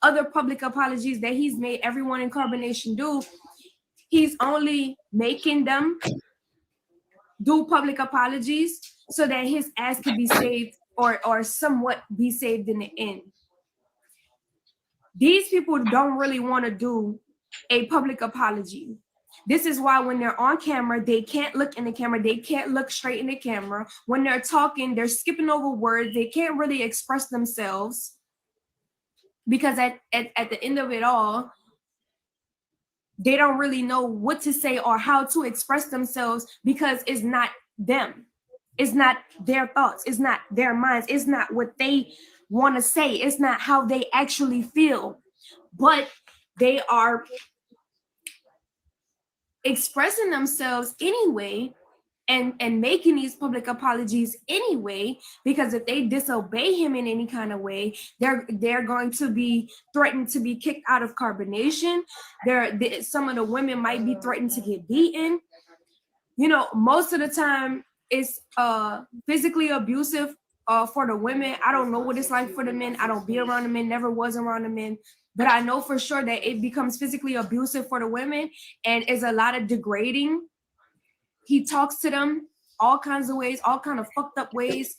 other public apologies that he's made everyone in Carbonation do. He's only making them do public apologies so that his ass could be saved or somewhat be saved in the end. These people don't really want to do a public apology. This is why when they're on camera, they can't look in the camera. They can't look straight in the camera. When they're talking, they're skipping over words. They can't really express themselves because at the end of it all, they don't really know what to say or how to express themselves because it's not them. It's not their thoughts. It's not their minds. It's not what they want to say. It's not how they actually feel. But they are expressing themselves anyway and making these public apologies anyway, because if they disobey him in any kind of way, they're going to be threatened to be kicked out of Carbonation. Some of the women might be threatened to get beaten. You know, most of the time it's physically abusive for the women. I don't know what it's like for the men. I don't be around the men, never was around the men. But I know for sure that it becomes physically abusive for the women and is a lot of degrading. He talks to them all kinds of ways, all kind of fucked up ways,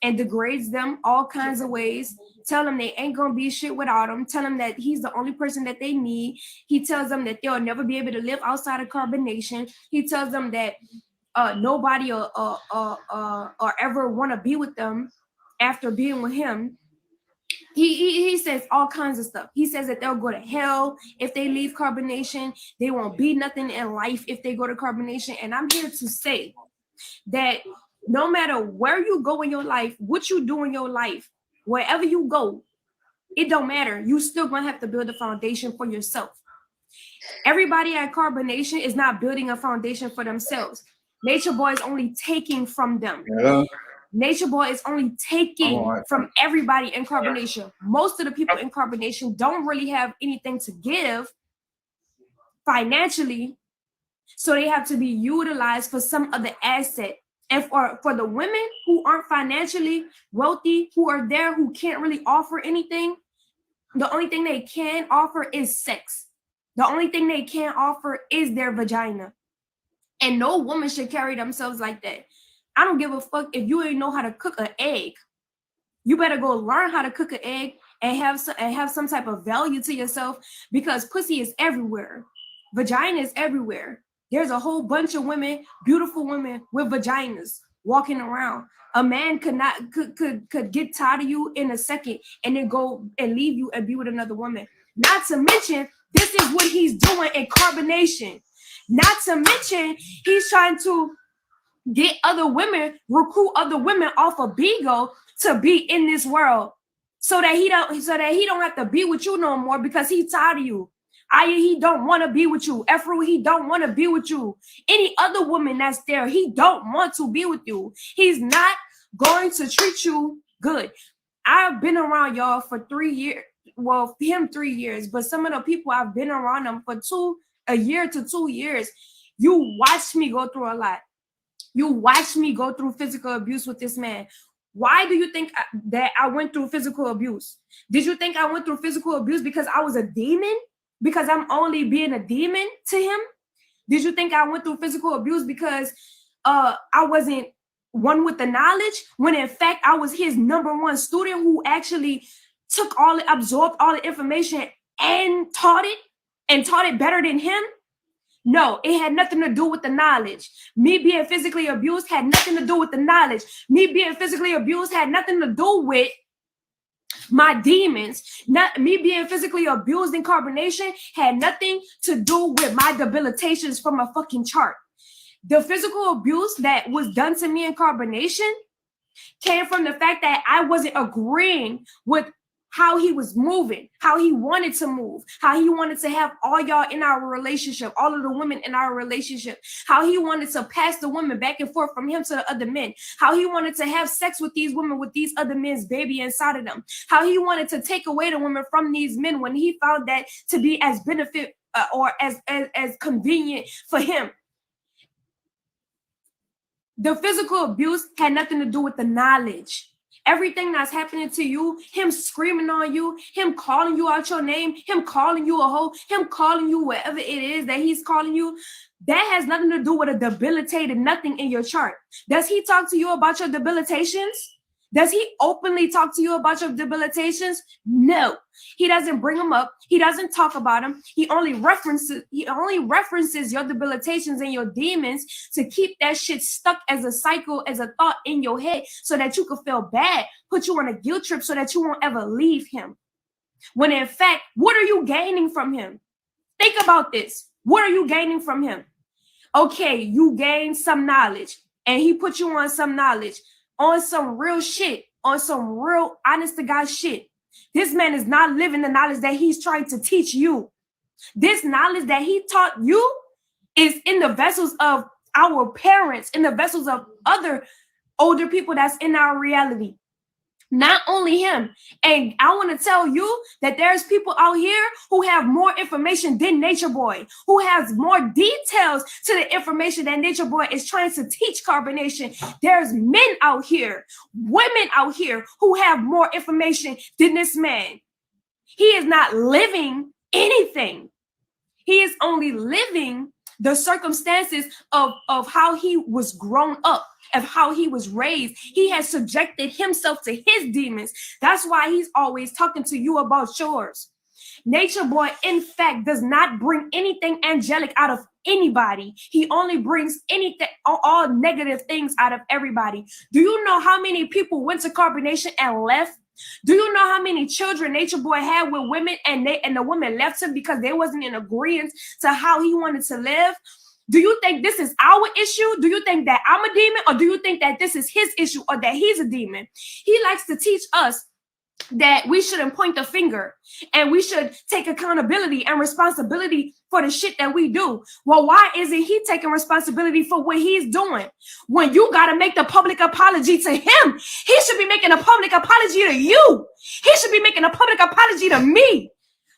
and degrades them all kinds of ways. Tell them they ain't gonna be shit without him. Tell them that he's the only person that they need. He tells them that they'll never be able to live outside of Carbonation. He tells them that nobody or ever want to be with them after being with him. He says all kinds of stuff. He says that they'll go to hell if they leave Carbonation. They won't be nothing in life if they go to Carbonation. And I'm here to say that no matter where you go in your life, what you do in your life, wherever you go, it don't matter. You still gonna have to build a foundation for yourself. Everybody at Carbonation is not building a foundation for themselves. Nature Boy is only taking from them. Yeah. Nature Boy is only taking from everybody in Carbonation. Most of the people in Carbonation don't really have anything to give financially, so they have to be utilized for some other asset. And for the women who aren't financially wealthy, who are there, who can't really offer anything, the only thing they can offer is sex. The only thing they can offer is their vagina. And no woman should carry themselves like that. I don't give a fuck if you ain't know how to cook an egg. You better go learn how to cook an egg and have some type of value to yourself, because pussy is everywhere. Vagina is everywhere. There's a whole bunch of women, beautiful women with vaginas walking around. A man could get tired of you in a second and then go and leave you and be with another woman. Not to mention, this is what he's doing in Carbonation. Not to mention, he's trying to get other women, recruit other women off of Bigo to be in this world, so that he don't have to be with you no more because he's tired of you. He don't want to be with you. Efru, he don't want to be with you. Any other woman that's there, he don't want to be with you. He's not going to treat you good. I've been around y'all for 3 years. Well, him 3 years, but some of the people I've been around them for a year to 2 years. You watched me go through a lot. You watched me go through physical abuse with this man. Why do you think that I went through physical abuse? Did you think I went through physical abuse because I was a demon? Because I'm only being a demon to him? Did you think I went through physical abuse because I wasn't one with the knowledge? When in fact, I was his #1 student who actually absorbed all the information and taught it better than him? No, it had nothing to do with the knowledge. Me being physically abused had nothing to do with the knowledge. Me being physically abused had nothing to do with my demons. Me being physically abused in Carbonation had nothing to do with my debilitations from a fucking chart. The physical abuse that was done to me in Carbonation came from the fact that I wasn't agreeing with how he was moving, how he wanted to move, how he wanted to have all y'all in our relationship, all of the women in our relationship, how he wanted to pass the women back and forth from him to the other men, how he wanted to have sex with these women with these other men's baby inside of them, how he wanted to take away the women from these men when he found that to be as or as convenient for him. The physical abuse had nothing to do with the knowledge. Everything that's happening to you, him screaming on you, him calling you out your name, him calling you a hoe, him calling you whatever it is that he's calling you, that has nothing to do with a debilitated nothing in your chart. Does he talk to you about your debilitations? Does he openly talk to you about your debilitations? No, he doesn't bring them up. He doesn't talk about them. He only references your debilitations and your demons to keep that shit stuck as a cycle, as a thought in your head, so that you can feel bad, put you on a guilt trip so that you won't ever leave him. When in fact, what are you gaining from him? Think about this. What are you gaining from him? Okay, you gain some knowledge, and he put you on some knowledge, on some real shit, on some real honest to God shit. This man is not living the knowledge that he's trying to teach you. This knowledge that he taught you is in the vessels of our parents, in the vessels of other older people that's in our reality. Not only him. And I want to tell you that there's people out here who have more information than Nature Boy, who has more details to the information that Nature Boy is trying to teach carbonation. There's men out here, women out here who have more information than this man. He is not living anything. He is only living the circumstances of how he was grown up, of how he was raised. He has subjected himself to his demons. That's why he's always talking to you about yours. Nature Boy, in fact, does not bring anything angelic out of anybody. He only brings anything, all negative things out of everybody. Do you know how many people went to carbonation and left? Do you know how many children Nature Boy had with women and the women left him because they wasn't in agreement to how he wanted to live? Do you think this is our issue? Do you think that I'm a demon, or do you think that this is his issue, or that he's a demon? He likes to teach us that we shouldn't point the finger and we should take accountability and responsibility for the shit that we do. Well, why isn't he taking responsibility for what he's doing? When you got to make the public apology to him, he should be making a public apology to you. He should be making a public apology to me.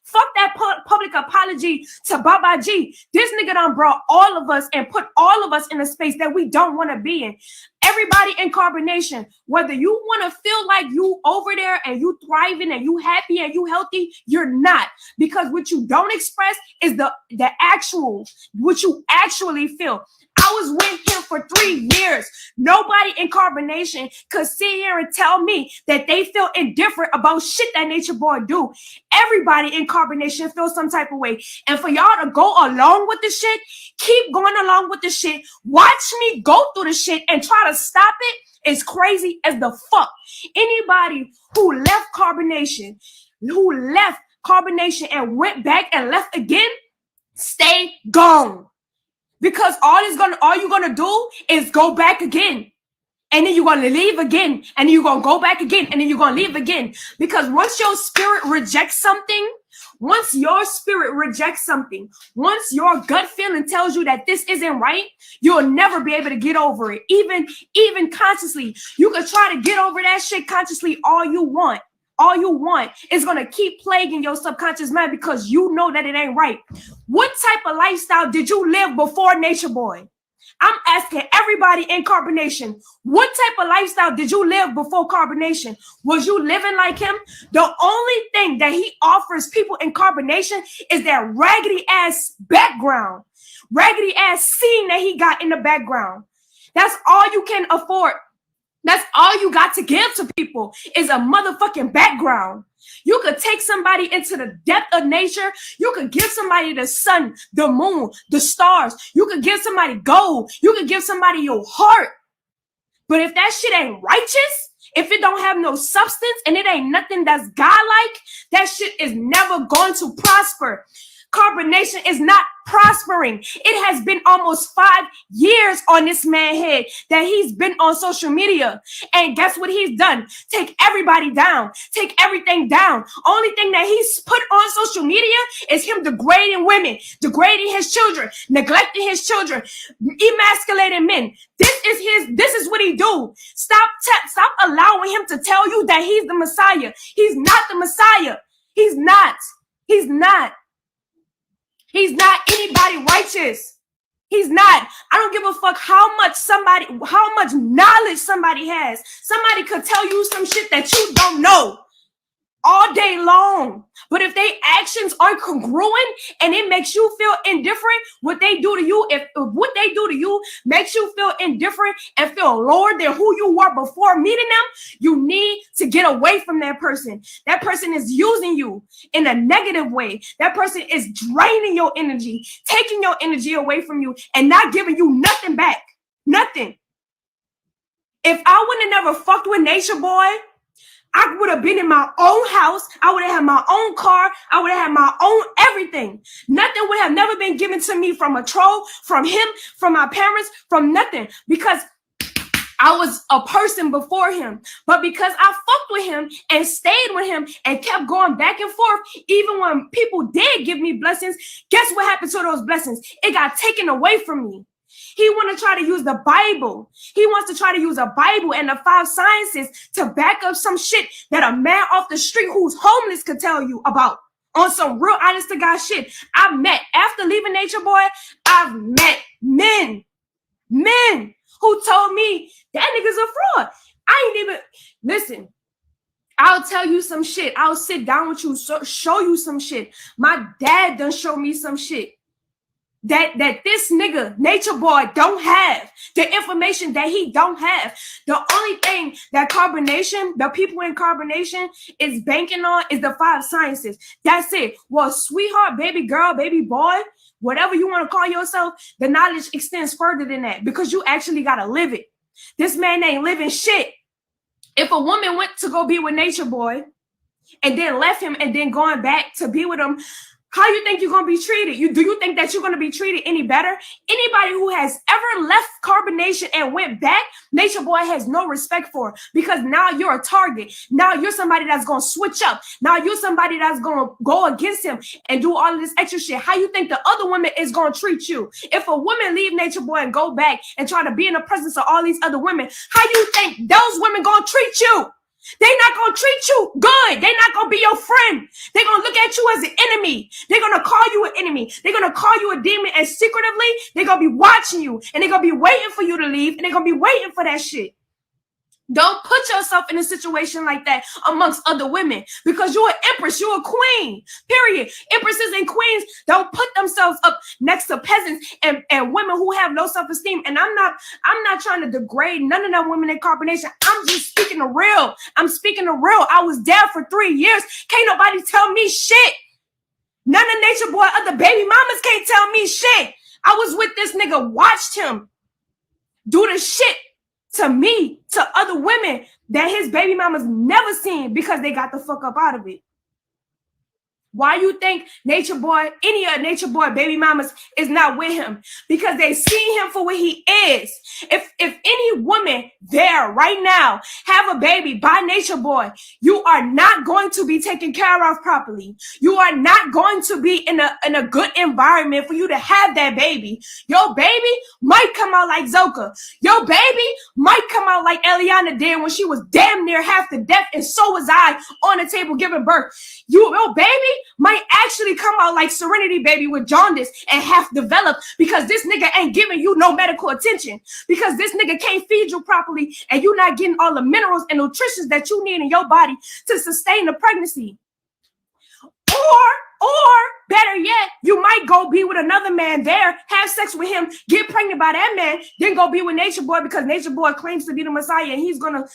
Fuck that public apology to Baba G. This nigga done brought all of us and put all of us in a space that we don't want to be in. Everybody in carbonation, whether you want to feel like you over there and you thriving and you happy and you healthy, you're not. Because what you don't express is the actual, what you actually feel. I was with him for 3 years. Nobody in carbonation could sit here and tell me that they feel indifferent about shit that Nature Boy do. Everybody in carbonation feels some type of way. And for y'all to go along with the shit, keep going along with the shit, watch me go through the shit and try to stop it is crazy as the fuck. Anybody who left carbonation and went back and left again, stay gone. Because all you're gonna do is go back again. And then you're gonna leave again. And then you're gonna go back again. And then you're gonna leave again. Because once your spirit rejects something, once your gut feeling tells you that this isn't right, you'll never be able to get over it. Even consciously. You can try to get over that shit consciously all you want. All you want is going to keep plaguing your subconscious mind because you know that it ain't right. What type of lifestyle did you live before Nature Boy? I'm asking everybody in carbonation, what type of lifestyle did you live before carbonation? Was you living like him? The only thing that he offers people in carbonation is that raggedy ass background, raggedy ass scene that he got in the background. That's all you can afford. That's all you got to give to people is a motherfucking background. You could take somebody into the depth of nature. You could give somebody the sun, the moon, the stars. You could give somebody gold. You could give somebody your heart. But if that shit ain't righteous, if it don't have no substance and it ain't nothing that's godlike, that shit is never going to prosper. Carbonation is not prospering. It has been almost 5 years on this man's head that he's been on social media. And guess what he's done? Take everybody down. Take everything down. Only thing that he's put on social media is him degrading women, degrading his children, neglecting his children, emasculating men. This is what he do. Stop allowing him to tell you that he's the Messiah. He's not the Messiah. He's not. He's not. He's not anybody righteous. He's not. I don't give a fuck how much knowledge somebody has. Somebody could tell you some shit that you don't know all day long. But if their actions are congruent and it makes you feel indifferent, what they do to you, if what they do to you makes you feel indifferent and feel lower than who you were before meeting them, you need to get away from that person. That person is using you in a negative way. That person is draining your energy, taking your energy away from you and not giving you nothing back. Nothing. If I would have never fucked with Nature Boy, I would have been in my own house. I would have had my own car. I would have had my own everything. Nothing would have never been given to me from a troll, from him, from my parents, from nothing. Because I was a person before him. But because I fucked with him and stayed with him and kept going back and forth, even when people did give me blessings, guess what happened to those blessings? It got taken away from me. He want to try to use the Bible. He wants to try to use a Bible and the 5 sciences to back up some shit that a man off the street who's homeless could tell you about on some real honest to God shit. After leaving Nature Boy, I've met men who told me that nigga's a fraud. I ain't even, listen, I'll tell you some shit. I'll sit down with you, show you some shit. My dad done show me some shit that this nigga, Nature Boy, don't have. The information that he don't have. The only thing that carbonation, the people in carbonation is banking on is the 5 sciences. That's it. Well, sweetheart, baby girl, baby boy, whatever you want to call yourself, the knowledge extends further than that because you actually got to live it. This man ain't living shit. If a woman went to go be with Nature Boy and then left him and then going back to be with him, how you think you're going to be treated? Do you think that you're going to be treated any better? Anybody who has ever left carbonation and went back, Nature Boy has no respect for, because now you're a target. Now you're somebody that's going to switch up. Now you're somebody that's going to go against him and do all of this extra shit. How you think the other woman is going to treat you? If a woman leave Nature Boy and go back and try to be in the presence of all these other women, how you think those women going to treat you? They're not going to treat you good. They're not going to be your friend. They're going to look at you as an enemy. They're going to call you an enemy. They're going to call you a demon, and secretively, they're going to be watching you, and they're going to be waiting for you to leave, and they're going to be waiting for that shit. Don't put yourself in a situation like that amongst other women, because you're an empress, you're a queen, period. Empresses and queens don't put themselves up next to peasants and women who have low self-esteem. And I'm not trying to degrade none of them women in carbonation. I'm just speaking the real. I'm speaking the real. I was there for 3 years. Can't nobody tell me shit. None of Nature Boy, other baby mamas can't tell me shit. I was with this nigga, watched him do the shit to me, to other women that his baby mamas never seen because they got the fuck up out of it. Why you think Nature Boy, any of Nature Boy baby mamas is not with him? Because they see him for what he is. If any woman there right now have a baby by Nature Boy, you are not going to be taken care of properly. You are not going to be in a good environment for you to have that baby. Your baby might come out like Zoka. Your baby might come out like Eliana did when she was damn near half to death, and so was I on the table giving birth. Your baby might actually come out like Serenity Baby with jaundice and half developed, because this nigga ain't giving you no medical attention, because this nigga can't feed you properly and you're not getting all the minerals and nutrition that you need in your body to sustain the pregnancy. Or better yet, you might go be with another man there, have sex with him, get pregnant by that man, then go be with Nature Boy because Nature Boy claims to be the Messiah, and he's gonna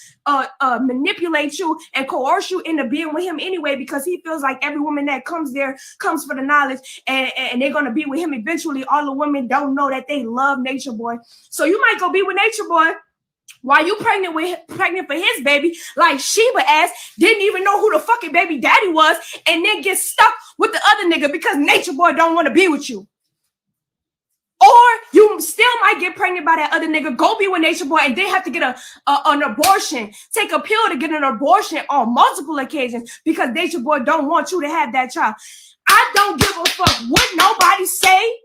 manipulate you and coerce you into being with him anyway, because he feels like every woman that comes there comes for the knowledge, and they're gonna be with him eventually. All the women don't know that they love Nature Boy, so you might go be with Nature Boy while you pregnant for his baby, like Sheba ass, didn't even know who the fucking baby daddy was, and then get stuck with the other nigga because Nature Boy don't want to be with you. Or you still might get pregnant by that other nigga, go be with Nature Boy, and then have to get an abortion, take a pill to get an abortion on multiple occasions because Nature Boy don't want you to have that child. I don't give a fuck what nobody say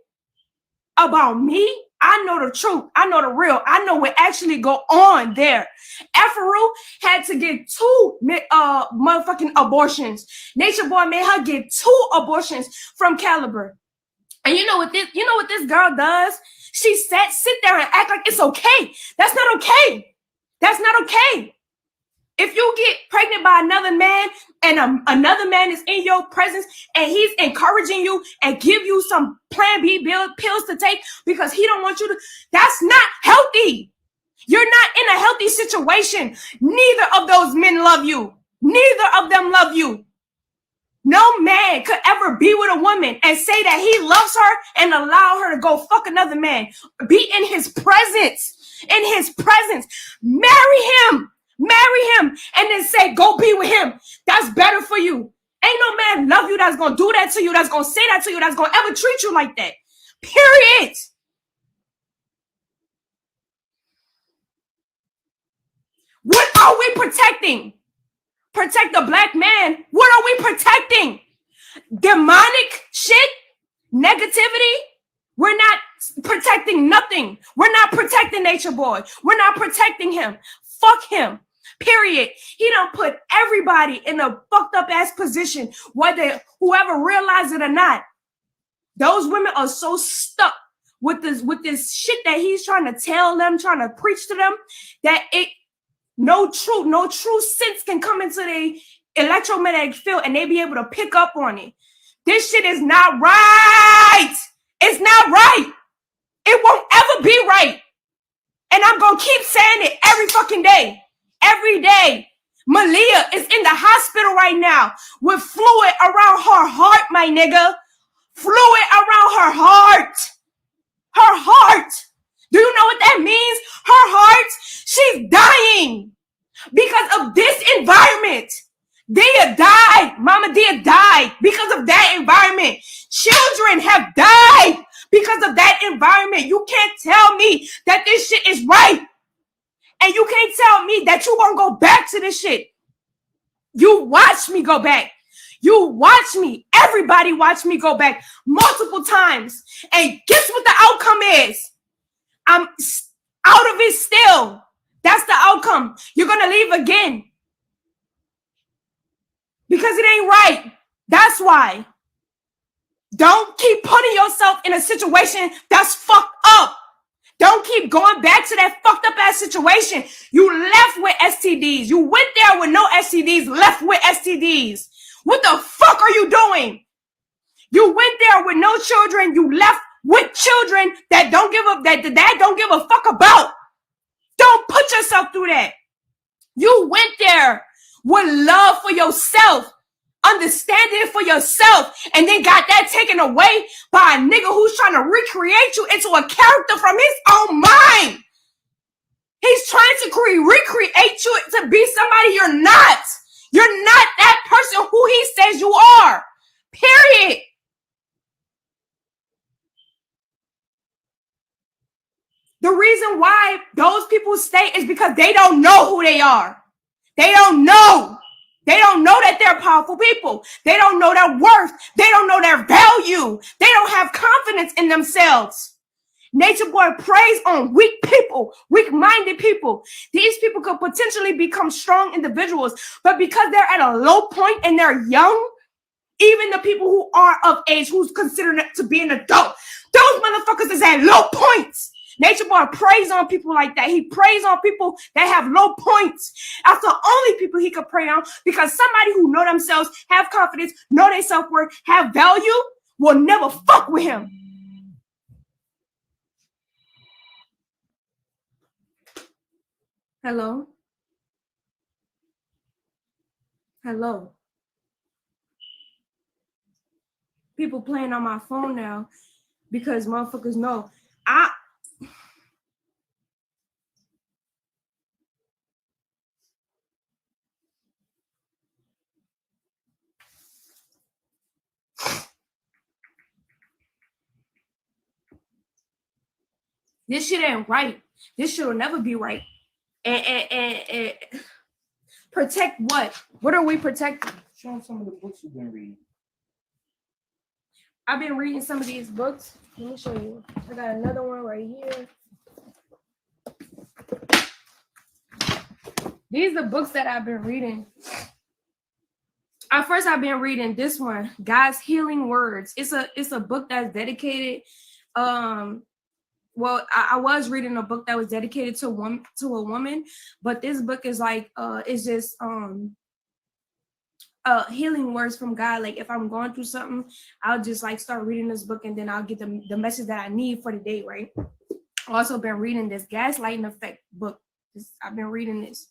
about me. I know the truth. I know the real. I know what actually go on there. Efaru had to get 2 motherfucking abortions. Nature Boy made her get 2 abortions from Caliber. And you know what this girl does? She sit there and act like it's okay. That's not okay. That's not okay. If you get pregnant by another man and another man is in your presence and he's encouraging you and give you some Plan B pills to take because he don't want you to, that's not healthy. You're not in a healthy situation. Neither of those men love you. Neither of them love you. No man could ever be with a woman and say that he loves her and allow her to go fuck another man. Be in his presence. In his presence. Marry him. Marry him. And then say, go be with him. That's better for you. Ain't no man love you that's going to do that to you, that's going to say that to you, that's going to ever treat you like that. Period. What are we protecting? Protect the black man. What are we protecting? Demonic shit? Negativity? We're not protecting nothing. We're not protecting Nature Boy. We're not protecting him. Fuck him. Period. He done put everybody in a fucked up ass position, whether whoever realized it or not. Those women are so stuck with this shit that he's trying to tell them, trying to preach to them, that no true sense can come into the electromagnetic field and they be able to pick up on it. This shit is not right. It's not right. It won't ever be right. And I'm going to keep saying it every fucking day. Every day. Malia is in the hospital right now with fluid around her heart, my nigga. Fluid around her heart. Her heart. Do you know what that means? Her heart, she's dying because of this environment. Dia died. Mama Dia died because of that environment. Children have died because of that environment. You can't tell me that this shit is right. And you can't tell me that you won't go back to this shit. You watch me go back. You watch me. Everybody watch me go back multiple times. And guess what the outcome is? I'm out of it still. That's the outcome. You're going to leave again. Because it ain't right. That's why. Don't keep putting yourself in a situation that's fucked up. Don't keep going back to that fucked up ass situation. You left with STDs. You went there with no STDs, left with STDs. What the fuck are you doing? You went there with no children. You left with children that don't give up, that the dad don't give a fuck about. Don't put yourself through that. You went there with love for yourself, understanding for yourself, and then got that taken away by a nigga who's trying to recreate you into a character from his own mind. He's trying to recreate you to be somebody you're not. You're not that person who he says you are. Period. The reason why those people stay is because they don't know who they are. They don't know. They don't know that they're powerful people. They don't know their worth. They don't know their value. They don't have confidence in themselves. Nature Boy preys on weak people, weak-minded people. These people could potentially become strong individuals, but because they're at a low point and they're young, even the people who are of age, who's considered to be an adult, those motherfuckers is at low points. Nature Boy preys on people like that. He preys on people that have low points. That's the only people he could prey on, because somebody who know themselves, have confidence, know their self-worth, have value, will never fuck with him. Hello? Hello? People playing on my phone now because motherfuckers know. This shit ain't right. This shit will never be right. And protect what? What are we protecting? Show them some of the books you've been reading. I've been reading some of these books. Let me show you. I got another one right here. These are the books that I've been reading. At first, I've been reading this one, God's Healing Words. It's a book that's dedicated. Well, I was reading a book that was dedicated to a woman, but this book is like it's just healing words from God. Like if I'm going through something, I'll just like start reading this book, and then I'll get the message that I need for the day, right? I've also been reading this Gaslighting Effect book. I've been reading this.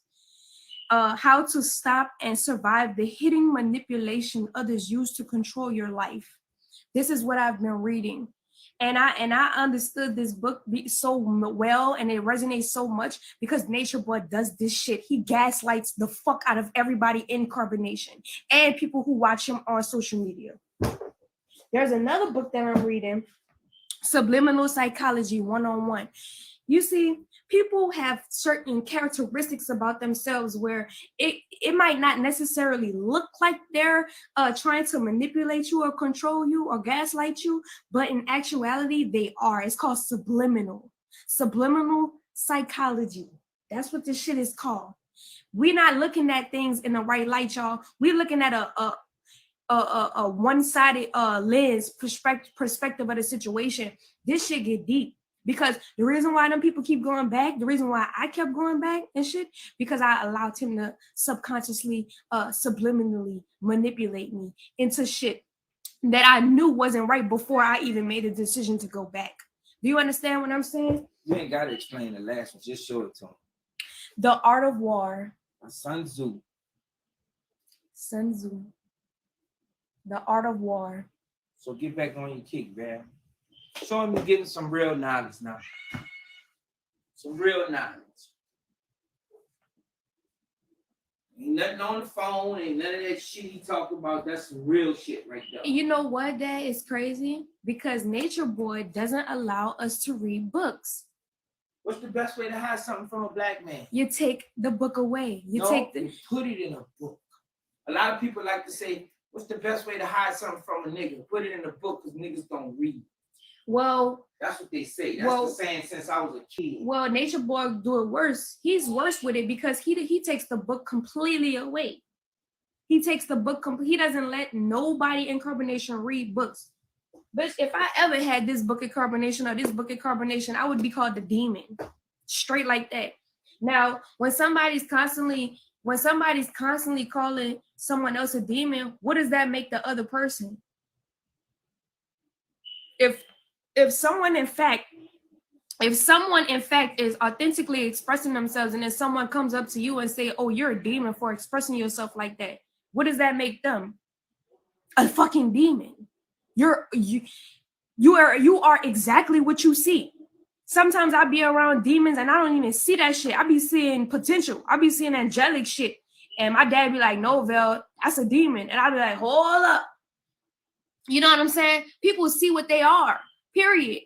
How to Stop and Survive the Hidden Manipulation Others Use to Control Your Life. This is what I've been reading. And I understood this book so well, and it resonates so much because Nature Boy does this shit. He gaslights the fuck out of everybody in Carbonation and people who watch him on social media. There's another book that I'm reading, Subliminal Psychology 101. You see, people have certain characteristics about themselves where it might not necessarily look like they're trying to manipulate you or control you or gaslight you, but in actuality, they are. It's called subliminal psychology. That's what this shit is called. We're not looking at things in the right light, y'all. We're looking at a one-sided lens perspective of the situation. This shit get deep. Because the reason why them people keep going back, the reason why I kept going back and shit, because I allowed him to subconsciously, subliminally manipulate me into shit that I knew wasn't right before I even made a decision to go back. Do you understand what I'm saying? You ain't got to explain the last one. Just show it to him. The Art of War. Sun Tzu. Sun Tzu. The Art of War. So get back on your kick, man. Show him you're getting some real knowledge now. Some real knowledge. Ain't nothing on the phone, ain't none of that shit he talk about. That's some real shit right there. You know what, Dad? Is crazy because Nature Boy doesn't allow us to read books. What's the best way to hide something from a black man? You take the book away. You put it in a book. A lot of people like to say, what's the best way to hide something from a nigga? Put it in a book because niggas don't read. Well, that's what they say. That's the saying since I was a kid. Well, Nature Boy do it worse. He's worse with it because he takes the book completely away. He takes the book. He doesn't let nobody in Carbonation read books. But if I ever had this book of Carbonation or this book of Carbonation, I would be called the demon, straight like that. Now, when somebody's constantly calling someone else a demon, what does that make the other person? If someone in fact is authentically expressing themselves, and then someone comes up to you and say, oh, you're a demon for expressing yourself like that, what does that make them? A fucking demon. You are exactly what you see. Sometimes I be around demons and I don't even see that shit. I be seeing potential. I be seeing angelic shit. And my dad be like, no, Vel, that's a demon. And I be like, hold up. You know what I'm saying? People see what they are. Period.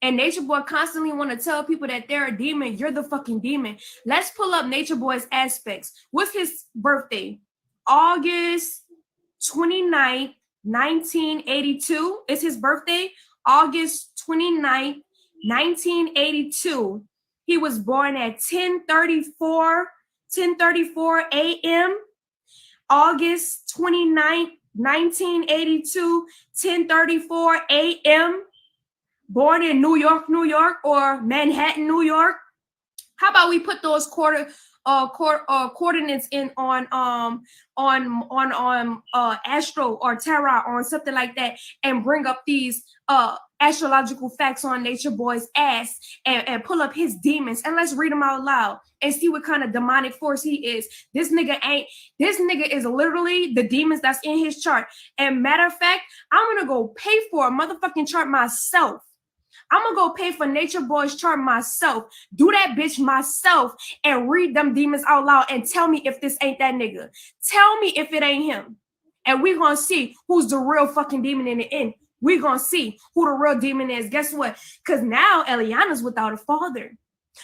And Nature Boy constantly want to tell people that they're a demon. You're the fucking demon. Let's pull up Nature Boy's aspects. What's his birthday? August 29th, 1982 is his birthday. August 29th, 1982. He was born at 10:34 a.m. August 29th, 1982, 10:34 a.m. Born in New York, or Manhattan, New York. How about we put those coordinates in on Astro or Terra or something like that, and bring up these astrological facts on Nature Boy's ass and pull up his demons, and let's read them out loud and see what kind of demonic force he is. This nigga is literally the demons that's in his chart. And matter of fact, I'm gonna go pay for a motherfucking chart myself. I'm gonna go pay for Nature Boy's chart myself, do that bitch myself, and read them demons out loud and tell me if this ain't that nigga. Tell me if it ain't him. And we're gonna see who's the real fucking demon in the end. We're gonna see who the real demon is. Guess what? Because now Eliana's without a father.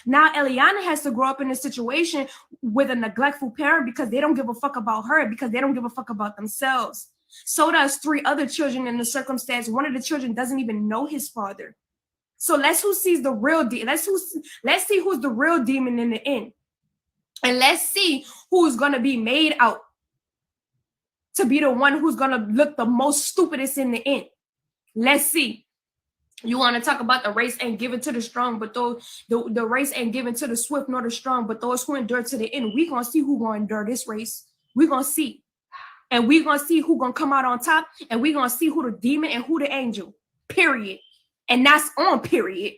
Now Eliana has to grow up in a situation with a neglectful parent because they don't give a fuck about her, because they don't give a fuck about themselves. So does 3 other children in the circumstance. One of the children doesn't even know his father. So let's see who's the real demon in the end. And let's see who's gonna be made out. to be the one who's gonna look the most stupidest in the end. Let's see. You want to talk about the race ain't given to the strong, but the race ain't given to the swift nor the strong, but those who endure to the end. We gonna see who gonna endure this race. We gonna see. And we gonna see who gonna come out on top, and we gonna see who the demon and who the angel. Period. And that's on period.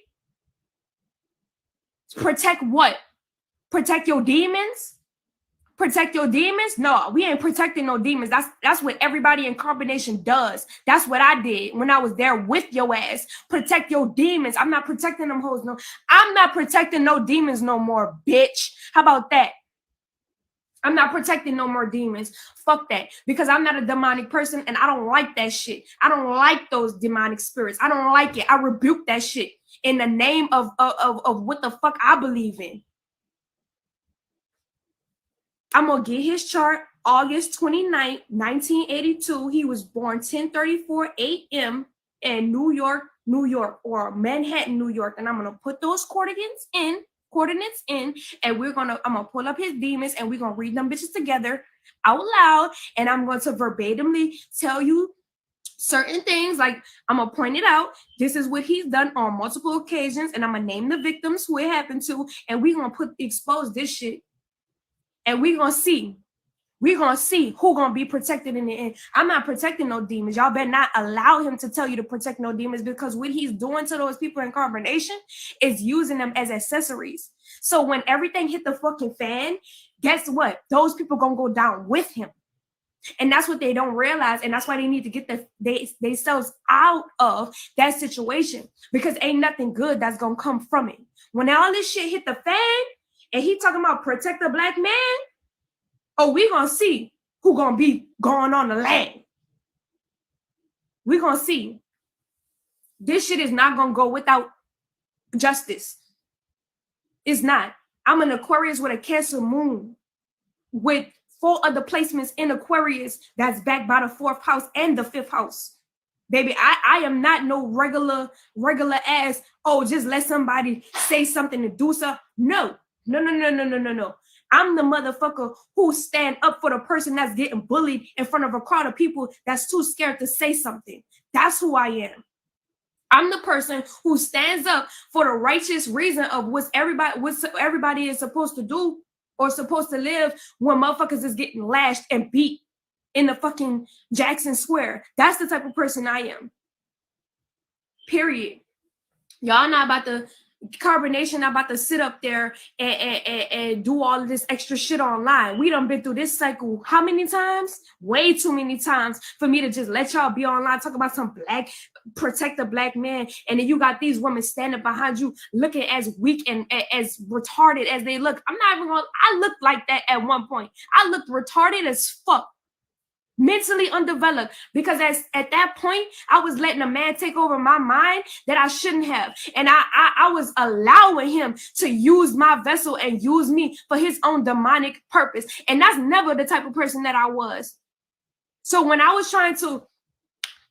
Protect what? Protect your demons? Protect your demons? No, we ain't protecting no demons. That's what everybody in combination does. That's what I did when I was there with your ass. Protect your demons. I'm not protecting them hoes. No, I'm not protecting no demons no more, bitch. How about that? I'm not protecting no more demons. Fuck that. Because I'm not a demonic person and I don't like that shit. I don't like those demonic spirits. I don't like it. I rebuke that shit in the name of what the fuck I believe in. I'm going to get his chart. August 29th, 1982. He was born 10:34 a.m. in New York, or Manhattan, New York. And I'm going to put those coordinates in, and I'm going to pull up his demons, and we're going to read them bitches together out loud. And I'm going to verbatimly tell you certain things, like I'm going to point it out. This is what he's done on multiple occasions. And I'm going to name the victims who it happened to. And we're going to expose this shit. And we're going to see. We're going to see who going to be protected in the end. I'm not protecting no demons. Y'all better not allow him to tell you to protect no demons, because what he's doing to those people in combination is using them as accessories. So when everything hit the fucking fan, guess what? Those people going to go down with him. And that's what they don't realize. And that's why they need to get themselves out of that situation, because ain't nothing good that's going to come from it. When all this shit hit the fan, and he talking about protect the black man, oh, we gonna see who gonna be going on the land. We gonna see. This shit is not gonna go without justice. It's not. I'm an Aquarius with a Cancer moon, with 4 other placements in Aquarius that's backed by the 4th house and the 5th house. Baby, I am not no regular ass, oh, just let somebody say something to do so. No. I'm the motherfucker who stand up for the person that's getting bullied in front of a crowd of people that's too scared to say something. That's who I am. I'm the person who stands up for the righteous reason of what everybody is supposed to do or supposed to live when motherfuckers is getting lashed and beat in the fucking Jackson Square. That's the type of person I am. Period. Y'all not about to carbonation, not about to sit up there and do all of this extra shit online. We done been through this cycle how many times? Way too many times for me to just let y'all be online talk about some protect the black man, and then you got these women standing behind you looking as weak and as retarded as they look. I'm not even gonna, I looked like that at one point. I looked retarded as fuck. Mentally undeveloped, because at that point I was letting a man take over my mind that I shouldn't have, and I was allowing him to use my vessel and use me for his own demonic purpose, and that's never the type of person that I was. So when I was trying to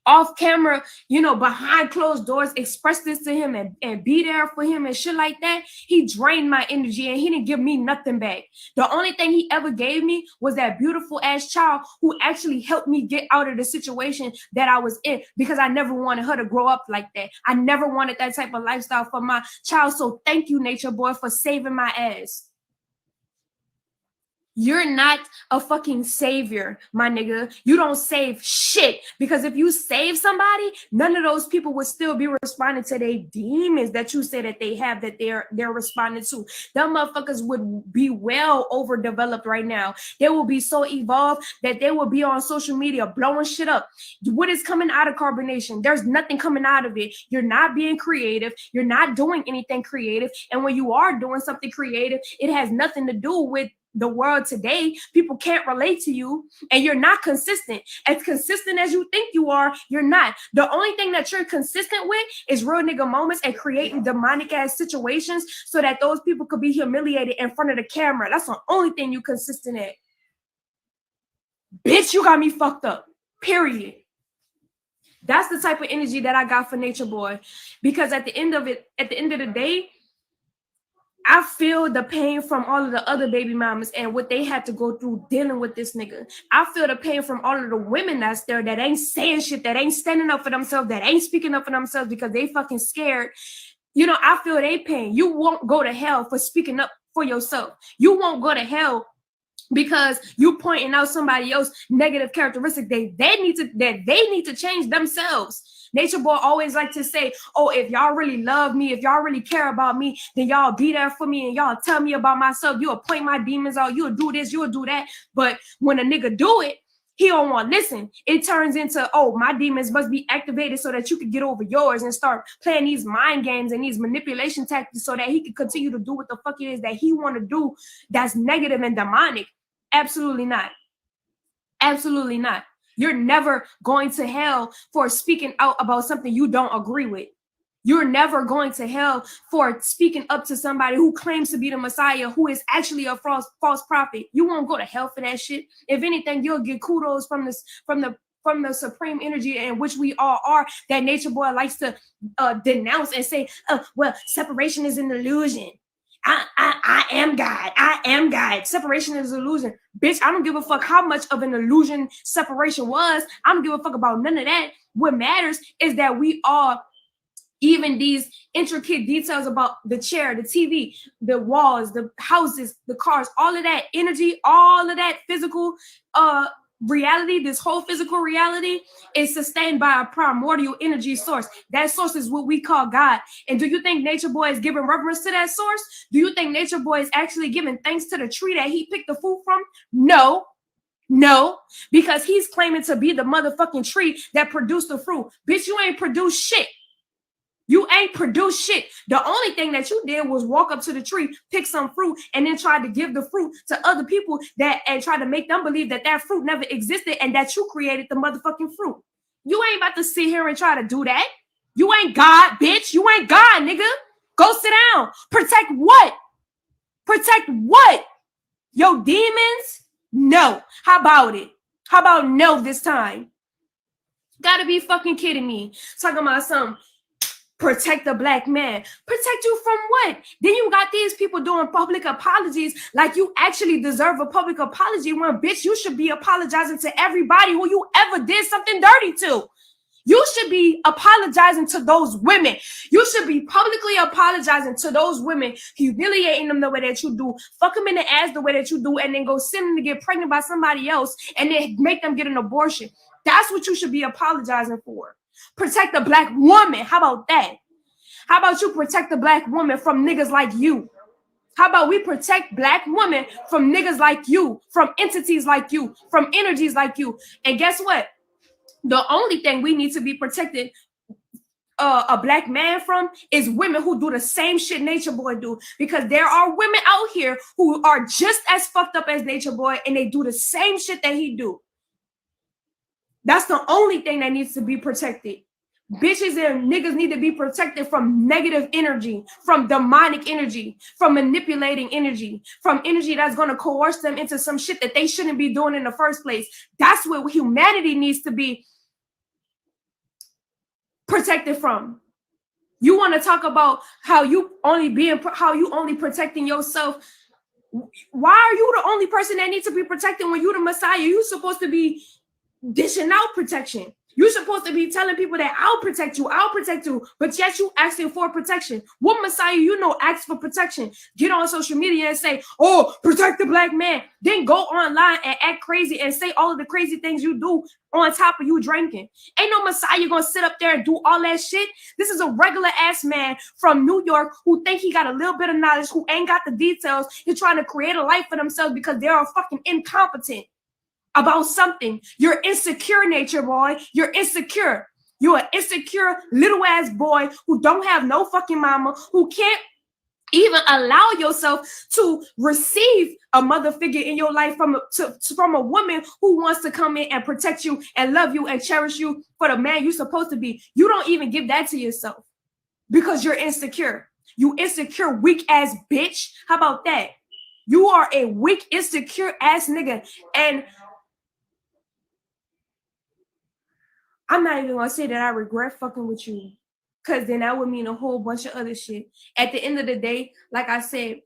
off camera, behind closed doors, express this to him and be there for him and shit like that, he drained my energy and he didn't give me nothing back. The only thing he ever gave me was that beautiful ass child who actually helped me get out of the situation that I was in, because I never wanted her to grow up like that. I never wanted that type of lifestyle for my child. So thank you, Nature Boy, for saving my ass. You're not a fucking savior, my nigga. You don't save shit, because if you save somebody, none of those people would still be responding to their demons that you say that they have, that they're responding to. Them motherfuckers would be well overdeveloped right now. They will be so evolved that they will be on social media blowing shit up. What is coming out of carbonation? There's nothing coming out of it. You're not being creative. You're not doing anything creative. And when you are doing something creative, it has nothing to do with the world today. People can't relate to you, and you're not consistent. As consistent as you think you are, you're not. The only thing that you're consistent with is real nigga moments and creating demonic ass situations so that those people could be humiliated in front of the camera. That's the only thing you consistent at. Bitch, you got me fucked up. Period. That's the type of energy that I got for Nature Boy, because at the end of the day, I feel the pain from all of the other baby mamas and what they had to go through dealing with this nigga. I feel the pain from all of the women that's there that ain't saying shit, that ain't standing up for themselves, that ain't speaking up for themselves because they fucking scared. You know, I feel they pain. You won't go to hell for speaking up for yourself. You won't go to hell because you pointing out somebody else negative characteristic they need to change themselves. Nature Boy always like to say, oh, if y'all really love me, if y'all really care about me, then y'all be there for me and y'all tell me about myself. You'll point my demons out. You'll do this, you'll do that. But when a nigga do it, he don't want to listen. It turns into, oh, my demons must be activated so that you can get over yours and start playing these mind games and these manipulation tactics so that he can continue to do what the fuck it is that he want to do that's negative and demonic. Absolutely not. Absolutely not. You're never going to hell for speaking out about something you don't agree with. You're never going to hell for speaking up to somebody who claims to be the Messiah, who is actually a false prophet. You won't go to hell for that shit. If anything, you'll get kudos from the supreme energy in which we all are, that Nature Boy likes to denounce and say, well, separation is an illusion. I am God. I am God. Separation is an illusion. Bitch, I don't give a fuck how much of an illusion separation was. I don't give a fuck about none of that. What matters is that we are, even these intricate details about the chair, the TV, the walls, the houses, the cars, all of that energy, all of that physical reality, this whole physical reality is sustained by a primordial energy source. That source is what we call God. And do you think Nature Boy is giving reverence to that source? Do you think Nature Boy is actually giving thanks to the tree that he picked the fruit from? No. No, because he's claiming to be the motherfucking tree that produced the fruit. Bitch, you ain't produced shit. You ain't produced shit. The only thing that you did was walk up to the tree, pick some fruit, and then try to give the fruit to other people and try to make them believe that that fruit never existed and that you created the motherfucking fruit. You ain't about to sit here and try to do that. You ain't God, bitch. You ain't God, nigga. Go sit down. Protect what? Protect what? Your demons? No. How about it? How about no this time? Gotta be fucking kidding me. Talking about some protect the black man. Protect you from what? Then you got these people doing public apologies like you actually deserve a public apology when, bitch, you should be apologizing to everybody who you ever did something dirty to. You should be apologizing to those women. You should be publicly apologizing to those women, humiliating them the way that you do, fuck them in the ass the way that you do, and then go send them to get pregnant by somebody else and then make them get an abortion. That's what you should be apologizing for. Protect the black woman. How about that? How about you protect the black woman from niggas like you? How about we protect black women from niggas like you, from entities like you, from energies like you? And guess what? The only thing we need to be protected a black man from is women who do the same shit Nature Boy do, because there are women out here who are just as fucked up as Nature Boy and they do the same shit that he do. That's the only thing that needs to be protected. Bitches and niggas need to be protected from negative energy, from demonic energy, from manipulating energy, from energy that's going to coerce them into some shit that they shouldn't be doing in the first place. That's what humanity needs to be protected from. You want to talk about how you only protecting yourself. Why are you the only person that needs to be protected when you the Messiah? You're supposed to be dishing out protection. You're supposed to be telling people that I'll protect you, but yet you asking for protection. What Messiah you know asks for protection? Get on social media and say, oh, protect the black man. Then go online and act crazy and say all of the crazy things you do on top of you drinking. Ain't no Messiah gonna sit up there and do all that shit. This is a regular ass man from New York who think he got a little bit of knowledge, who ain't got the details. He's trying to create a life for themselves because they are fucking incompetent about something. You're insecure, Nature Boy. You're insecure. You're an insecure little ass boy who don't have no fucking mama, who can't even allow yourself to receive a mother figure in your life from a woman who wants to come in and protect you and love you and cherish you for the man you're supposed to be. You don't even give that to yourself because you're insecure. You insecure, weak ass bitch. How about that? You are a weak, insecure ass nigga. And I'm not even gonna say that I regret fucking with you, because then that would mean a whole bunch of other shit. At the end of the day, like I said,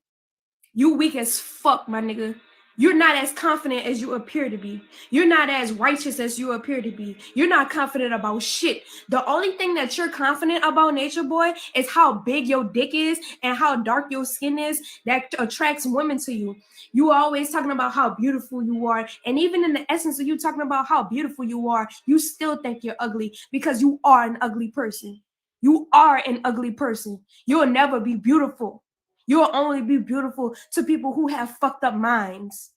you weak as fuck, my nigga. You're not as confident as you appear to be. You're not as righteous as you appear to be. You're not confident about shit. The only thing that you're confident about, Nature Boy, is how big your dick is and how dark your skin is that attracts women to you. You are always talking about how beautiful you are. And even in the essence of you talking about how beautiful you are, you still think you're ugly because you are an ugly person. You are an ugly person. You'll never be beautiful. You'll only be beautiful to people who have fucked up minds.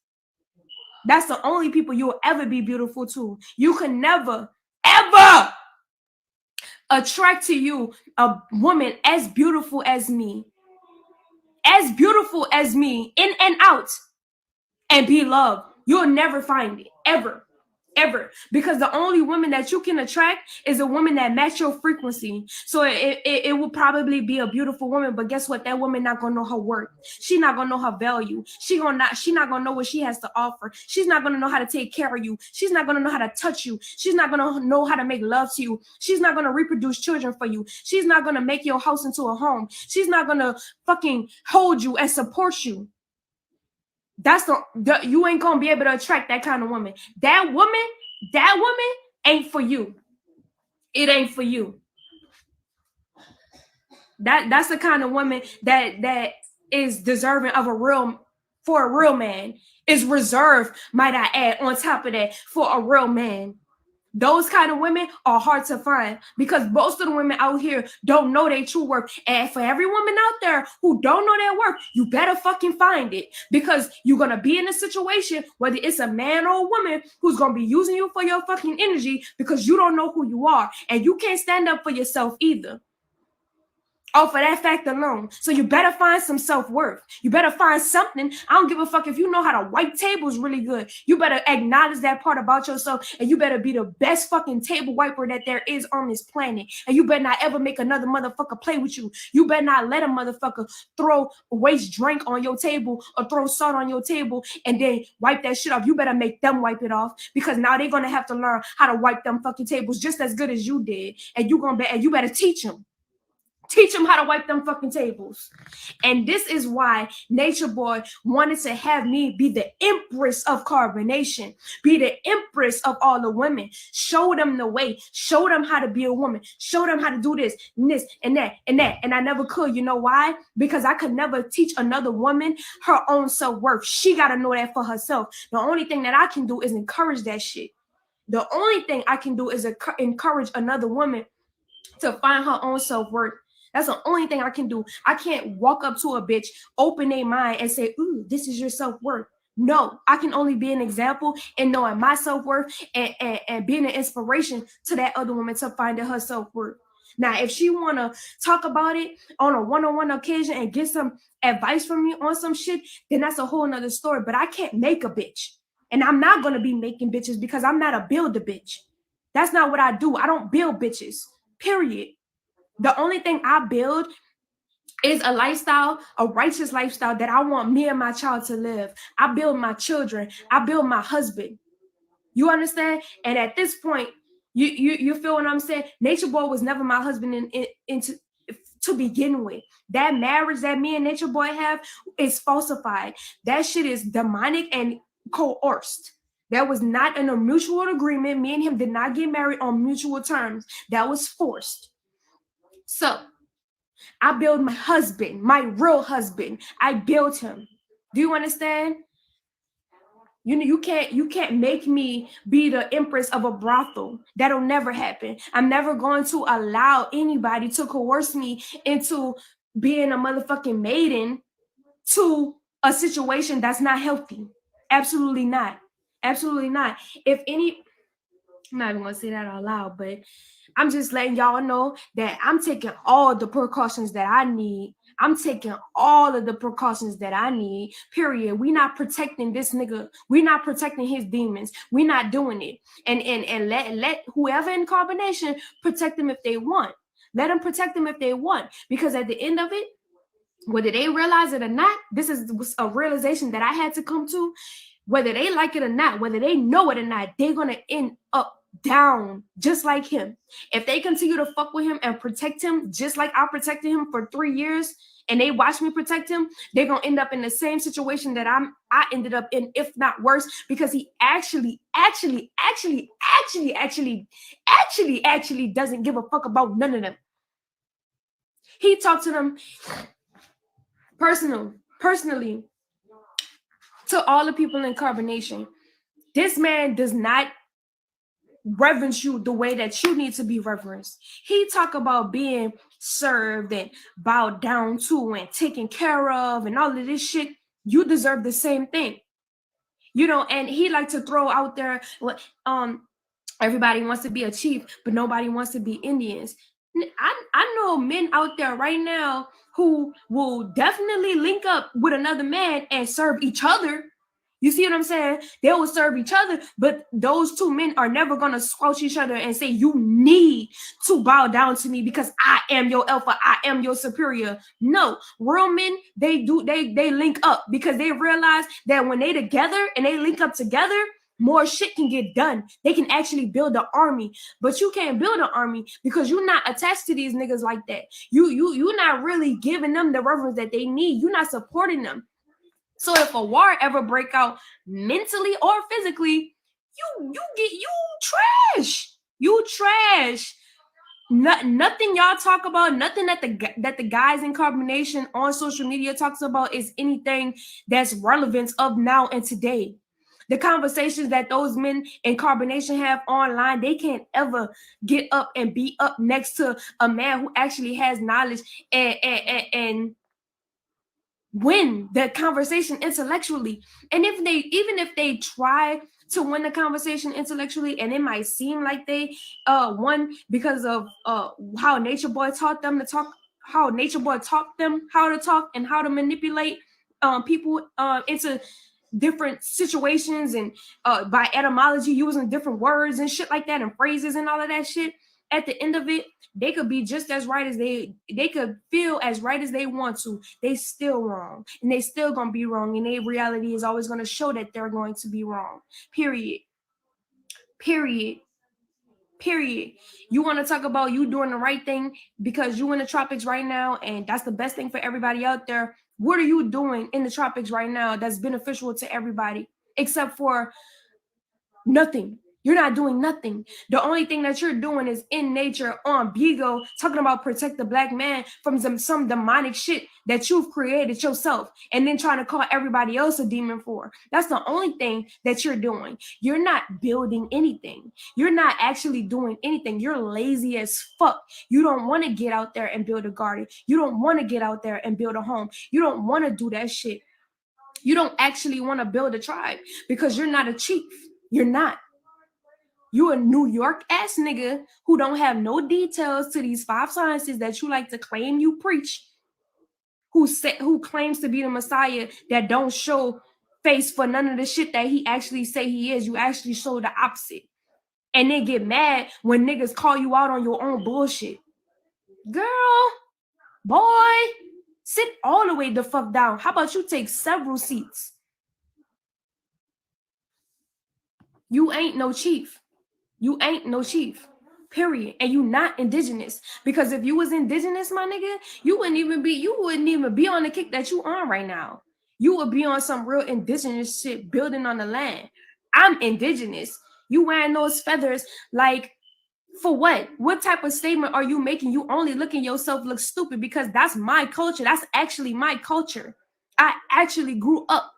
That's the only people you'll ever be beautiful to. You can never, ever attract to you a woman as beautiful as me. As beautiful as me, in and out, and be loved. You'll never find it, ever. Ever, because the only woman that you can attract is a woman that match your frequency. So it will probably be a beautiful woman, but guess what? That woman not gonna know her worth. She not gonna know her value. She not gonna know what she has to offer. She's not gonna know how to take care of you. She's not gonna know how to touch you. She's not gonna know how to make love to you. She's not gonna reproduce children for you. She's not gonna make your house into a home. She's not gonna fucking hold you and support you. That's you ain't gonna be able to attract that kind of woman. That woman ain't for you. It ain't for you. That's the kind of woman that is deserving of a real man. Is reserved, might I add, on top of that, for a real man. Those kind of women are hard to find because most of the women out here don't know their true worth. And for every woman out there who don't know their worth, you better fucking find it, because you're going to be in a situation, whether it's a man or a woman, who's going to be using you for your fucking energy because you don't know who you are. And you can't stand up for yourself either. Oh, for that fact alone. So you better find some self-worth. You better find something. I don't give a fuck if you know how to wipe tables really good. You better acknowledge that part about yourself, and you better be the best fucking table wiper that there is on this planet. And you better not ever make another motherfucker play with you. You better not let a motherfucker throw waste drink on your table or throw salt on your table and then wipe that shit off. You better make them wipe it off, because now they're going to have to learn how to wipe them fucking tables just as good as you did. And you better teach them. Teach them how to wipe them fucking tables. And this is why Nature Boy wanted to have me be the empress of carbonation, be the empress of all the women, show them the way, show them how to be a woman, show them how to do this and this and that and that. And I never could. You know why? Because I could never teach another woman her own self-worth. She got to know that for herself. The only thing that I can do is encourage that shit. The only thing I can do is encourage another woman to find her own self-worth. That's the only thing I can do. I can't walk up to a bitch, open their mind, and say, ooh, this is your self-worth. No, I can only be an example and knowing my self-worth and being an inspiration to that other woman to find her self-worth. Now, if she want to talk about it on a one-on-one occasion and get some advice from me on some shit, then that's a whole nother story. But I can't make a bitch. And I'm not going to be making bitches because I'm not a builder bitch. That's not what I do. I don't build bitches, period. The only thing I build is a lifestyle, a righteous lifestyle that I want me and my child to live. I build my children. I build my husband. You understand? And at this point, you feel what I'm saying? Nature Boy was never my husband to begin with. That marriage that me and Nature Boy have is falsified. That shit is demonic and coerced. That was not in a mutual agreement. Me and him did not get married on mutual terms. That was forced. So I built my husband, my real husband. I built him. Do you understand? You can't make me be the empress of a brothel. That'll never happen. I'm never going to allow anybody to coerce me into being a motherfucking maiden to a situation that's not healthy. Absolutely not. Absolutely not. I'm not even gonna say that out loud, but I'm just letting y'all know that I'm taking all the precautions that I need. I'm taking all of the precautions that I need, period. We're not protecting this nigga. We're not protecting his demons. We're not doing it. And let whoever in combination protect them if they want. Let them protect them if they want. Because at the end of it, whether they realize it or not, this is a realization that I had to come to. Whether they like it or not, whether they know it or not, they're going to end up down just like him. If they continue to fuck with him and protect him just like I protected him for 3 years, and they watch me protect him, they're gonna end up in the same situation that I ended up in, if not worse, because he actually doesn't give a fuck about none of them. He talked to them personally to all the people in Carbonation. This man does not reverence you the way that you need to be reverenced. He talk about being served and bowed down to and taken care of and all of this shit. You deserve the same thing, you know. And he like to throw out there, everybody wants to be a chief, but nobody wants to be Indians. I know men out there right now who will definitely link up with another man and serve each other. You see what I'm saying? They will serve each other, but those two men are never going to squelch each other and say, you need to bow down to me because I am your alpha, I am your superior. No, real men, they link up because they realize that when they together and they link up together, more shit can get done. They can actually build an army, but you can't build an army because you're not attached to these niggas like that. You're not really giving them the reverence that they need. You're not supporting them. So if a war ever break out mentally or physically, you trash. You trash. Nothing y'all talk about, nothing that the guys in Carbonation on social media talks about is anything that's relevant of now and today. The conversations that those men in Carbonation have online, they can't ever get up and be up next to a man who actually has knowledge and win the conversation intellectually. And even if they try to win the conversation intellectually, and it might seem like they won because of how Nature Boy taught them to talk, how Nature Boy taught them how to talk and how to manipulate people into different situations and by etymology, using different words and shit like that and phrases and all of that shit. At the end of it, they could be just as right as they could feel as right as they want to. They still wrong, and they still gonna be wrong, and their reality is always gonna show that they're going to be wrong. Period. You want to talk about you doing the right thing because you in the tropics right now, and that's the best thing for everybody out there. What are you doing in the tropics right now that's beneficial to everybody except for nothing? You're not doing nothing. The only thing that you're doing is in nature on Bigo, talking about protect the black man from some demonic shit that you've created yourself and then trying to call everybody else a demon for. That's the only thing that you're doing. You're not building anything. You're not actually doing anything. You're lazy as fuck. You don't want to get out there and build a garden. You don't want to get out there and build a home. You don't want to do that shit. You don't actually want to build a tribe because you're not a chief. You're not. You a New York ass nigga who don't have no details to these 5 sciences that you like to claim you preach, who claims to be the Messiah that don't show face for none of the shit that he actually say he is. You actually show the opposite. And then get mad when niggas call you out on your own bullshit. Girl, boy, sit all the way the fuck down. How about you take several seats? You ain't no chief. You ain't no chief, period. And you not indigenous. Because if you was indigenous, my nigga, you wouldn't even be on the kick that you on right now. You would be on some real indigenous shit, building on the land. I'm indigenous. You wearing those feathers, like, for what? What type of statement are you making? You only looking yourself look stupid because that's my culture. That's actually my culture. I actually grew up.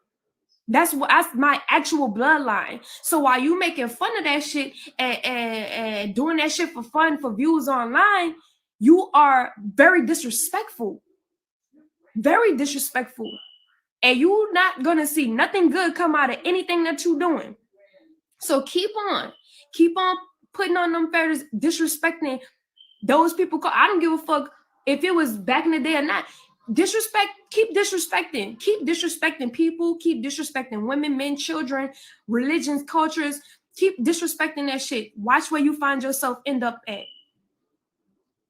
That's my actual bloodline. So while you making fun of that shit and doing that shit for fun, for views online, you are very disrespectful. Very disrespectful. And you not gonna see nothing good come out of anything that you doing. So keep on putting on them feathers, disrespecting those people. I don't give a fuck if it was back in the day or not. Disrespect, keep disrespecting people, keep disrespecting women, men, children, religions, cultures. Keep disrespecting that shit. Watch where you find yourself end up at.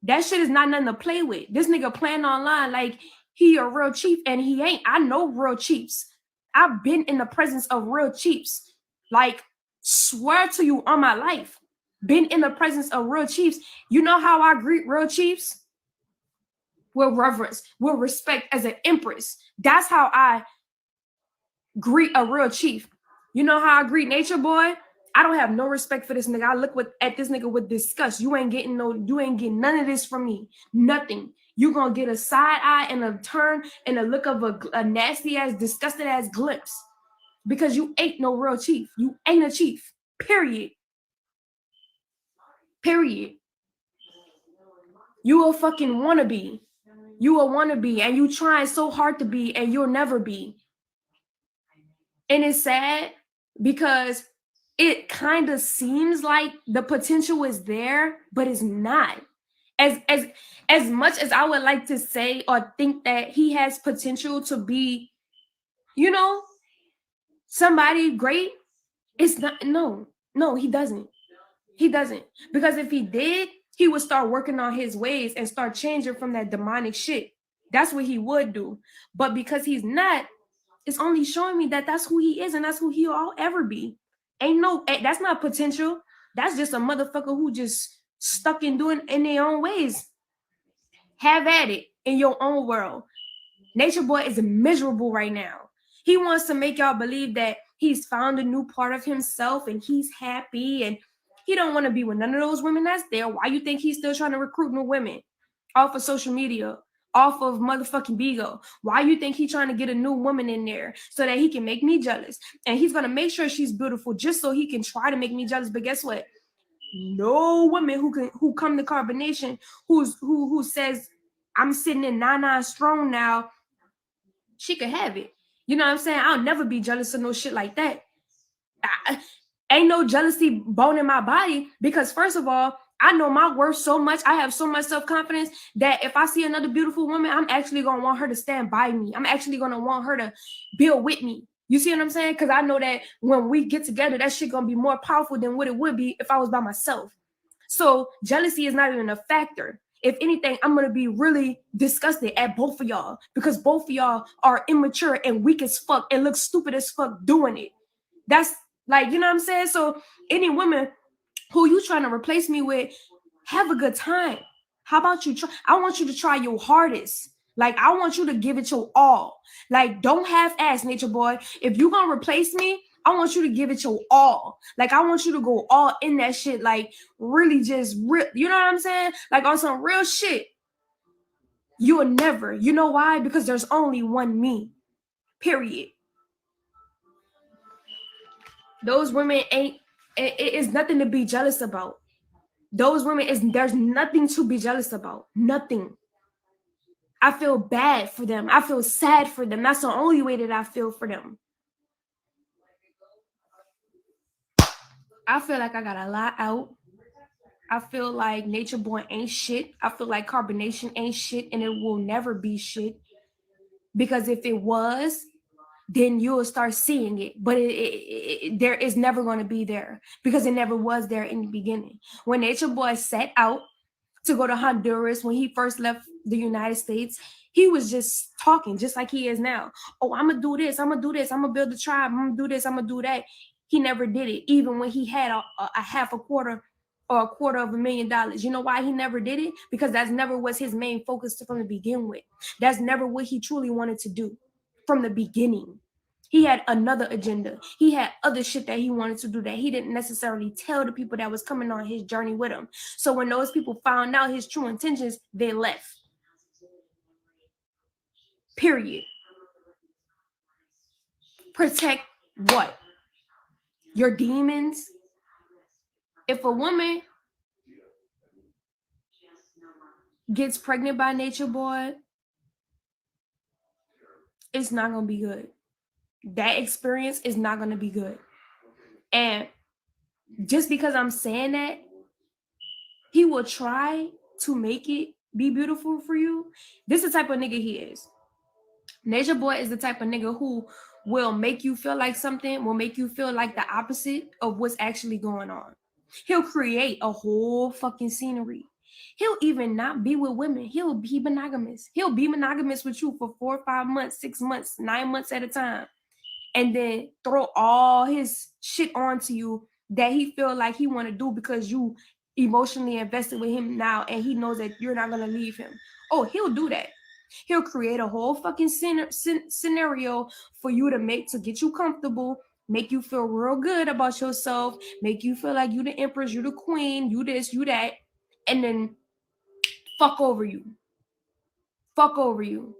That shit is not nothing to play with. This nigga playing online like he a real chief, and he ain't. I know real chiefs. I've been in the presence of real chiefs. Like, swear to you on my life. been in the presence of real chiefs. You know how I greet real chiefs? With reverence, with respect, as an empress. That's how I greet a real chief. You know how I greet Nature Boy? I don't have no respect for this nigga. I look at this nigga with disgust. You ain't getting none of this from me. Nothing. You gonna get a side eye and a turn and a look of a nasty ass, disgusted ass glimpse. Because you ain't no real chief. You ain't a chief. Period. Period. You a fucking wannabe. You a wannabe, and you trying so hard to be, and you'll never be. And it's sad because it kind of seems like the potential is there, but it's not. As much as I would like to say or think that he has potential to be, you know, somebody great, it's not. No, he doesn't. He doesn't. Because if he did, he would start working on his ways and start changing from that demonic shit. That's what he would do. But because he's not, it's only showing me that that's who he is and that's who he'll ever be. That's not potential. That's just a motherfucker who just stuck in doing in their own ways. Have at it in your own world. Nature Boy is miserable right now. He wants to make y'all believe that he's found a new part of himself and he's happy and he don't want to be with none of those women that's there. Why you think he's still trying to recruit new women off of social media, off of motherfucking Bigo? Why you think he's trying to get a new woman in there so that he can make me jealous? And he's gonna make sure she's beautiful just so he can try to make me jealous. But guess what? No woman who come to Carbonation who says I'm sitting in 99 strong now, she could have it. You know what I'm saying? I'll never be jealous of no shit like that. Ain't no jealousy bone in my body because first of all, I know my worth so much. I have so much self-confidence that if I see another beautiful woman, I'm actually going to want her to stand by me. I'm actually going to want her to build with me. You see what I'm saying? Because I know that when we get together, that shit going to be more powerful than what it would be if I was by myself. So jealousy is not even a factor. If anything, I'm going to be really disgusted at both of y'all because both of y'all are immature and weak as fuck and look stupid as fuck doing it. That's like, you know what I'm saying? So any women who you trying to replace me with, have a good time. How about you try? I want you to try your hardest. Like, I want you to give it your all. Like, don't half-ass, Nature Boy. If you gonna replace me, I want you to give it your all. Like, I want you to go all in that shit. Like, really just, you know what I'm saying? Like, on some real shit. You will never. You know why? Because there's only one me. Period. Those women ain't, it is nothing to be jealous about. Those women, there's nothing to be jealous about. Nothing. I feel bad for them. I feel sad for them. That's the only way that I feel for them. I feel like I got a lot out. I feel like Nature Boy ain't shit. I feel like Carbonation ain't shit and it will never be shit. Because if it was, then you'll start seeing it. But there is never going to be there because it never was there in the beginning. When Nature Boy set out to go to Honduras, when he first left the United States, he was just talking just like he is now. Oh, I'm going to do this. I'm going to do this. I'm going to build a tribe. I'm going to do this. I'm going to do that. He never did it, even when he had a half a quarter or $250,000. You know why he never did it? Because that's never was his main focus from the begin with. That's never what he truly wanted to do from the beginning. He had another agenda. He had other shit that he wanted to do that he didn't necessarily tell the people that was coming on his journey with him. So when those people found out his true intentions, they left. Period. Protect what? Your demons? If a woman gets pregnant by Nature Boy, it's not going to be good. That experience is not going to be good. And just because I'm saying that, he will try to make it be beautiful for you. This is the type of nigga he is. Nature Boy is the type of nigga who will make you feel like something, will make you feel like the opposite of what's actually going on. He'll create a whole fucking scenery. He'll even not be with women. He'll be monogamous. He'll be monogamous with you for 4 or 5 months, 6 months, 9 months at a time. And then throw all his shit onto you that he feel like he want to do because you emotionally invested with him now and he knows that you're not going to leave him. Oh, he'll do that. He'll create a whole fucking scenario for you to get you comfortable, make you feel real good about yourself, make you feel like you the empress, you the queen, you this, you that, and then fuck over you. Fuck over you.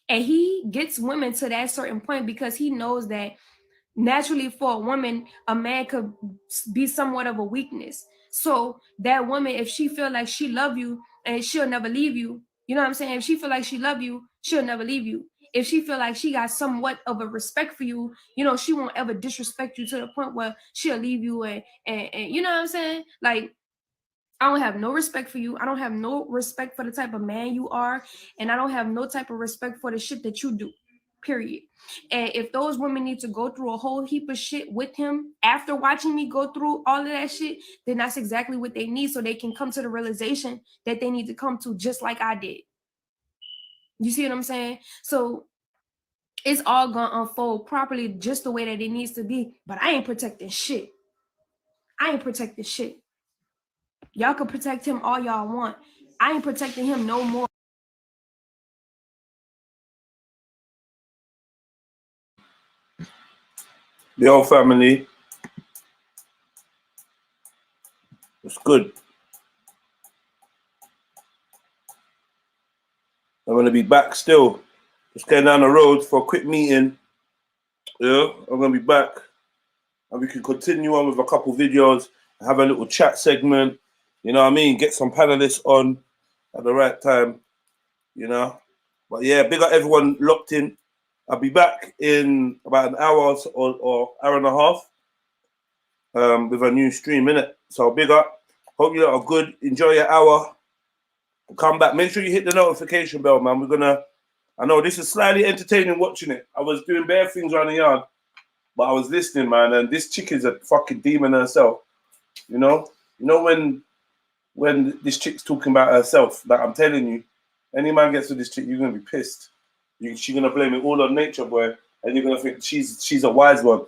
And he gets women to that certain point because he knows that naturally for a woman, a man could be somewhat of a weakness. So that woman, if she feel like she love you and she'll never leave you, you know what I'm saying? If she feel like she love you, she'll never leave you. If she feel like she got somewhat of a respect for you, you know, she won't ever disrespect you to the point where she'll leave you and you know what I'm saying? Like, I don't have no respect for you. I don't have no respect for the type of man you are. And I don't have no type of respect for the shit that you do, period. And if those women need to go through a whole heap of shit with him after watching me go through all of that shit, then that's exactly what they need so they can come to the realization that they need to come to, just like I did. You see what I'm saying? So it's all gonna unfold properly just the way that it needs to be. But I ain't protecting shit. I ain't protecting shit. Y'all can protect him all y'all want. I ain't protecting him no more. Yo, family. It's good. I'm going to be back still. Just going down the road for a quick meeting. Yeah, I'm going to be back. And we can continue on with a couple videos. Have a little chat segment. You know what I mean? Get some panelists on at the right time. You know? But yeah, big up everyone locked in. I'll be back in about an hour or hour and a half with a new stream, innit? So big up. Hope you lot are good. Enjoy your hour. Come back. Make sure you hit the notification bell, man. We're gonna. I know this is slightly entertaining watching it. I was doing bare things around the yard, but I was listening, man. And this chick is a fucking demon herself. You know when this chick's talking about herself. Like I'm telling you, any man gets with this chick, you're gonna be pissed. She's gonna blame it all on nature, boy, and you're gonna think she's a wise one.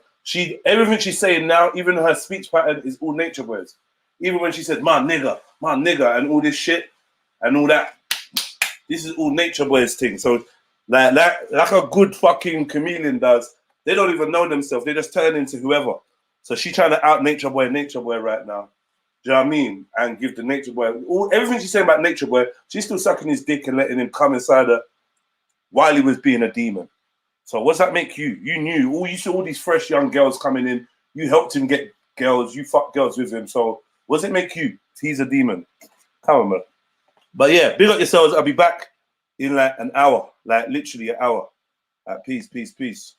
Everything she's saying now, even her speech pattern is all nature boys. Even when she says my nigga, and all this shit and all that, this is all nature boys thing. So like a good fucking chameleon does, they don't even know themselves. They just turn into whoever. So she's trying to out nature boy right now. Do you know what I mean? And give the nature boy everything she's saying about nature boy. She's still sucking his dick and letting him come inside her while he was being a demon. So what's that make you? You saw all these fresh young girls coming in. You helped him get girls. You fucked girls with him. So what does it make you? He's a demon. Come on, man. But yeah, big up yourselves. I'll be back in like an hour, like literally an hour. Peace, peace, peace.